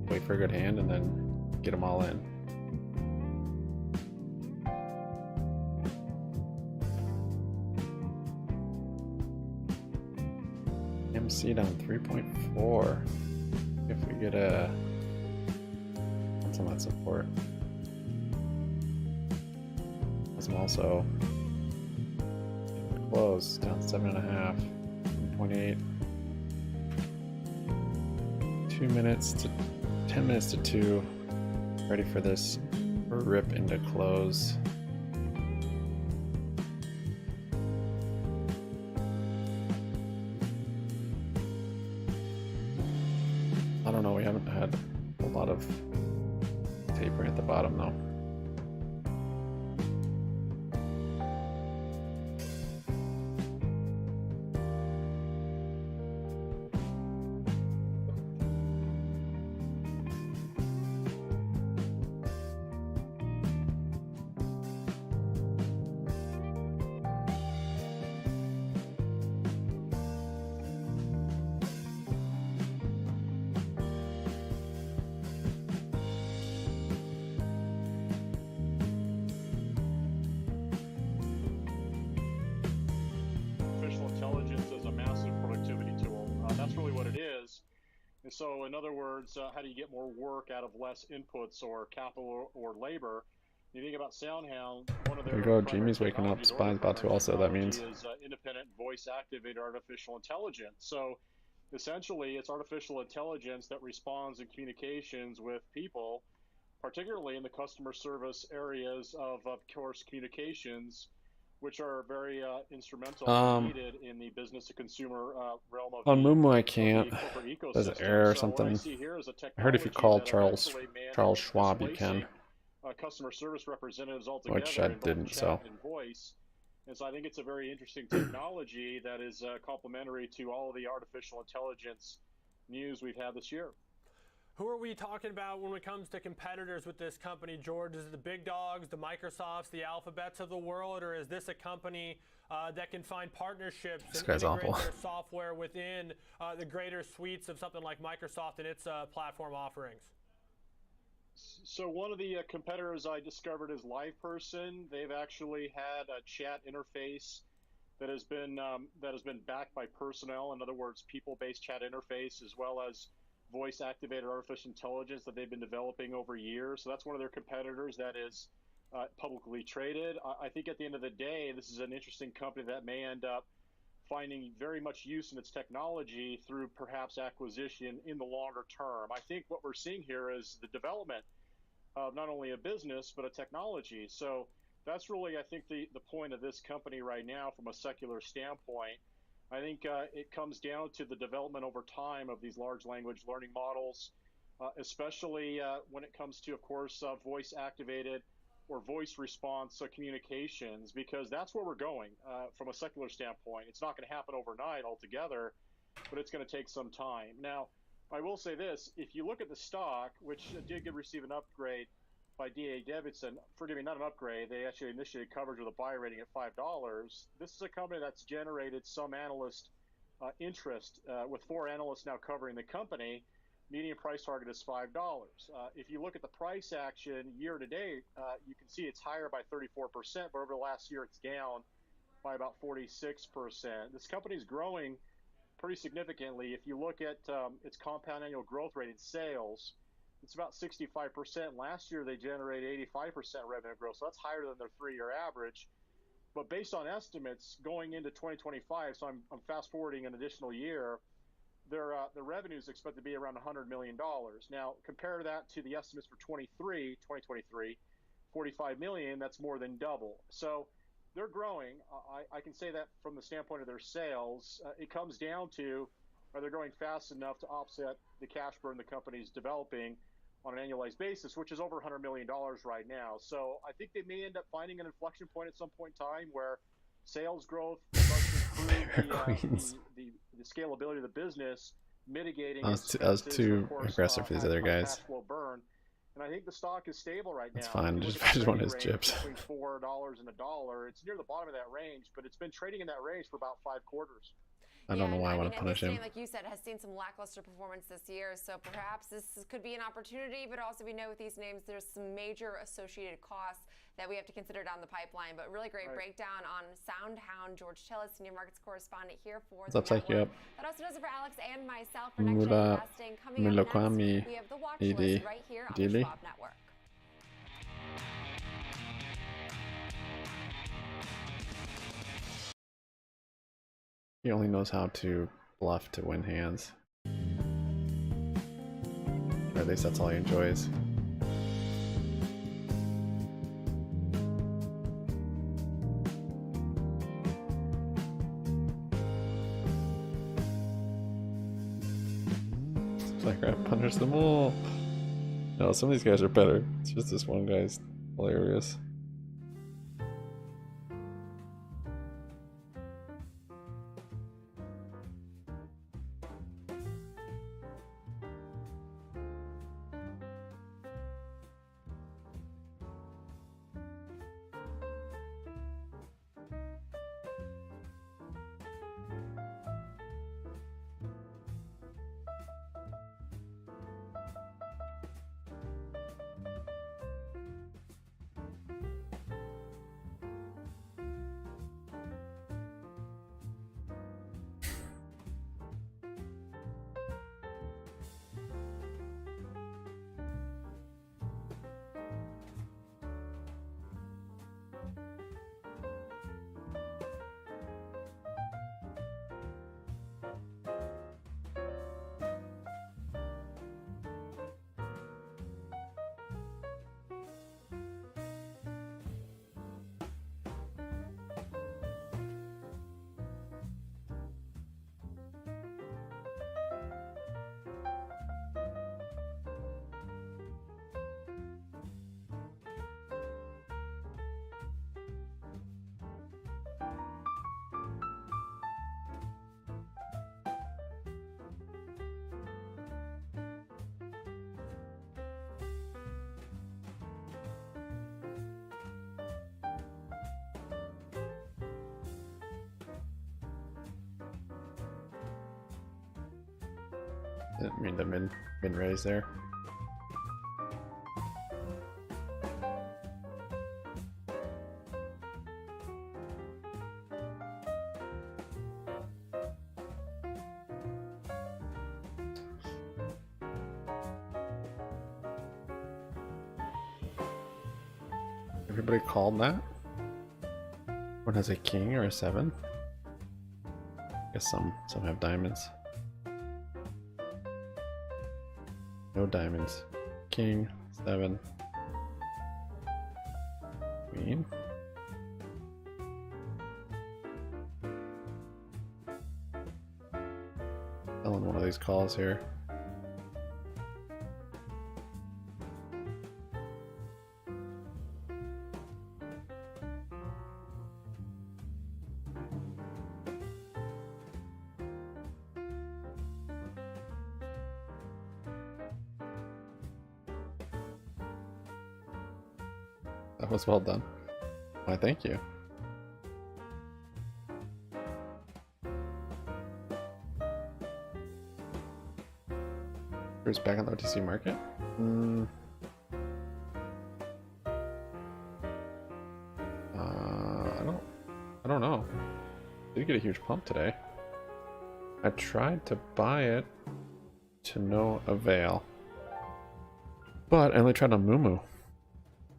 Wait for a good hand and then get them all in. AMC down 3.4. If we get a what's on that support? I'm also close down 7.5, 1.8. 2 minutes to 10 minutes to 2. Ready for this rip into close. I don't know, we haven't had a lot of tapering at the bottom though. Intelligence is a massive productivity tool. That's really what it is. And so, in other words, how do you get more work out of less inputs or capital or labor? You think about SoundHound, one of their There we go, Jamie's waking up, Spy's about to also, that means. Is independent voice-activated artificial intelligence. So, essentially, it's artificial intelligence that responds in communications with people, particularly in the customer service areas of course, communications, which are very instrumental and needed in the business to consumer realm of on Moomoo I the can't. corporate ecosystem. There's an error or So what I something. see here is a I heard if you technology call that Charles actually manned Schwab, you can. displacing, customer service representatives altogether Which I in both didn't, chat so. and voice. And so I think it's a very interesting technology that is complementary to all of the artificial intelligence news we've had this year. Who are we talking about when it comes to competitors with this company, George? Is it the big dogs, the Microsofts, the Alphabets of the world, or is this a company that can find partnerships This and guy's integrate awful. their software within the greater suites of something like Microsoft and its platform offerings? So one of the competitors I discovered is LivePerson. They've actually had a chat interface that has been backed by personnel. In other words, people-based chat interface, as well as voice-activated artificial intelligence that they've been developing over years. So that's one of their competitors that is publicly traded. I think at the end of the day, this is an interesting company that may end up finding very much use in its technology through perhaps acquisition in the longer term. I think what we're seeing here is the development of not only a business, but a technology. So that's really, I think, the point of this company right now from a secular standpoint. I think it comes down to the development over time of these large language learning models, especially when it comes to, of course, voice-activated or voice response communications, because that's where we're going from a secular standpoint. It's not going to happen overnight altogether, but it's going to take some time. Now, I will say this, if you look at the stock, which did receive an upgrade by D.A. Davidson, forgive me, not an upgrade, they actually initiated coverage with a buy rating at $5. This is a company that's generated some analyst interest, with 4 analysts now covering the company. Median price target is $5. If you look at the price action year to date, you can see it's higher by 34%, but over the last year it's down by about 46%. This company is growing pretty significantly. If you look at its compound annual growth rate in sales, it's about 65%. Last year they generated 85% revenue growth, so that's higher than their 3-year average. But based on estimates going into 2025, so I'm fast forwarding an additional year, their revenue is expected to be around $100 million. Now, compare that to the estimates for 2023, $45 million, that's more than double. So they're growing. I can say that from the standpoint of their sales. It comes down to, are they growing fast enough to offset the cash burn the company's developing on an annualized basis, which is over $100 million right now. So I think they may end up finding an inflection point at some point in time where sales growth starts to improve the scalability of the business, mitigating I was expenses, too of course, aggressive for these other guys. cash flow burn. And I think the stock is stable right now. That's fine. If you Just, look at I just the want his trading range chips. between $4 and $1. It's near the bottom of that range, but it's been trading in that range for about 5 quarters. I don't know why I want to punish him. Like you said, has seen some lackluster performance this year, so perhaps this could be an opportunity. But also, we know with these names, there's some major associated costs that we have to consider down the pipeline. But really great breakdown on SoundHound. George Tillis, senior markets correspondent here for the What's up, network. Psyche Up? That also does it for Alex and myself for Next Gen Investing. Coming up next, we have the watch list right here on the Schwab Network. He only knows how to bluff to win hands. Or at least that's all he enjoys. It's like I punish them all. No, some of these guys are better. It's just this one guy's hilarious. Didn't mean to min raise there. Everybody called that? One has a king or a 7? I guess some have diamonds. No diamonds. King, 7. Queen. Selling one of these calls here. That was well done. Why, thank you. Who's back on the OTC market? I don't know. Did get a huge pump today. I tried to buy it to no avail, but I only tried on Moomoo.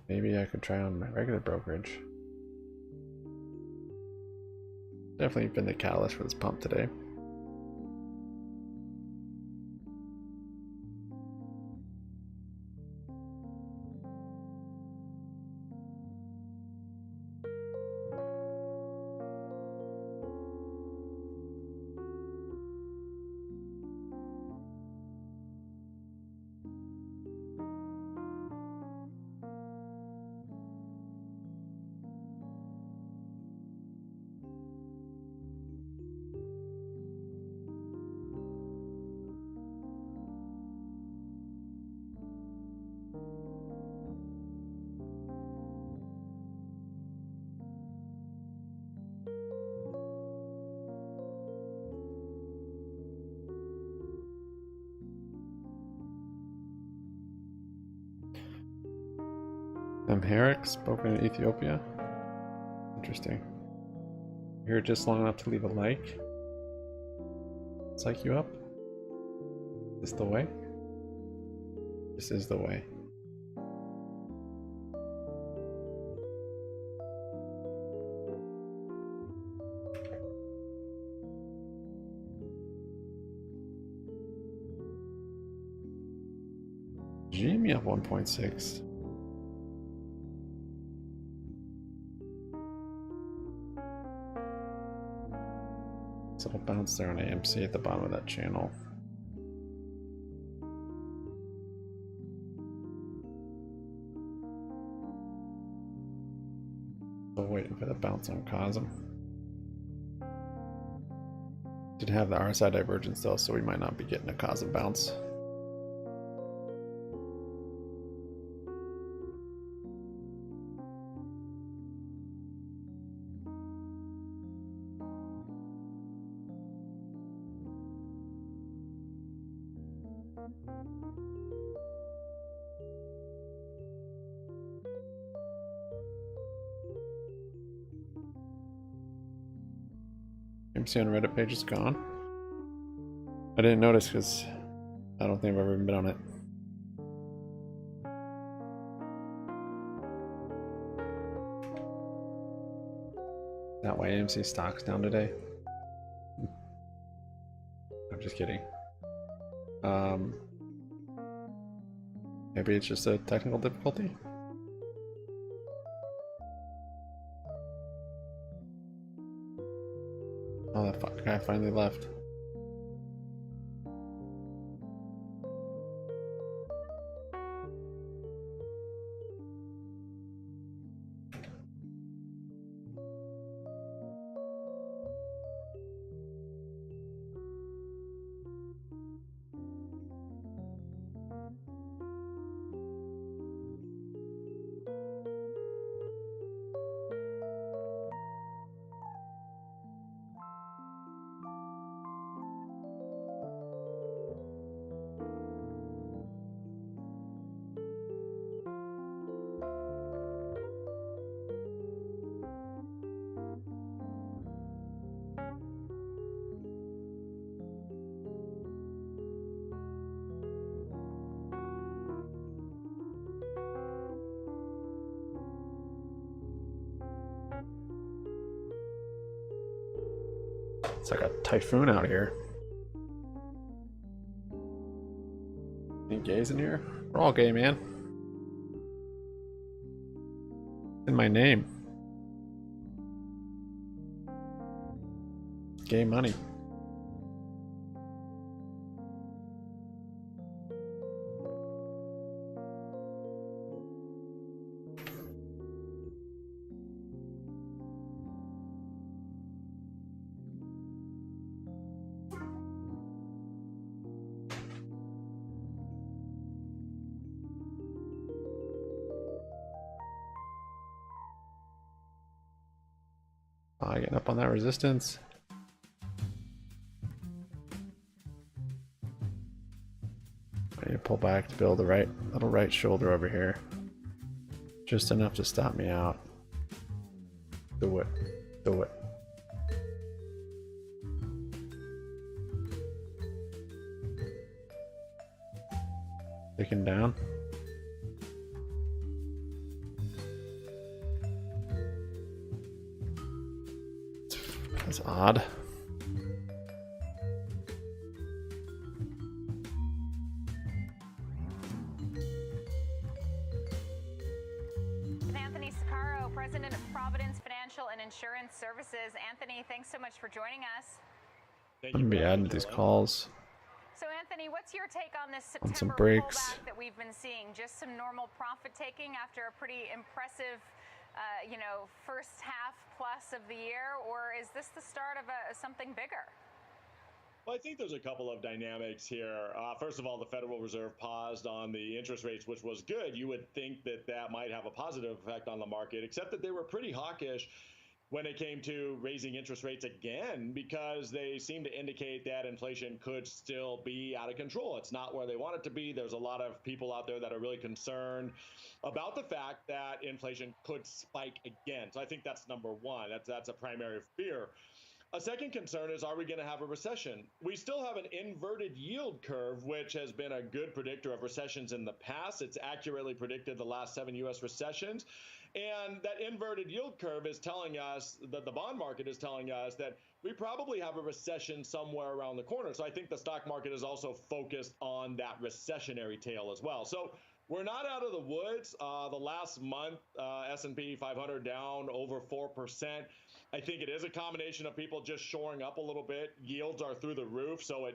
Maybe I could try on my regular brokerage. Definitely been the catalyst for this pump today. Amharic, spoken in Ethiopia. Interesting. You're here just long enough to leave a like. Psych you up? Is this the way? This is the way. GME up 1.6. So it'll bounce there on AMC at the bottom of that channel. Still waiting for the bounce on Cosm. Did have the RSI divergence though, so we might not be getting a Cosm bounce. AMC on Reddit page is gone. I didn't notice because I don't think I've ever even been on it. That why AMC stock's down today? I'm just kidding. Maybe it's just a technical difficulty. Oh, that fuck guy finally left. It's like a typhoon out here. Any gays in here? We're all gay, man. In my name. Gay money. Getting up on that resistance. I need to pull back to build the little right shoulder over here. Just enough to stop me out. Do it. Do it. Ticking down. That's odd. Anthony Sicaro, President of Providence Financial and Insurance Services. Anthony, thanks so much for joining us. I'm gonna be adding these calls. So Anthony, what's your take on this On some September breaks. pullback that we've been seeing? Just some normal profit taking after a pretty impressive first half plus of the year, or is this the start of something bigger? Well, I think there's a couple of dynamics here. First of all, the Federal Reserve paused on the interest rates, which was good. You would think that that might have a positive effect on the market, except that they were pretty hawkish. when it came to raising interest rates again, because they seem to indicate that inflation could still be out of control. It's not where they want it to be. There's a lot of people out there that are really concerned about the fact that inflation could spike again. So I think that's number one. That's a primary fear. A second concern is, are we going to have a recession? We still have an inverted yield curve, which has been a good predictor of recessions in the past. It's accurately predicted the last 7 U.S. recessions. And that inverted yield curve is telling us that the bond market is telling us that we probably have a recession somewhere around the corner. So I think the stock market is also focused on that recessionary tail as well. So we're not out of the woods. The last month, S&P 500 down over 4%. I think it is a combination of people just shoring up a little bit. Yields are through the roof, so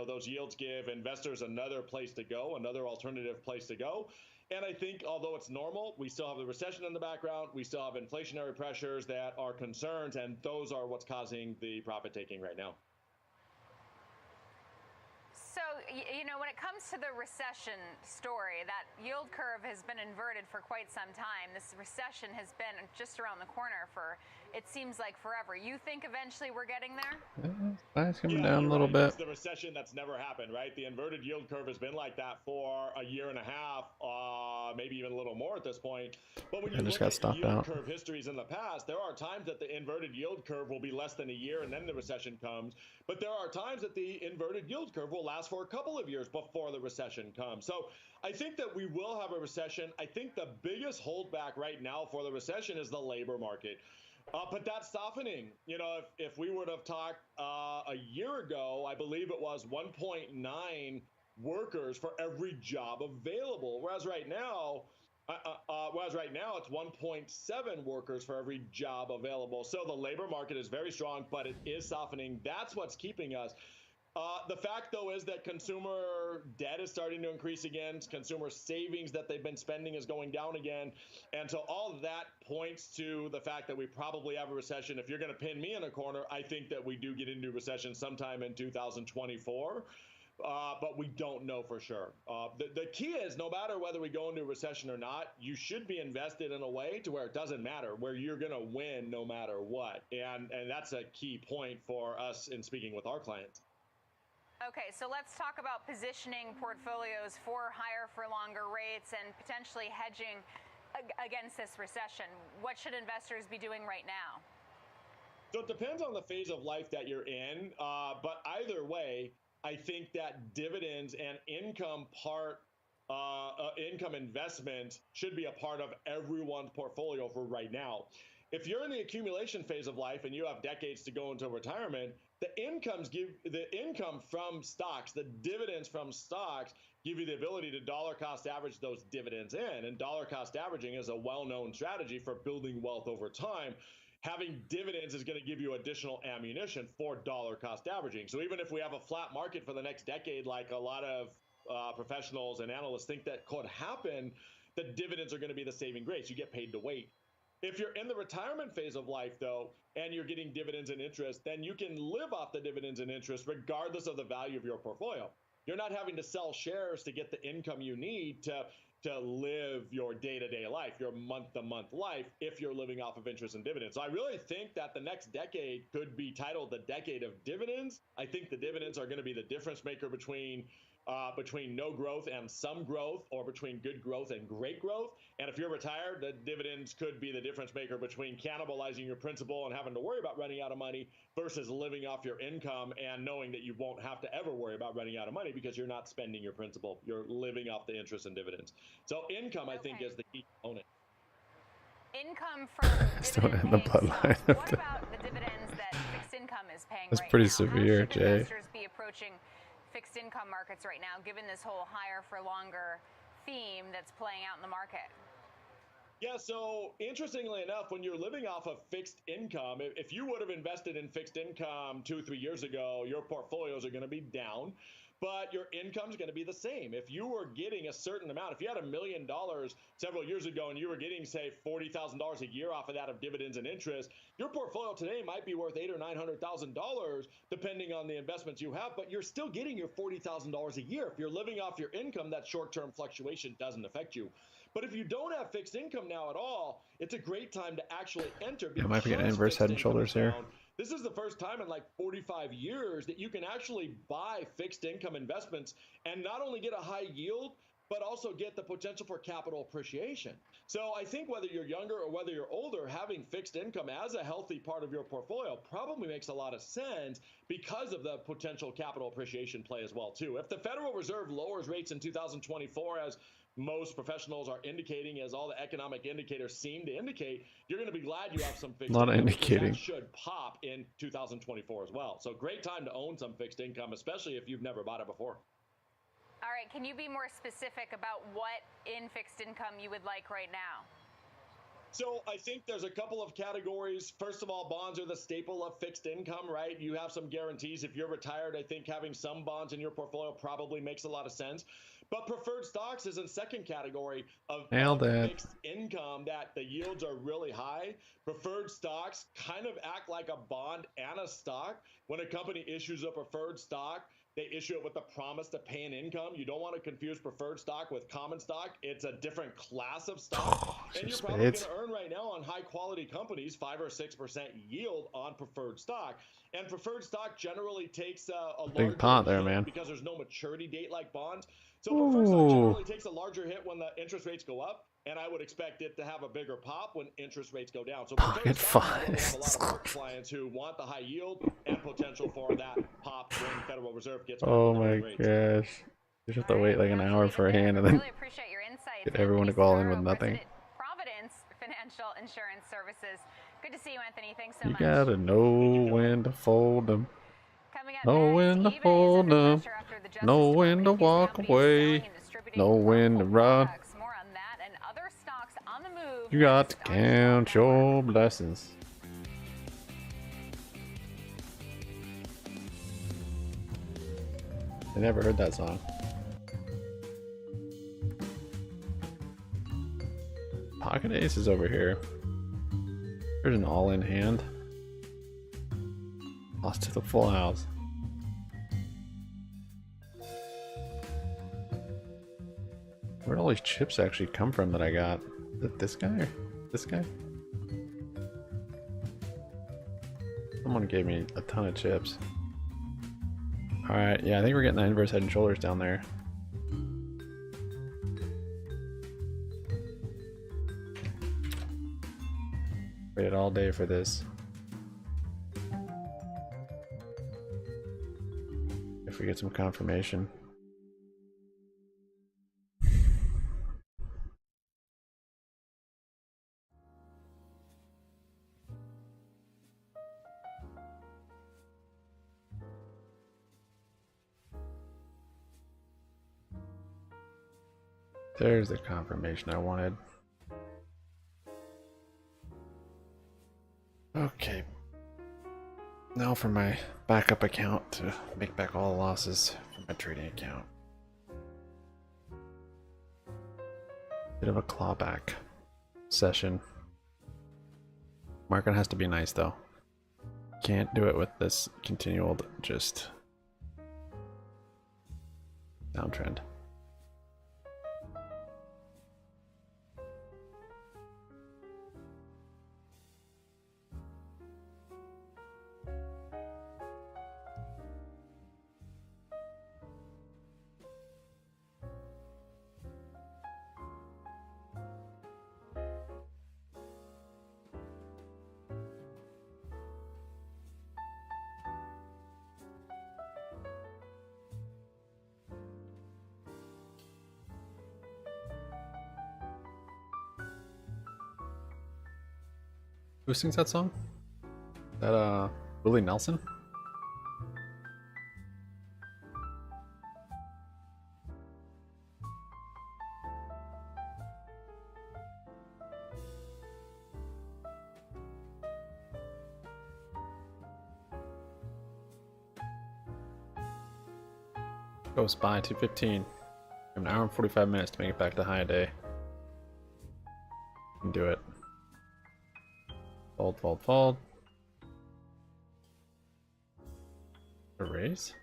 those yields give investors another place to go, another alternative place to go. And I think although it's normal, we still have the recession in the background. We still have inflationary pressures that are concerns, and those are what's causing the profit taking right now. So, when it comes to the recession story, that yield curve has been inverted for quite some time. This recession has been just around the corner for, it seems like, forever. You think eventually we're getting there? It's coming down a little bit. It's the recession that's never happened, right? The inverted yield curve has been like that for a year and a half, maybe even a little more at this point. But when you look at yield curve histories in the past, there are times that the inverted yield curve will be less than a year and then the recession comes. But there are times that the inverted yield curve will last for a couple of years before the recession comes. So I think that we will have a recession. I think the biggest holdback right now for the recession is the labor market. But that's softening. If we would have talked a year ago, I believe it was 1.9 workers for every job available. Whereas right now it's 1.7 workers for every job available. So the labor market is very strong, but it is softening. That's what's keeping us. The fact, though, is that consumer debt is starting to increase again. Consumer savings that they've been spending is going down again. And so all of that points to the fact that we probably have a recession. If you're going to pin me in a corner, I think that we do get into recession sometime in 2024. But we don't know for sure. The key is, no matter whether we go into a recession or not, you should be invested in a way to where it doesn't matter, where you're going to win no matter what. And that's a key point for us in speaking with our clients. Okay, so let's talk about positioning portfolios for higher for longer rates and potentially hedging against this recession. What should investors be doing right now? So it depends on the phase of life that you're in. But either way, I think that dividends and income investment should be a part of everyone's portfolio for right now. If you're in the accumulation phase of life and you have decades to go into retirement, the income from stocks, the dividends from stocks give you the ability to dollar cost average those dividends in. And dollar cost averaging is a well-known strategy for building wealth over time. Having dividends is going to give you additional ammunition for dollar cost averaging. So even if we have a flat market for the next decade, like a lot of professionals and analysts think that could happen, the dividends are going to be the saving grace. You get paid to wait. If you're in the retirement phase of life, though, and you're getting dividends and interest, then you can live off the dividends and interest regardless of the value of your portfolio. You're not having to sell shares to get the income you need to live your day-to-day life, your month-to-month life, if you're living off of interest and dividends. So I really think that the next decade could be titled the decade of dividends. I think the dividends are going to be the difference maker between no growth and some growth, or between good growth and great growth. And if you're retired, the dividends could be the difference maker between cannibalizing your principal and having to worry about running out of money versus living off your income and knowing that you won't have to ever worry about running out of money because you're not spending your principal. You're living off the interest and dividends. So income, I think, is the key component. Income from dividend-paying stocks. What about the dividends that fixed income is paying That's right pretty now? severe, How should Jay. investors be approaching fixed income markets right now, given this whole higher for longer theme that's playing out in the market? Yeah, so interestingly enough, when you're living off of fixed income, if you would have invested in fixed income 2-3 years ago, your portfolios are going to be down. but your income's going to be the same. If you were getting a certain amount, if you had $1 million several years ago and you were getting, say, $40,000 a year off of that of dividends and interest, your portfolio today might be worth $800,000 or $900,000 depending on the investments you have, but you're still getting your $40,000 a year. If you're living off your income, that short-term fluctuation doesn't affect you. But if you don't have fixed income now at all, it's a great time to actually enter. I might be getting inverse head and shoulders here. This is the first time in like 45 years that you can actually buy fixed income investments and not only get a high yield, but also get the potential for capital appreciation. So I think whether you're younger or whether you're older, having fixed income as a healthy part of your portfolio probably makes a lot of sense because of the potential capital appreciation play as well, too. If the Federal Reserve lowers rates in 2024, as most professionals are indicating, as all the economic indicators seem to indicate, you're going to be glad you have some fixed A lot of income, because indicating. that should pop in 2024 as well. So great time to own some fixed income, especially if you've never bought it before. All right, can you be more specific about what in fixed income you would like right now? So I think there's a couple of categories. First of all, bonds are the staple of fixed income, right? You have some guarantees. If you're retired, I think having some bonds in your portfolio probably makes a lot of sense. But preferred stocks is in second category of fixed income that the yields are really high. Preferred stocks kind of act like a bond and a stock. When a company issues a preferred stock, they issue it with the promise to pay an income. You don't want to confuse preferred stock with common stock. It's a different class of stock. And you're probably going to earn right now on high quality companies 5 or 6% yield on preferred stock. And preferred stock generally takes a Big larger pot there, hit man. because there's no maturity date like bonds. So preferred stock generally takes a larger hit when the interest rates go up. And I would expect it to have a bigger pop when interest rates go down. So preferred stock is where we have a lot of our clients who want the high yield and potential for that pop when the Federal Reserve gets back Oh to my lowering rates. gosh. You just have to wait like an hour for a hand and then Really appreciate your insights. get everyone to go all in with nothing. Providence Financial Insurance Services. Good to see you, Anthony. Thanks so You much. gotta know when to fold them. Coming up Know when to fold them. Know when to walk away. Know when to run. More on that and other stocks on the move. You got to count your blessings. I never heard that song. Pocket Ace is over here. There's an all-in hand. Lost to the full house. Where'd all these chips actually come from that I got? Is it this guy or this guy? Someone gave me a ton of chips. Alright, yeah, I think we're getting the inverse head and shoulders down there. Waited all day for this. If we get some confirmation. There's the confirmation I wanted. Okay. Now for my backup account to make back all the losses from my trading account. Bit of a clawback session. Market has to be nice though. Can't do it with this continual just downtrend. Who sings that song? That Willie Nelson? Go SPY 215. An hour and 45 minutes to make it back to high day. Can do it. Fold, fold, fold. A raise?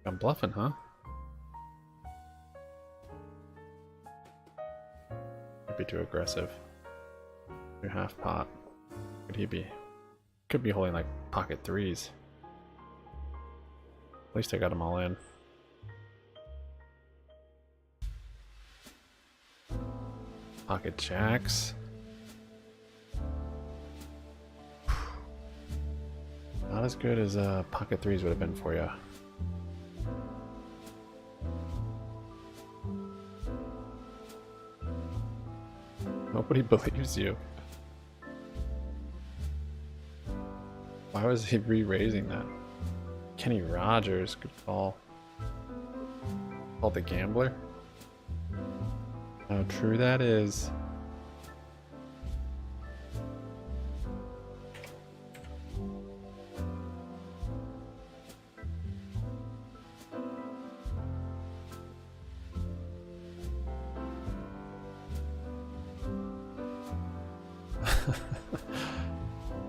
I'm bluffing, huh? Might be too aggressive. New half pot. Could he be? Could be holding like pocket threes. At least I got them all in. Pocket jacks. Not as good as pocket threes would have been for you. Nobody believes you. Why was he re-raising that? Kenny Rogers, good call. Called the gambler. How true that is.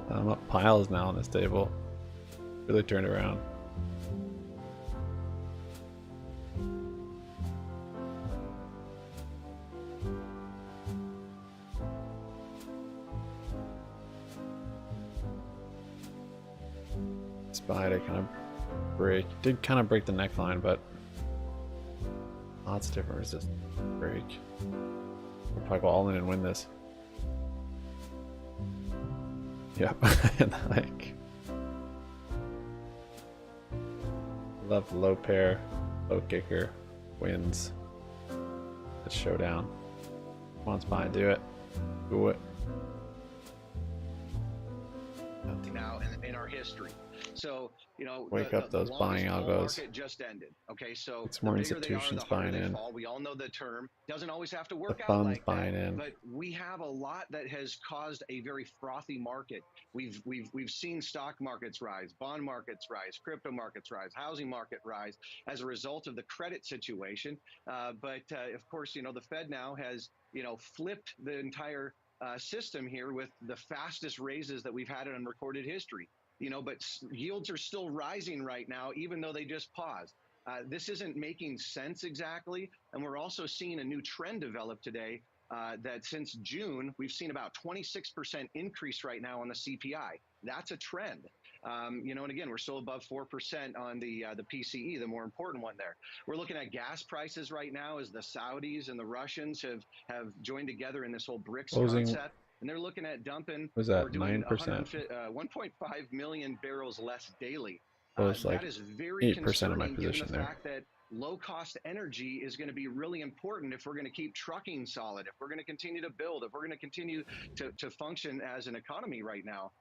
I'm up piles now on this table. Really turned around. SPY to kind of break. Did kind of break the neckline, but lots of different resistance. Break. We'll probably go all in and win this. Yep. And like, love low pair, low kicker, wins. Let's showdown. Come on, SPY, do it. Do it. Now in our history. So, you know, wake up those buying algos. Market just ended. Okay, so it's more the bigger institutions they are, the harder buying they in. fall. We all know the term. Doesn't always have to work The out funds like buying that. in. But we have a lot that has caused a very frothy market. We've seen stock markets rise, bond markets rise, crypto markets rise, housing market rise as a result of the credit situation. But of course, you know, the Fed now has, you know, flipped the entire system here with the fastest raises that we've had in recorded history. You know, but yields are still rising right now, even though they just paused. This isn't making sense exactly. And we're also seeing a new trend develop today that since June, we've seen about 26% increase right now on the CPI. That's a trend. You know, and again, we're still above 4% on the PCE, the more important one there. We're looking at gas prices right now as the Saudis and the Russians have joined together in this whole BRICS Closing. concept. And they're looking at dumping. Was that we're doing 9%? 1.5 million barrels less daily. Was like that is very 8% of my concerning position given the there. fact that low-cost energy is going to be really important if we're going to keep trucking solid, if we're going to continue to build, if we're going to continue to function as an economy right now.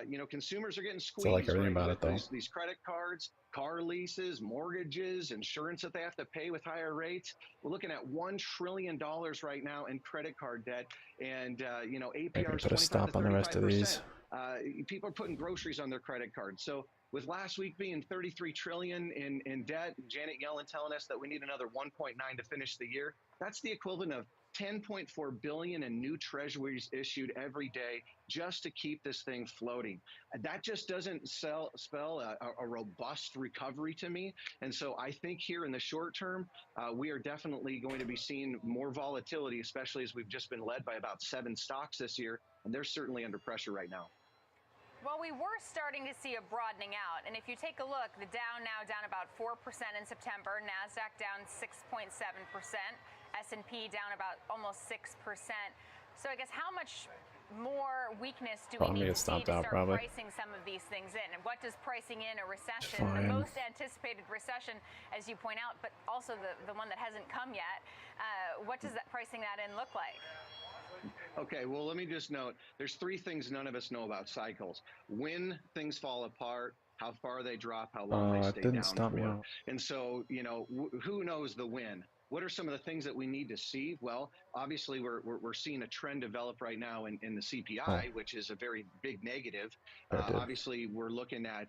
You know, consumers are getting squeezed. So I like everything right, about it, though. These credit cards, car leases, mortgages, insurance that they have to pay with higher rates. We're looking at $1 trillion right now in credit card debt, and you know, APR is 25 put a stop on the rest of these. People are putting groceries on their credit cards. So with last week being 33 trillion in debt, Janet Yellen telling us that we need another 1.9 to finish the year, that's the equivalent of 10.4 billion in new treasuries issued every day just to keep this thing floating. That just doesn't spell a robust recovery to me. And so I think here in the short term, we are definitely going to be seeing more volatility, especially as we've just been led by about 7 stocks this year, and they're certainly under pressure right now. Well, we were starting to see a broadening out. And if you take a look, the Dow now down about 4% in September, NASDAQ down 6.7%, S&P down about almost 6%. So I guess how much more weakness do we need to see to start pricing some of these things in? And what does pricing in a recession, the most anticipated recession, as you point out, but also the one that hasn't come yet, what does that pricing that in look like? Okay, well, let me just note, there's 3 things none of us know about cycles. When things fall apart, how far they drop, how long they stay down for. And so, you know, who knows the when? What are some of the things that we need to see? Well, obviously, we're seeing a trend develop right now in the CPI, which is a very big negative. Obviously, we're looking at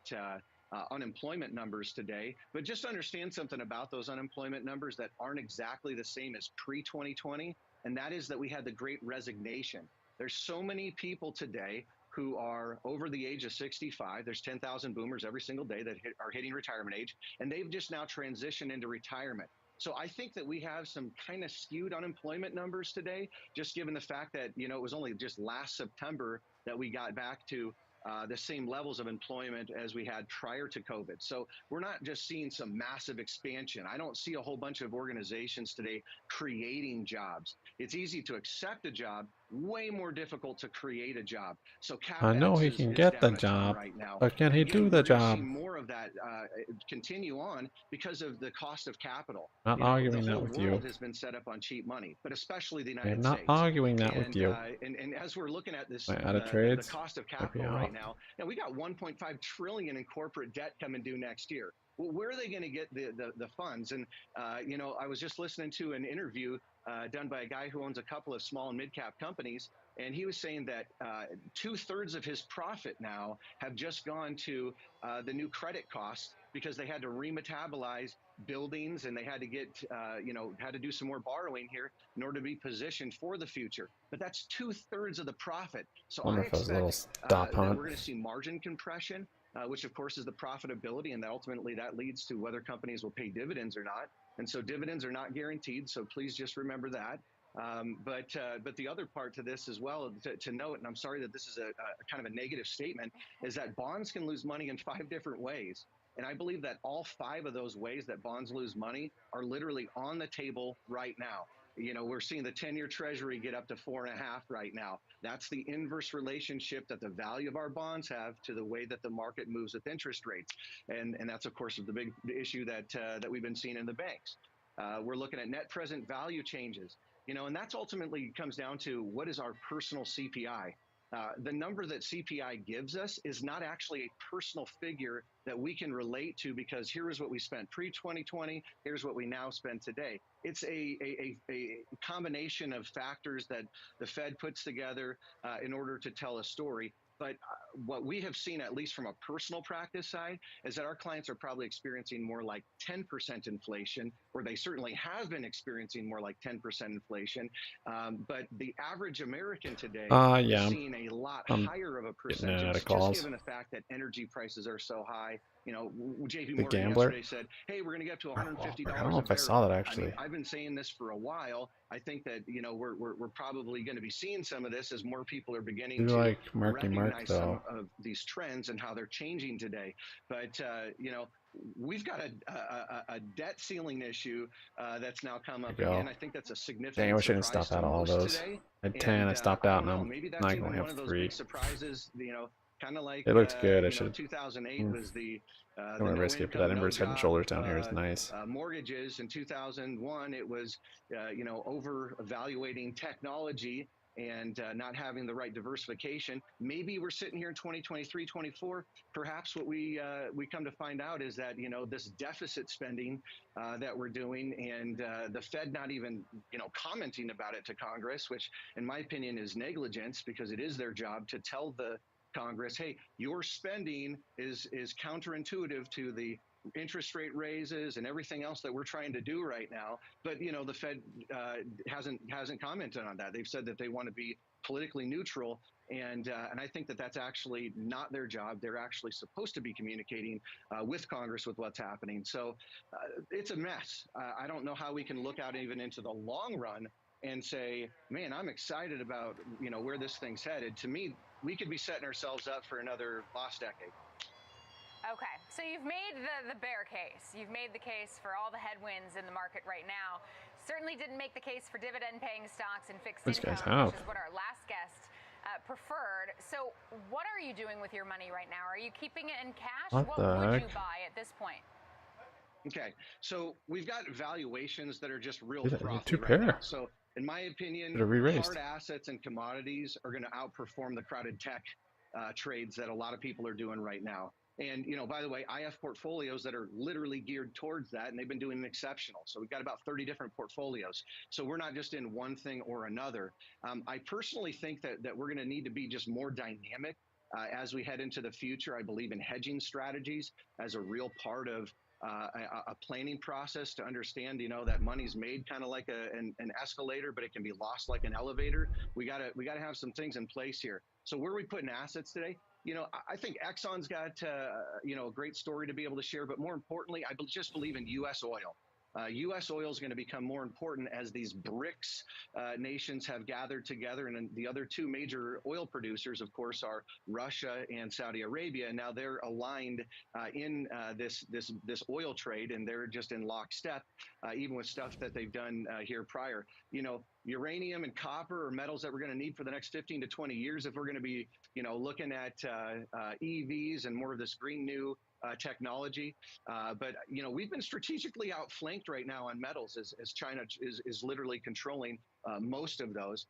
unemployment numbers today. But just understand something about those unemployment numbers that aren't exactly the same as pre-2020, and that is that we had the Great Resignation. There's so many people today who are over the age of 65. There's 10,000 boomers every single day that are hitting retirement age, and they've just now transitioned into retirement. So I think that we have some kind of skewed unemployment numbers today, just given the fact that, you know, it was only just last September that we got back to the same levels of employment as we had prior to COVID. So we're not just seeing some massive expansion. I don't see a whole bunch of organizations today creating jobs. It's easy to accept a job, way more difficult to create a job. So I know CapEx he is can get the down a ton job, right now. but can And he again, do the we're gonna job? see more of that continue on because of the cost of capital. Not You know, arguing the that whole with you. world has been set up on cheap money, but especially the I am United not States. arguing that with And, you. and as we're looking at this, Am I out of the trades? cost of Check me capital right out. now, we got 1.5 trillion in corporate debt coming due next year. Well, where are they going to get the funds? And, you know, I was just listening to an interview done by a guy who owns a couple of small and mid-cap companies, and he was saying that 2/3 of his profit now have just gone to the new credit costs because they had to remetabolize buildings and they had to get, you know, had to do some more borrowing here in order to be positioned for the future. But that's 2/3 of the profit. So I Wonder if it was a little expect stop that hunt. we're going to see margin compression, which of course is the profitability, and that ultimately that leads to whether companies will pay dividends or not. And so dividends are not guaranteed. So please just remember that. But the other part to this as well to note, and I'm sorry that this is a kind of a negative statement, is that bonds can lose money in 5 different ways. And I believe that all 5 of those ways that bonds lose money are literally on the table right now. You know, we're seeing the 10-year Treasury get up to 4.5 right now. That's the inverse relationship that the value of our bonds have to the way that the market moves with interest rates. And that's, of course, the big issue that we've been seeing in the banks. We're looking at net present value changes. You know, and that's ultimately comes down to what is our personal CPI. The number that CPI gives us is not actually a personal figure that we can relate to because here is what we spent pre-2020, here's what we now spend today. It's a combination of factors that the Fed puts together in order to tell a story. But what we have seen, at least from a personal practice side, is that our clients are probably experiencing more like 10% inflation, or they certainly have been experiencing more like 10% inflation. But the average American today yeah, is seeing a lot I'm higher of a getting out percentage, of calls. just given the fact that energy prices are so high. You know, JP The Morgan gambler? yesterday said, hey, we're going to get up to $150 I don't know a if I saw barrel. that actually. I mean, I've been saying this for a while. I think that, you know, we're probably going to be seeing some of this as more people are beginning Do to like Marky Mark recognize some though. of these trends and how they're changing today. But, you know, we've got a debt ceiling issue that's now come up There you go. again. I think that's a significant Dang, I wish I didn't surprise stop to out all most those. today. I had 10, I stopped I out, don't and know, I'm maybe not that's even even have one of those 3. big surprises, you know, kind of like, It looks good. I you know, should. 2008 was the Don't want to risk it, but that no inverse head and job, shoulders down here is nice. mortgages. In 2001, it was, you know, over evaluating technology and not having the right diversification. Maybe we're sitting here in 2023, 24. Perhaps what we come to find out is that, you know, this deficit spending that we're doing and the Fed not even, you know, commenting about it to Congress, which in my opinion is negligence because it is their job to tell the Congress, hey, your spending is counterintuitive to the interest rate raises and everything else that we're trying to do right now. But, you know, the Fed hasn't commented on that. They've said that they want to be politically neutral. And I think that that's actually not their job. They're actually supposed to be communicating with Congress with what's happening. So it's a mess. I don't know how we can look out even into the long run and say, man, I'm excited about, you know, where this thing's headed. To me, we could be setting ourselves up for another lost decade. Okay, so you've made the bear case. You've made the case for all the headwinds in the market right now. Certainly didn't make the case for dividend-paying stocks and fixed income, which is what our last guest preferred. So what are you doing with your money right now? Are you keeping it in cash? What the would heck? you buy at this point? Okay, so we've got valuations that are just real Dude, frothy two right now. pair. So in my opinion, Should have re-raised. hard assets and commodities are going to outperform the crowded tech trades that a lot of people are doing right now. And, you know, by the way, I have portfolios that are literally geared towards that, and they've been doing exceptional. So we've got about 30 different portfolios. So we're not just in one thing or another. I personally think that we're going to need to be just more dynamic As we head into the future, I believe in hedging strategies as a real part of a planning process to understand, that money's made kind of like an escalator, but it can be lost like an elevator. We gotta have some things in place here. So where are we putting assets today? I think Exxon's got a great story to be able to share, but more importantly, I just believe in U.S. oil. U.S. oil is going to become more important as these BRICS nations have gathered together. And the other two major oil producers, of course, are Russia and Saudi Arabia. Now they're aligned in this oil trade, and they're just in lockstep, even with stuff that they've done here prior. Uranium and copper are metals that we're going to need for the next 15 to 20 years if we're going to be, looking at EVs and more of this green new technology. But we've been strategically outflanked right now on metals as China is literally controlling most of those.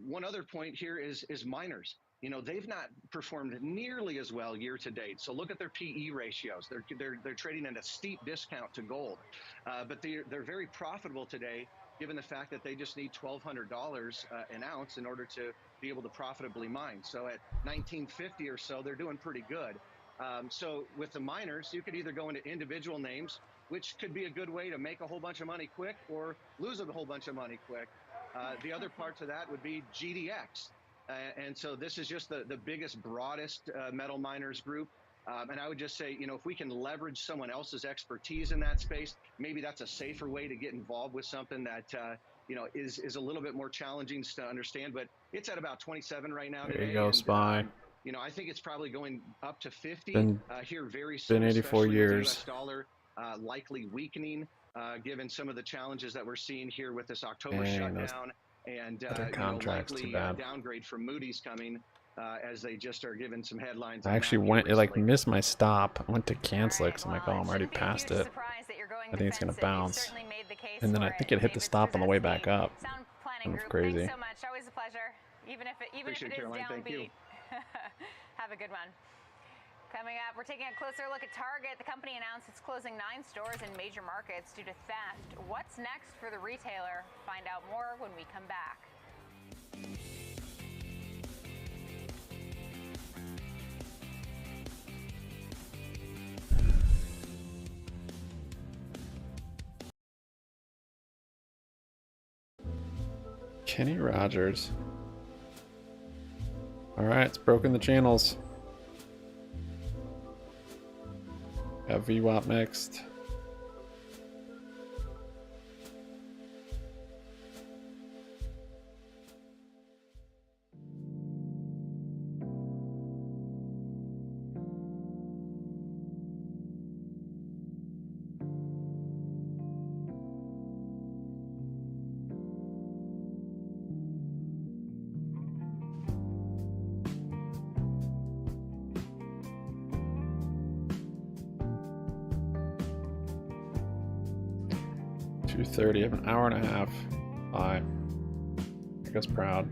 One other point here is miners. They've not performed nearly as well year to date. So look at their PE ratios. They're trading at a steep discount to gold, but they're very profitable today, given the fact that they just need $1,200 an ounce in order to be able to profitably mine. So at $19.50 or so, they're doing pretty good. So with the miners, you could either go into individual names, which could be a good way to make a whole bunch of money quick or lose a whole bunch of money quick. The other parts of that would be GDX. And so this is just the biggest, broadest metal miners group. And I would just say, if we can leverage someone else's expertise in that space, maybe that's a safer way to get involved with something that, is a little bit more challenging to understand. But it's at about 27 right now today. There you go, SPY. I think it's probably going up to 50 here very Been soon. 84 years. With the US dollar likely weakening, given some of the challenges that we're seeing here with this October shutdown and likely downgrade from Moody's coming as they just are given some headlines. I actually missed my stop. I went to cancel it because I'm like, oh, I'm already past it. I think it's gonna bounce, and then I think it hit the stop on the way back up. That's crazy. Thanks so much. Always a pleasure. Even if it is downbeat. Have a good one. Coming up, we're taking a closer look at Target. The company announced it's closing 9 stores in major markets due to theft. What's next for the retailer? Find out more when we come back. Kenny Rogers. All right, it's broken the channels. Got VWAP next. I have an hour and a half. Bye. I guess proud.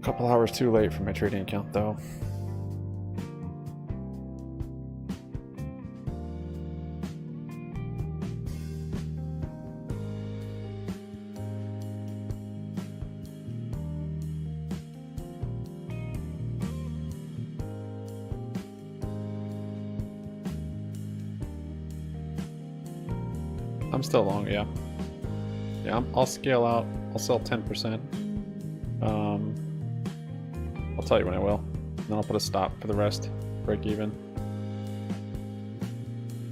Couple hours too late for my trading account though. I'm still long, yeah. Yeah, I'll scale out. I'll sell 10%. I'll tell you when I will. Then I'll put a stop for the rest. Break even.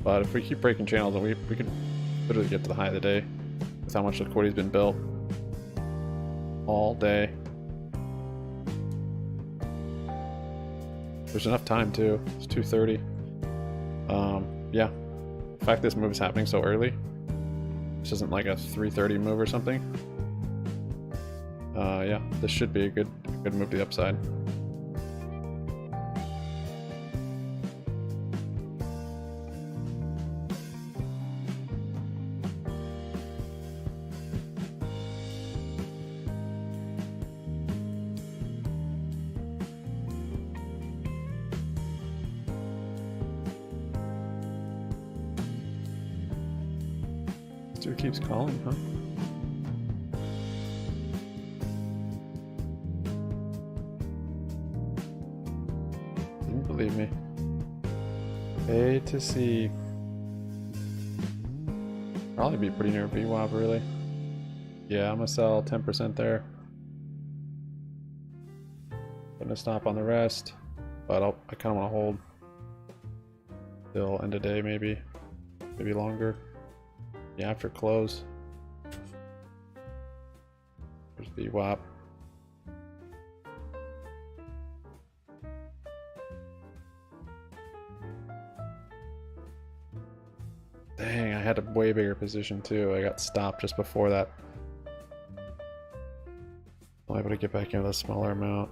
But if we keep breaking channels, we could literally get to the high of the day. with how much liquidity's been built all day. There's enough time too. It's 2:30. Yeah. The fact this move is happening so early. This isn't like a 3:30 move or something. Yeah, this should be a good move to the upside. Dude keeps calling, huh? Didn't believe me. A to C. Probably be pretty near VWAP, really. Yeah, I'm gonna sell 10% there. Gonna stop on the rest, but I kind of want to hold till end of day, maybe longer. Yeah, after close. There's VWAP. Dang, I had a way bigger position too. I got stopped just before that. I'm able to get back in with a smaller amount.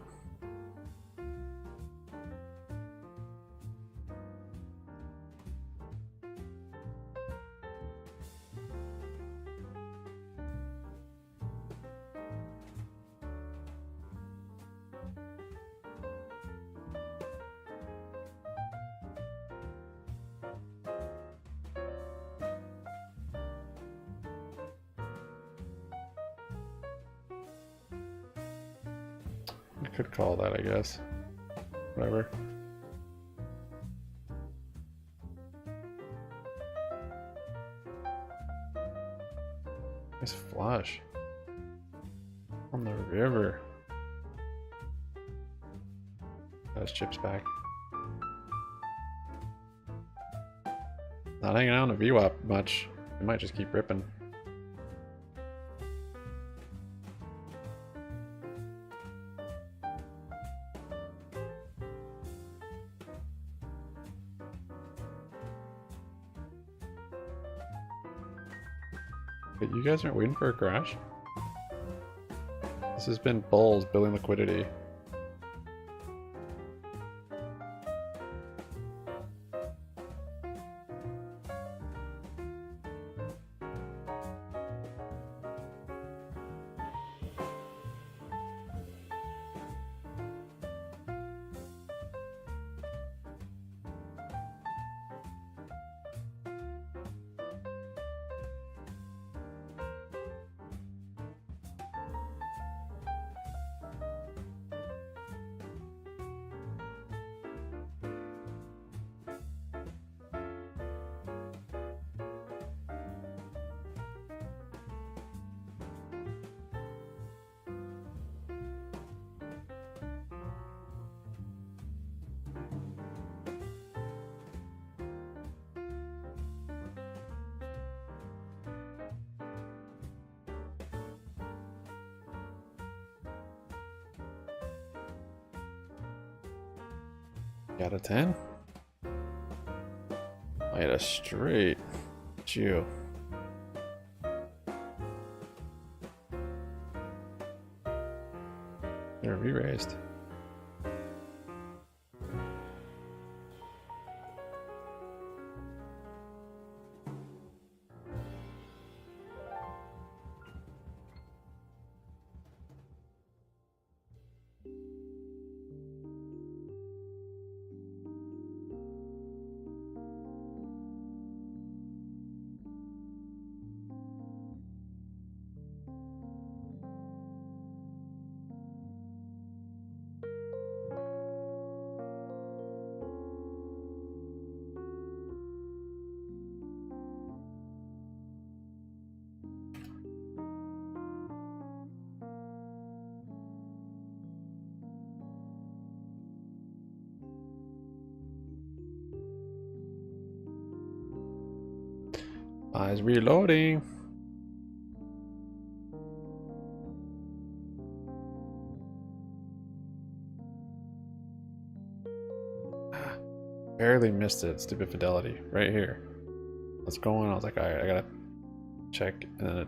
I could call that, I guess. Whatever. Nice flush. On the river. Got his chips back. Not hanging out on the VWAP much. It might just keep ripping. But you guys aren't waiting for a crash? This has been bulls building liquidity. Got a 10? I had a straight Jew. They're re-raised. Eyes reloading. Barely missed it. Stupid Fidelity right here. What's going on? I was like, all right, I gotta check, and then it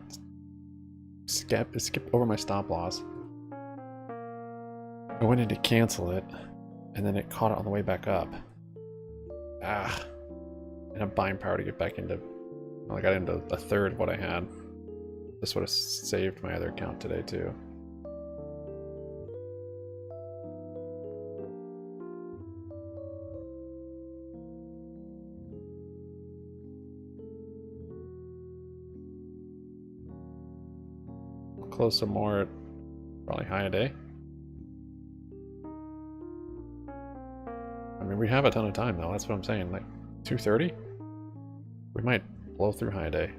skipped over my stop loss. I went in to cancel it, and then it caught it on the way back up. And I'm buying power to get back into. Well, I got into a third of what I had. This would have saved my other account today too. I'll close some more at probably high a day. I mean, we have a ton of time though. That's what I'm saying. Like 2:30, we might blow through high a day.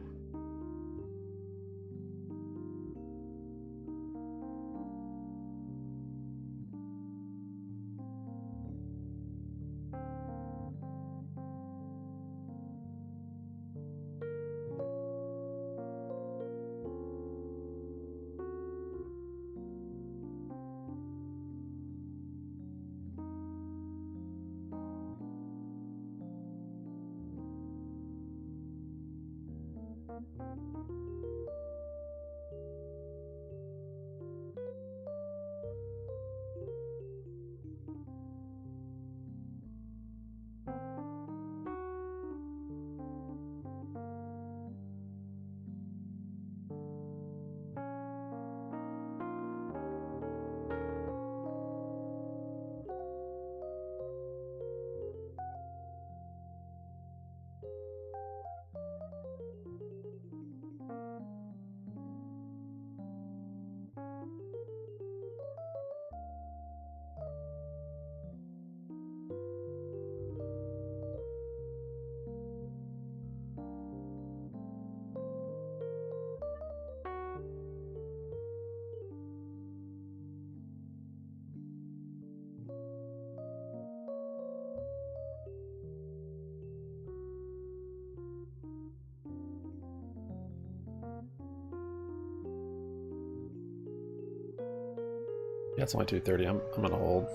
Yeah, it's only 2:30. I'm gonna hold.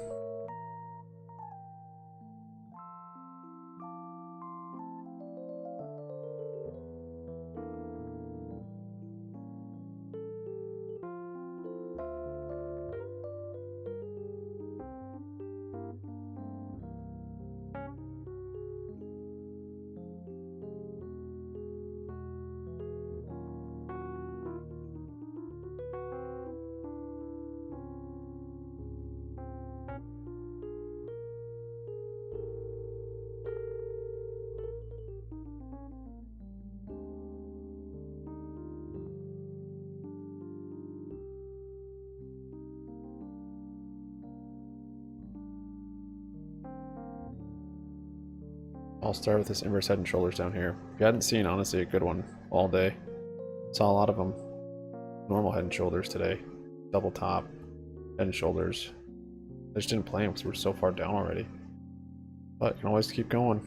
I'll start with this inverse head and shoulders down here. If you hadn't seen, honestly, a good one all day. Saw a lot of them. Normal head and shoulders today. Double top, head and shoulders. I just didn't play them because we're so far down already. But you can always keep going,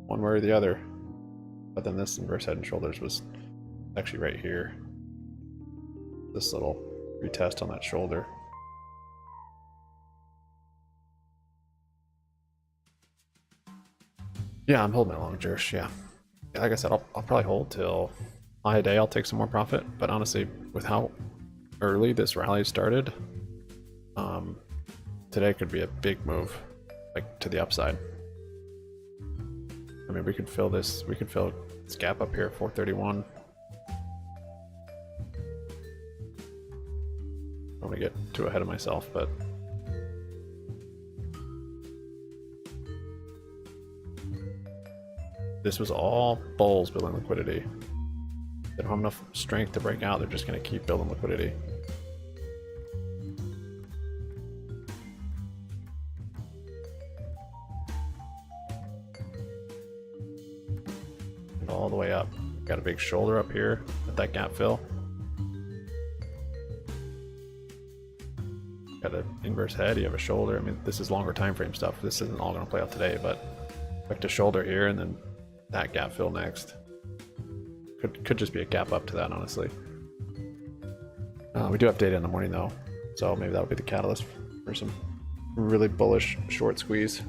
one way or the other. But then this inverse head and shoulders was actually right here. This little retest on that shoulder. Yeah, I'm holding my long Jersh, yeah. Like I said, I'll probably hold till high day. I'll take some more profit, but honestly, with how early this rally started, today could be a big move, like to the upside. I mean, we could fill this gap up here, 431. I'm gonna get too ahead of myself, but this was all bulls building liquidity. They don't have enough strength to break out, they're just going to keep building liquidity. And all the way up. Got a big shoulder up here at that gap fill. Got an inverse head, you have a shoulder. I mean, this is longer time frame stuff. This isn't all going to play out today, but expect a shoulder here and then that gap fill next. Could just be a gap up to that, honestly. We do have data in the morning though, so maybe that'll be the catalyst for some really bullish short squeeze.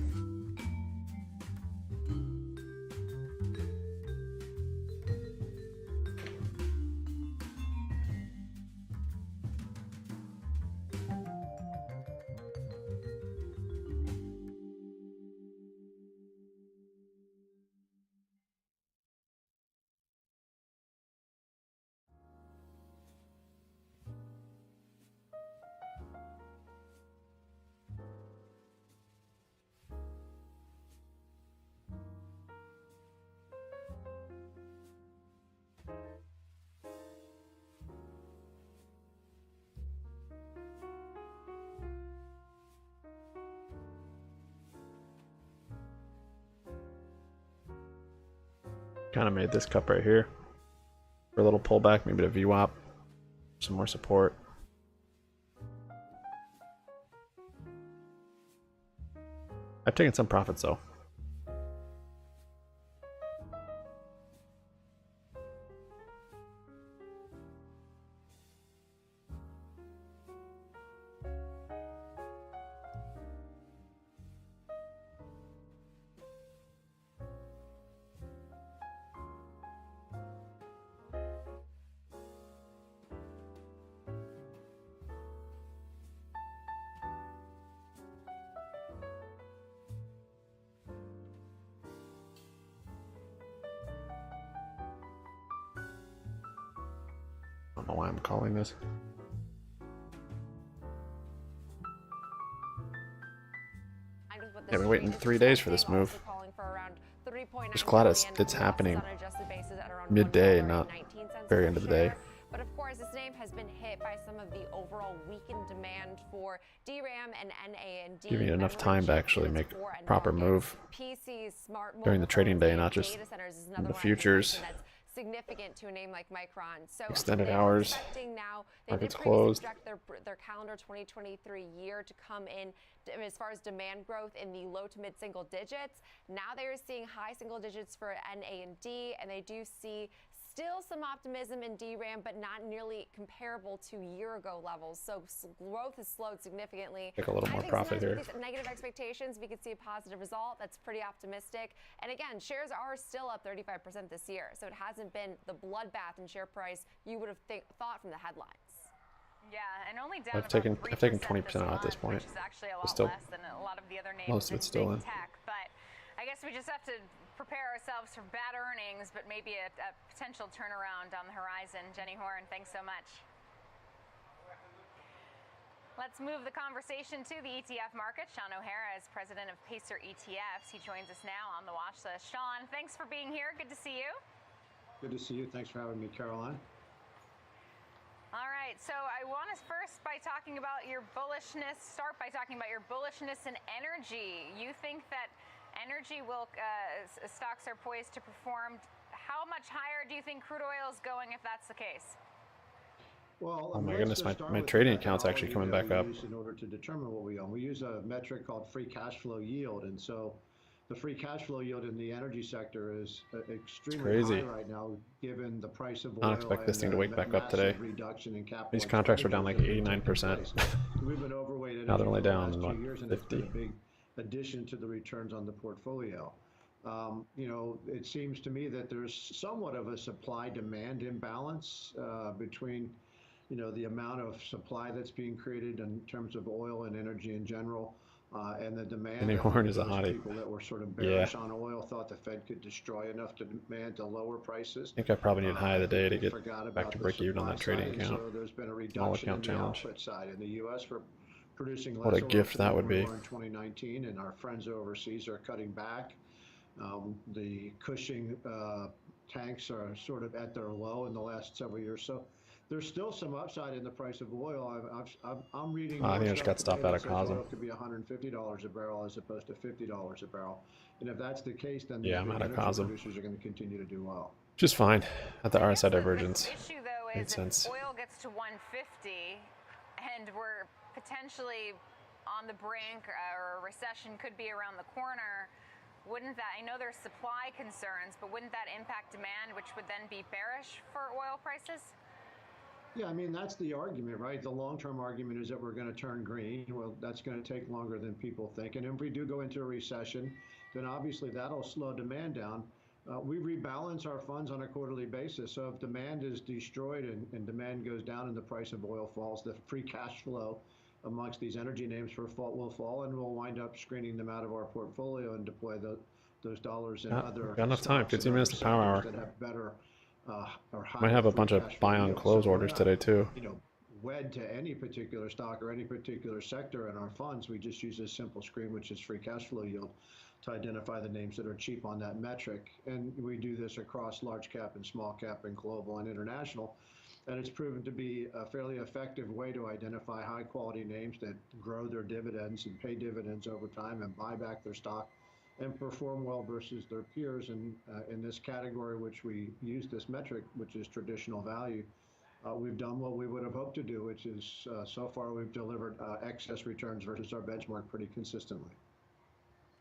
Kind of made this cup right here for a little pullback, maybe to VWAP, some more support. I've taken some profits though. I don't know why I'm calling this. Yeah, been waiting 3 days for this move. Just glad it's happening midday, not very end of the day. But of course, this name has been hit by some of the overall weakened demand for DRAM and NAND. Giving you enough time to actually make a proper move during the trading day, not just in the futures. Significant to a name like Micron. So Extended hours, now, markets closed. Their calendar 2023 year to come in as far as demand growth in the low to mid single digits. Now they are seeing high single digits for NAND, and they do see still some optimism in DRAM, but not nearly comparable to year-ago levels. So growth has slowed significantly. Take a little more profit here. With these negative expectations, we could see a positive result. That's pretty optimistic. And again, shares are still up 35% this year, so it hasn't been the bloodbath in share price you would have thought from the headlines. Yeah, and only down I've taken 20% out at this point. Which is actually a lot still, less than a lot of the other names most of it's still in. tech. But I guess we just have to prepare ourselves for bad earnings, but maybe a potential turnaround on the horizon. Jenny Horn, thanks so much. Let's move the conversation to the ETF market. Sean O'Hara is president of Pacer ETFs. He joins us now on the watch list. Sean, thanks for being here. Good to see you. Good to see you. Thanks for having me, Caroline. All right, so I want to start by talking about your bullishness in energy. You think that energy stocks are poised to perform. How much higher do you think crude oil is going if that's the case? Well, oh my goodness, my trading account's actually coming back up. In order to determine what we own, we use a metric called free cash flow yield, and so the free cash flow yield in the energy sector is extremely high right now, given the price of oil. I don't expect this thing to wake back up today. These contracts were down like 89%. We've been overweight. Now they're only down what, 50. A big addition to the returns on the portfolio. You know, it seems to me that there's somewhat of a supply-demand imbalance between, you know, the amount of supply that's being created in terms of oil and energy in general, and the demand. Jenny Horn is a hottie. People that were sort of bearish on oil thought the Fed could destroy enough demand to lower prices. I think I probably need high of the day to get back to break even on that trading account. So there's been a reduction All account in the challenge. output side in the U.S. for producing less What a oil gift than that would we be. were in 2019, and our friends overseas are cutting back. The Cushing tanks are sort of at their low in the last several years. So there's still some upside in the price of oil. I'm reading. I think I just got stopped out of Cosm. Oil could be $150 a barrel as opposed to $50 a barrel. And if that's the case, then yeah, I'm out of Cosm. Producers are going to continue to do well. Just fine at the RSI divergence. The issue though is if oil gets to 150 and we're potentially on the brink or a recession could be around the corner, wouldn't that, I know there's supply concerns, but wouldn't that impact demand, which would then be bearish for oil prices? Yeah, I mean, that's the argument, right? The long-term argument is that we're going to turn green. Well, that's going to take longer than people think. And if we do go into a recession, then obviously that'll slow demand down. We rebalance our funds on a quarterly basis. So if demand is destroyed and demand goes down and the price of oil falls, the free cash flow amongst these energy names will fall, and we'll wind up screening them out of our portfolio and deploy those dollars in other. Got enough time. 15 minutes to power hour. That have better, might have a bunch of buy on close orders today too. You know, wed to any particular stock or any particular sector in our funds. We just use a simple screen, which is free cash flow yield, to identify the names that are cheap on that metric. And we do this across large cap and small cap and global and international. And it's proven to be a fairly effective way to identify high quality names that grow their dividends and pay dividends over time and buy back their stock and perform well versus their peers. And in this category, which we use this metric, which is traditional value, we've done what we would have hoped to do, which is so far we've delivered excess returns versus our benchmark pretty consistently.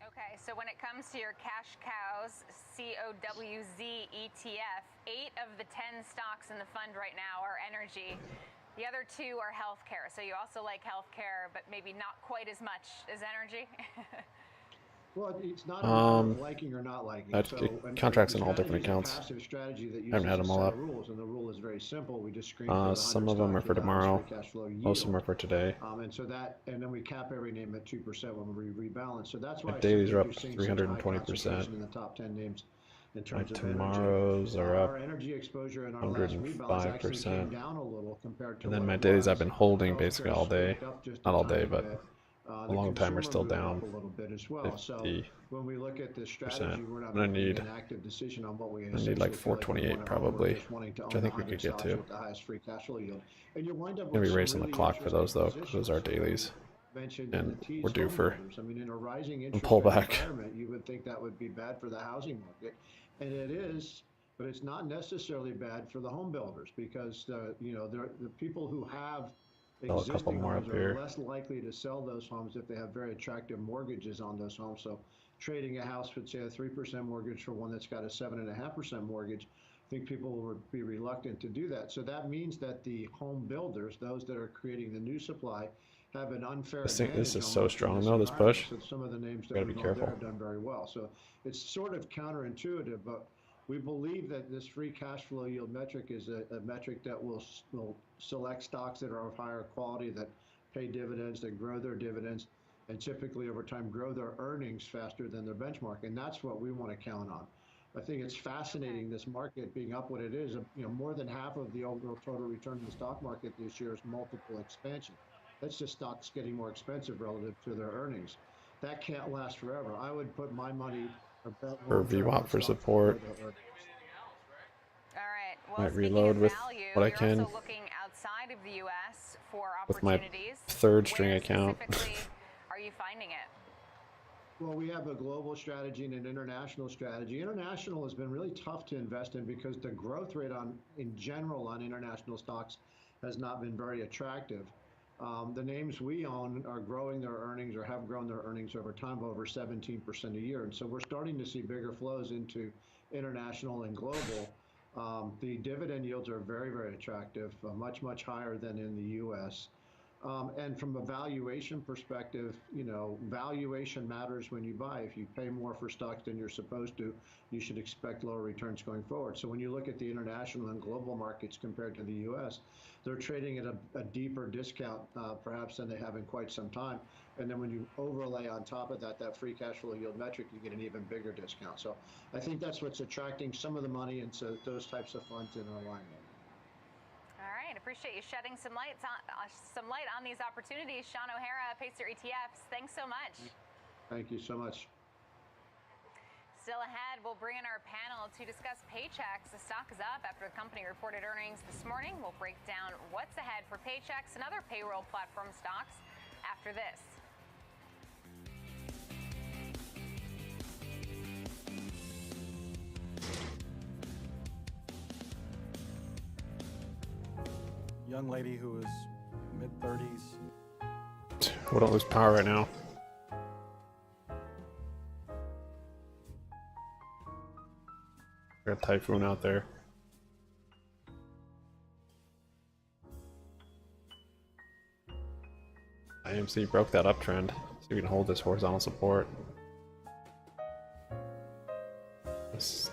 Okay, so when it comes to your cash cows, COWZ ETF, 8 of the 10 stocks in the fund right now are energy. The other 2 are healthcare. So you also like healthcare, but maybe not quite as much as energy. Well, it's not a matter of liking or not liking. Contracts in all different accounts. Passive strategy that I haven't had uses them a all set up. of rules, and the rule is very simple. We just screen for the Some 100 of them are stocks for with the highest tomorrow. free cash flow yield. Most of them are for today. And then we cap every name at 2% when we rebalance. So that's why My dailies are up you're seeing such a high 320%. concentration in the top 10 names in terms of tomorrows energy. are up Our energy exposure in our last rebalance actually came 105%. down a little compared to And then what my it dailies was. I've been holding Healthcare basically all day. squeaked up just Not all day, tiny but bit. a The long time are consumer still moved down up a little bit as well. So 50%. when we look at the strategy, we're not I'm gonna making need- an active decision on what we I need like essentially feel like we 428 wanna own. probably, We're just wanting to which I own think we 100 could get stocks to. with the highest free cash flow yield. And you wind up Gonna with be some racing the really clock for those though, because those are positions. dailies. Mentioned And in the T's we're due home for builders. I mean, in a rising a interest rate pullback. environment, you would think that would be bad for the housing market, and it is. But it's not necessarily bad for the home builders because the people who have Still a couple existing more homes up are here. less likely to sell those homes if they have very attractive mortgages on those homes. So trading a house with, say, a 3% mortgage for one that's got a 7.5% mortgage, I think people would be reluctant to do that. So that means that the home builders, those that are creating the new supply, have an unfair advantage. This is so almost in strong this though, this environment. push. So some of the names that Gotta we've be owned there careful. have done very well. So it's sort of counterintuitive, but we believe that this free cash flow yield metric is a metric that will select stocks that are of higher quality, that pay dividends, that grow their dividends, and typically over time grow their earnings faster than their benchmark. And that's what we want to count on. I think it's fascinating, this market being up what it is. More than half of the overall total return in the stock market this year is multiple expansion. That's just stocks getting more expensive relative to their earnings. That can't last forever. I would put my money or bet For long-term VWAP on for stocks that support. grow their earnings. All right. Well, Might speaking reload of with value, what I you're can also looking outside of the U.S. for with my opportunities. third string Where account. specifically are you finding it? Well, we have a global strategy and an international strategy. International has been really tough to invest in because the growth rate in general on international stocks has not been very attractive. The names we own are growing their earnings or have grown their earnings over time of over 17% a year. And so we're starting to see bigger flows into international and global. The dividend yields are very, very attractive, much, much higher than in the U.S. And from a valuation perspective, valuation matters when you buy. If you pay more for stocks than you're supposed to, you should expect lower returns going forward. So when you look at the international and global markets compared to the U.S., they're trading at a deeper discount, perhaps than they have in quite some time. And then when you overlay on top of that free cash flow yield metric, you get an even bigger discount. So I think that's what's attracting some of the money into those types of funds in our line. All right. Appreciate you shedding some light on these opportunities. Sean O'Hara, Pacer ETFs. Thanks so much. Thank you so much. Still ahead, we'll bring in our panel to discuss Paychex. The stock is up after the company reported earnings this morning. We'll break down what's ahead for Paychex and other payroll platform stocks after this. Young lady who is mid-30s. We don't lose power right now. Got a typhoon out there. AMC broke that uptrend, so we can hold this horizontal support. This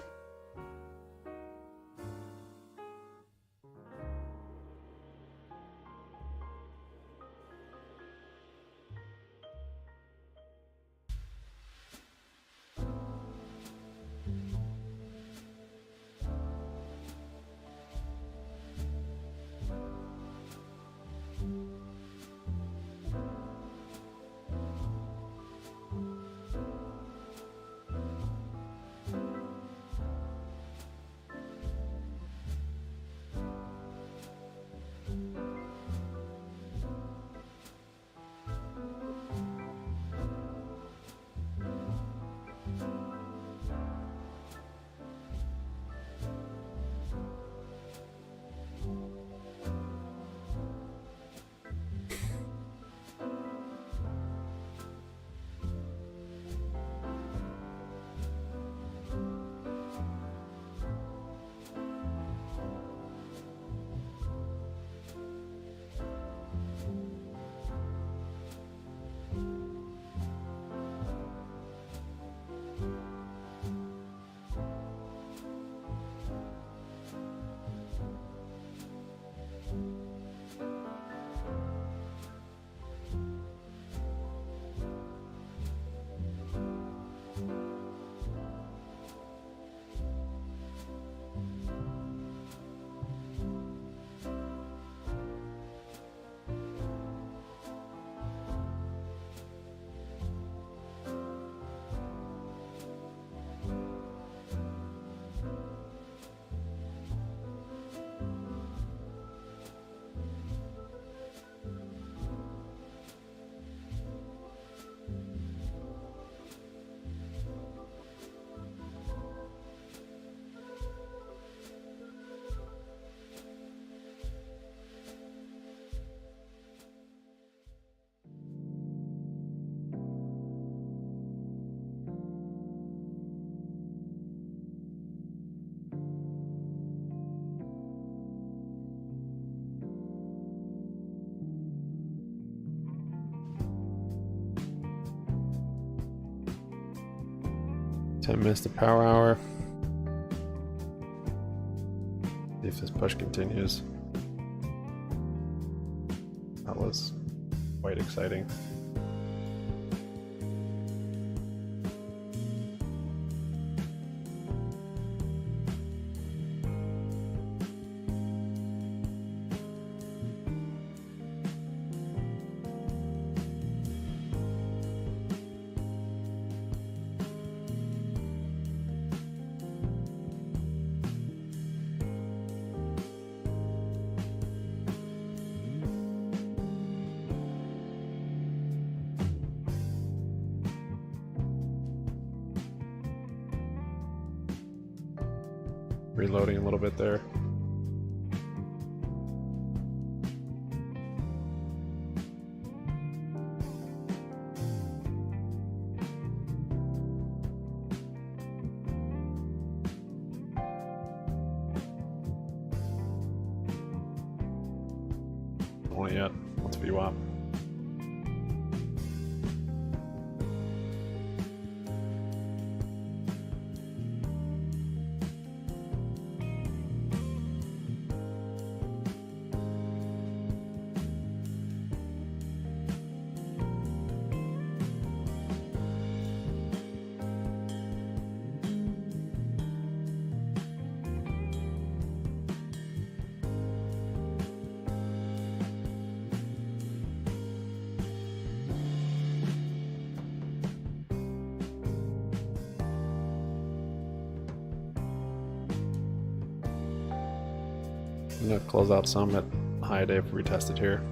10 minutes to power hour. See if this push continues. That was quite exciting. Reloading a little bit there. Only yet. Let's VWAP. I'm gonna close out some at high day if we retest it here.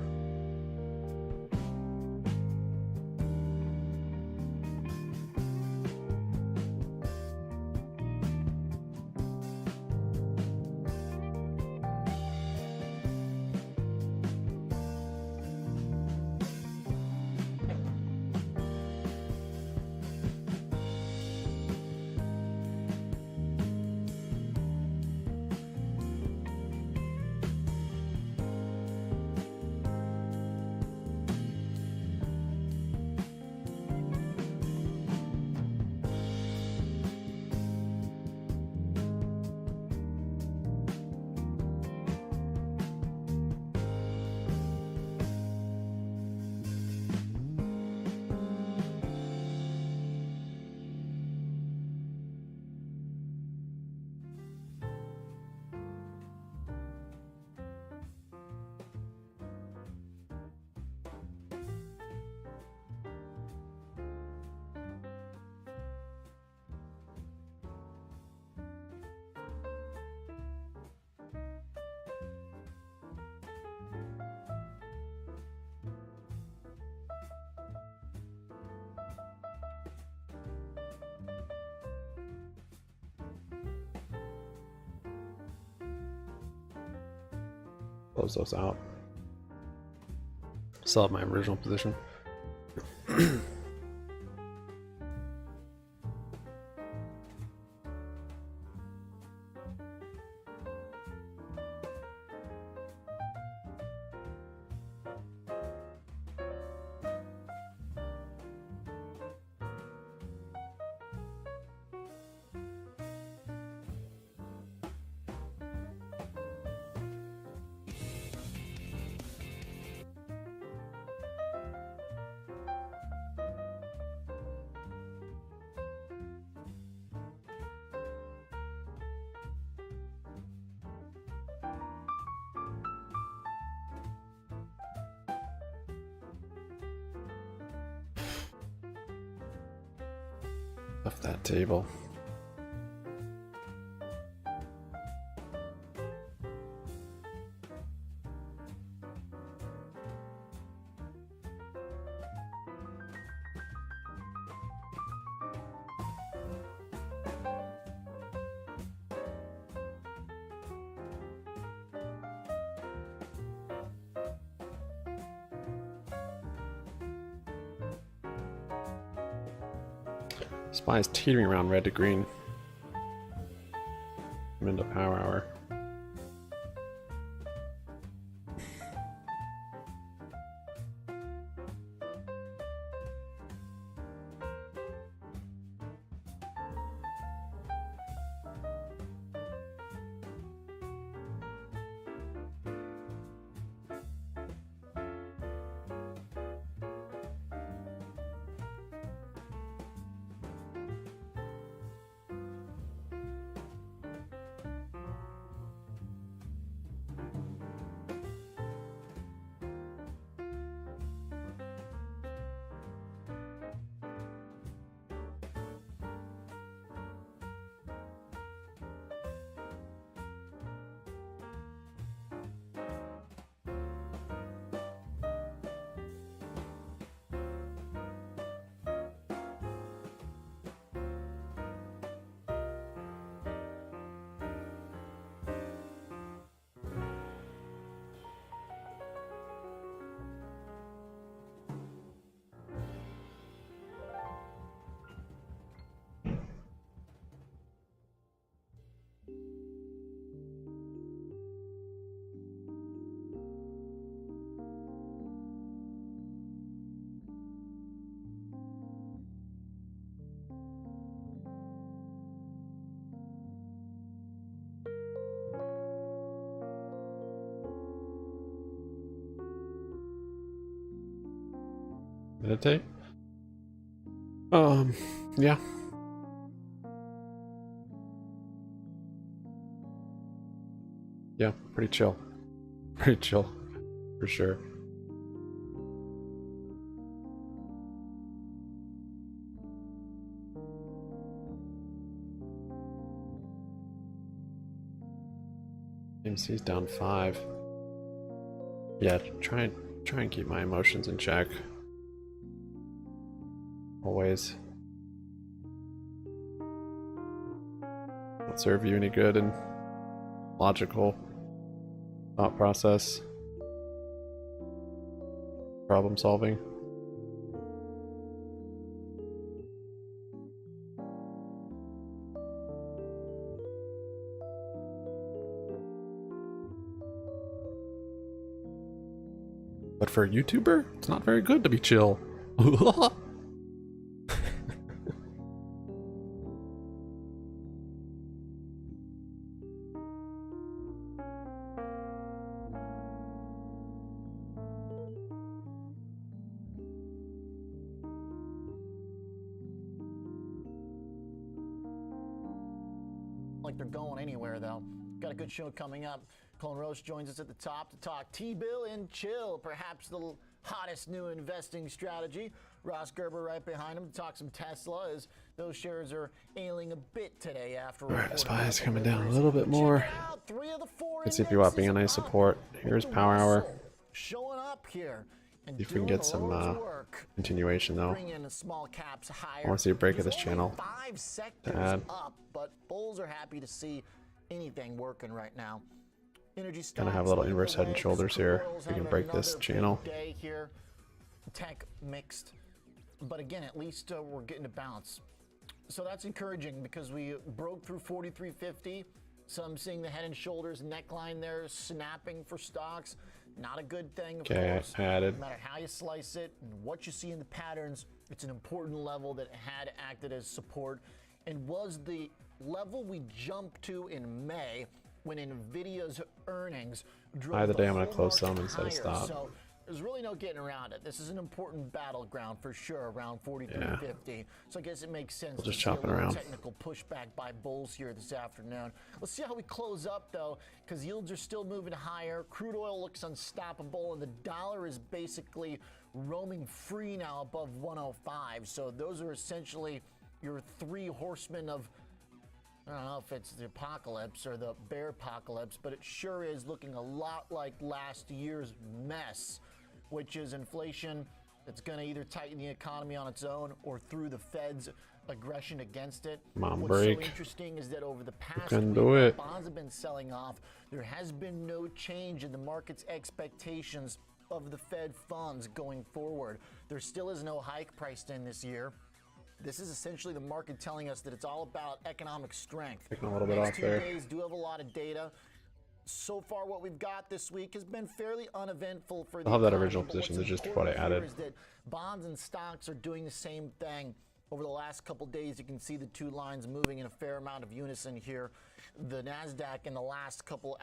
Close those out. Still have my original position. Off that table. SPY is teetering around red to green. I'm into power hour. meditate. Yeah. Yeah, pretty chill. Pretty chill, for sure. AMC's down 5. Yeah, try and keep my emotions in check. Always. Won't serve you any good in logical thought process. Problem solving. But for a YouTuber, it's not very good to be chill. Like they're going anywhere, though. Got a good show coming up. Colin Roche joins us at the top to talk T-bill and chill, perhaps the hottest new investing strategy. Ross Gerber right behind him to talk some Tesla, as those shares are ailing a bit today after. Alright, SPY is coming down a little bit more. Let's see if you being a nice support. Here's Power Hour. Showing up here. See if we can get some continuation though. I want to see a break of this channel. 5 sectors up, but bulls are happy to see anything working right now. Energy Gonna have a little inverse head and shoulders here. We can break this channel. Day here. Tech mixed, but again, at least we're getting a bounce. So that's encouraging because we broke through 43.50. So I'm seeing the head and shoulders neckline there snapping for stocks. Not a good thing, of course. Added. No matter how you slice it and what you see in the patterns, it's an important level that had acted as support and was the level we jumped to in May when NVIDIA's earnings drove Either day I'm going to whole close some market instead of higher. stop. So there's really no getting around it. This is an important battleground for sure around 43.50. So I guess it makes sense. We'll just to see a chopping little around. Technical pushback by bulls here this afternoon. Let's see how we close up though, because yields are still moving higher. Crude oil looks unstoppable, and the dollar is basically roaming free now above 105. So those are essentially your 3 horsemen of, I don't know if it's the apocalypse or the bear apocalypse, but it sure is looking a lot like last year's mess, which is inflation that's going to either tighten the economy on its own or through the Fed's aggression against it. Mom What's break. so interesting is that over the past can week, do it. bonds have been selling off. There has been no change in the market's expectations of the Fed funds going forward. There still is no hike priced in this year. This is essentially the market telling us that it's all about economic strength. Taking a little bit Next off 2 there. days do have a lot of data. So far, what we've got this week has been fairly uneventful for the I'll have that economy, original but position. what's That's just important what I here added. is that bonds and stocks are doing the same thing. Over the last couple days, you can see the 2 lines moving in a fair amount of unison here. The NASDAQ in the last couple,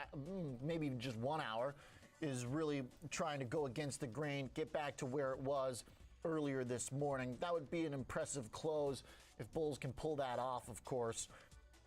maybe even just 1 hour, is really trying to go against the grain, get back to where it was earlier this morning. That would be an impressive close if bulls can pull that off, of course.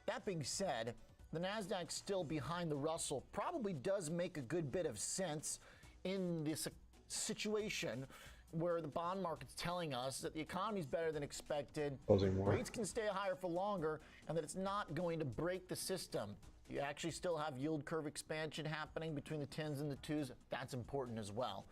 That being said, the NASDAQ still behind the Russell probably does make a good bit of sense in this situation where the bond market's telling us that the economy's better than expected, Closing more. rates can stay higher for longer, and that it's not going to break the system. You actually still have yield curve expansion happening between the 10s and the 2s. That's important as well.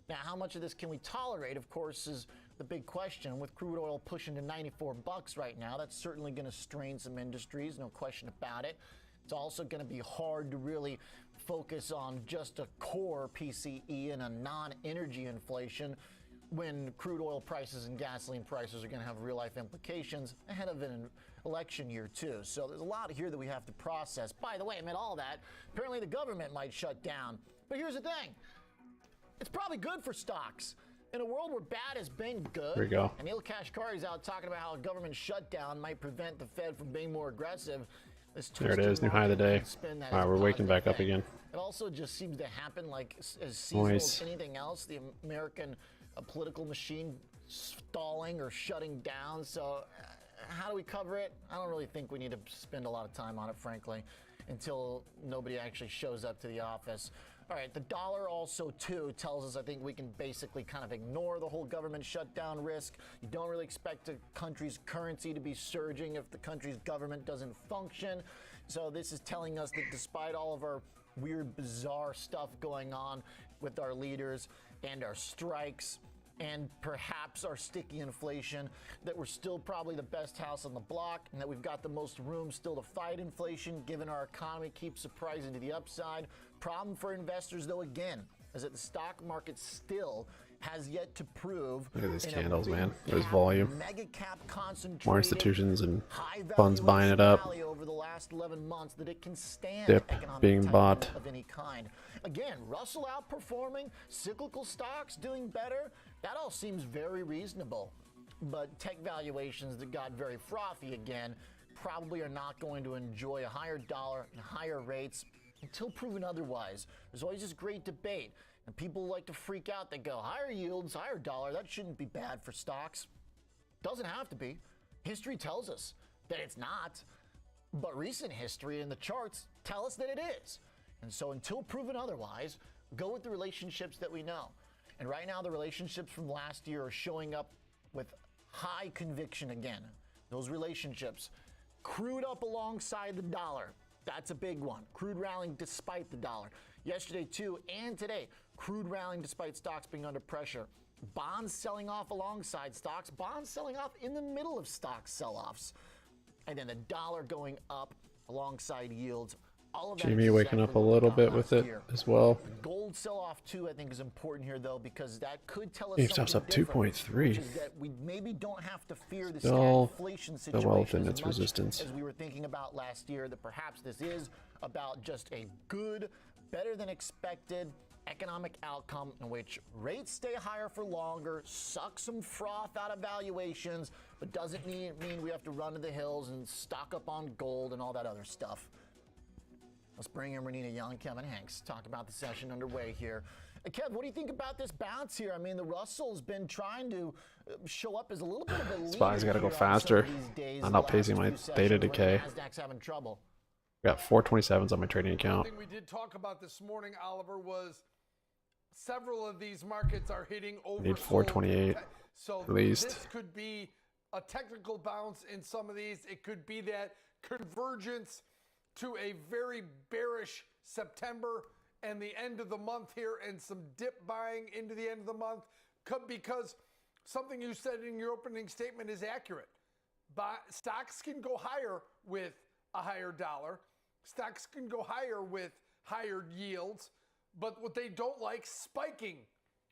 Now, how much of this can we tolerate, of course, is the big question. With crude oil pushing to 94 bucks right now, that's certainly going to strain some industries, no question about it. It's also going to be hard to really focus on just a core PCE and a non-energy inflation when crude oil prices and gasoline prices are going to have real-life implications ahead of an election year, too. So there's a lot here that we have to process. By the way, amid all that, apparently the government might shut down. But here's the thing. It's probably good for stocks. In a world where bad has been good, There we go. and Neil Kashkari's out talking about how a government shutdown might prevent the Fed from being more aggressive. This There it twisted is, new high of the market day. can spin that All as right, a we're waking positive back up thing. again. It also just seems to happen like as seasonal Noise. as anything else. The American political machine stalling or shutting down. So how do we cover it? I don't really think we need to spend a lot of time on it, frankly, until nobody actually shows up to the office. All right, the dollar also, too, tells us I think we can basically kind of ignore the whole government shutdown risk. You don't really expect a country's currency to be surging if the country's government doesn't function. So this is telling us that despite all of our weird, bizarre stuff going on with our leaders and our strikes and perhaps our sticky inflation, that we're still probably the best house on the block and that we've got the most room still to fight inflation given our economy keeps surprising to the upside. Problem for investors, though, again, is that the stock market still has yet to prove. Look at these candles, man. There's volume. More institutions and funds buying it up. Over the last 11 months that it can stand Dip economic being tightening bought. of any kind. Again, Russell outperforming, cyclical stocks doing better. That all seems very reasonable. But tech valuations that got very frothy again probably are not going to enjoy a higher dollar and higher rates until proven otherwise. There's always this great debate. And people like to freak out. They go, higher yields, higher dollar, that shouldn't be bad for stocks. Doesn't have to be. History tells us that it's not. But recent history and the charts tell us that it is. And so until proven otherwise, go with the relationships that we know. And right now, the relationships from last year are showing up with high conviction again. Those relationships, crude up alongside the dollar. That's a big one. Crude rallying despite the dollar. Yesterday, too, and today, crude rallying despite stocks being under pressure. Bonds selling off alongside stocks. Bonds selling off in the middle of stock sell-offs. And then the dollar going up alongside yields. All of that GME is waking up a exactly what we little got bit with last it year. as well. Gold sell-off, too, I think is important here, though, because that could tell us GameStop's something up different, 2.3. which is that we maybe don't have to fear the Still stagflation still well situation within as its much resistance. as we were thinking about last year, that perhaps this is about just a good, better than expected economic outcome in which rates stay higher for longer, suck some froth out of valuations, but doesn't mean we have to run to the hills and stock up on gold and all that other stuff. Let's bring in Renina Young and Kevin Hanks, talk about the session underway here. Kev, what do you think about this bounce here? I mean, the Russell's been trying to show up as a little bit of a leader. SPY's got to go here on faster. some of these days, I'm the outpacing last my few sessions data when decay. NASDAQ's having trouble. Got 427s on my trading account. One thing we did talk about this morning, Oliver, was several of these markets are hitting over. Need 428 so at least. This could be a technical bounce in some of these. It could be that convergence to a very bearish September and the end of the month here and some dip buying into the end of the month because something you said in your opening statement is accurate. Stocks can go higher with a higher dollar. Stocks can go higher with higher yields, but what they don't like, spiking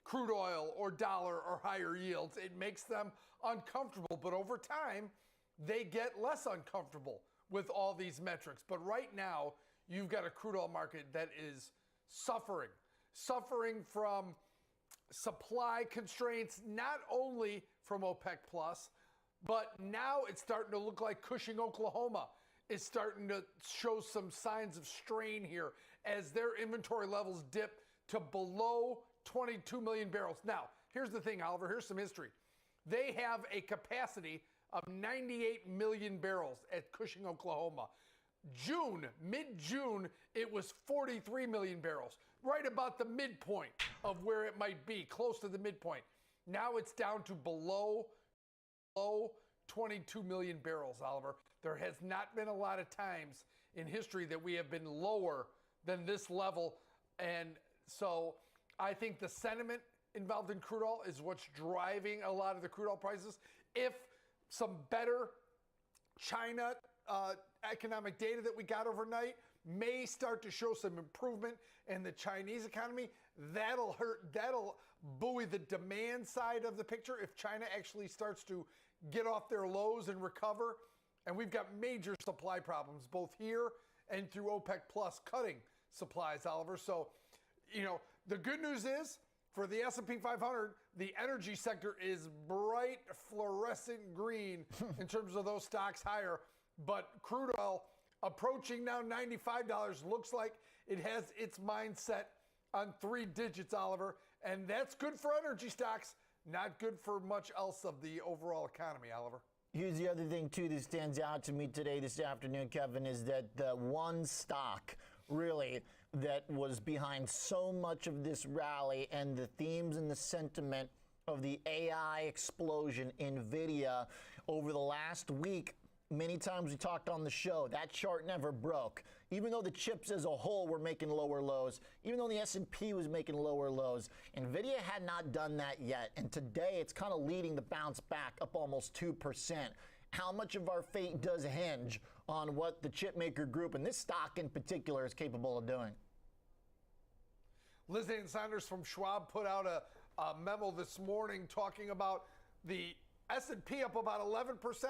crude oil or dollar or higher yields. It makes them uncomfortable, but over time, they get less uncomfortable with all these metrics. But right now, you've got a crude oil market that is suffering from supply constraints, not only from OPEC+, but now it's starting to look like Cushing, Oklahoma is starting to show some signs of strain here as their inventory levels dip to below 22 million barrels. Now, here's the thing, Oliver. Here's some history. They have a capacity of 98 million barrels at Cushing, Oklahoma. Mid-June, it was 43 million barrels, right about the midpoint of where it might be, close to the midpoint. Now it's down to below 22 million barrels, Oliver. There has not been a lot of times in history that we have been lower than this level. And so I think the sentiment involved in crude oil is what's driving a lot of the crude oil prices. If some better China economic data that we got overnight may start to show some improvement in the Chinese economy, that'll buoy the demand side of the picture if China actually starts to get off their lows and recover. And we've got major supply problems both here and through OPEC Plus cutting supplies, Oliver. So, the good news is for the S&P 500, the energy sector is bright fluorescent green in terms of those stocks higher. But crude oil approaching now $95 looks like it has its mindset on 3 digits, Oliver. And that's good for energy stocks. not good for much else of the overall economy, Oliver. Here's the other thing, too, that stands out to me today, this afternoon, Kevin, is that the one stock, really, that was behind so much of this rally and the themes and the sentiment of the AI explosion, NVIDIA, over the last week. Many times we talked on the show, that chart never broke. Even though the chips as a whole were making lower lows, even though the S&P was making lower lows, NVIDIA had not done that yet. And today it's kind of leading the bounce back up almost 2%. How much of our fate does hinge on what the chipmaker group, and this stock in particular, is capable of doing? Liz Ann Saunders from Schwab put out a memo this morning talking about the S&P up about 11%,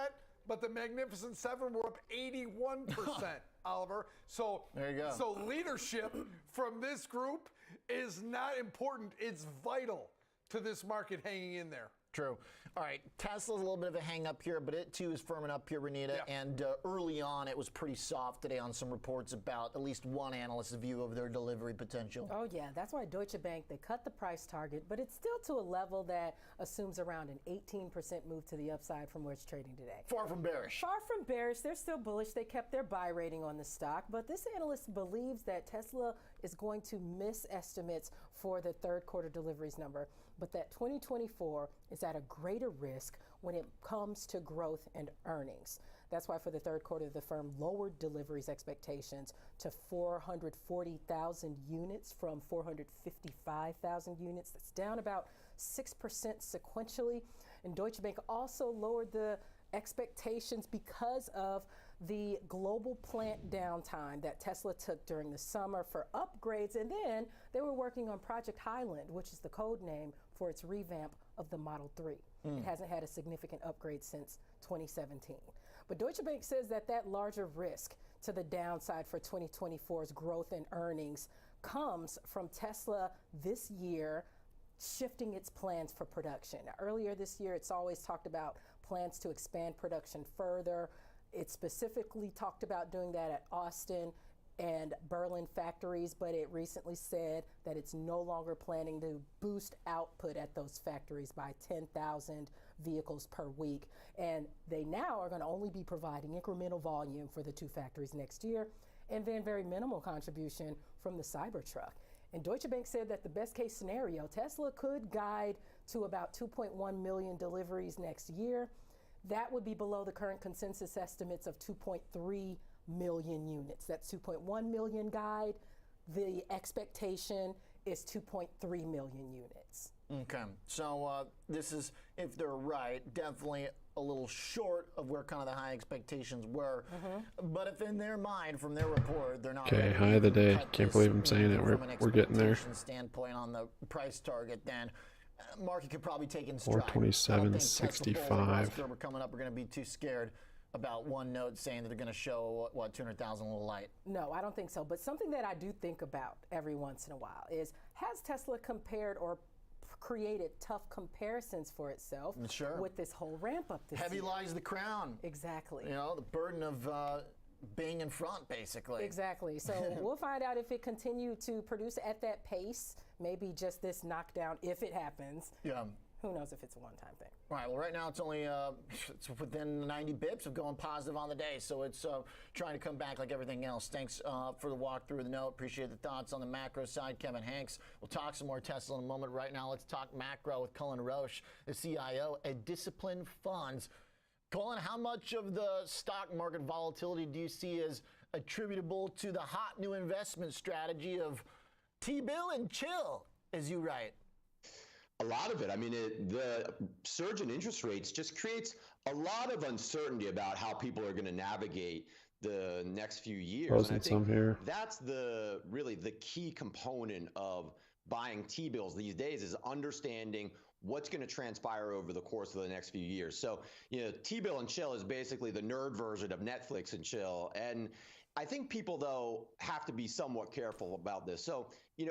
but the Magnificent Seven were up 81%, Oliver. So there you go. So leadership from this group is not important. It's vital to this market hanging in there. True. All right, Tesla's a little bit of a hang up here, but it too is firming up here, Renita. Yeah. And early on, it was pretty soft today on some reports about at least one analyst's view of their delivery potential. Oh, yeah. That's why Deutsche Bank, they cut the price target, but it's still to a level that assumes around an 18% move to the upside from where it's trading today. Far from bearish. Far from bearish. They're still bullish. They kept their buy rating on the stock, but this analyst believes that Tesla is going to miss estimates for the third quarter deliveries number, but that 2024 is at a greater risk when it comes to growth and earnings. That's why for the third quarter, the firm lowered deliveries expectations to 440,000 units from 455,000 units. That's down about 6% sequentially. And Deutsche Bank also lowered the expectations because of the global plant downtime that Tesla took during the summer for upgrades. And then they were working on Project Highland, which is the code name for its revamp of the Model 3. It hasn't had a significant upgrade since 2017. But Deutsche Bank says that that larger risk to the downside for 2024's growth and earnings comes from Tesla this year shifting its plans for production. Now, earlier this year, it's always talked about plans to expand production further. It specifically talked about doing that at Austin and Berlin factories, but it recently said that it's no longer planning to boost output at those factories by 10,000 vehicles per week. And they now are going to only be providing incremental volume for the two factories next year, and then very minimal contribution from the Cybertruck. And Deutsche Bank said that the best case scenario, Tesla could guide to about 2.1 million deliveries next year. That would be below the current consensus estimates of 2.3 million units. That's 2.1 million guide. The expectation is 2.3 million units. Okay, so this is, if they're right, definitely a little short of where kind of the high expectations were. But if in their mind, from their report, they're not Okay, high of the day. Can't believe I'm saying it. We're getting there. Standpoint on the price target, then market could probably take in stride. 427.65. We're coming up. We're going to be too scared about one note saying that they're going to show, what, 200,000 a little light. No, I don't think so. But something that I do think about every once in a while is, has Tesla compared or created tough comparisons for itself with this whole ramp up this Heavy year? lies the crown. Exactly. You know, the burden of being in front, basically. Exactly. So we'll find out if it continued to produce at that pace, maybe just this knockdown, if it happens. Yeah. Who knows if it's a one-time thing. All right, well, right now it's only it's within 90 bips of going positive on the day, so it's trying to come back like everything else. Thanks for the walkthrough of the note. Appreciate the thoughts on the macro side, Kevin Hanks. We'll talk some more Tesla in a moment. Right now, let's talk macro with Cullen Roche, the CIO at Disciplined Funds. Cullen, how much of the stock market volatility do you see as attributable to the hot new investment strategy of T-bill and chill, as you write? A lot of it. I mean, the surge in interest rates just creates a lot of uncertainty about how people are going to navigate the next few years. And I think that's really the key component of buying T-bills these days, is understanding what's going to transpire over the course of the next few years. So, you know, T-bill and chill is basically the nerd version of Netflix and chill. And I think people, though, have to be somewhat careful about this. So,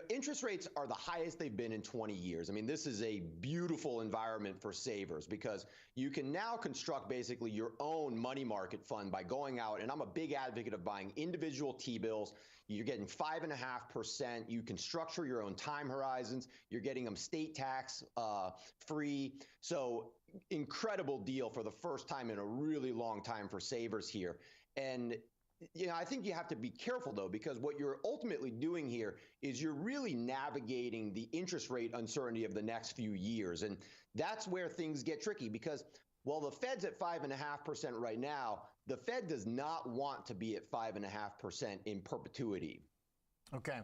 interest rates are the highest they've been in 20 years. I mean, this is a beautiful environment for savers because you can now construct basically your own money market fund by going out. And I'm a big advocate of buying individual T-bills. You're getting 5.5%. You can structure your own time horizons. You're getting them state tax free. So incredible deal for the first time in a really long time for savers here. And I think you have to be careful, though, because what you're ultimately doing here is you're really navigating the interest rate uncertainty of the next few years. And that's where things get tricky because while the Fed's at 5.5% right now, the Fed does not want to be at 5.5% in perpetuity. Okay.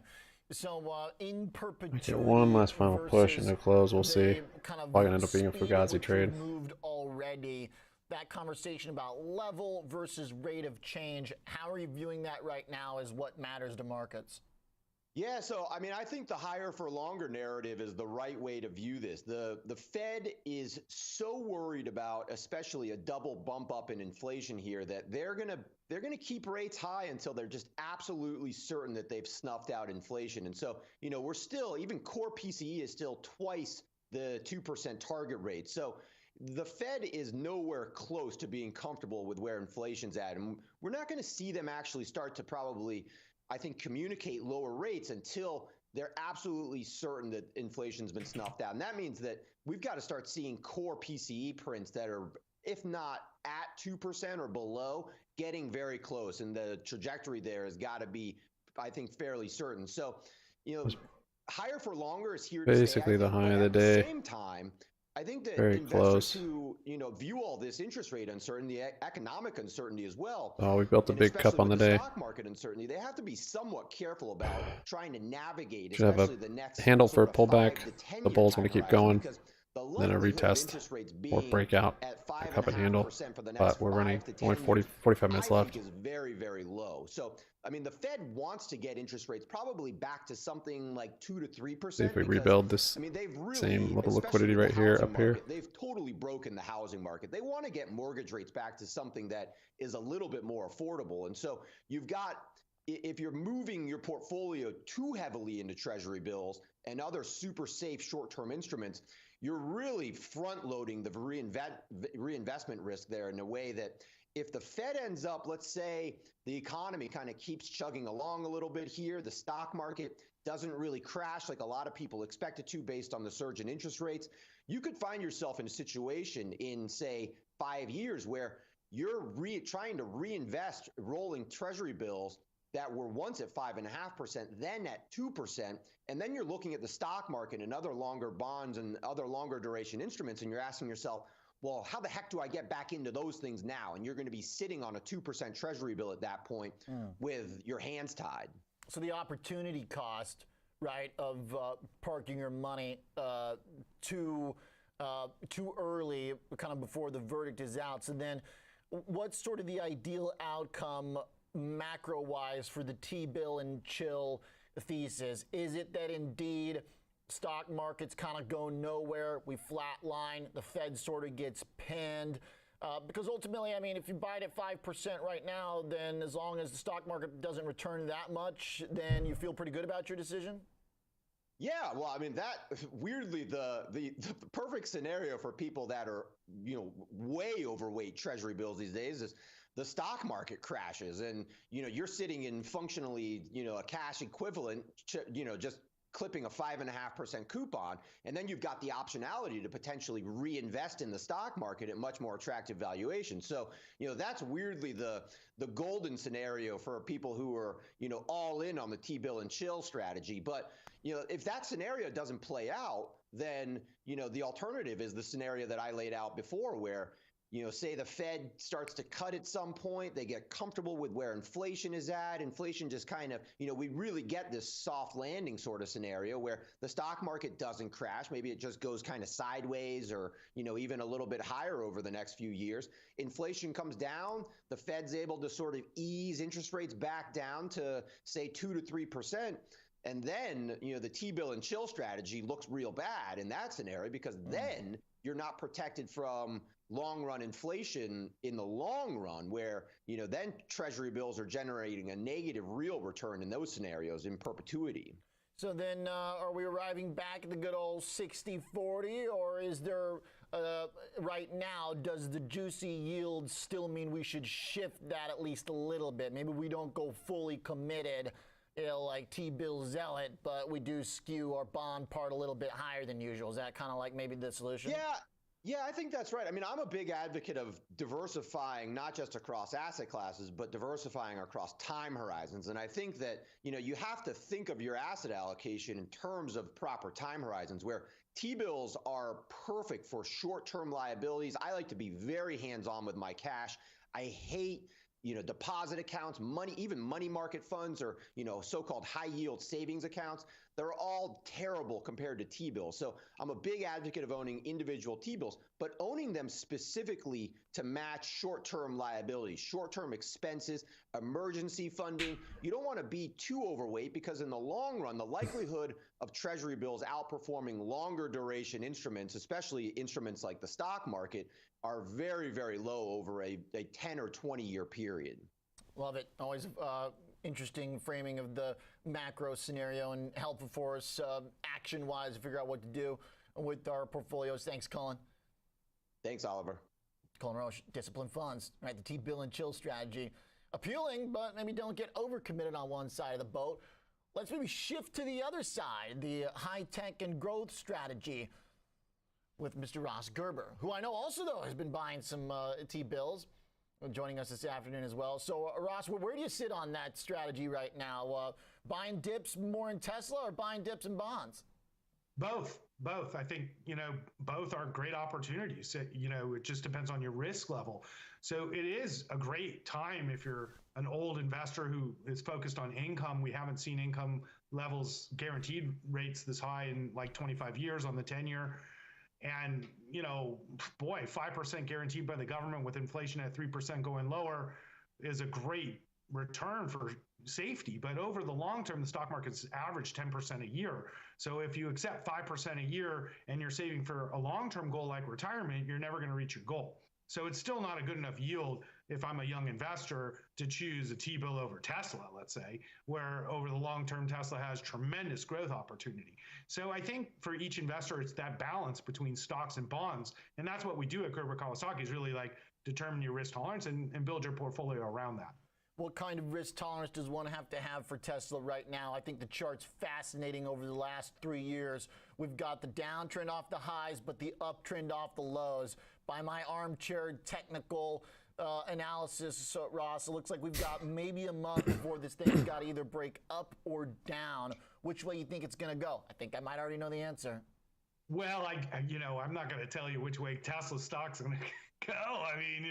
So in perpetuity. Get one last final push and no close. We'll see. Probably gonna end up being a Fugazi trade. Moved already. That conversation about level versus rate of change. How are you viewing that right now as what matters to markets? Yeah, so I mean, I think the higher for longer narrative is the right way to view this. The Fed is so worried about, especially a double bump up in inflation here, that they're gonna keep rates high until they're just absolutely certain that they've snuffed out inflation. And so, we're still, even core PCE is still twice the 2% target rate. So the Fed is nowhere close to being comfortable with where inflation's at. And we're not going to see them actually start to probably, I think, communicate lower rates until they're absolutely certain that inflation's been snuffed out. And that means that we've got to start seeing core PCE prints that are, if not at 2% or below, getting very close. And the trajectory there has got to be, I think, fairly certain. So, higher for longer is here to stay. Basically the high of the day. At the same time, I think that Very investors close. who, view all this interest rate uncertainty, economic uncertainty as well. Oh, we built a and big cup especially on the with day. Stock market uncertainty, they have to be somewhat careful about trying to navigate, Should have a especially the next handle for a sort of 5 pullback. to 10 The year bull's time going to keep horizon, going. because the Then a likelihood of retest interest rates or being breakout. at The cup and handle. 5.5% for the next But we're 5 running to 10 only 40, years, 45 minutes I left. think is very, very low. So, I mean, the Fed wants to get interest rates probably back to something like 2 to 3%. See if we because, rebuild this I mean, they've really, same little especially liquidity with right the here, housing up here. market, they've totally broken the housing market. They want to get mortgage rates back to something that is a little bit more affordable. And so you've got, if you're moving your portfolio too heavily into treasury bills and other super safe short-term instruments, you're really front-loading the reinvestment risk there in a way that if the Fed ends up, let's say the economy kind of keeps chugging along a little bit here, the stock market doesn't really crash like a lot of people expect it to based on the surge in interest rates, you could find yourself in a situation in, say, 5 years where you're trying to reinvest rolling treasury bills that were once at 5.5%, then at 2%, and then you're looking at the stock market and other longer bonds and other longer duration instruments, and you're asking yourself, well, how the heck do I get back into those things now? And you're going to be sitting on a 2% treasury bill at that point with your hands tied. So the opportunity cost, right, of parking your money too early, kind of before the verdict is out. So then what's sort of the ideal outcome macro-wise for the T-bill and chill thesis? Is it that indeed stock markets kind of go nowhere, we flatline, the Fed sort of gets pinned? Because ultimately, I mean, if you buy it at 5% right now, then as long as the stock market doesn't return that much, then you feel pretty good about your decision? Yeah, well, I mean, that weirdly, the perfect scenario for people that are, way overweight treasury bills these days is the stock market crashes and, you're sitting in functionally, a cash equivalent, just clipping a 5.5% coupon, and then you've got the optionality to potentially reinvest in the stock market at much more attractive valuations. So, that's weirdly the golden scenario for people who are, all in on the T-bill and chill strategy. But, if that scenario doesn't play out, then, the alternative is the scenario that I laid out before where, say the Fed starts to cut at some point, they get comfortable with where inflation is at. Inflation just kind of, we really get this soft landing sort of scenario where the stock market doesn't crash. Maybe it just goes kind of sideways or, even a little bit higher over the next few years. Inflation comes down, the Fed's able to sort of ease interest rates back down to, say, 2 to 3%. And then, the T-bill and chill strategy looks real bad in that scenario because then you're not protected from long run inflation in the long run, where, then treasury bills are generating a negative real return in those scenarios in perpetuity. So then are we arriving back at the good old 60-40, or is there right now, does the juicy yield still mean we should shift that at least a little bit? Maybe we don't go fully committed, like T-bill zealot, but we do skew our bond part a little bit higher than usual. Is that kind of like maybe the solution? Yeah, I think that's right. I mean, I'm a big advocate of diversifying, not just across asset classes, but diversifying across time horizons. And I think that, you have to think of your asset allocation in terms of proper time horizons, where T-bills are perfect for short-term liabilities. I like to be very hands-on with my cash. I hate deposit accounts, even money market funds, or, so-called high yield savings accounts. They're all terrible compared to T-bills. So I'm a big advocate of owning individual T-bills, but owning them specifically to match short-term liabilities, short-term expenses, emergency funding. You don't want to be too overweight, because in the long run, the likelihood of treasury bills outperforming longer duration instruments, especially instruments like the stock market, are very, very low over a 10 or 20 year period. Love it. Always interesting framing of the macro scenario, and helpful for us action-wise to figure out what to do with our portfolios. Thanks, Colin. Thanks, Oliver. Colin Roche, Disciplined Funds, right? The T-bill and chill strategy. Appealing, but maybe don't get overcommitted on one side of the boat. Let's maybe shift to the other side, the high-tech and growth strategy, with Mr. Ross Gerber, who I know also, though, has been buying some T-bills, joining us this afternoon as well. So, Ross, where do you sit on that strategy right now? Buying dips more in Tesla, or buying dips in bonds? Both. I think, both are great opportunities. It just depends on your risk level. So it is a great time if you're an old investor who is focused on income. We haven't seen income levels, guaranteed rates this high in like 25 years on the 10-year. And, 5% guaranteed by the government with inflation at 3% going lower is a great return for safety. But over the long term, the stock market's averaged 10% a year. So if you accept 5% a year and you're saving for a long-term goal like retirement, you're never going to reach your goal. So it's still not a good enough yield if I'm a young investor to choose a T-bill over Tesla, let's say, where over the long term, Tesla has tremendous growth opportunity. So I think for each investor, it's that balance between stocks and bonds. And that's what we do at Gerber Kawasaki, is really like determine your risk tolerance and build your portfolio around that. What kind of risk tolerance does one have to have for Tesla right now? I think the chart's fascinating over the last 3 years. We've got the downtrend off the highs, but the uptrend off the lows. By my armchair technical analysis, so, Ross, it looks like we've got maybe a month before this thing's got to either break up or down. Which way you think it's going to go? I think I might already know the answer. Well, I'm not going to tell you which way Tesla stock's going to go. I mean,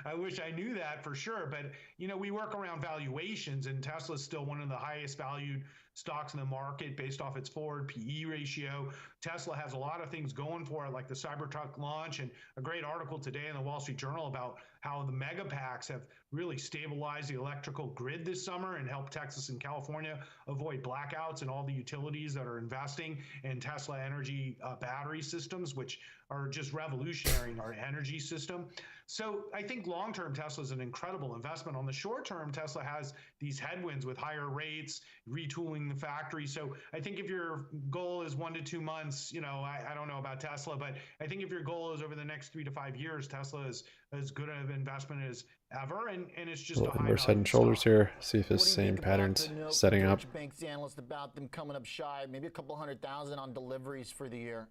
I wish I knew that for sure. But, we work around valuations, and Tesla's still one of the highest valued stocks in the market based off its forward PE ratio. Tesla has a lot of things going for it, like the Cybertruck launch, and a great article today in the Wall Street Journal about how the mega packs have really stabilized the electrical grid this summer and helped Texas and California avoid blackouts, and all the utilities that are investing in Tesla energy battery systems, which are just revolutionary in our energy system. So I think long-term Tesla is an incredible investment. On the short term, Tesla has these headwinds with higher rates, retooling the factory. So I think if your goal is 1 to 2 months, I don't know about Tesla, but I think if your goal is over the next 3 to 5 years, Tesla is as good of an investment as ever, and it's just a high inverse head and shoulders here. See if his same patterns setting up. Deutsche Bank's analyst about them coming up shy, maybe a couple 100,000 on deliveries for the year.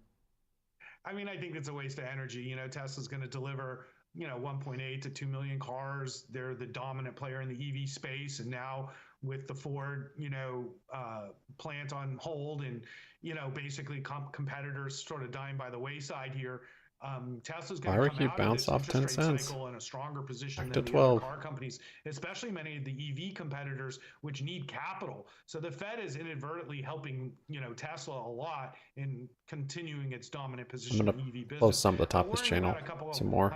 I mean, I think it's a waste of energy. Tesla's going to deliver 1.8 to 2 million cars. They're the dominant player in the EV space. And now with the Ford, plant on hold and, basically competitors sort of dying by the wayside here, Tesla's going to come out of this interest rate cycle in a stronger position than the other car companies, especially many of the EV competitors, which need capital. So the Fed is inadvertently helping, Tesla a lot in continuing its dominant position in the EV business. Close some at the top of this channel, some more.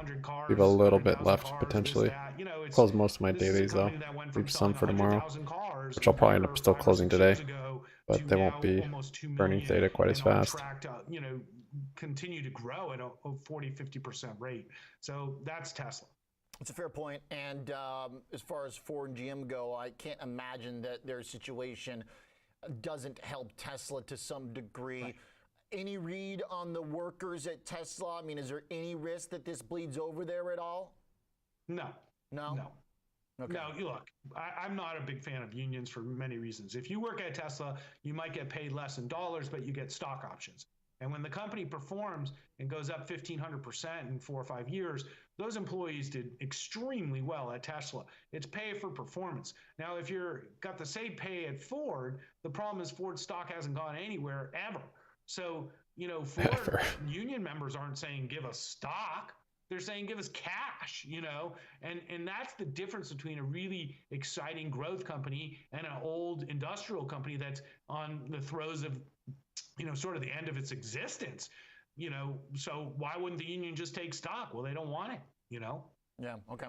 We have a little bit left potentially. Close most of my dailies though. Leave some for tomorrow, which I'll probably end up still closing today. but they won't be almost 2 burning million theta quite as and on fast. track to, continue to grow at a 40-50% rate. So that's Tesla. It's a fair point. And as far as Ford and GM go, I can't imagine that their situation doesn't help Tesla to some degree. Right. Any read on the workers at Tesla? I mean, is there any risk that this bleeds over there at all? No. No? No. Okay. No, look, I'm not a big fan of unions for many reasons. If you work at Tesla, you might get paid less in dollars, but you get stock options. And when the company performs and goes up 1,500% in 4 or 5 years, those employees did extremely well at Tesla. It's pay for performance. Now, if you're got the same pay at Ford, the problem is Ford stock hasn't gone anywhere ever. So, Ford union members aren't saying give us stock. They're saying give us cash, and that's the difference between a really exciting growth company and an old industrial company that's on the throes of, sort of the end of its existence, so why wouldn't the union just take stock? Well, they don't want it, Yeah. Okay.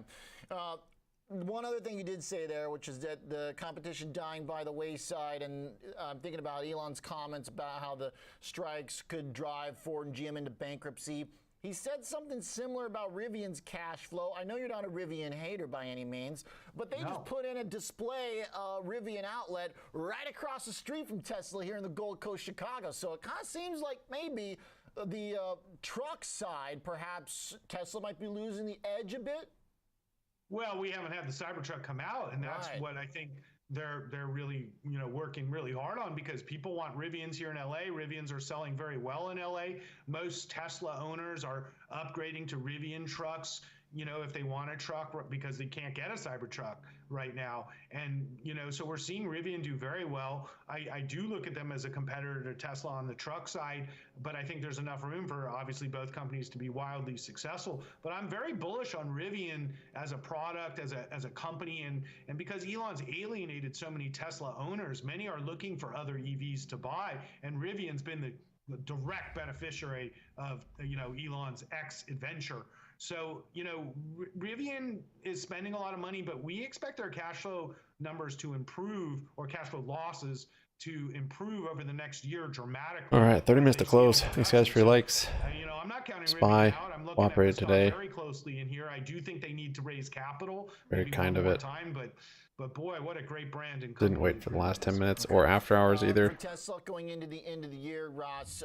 One other thing you did say there, which is that the competition dying by the wayside, and I'm thinking about Elon's comments about how the strikes could drive Ford and GM into bankruptcy. He said something similar about Rivian's cash flow. I know you're not a Rivian hater by any means, but they just put in a display Rivian outlet right across the street from Tesla here in the Gold Coast, Chicago. So it kind of seems like maybe the truck side, perhaps Tesla might be losing the edge a bit. Well, we haven't had the Cybertruck come out, and that's what I think they're really working really hard on, because people want Rivians here in LA. Rivians are selling very well in LA. Most Tesla owners are upgrading to Rivian trucks, if they want a truck, because they can't get a Cybertruck right now. And, so we're seeing Rivian do very well. I do look at them as a competitor to Tesla on the truck side, but I think there's enough room for obviously both companies to be wildly successful. But I'm very bullish on Rivian as a product, as a company, and because Elon's alienated so many Tesla owners, many are looking for other EVs to buy, and Rivian's been the direct beneficiary of Elon's X adventure. So, Rivian is spending a lot of money, but we expect their cash flow numbers to improve, or cash flow losses to improve over the next year dramatically. All right, 30 minutes to close. Thanks, guys, for your likes. I'm not counting SPY Rivian out. I'm looking operated at the today. very closely in here. I do think they need to raise capital. Very kind of it. Time, but boy, what a great brand. And didn't wait for the last 10 minutes or after hours either. For Tesla going into the end of the year, Ross,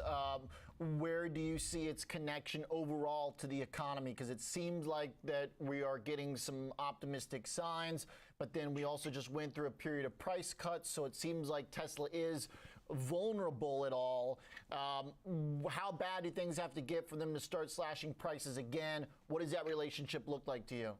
where do you see its connection overall to the economy? Because it seems like that we are getting some optimistic signs, but then we also just went through a period of price cuts, so it seems like Tesla is vulnerable at all. How bad do things have to get for them to start slashing prices again? What does that relationship look like to you?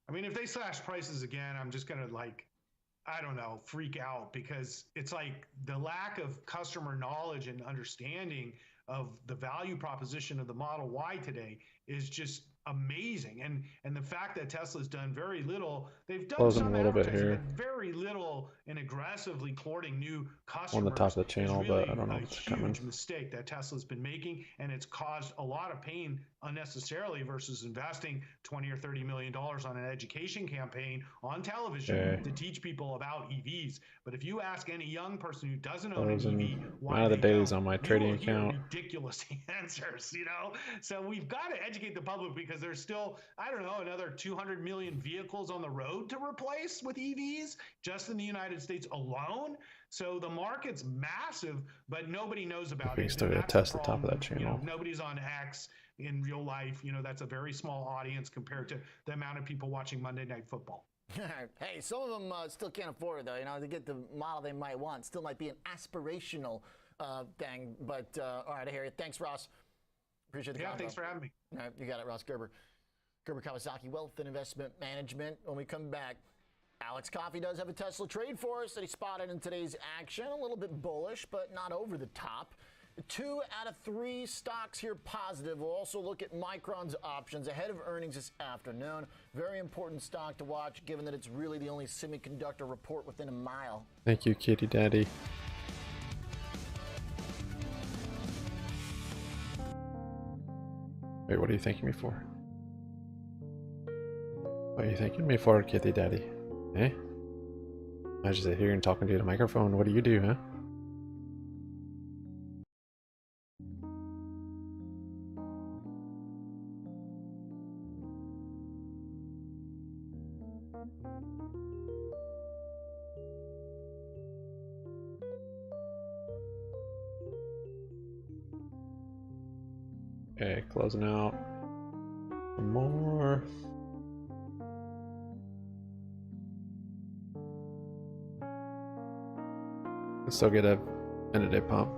I mean, if they slash prices again, I'm just going to freak out, because it's like the lack of customer knowledge and understanding of the value proposition of the Model Y today is just amazing. And the fact that Tesla's done very little, they've done some advertising, but very little in aggressively courting new customers. On the top of the channel, really but I don't know if it's coming. Huge mistake that Tesla's been making, and it's caused a lot of pain unnecessarily versus investing $20 or $30 million on an education campaign on television to teach people about EVs. But if you ask any young person who doesn't own an EV why the they dailies don't, on my you trading will hear account. ridiculous answers, So we've got to educate the public, because there's still, another 200 million vehicles on the road to replace with EVs just in the United States alone. So the market's massive, but nobody knows about it. You still got to test the top of that channel. Nobody's on X in real life. That's a very small audience compared to the amount of people watching Monday Night Football. Hey, some of them still can't afford it, though. To get the model they might want. Still might be an aspirational thing. But all right, I hear you. Thanks, Ross. Appreciate the thanks for having me. All right, you got it, Ross Gerber. Gerber Kawasaki Wealth and Investment Management. When we come back, Alex Coffey does have a Tesla trade for us that he spotted in today's action. A little bit bullish, but not over the top. 2 out of 3 stocks here positive. We'll also look at Micron's options ahead of earnings this afternoon. Very important stock to watch, given that it's really the only semiconductor report within a mile. Thank you, Kitty Daddy. Wait, what are you thanking me for? What are you thanking me for, Kitty Daddy? Eh? I just sit here and talking to the microphone. What do you do, huh? Okay, closing out. One more. Can still get a end of day pump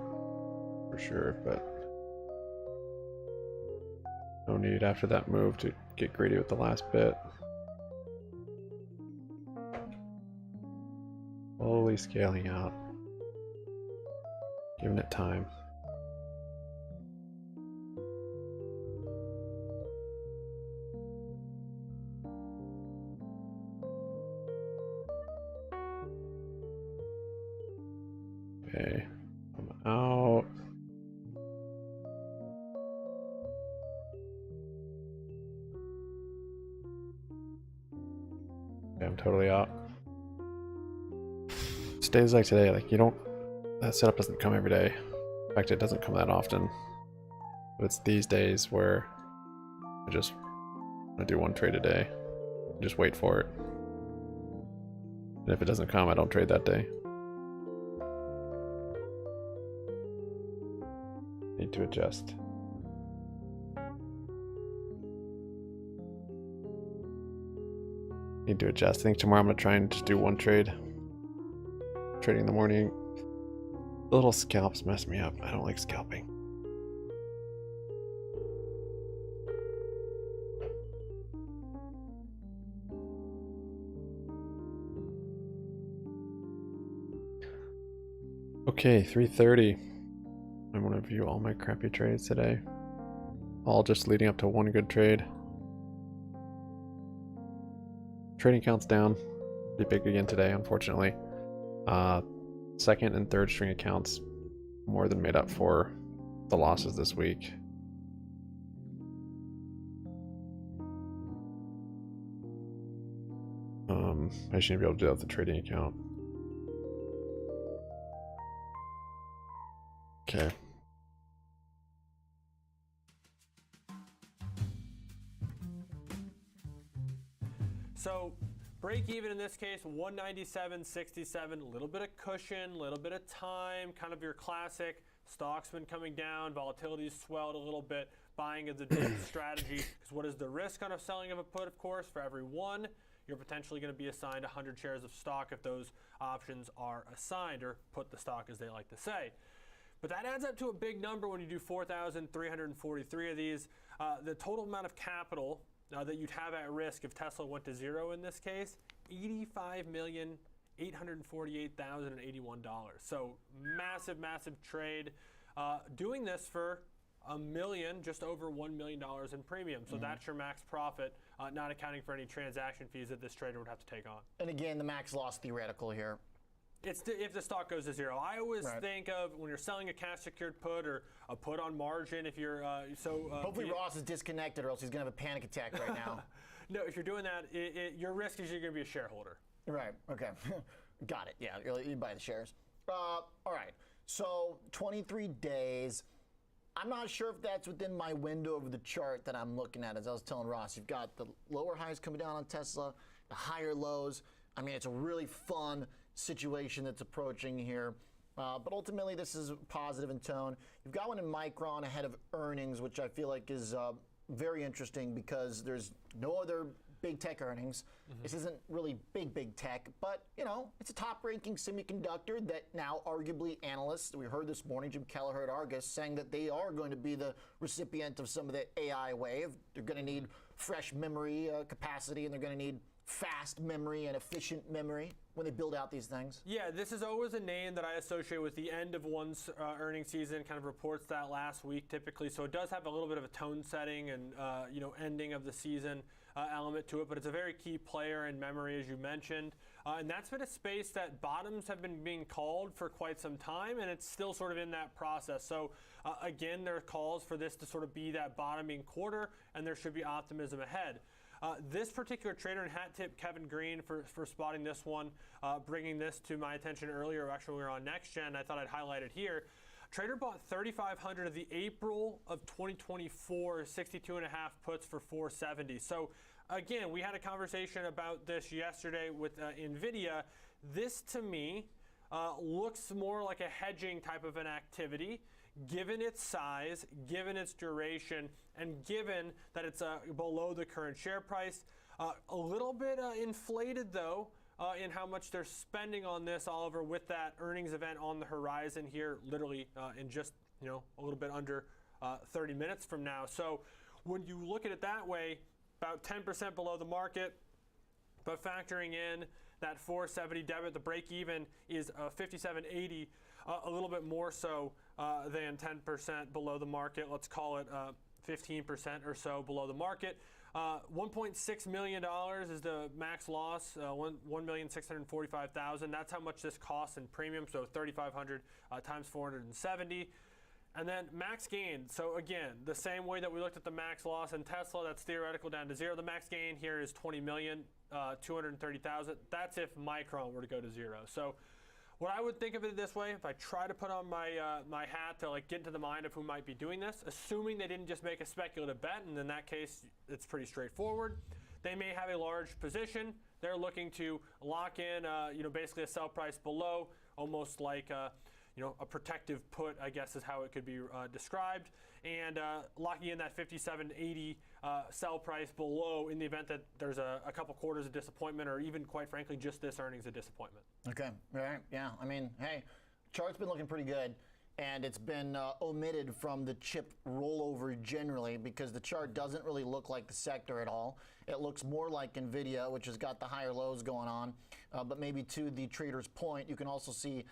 for sure, but no need after that move to get greedy with the last bit. Slowly scaling out, giving it time. Okay, I'm out. Okay, I'm totally out. Just days like today, like that setup doesn't come every day. In fact, it doesn't come that often. But it's these days where I do one trade a day. Just wait for it. And if it doesn't come, I don't trade that day. Need to adjust. Need to adjust. I think tomorrow I'm gonna try and just do one trade. Trading in the morning. The little scalps mess me up. I don't like scalping. Okay, 3:30. I want to view all my crappy trades today. All just leading up to one good trade. Trading count's down. Be big again today, unfortunately. Second and third string accounts more than made up for the losses this week. I shouldn't be able to do that with the trading account. Okay. So break even in this case, 197.67, a little bit of cushion, a little bit of time, kind of your classic stock's been coming down, volatility's swelled a little bit, buying is the dip strategy. Because what is the risk on a selling of a put, of course? For every one, you're potentially going to be assigned 100 shares of stock if those options are assigned, or put the stock as they like to say. But that adds up to a big number when you do 4,343 of these. The total amount of capital that you'd have at risk if Tesla went to zero in this case, $85,848,081. So massive, massive trade. Doing this for just over $1 million in premium. So that's your max profit, not accounting for any transaction fees that this trader would have to take on. And again, the max loss theoretical here. It's if the stock goes to zero. I always think of when you're selling a cash secured put or a put on margin. If you're hopefully Ross is disconnected, or else he's gonna have a panic attack right now. No, if you're doing that, your risk is you're gonna be a shareholder. Right. Okay. Got it. Yeah. You buy the shares. All right. So 23 days. I'm not sure if that's within my window of the chart that I'm looking at. As I was telling Ross, you've got the lower highs coming down on Tesla, the higher lows. I mean, it's a really fun situation that's approaching here. But ultimately, this is positive in tone. You've got one in Micron ahead of earnings, which I feel like is very interesting because there's no other big tech earnings. This isn't really big tech, but it's a top-ranking semiconductor that now arguably analysts, we heard this morning, Jim Kelleher at Argus, saying that they are going to be the recipient of some of the AI wave. They're going to need fresh memory capacity, and they're going to need fast memory and efficient memory when they build out these things. Yeah, this is always a name that I associate with the end of one's earnings season, kind of reports that last week typically. So it does have a little bit of a tone setting and ending of the season element to it, but it's a very key player in memory, as you mentioned. And that's been a space that bottoms have been being called for quite some time, and it's still sort of in that process. So again, there are calls for this to sort of be that bottoming quarter, and there should be optimism ahead. This particular trader, and hat tip Kevin Green for spotting this one, bringing this to my attention earlier. Actually, we were on Next Gen. I thought I'd highlight it here. Trader bought 3,500 of the April of 2024 62.5 puts for 470. So again, we had a conversation about this yesterday with NVIDIA. This to me looks more like a hedging type of an activity. given its size, given its duration, and given that it's below the current share price. A little bit inflated, though, in how much they're spending on this, Oliver, with that earnings event on the horizon here, literally in just a little bit under 30 minutes from now. So when you look at it that way, about 10% below the market, but factoring in that 470 debit, the break even is 57.80, a little bit more so than 10% below the market. Let's call it 15% or so below the market. $1.6 million is the max loss, $1,645,000. That's how much this costs in premium, so 3,500 times 470. And then max gain. So again, the same way that we looked at the max loss in Tesla, that's theoretical down to zero. The max gain here is $20,230,000. That's if Micron were to go to zero. So what I would think of it this way, if I try to put on my my hat to get into the mind of who might be doing this, assuming they didn't just make a speculative bet, and in that case, it's pretty straightforward. They may have a large position. They're looking to lock in, basically a sell price below, almost like a protective put, I guess is how it could be described, and locking in that 57.80 sell price below in the event that there's a couple quarters of disappointment, or even, quite frankly, just this earnings of disappointment. Okay, all right, yeah. I mean, hey, chart's been looking pretty good, and it's been omitted from the chip rollover generally because the chart doesn't really look like the sector at all. It looks more like NVIDIA, which has got the higher lows going on, but maybe to the trader's point, you can also see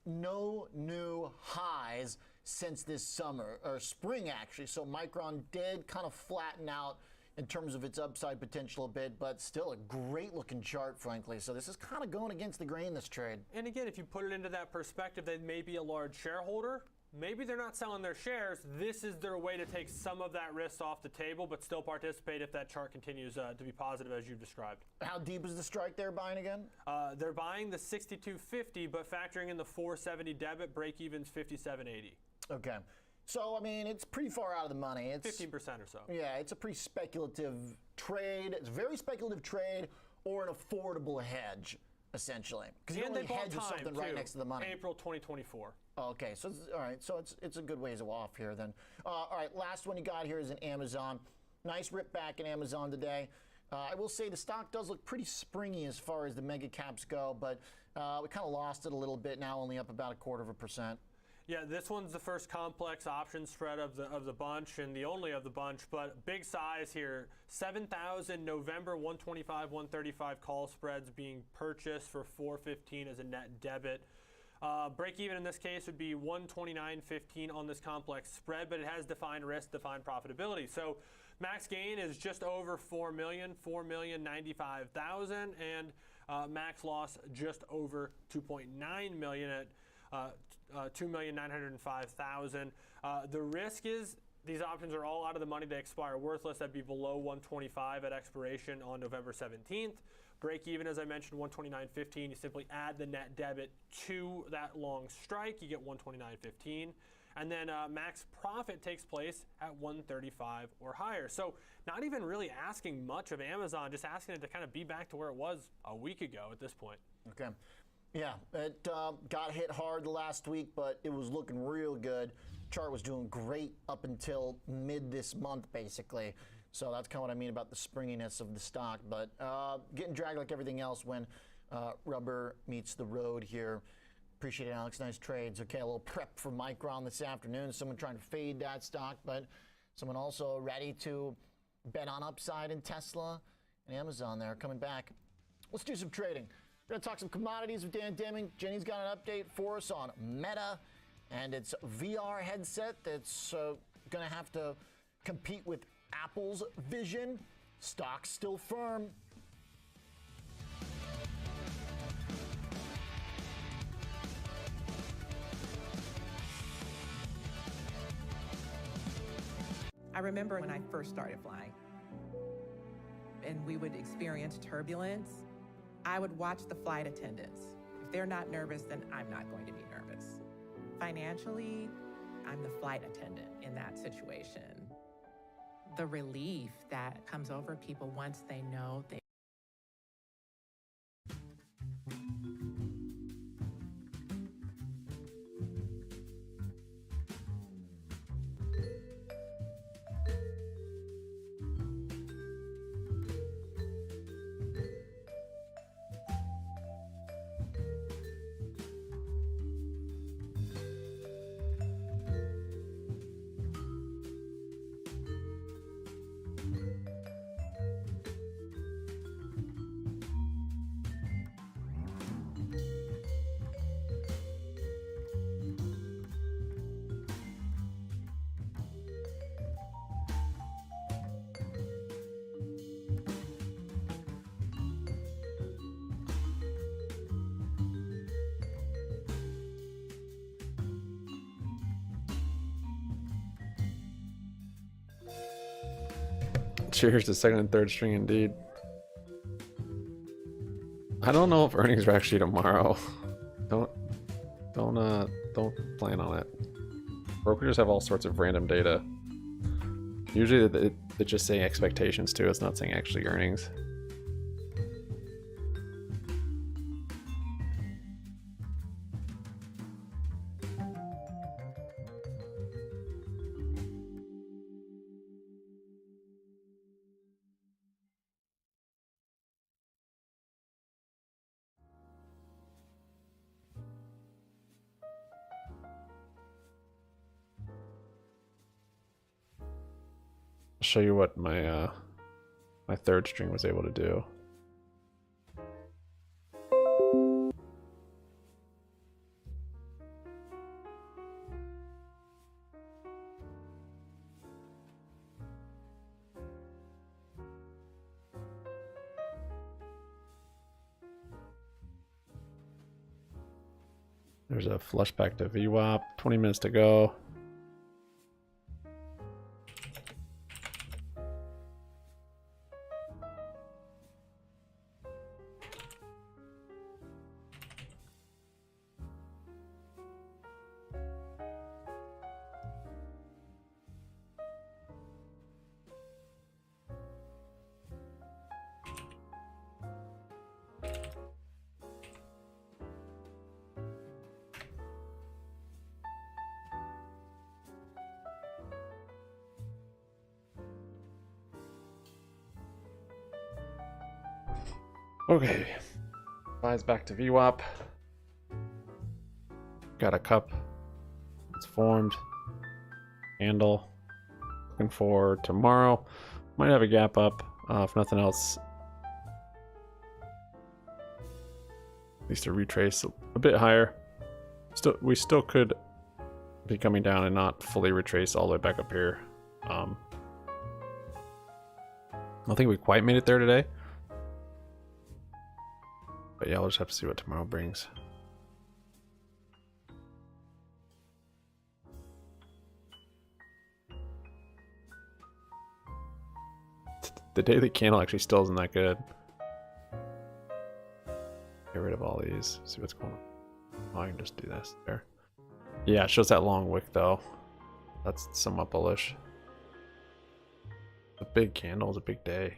no new highs since this summer, or spring actually. So Micron did kind of flatten out in terms of its upside potential a bit, but still a great looking chart, frankly. So this is kind of going against the grain, this trade. And again, if you put it into that perspective, they may be a large shareholder. Maybe they're not selling their shares. This is their way to take some of that risk off the table, but still participate if that chart continues to be positive as you've described. How deep is the strike they're buying again? They're buying the 62.50, but factoring in the 470 debit, break even's 57.80. Okay. So, I mean, it's pretty far out of the money. It's 15% or so. Yeah, it's a pretty speculative trade. It's a very speculative trade, or an affordable hedge, essentially. Because you only hedge with something right next to the money. April 2024. Okay, so all right, so it's a good ways off here then. All right, last one you got here is in Amazon. Nice rip back in Amazon today. I will say the stock does look pretty springy as far as the mega caps go, but we kind of lost it a little bit now, only up about 0.25%. Yeah, this one's the first complex option spread of the bunch, and the only of the bunch, but big size here. 7,000 November 125, 135 call spreads being purchased for 415 as a net debit. Break even in this case would be 129.15 on this complex spread, but it has defined risk, defined profitability. So max gain is just over 4 million, 4,095,000, and max loss just over 2.9 million at 2,905,000. The risk is these options are all out of the money. They expire worthless. That'd be below 125 at expiration on November 17th. Break even, as I mentioned, 129.15. You simply add the net debit to that long strike. You get 129.15. And then max profit takes place at 135 or higher. So not even really asking much of Amazon, just asking it to kind of be back to where it was a week ago at this point. Okay. Yeah, it got hit hard the last week, but it was looking real good. Chart was doing great up until mid this month, basically. So that's kind of what I mean about the springiness of the stock. But getting dragged like everything else when rubber meets the road here. Appreciate it, Alex. Nice trades. Okay, a little prep for Micron this afternoon. Someone trying to fade that stock, but someone also ready to bet on upside in Tesla and Amazon there coming back. Let's do some trading. We're going to talk some commodities with Dan Deming. Jenny's got an update for us on Meta and its VR headset that's going to have to compete with Apple's Vision. Stock's still firm. I remember when I first started flying and we would experience turbulence, I would watch the flight attendants. If they're not nervous, then I'm not going to be nervous. Financially, I'm the flight attendant in that situation. The relief that comes over people once they know they Cheers to second and third string indeed. I don't know if earnings are actually tomorrow. Don't plan on it. Brokers have all sorts of random data. Usually they're just saying expectations too. It's not saying actually earnings. I'll show you what my my third string was able to do. There's a flush back to VWAP. 20 minutes to go. Okay, buys back to VWAP. Got a cup. It's formed. Handle. Looking for tomorrow. Might have a gap up. If nothing else, at least to retrace a bit higher. We still could be coming down and not fully retrace all the way back up here. I don't think we quite made it there today. But yeah, we'll just have to see what tomorrow brings. The daily candle actually still isn't that good. Get rid of all these. See what's going on. Oh, I can just do this there. Yeah, it shows that long wick though. That's somewhat bullish. A big candle is a big day.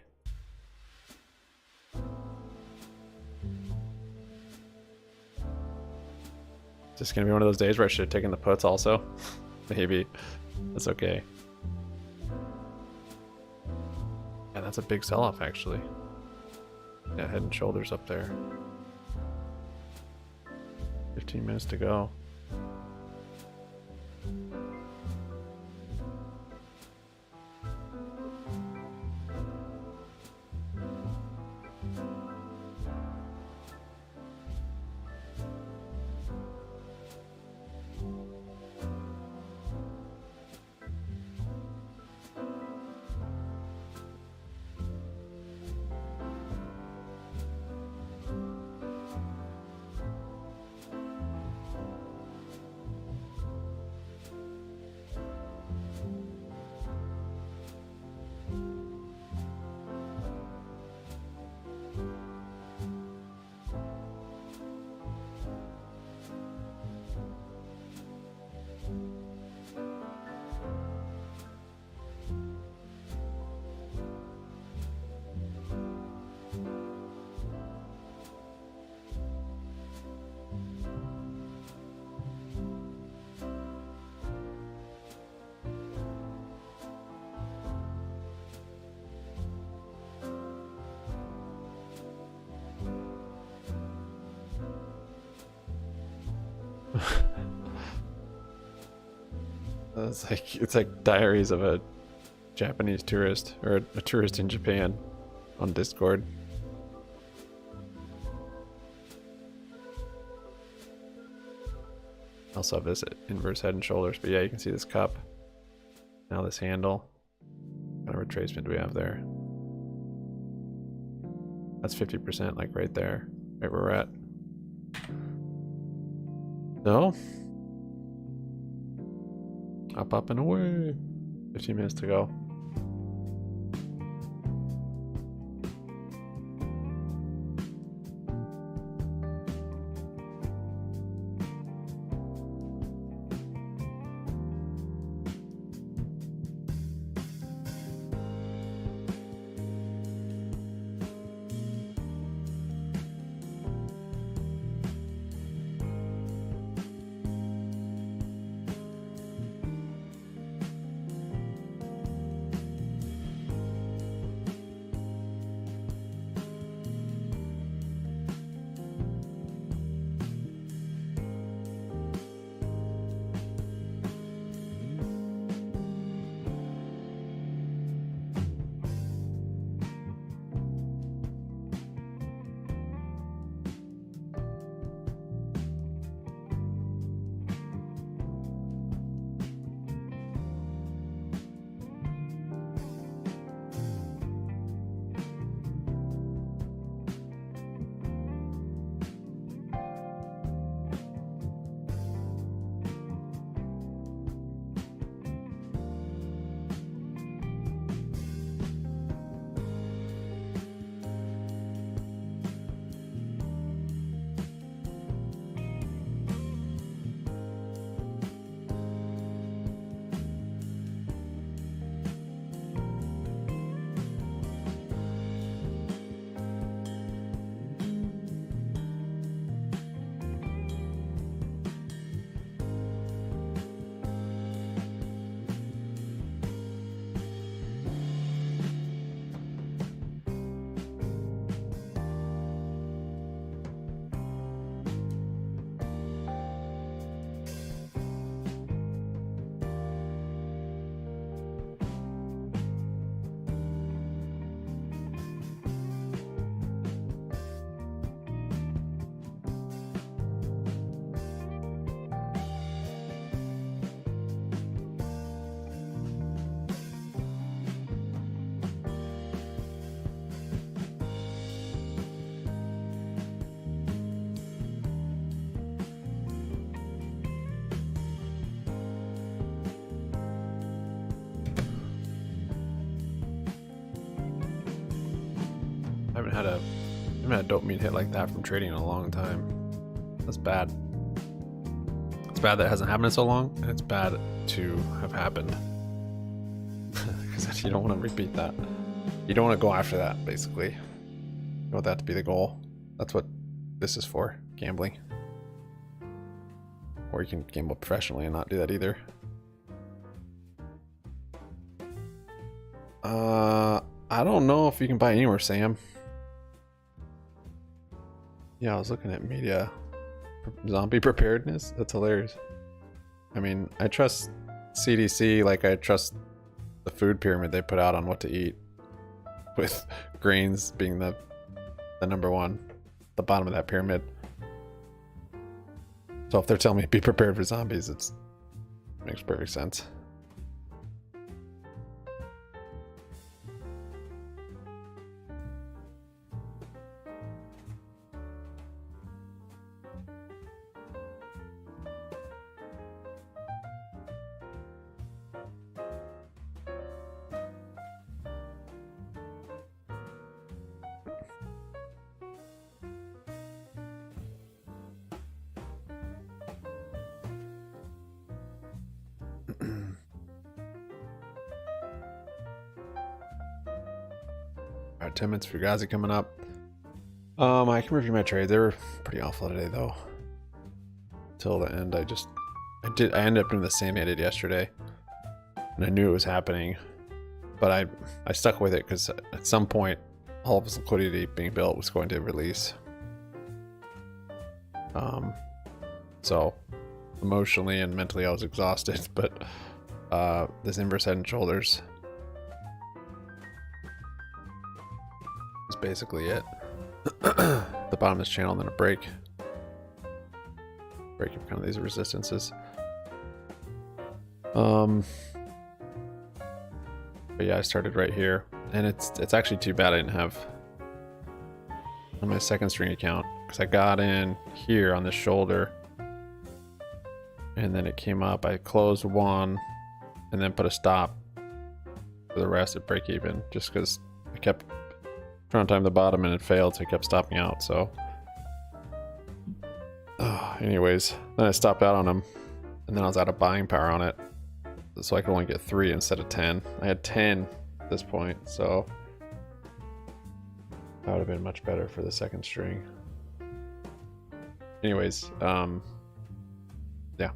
Is this gonna be one of those days where I should have taken the puts also? Maybe. That's okay. Yeah, that's a big sell-off actually. Yeah, head and shoulders up there. 15 minutes to go. It's like Diaries of a Japanese tourist or a tourist in Japan on Discord. Also have this inverse head and shoulders, but yeah, you can see this cup. Now this handle. What kind of retracement do we have there? That's 50%, like right there, right where we're at. No. Up and away. 15 minutes to go. had a dopamine hit like that from trading in a long time. That's bad. It's bad that it hasn't happened in so long, and it's bad to have happened. Because you don't want to repeat that. You don't want to go after that, basically. You want that to be the goal. That's what this is for, gambling. Or you can gamble professionally and not do that either. I don't know if you can buy anywhere, Sam. Yeah, I was looking at media. Zombie preparedness? That's hilarious. I mean, I trust CDC like I trust the food pyramid they put out on what to eat. With grains being the number one, the bottom of that pyramid. So if they're telling me be prepared for zombies, it makes perfect sense. Alright, 10 minutes for Fugazi coming up. I can review my trades. They were pretty awful today though. Till the end, I ended up doing the same I did yesterday. And I knew it was happening. But I stuck with it because at some point all of this liquidity being built was going to release. So emotionally and mentally I was exhausted, but this inverse head and shoulders is basically it. The bottom of this channel and then a break of kind of these resistances. But yeah, I started right here, and it's actually too bad I didn't have on my second string account, because I got in here on this shoulder and then it came up. I closed one and then put a stop for the rest at break even, just because I kept trying to time the bottom and it failed, so it kept stopping out. So anyways, then I stopped out on them and then I was out of buying power on it, so I could only get 3 instead of 10. I had 10 at this point, so that would have been much better for the second string. Anyways, yeah,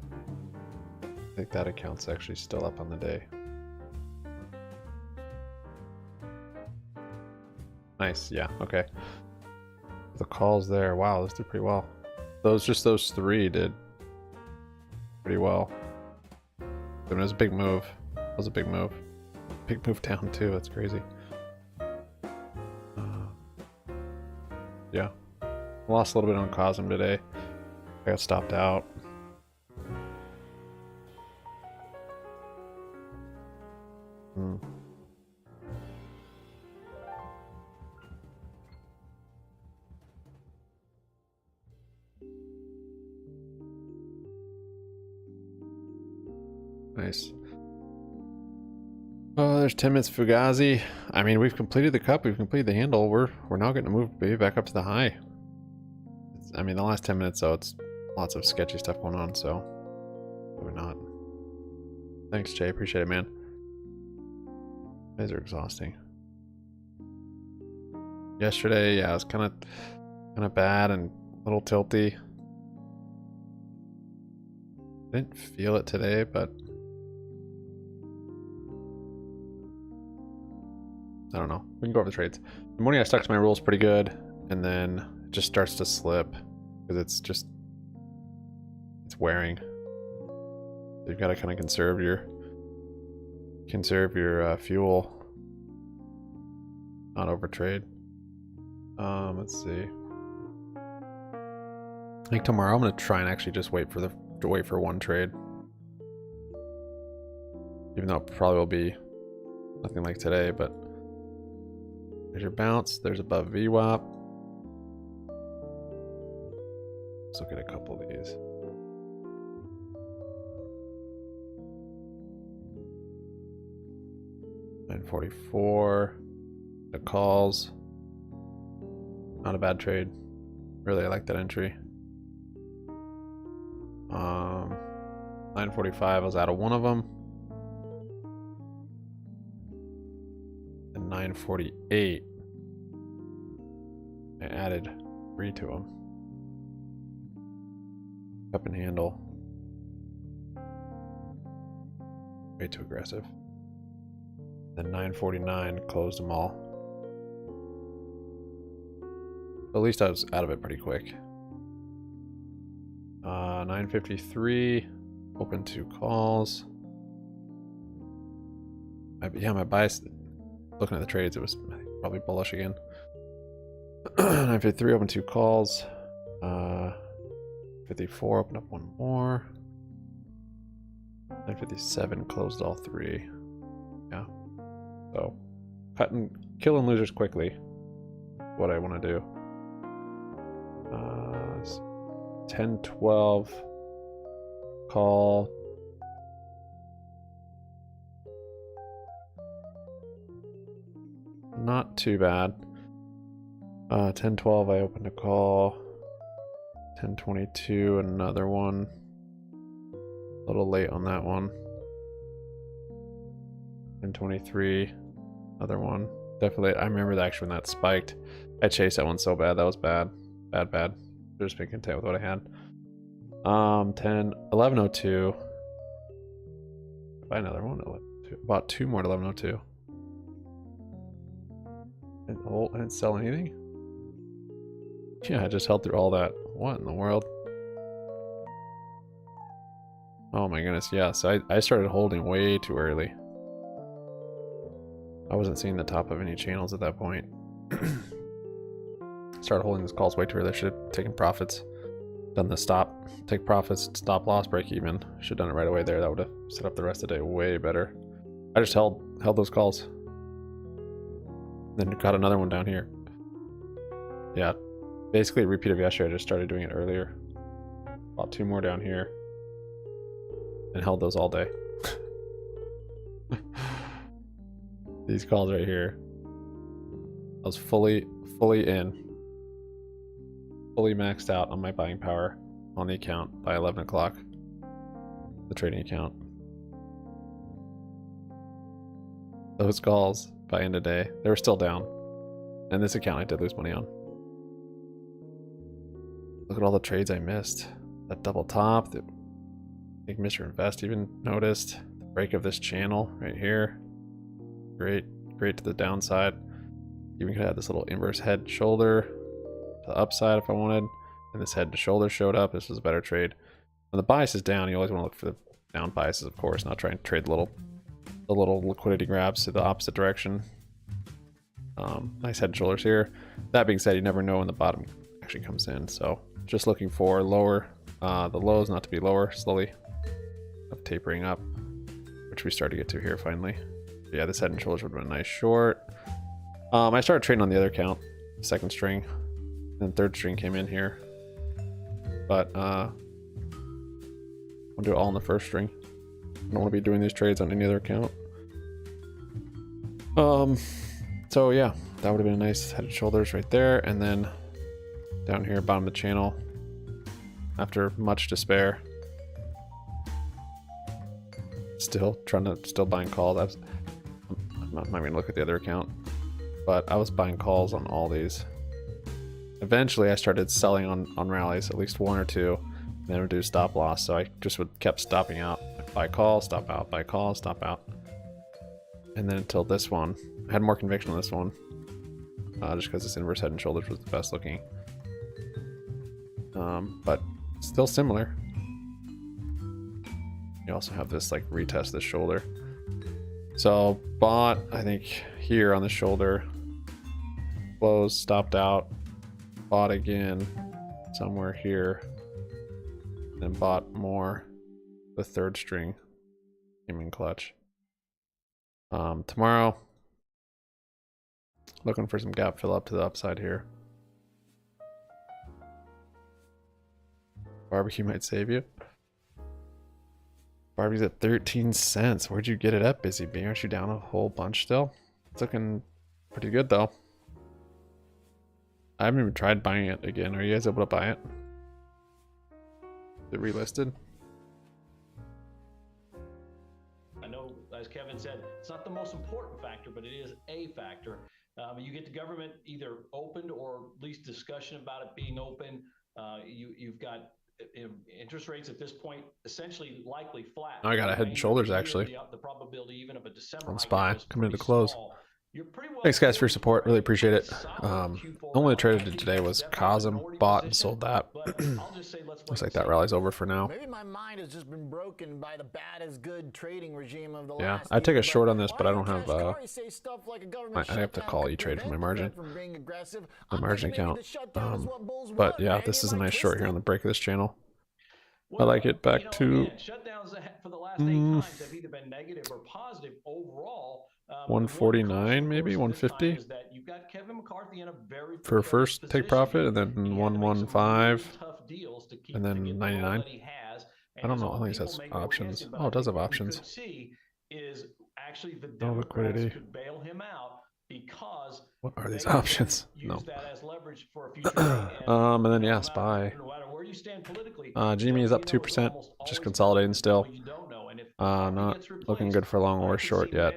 I think that account's actually still up on the day. Nice, yeah, okay. The calls there, wow, those did pretty well. Those 3 did pretty well. I mean, it was a big move. It was a big move. Big move down too, that's crazy. Yeah. Lost a little bit on Cosm today. I got stopped out. Nice. Oh, there's 10 minutes Fugazi. I mean, we've completed the cup, we've completed the handle. We're now getting to move maybe back up to the high. I mean, the last 10 minutes though, it's lots of sketchy stuff going on, so probably not. Thanks, Jay. Appreciate it, man. These are exhausting. Yesterday, yeah, it was kind of bad and a little tilty. I didn't feel it today, but I don't know. We can go over the trades. In the morning I stuck to my rules pretty good, and then it just starts to slip because it's wearing. You've got to kind of conserve your fuel, not overtrade. Let's see. I think tomorrow I'm gonna try and actually just wait for one trade, even though it probably will be nothing like today. But there's your bounce. There's above VWAP. Let's look at a couple of these. $9.44. The calls. Not a bad trade. Really, I like that entry. 945, I was out of one of them. And 948, I added 3 to them. Cup and handle. Way too aggressive. Then 949, closed them all. At least I was out of it pretty quick. 953, open 2 calls. Yeah, my bias, looking at the trades, it was probably bullish again. 953, open 2 calls. 54, open up 1 more. 957, closed all 3. Yeah. So, killing losers quickly. What I want to do. 10, 12, call. Not too bad. 10, 12, I opened a call. 10, 22, another one. A little late on that one. 10, 23, another one. Definitely, I remember that actually when that spiked. I chased that one so bad. That was bad. Bad. Just been content with what I had. 10, 1102. Buy another one. 1102. Bought 2 more at 1102. I didn't sell anything. Yeah, I just held through all that. What in the world? Oh my goodness, yeah. So I started holding way too early. I wasn't seeing the top of any channels at that point. Started holding these calls way too early. I should have taken profits. Done the stop, take profits, stop loss, break even. Should have done it right away there. That would have set up the rest of the day way better. I just held those calls. Then got another one down here. Yeah, basically a repeat of yesterday. I just started doing it earlier. Bought 2 more down here. And held those all day. These calls right here. I was fully in. Fully maxed out on my buying power on the account by 11 o'clock. The trading account. Those calls by end of day, they were still down. And this account I did lose money on. Look at all the trades I missed. That double top, I think Mr. Invest even noticed. The break of this channel right here. Great to the downside. Even could have this little inverse head shoulder to the upside if I wanted. And this head to shoulder showed up. This was a better trade. When the bias is down, you always want to look for the down biases, of course, not try and trade the little liquidity grabs to the opposite direction. Nice head and shoulders here. That being said, you never know when the bottom actually comes in. So just looking for lower, the lows not to be lower, slowly tapering up, which we started to get to here finally. But yeah, this head and shoulders would have been a nice short. I started trading on the other account, second string, and third string came in here. But I'll do it all on the first string. I don't want to be doing these trades on any other account. So yeah, that would have been a nice head and shoulders right there. And then down here, bottom of the channel, after much despair, still buying calls. I'm not even gonna look at the other account, but I was buying calls on all these. Eventually I started selling on rallies, at least 1 or 2, and then would do stop loss. So I just kept stopping out. Buy call, stop out, buy call, stop out. And then until this one, I had more conviction on this one, just because this inverse head and shoulders was the best looking. But still similar. You also have this like retest this shoulder. So bought, I think here on the shoulder, closed, stopped out, bought again somewhere here, then bought more. The third string came in clutch. Tomorrow, looking for some gap fill up to the upside here. Barbecue might save you. Barbecue's at 13 cents. Where'd you get it at, Busy Bee? Aren't you down a whole bunch still? It's looking pretty good though. I haven't even tried buying it again. Are you guys able to buy it? Is it relisted? I know, as Kevin said, it's not the most important factor, but it is a factor. You get the government either opened or at least discussion about it being open. You've got interest rates at this point essentially likely flat. Oh, I got a Head and Shoulders actually. The probability even of a December On hike SPY is coming pretty to close. small. You're pretty well Thanks guys for your support. Really appreciate it. solid Q4 Only trade I rally. did today was Definitely Cosm. minority Bought and position, sold that. but I'll just say let's wait Looks and like that see. rally's over for now. Maybe my mind has just been broken by the bad as good trading regime of the Yeah, last I'd take year, a short but on this, but I don't have. Kashkari say stuff like a government I have to shutdown call could E-Trade from my prevent the margin. Fed from being aggressive. My I'm margin thinking maybe account. the shutdown is what bulls But want, yeah, right? this is a Am I nice short here twisted? on the break of this channel. I Well, like it back to again, shutdowns for the last 8 times have either been negative or positive overall. The one 149, maybe caution, of course, this time 150 is that you've got Kevin McCarthy in a very for precarious first take position profit, here. and then He had to make some 115, really tough deals to keep and to then get the role 99. that he has. I don't And know. so I think it people has may go against options. him, but Oh, I it does think have what we options. could see is actually the No Democrats liquidity. could bail him out because What are these they can options? use No. that as leverage for a future rate. And then yeah, no SPY. matter where you stand politically, GME is up 2%, just consolidating still. Not looking good for long or short yet.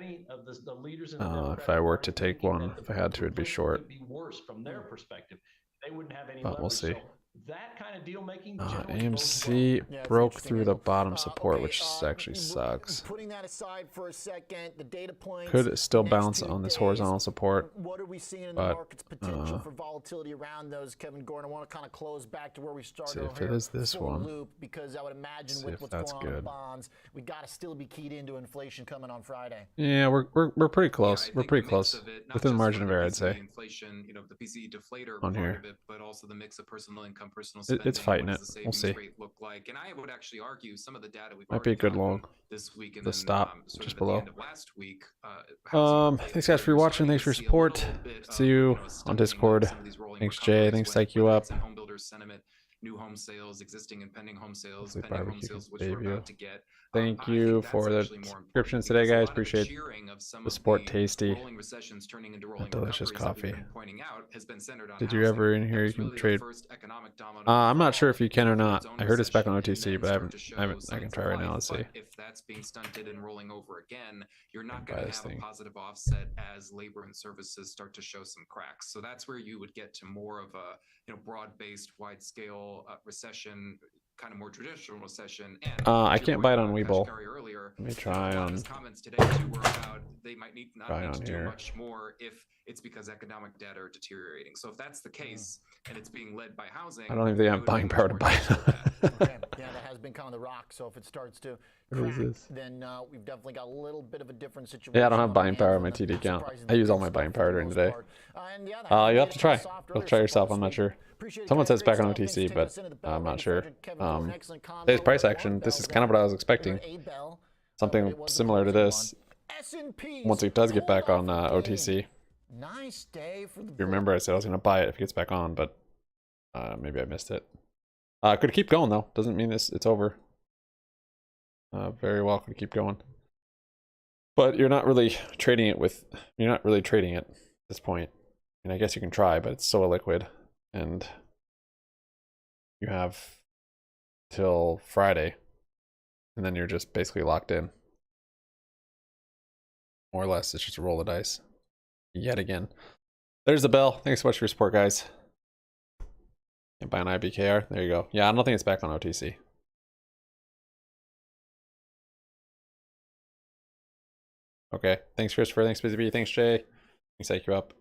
If I were to take one, if I had to, it'd be short. Be worse from their perspective. They wouldn't have any But we'll leverage. see. So that kind of deal making AMC broke through the bottom support, which actually sucks. Putting that aside for a second, the data points Could still next bounce 2 on this days, horizontal support. What are we seeing in the But market's potential for volatility around those, Kevin Gordon? I want to kind of close back to where we started. See if over it here, is this full one. loop, because I would imagine See with if what's that's going on in good. bonds, we got to still be keyed into inflation coming on Friday. Yeah, we're pretty close. We're pretty close. Within the margin of error, I'd say. Inflation, the PCE deflator On part here. of it, but also the mix of personal income, personal It's spending. fighting what it. does the We'll savings see. rate look like? And I would actually argue some of the data we've Might be a already good gotten long. this week and The then stop sort just of at the below. end of last week. Housing Thanks guys for watching. Thanks for your support. See you on Discord. Thanks Jay. Thanks Psych You Up. home builders sentiment, new home sales, existing and pending home sales, Hopefully pending home barbecue sales, can which save we're you. about to get. Thank I you think that's for the actually more important subscriptions today, because a guys. lot of the Appreciate cheering of some the of support. the Tasty. rolling recessions turning into rolling That delicious recoveries that we've coffee. been pointing out has been centered on Did you housing. ever in That here? was You can really the trade. first economic domino I'm not sure if you can or before not. its own I heard it's back on recession, OTC, and but then I start to show I can signs try of right now. life. Let's see. But if that's being stunted and rolling over again, you're not Buy going to this have a thing. positive offset as labor and services start to show some cracks. So that's where you would get to more of a broad-based, wide-scale recession, kind of more traditional recession. And I to your can't point buy it on about Webull. Kashkari earlier, Let me try a lot of on. his comments today too were about they might not Try need on to do here. much more if it's because economic data are deteriorating. So if that's the case and it's being led by housing, I don't even think I it have would buying make power much to more buy sense for that. Okay. Yeah, that has been kind of the rock. So if it starts to What is crack, this? then we've definitely got a little bit of a different situation. Yeah, I don't have on buying hands power on on my the TD account. surprisingly I use all good my stuff buying for power the during most the day. part. And yeah, You have data to try. kinda soft You'll earlier try so yourself. far I'm this not week. sure. Appreciate it, Someone guys. says Great back on stuff. Thanks for OTC, taking but us into the bell. I'm not Randy sure. Frederick, Kevin Gordon, excellent combo. Today's price One action. This bell is kind of what I was down. expecting. A bell. Something It was the similar to closing this. one. S&Ps Once it does get back pulled on off a gain. OTC. Nice day for the If you remember, I said I was going to buy it if it gets back on, but maybe I missed it. Could keep going though. Doesn't mean it's over. Very well could keep going. But you're not really trading it at this point. And I guess you can try, but it's so illiquid, and you have till Friday, and then you're just basically locked in. More or less, it's just a roll of dice. Yet again. There's the bell. Thanks so much for your support, guys. Can't buy an IBKR. There you go. Yeah, I don't think it's back on OTC. Okay. Thanks, Christopher. Thanks, Busy Bee. Thanks, Jay. Thanks, IQ Up.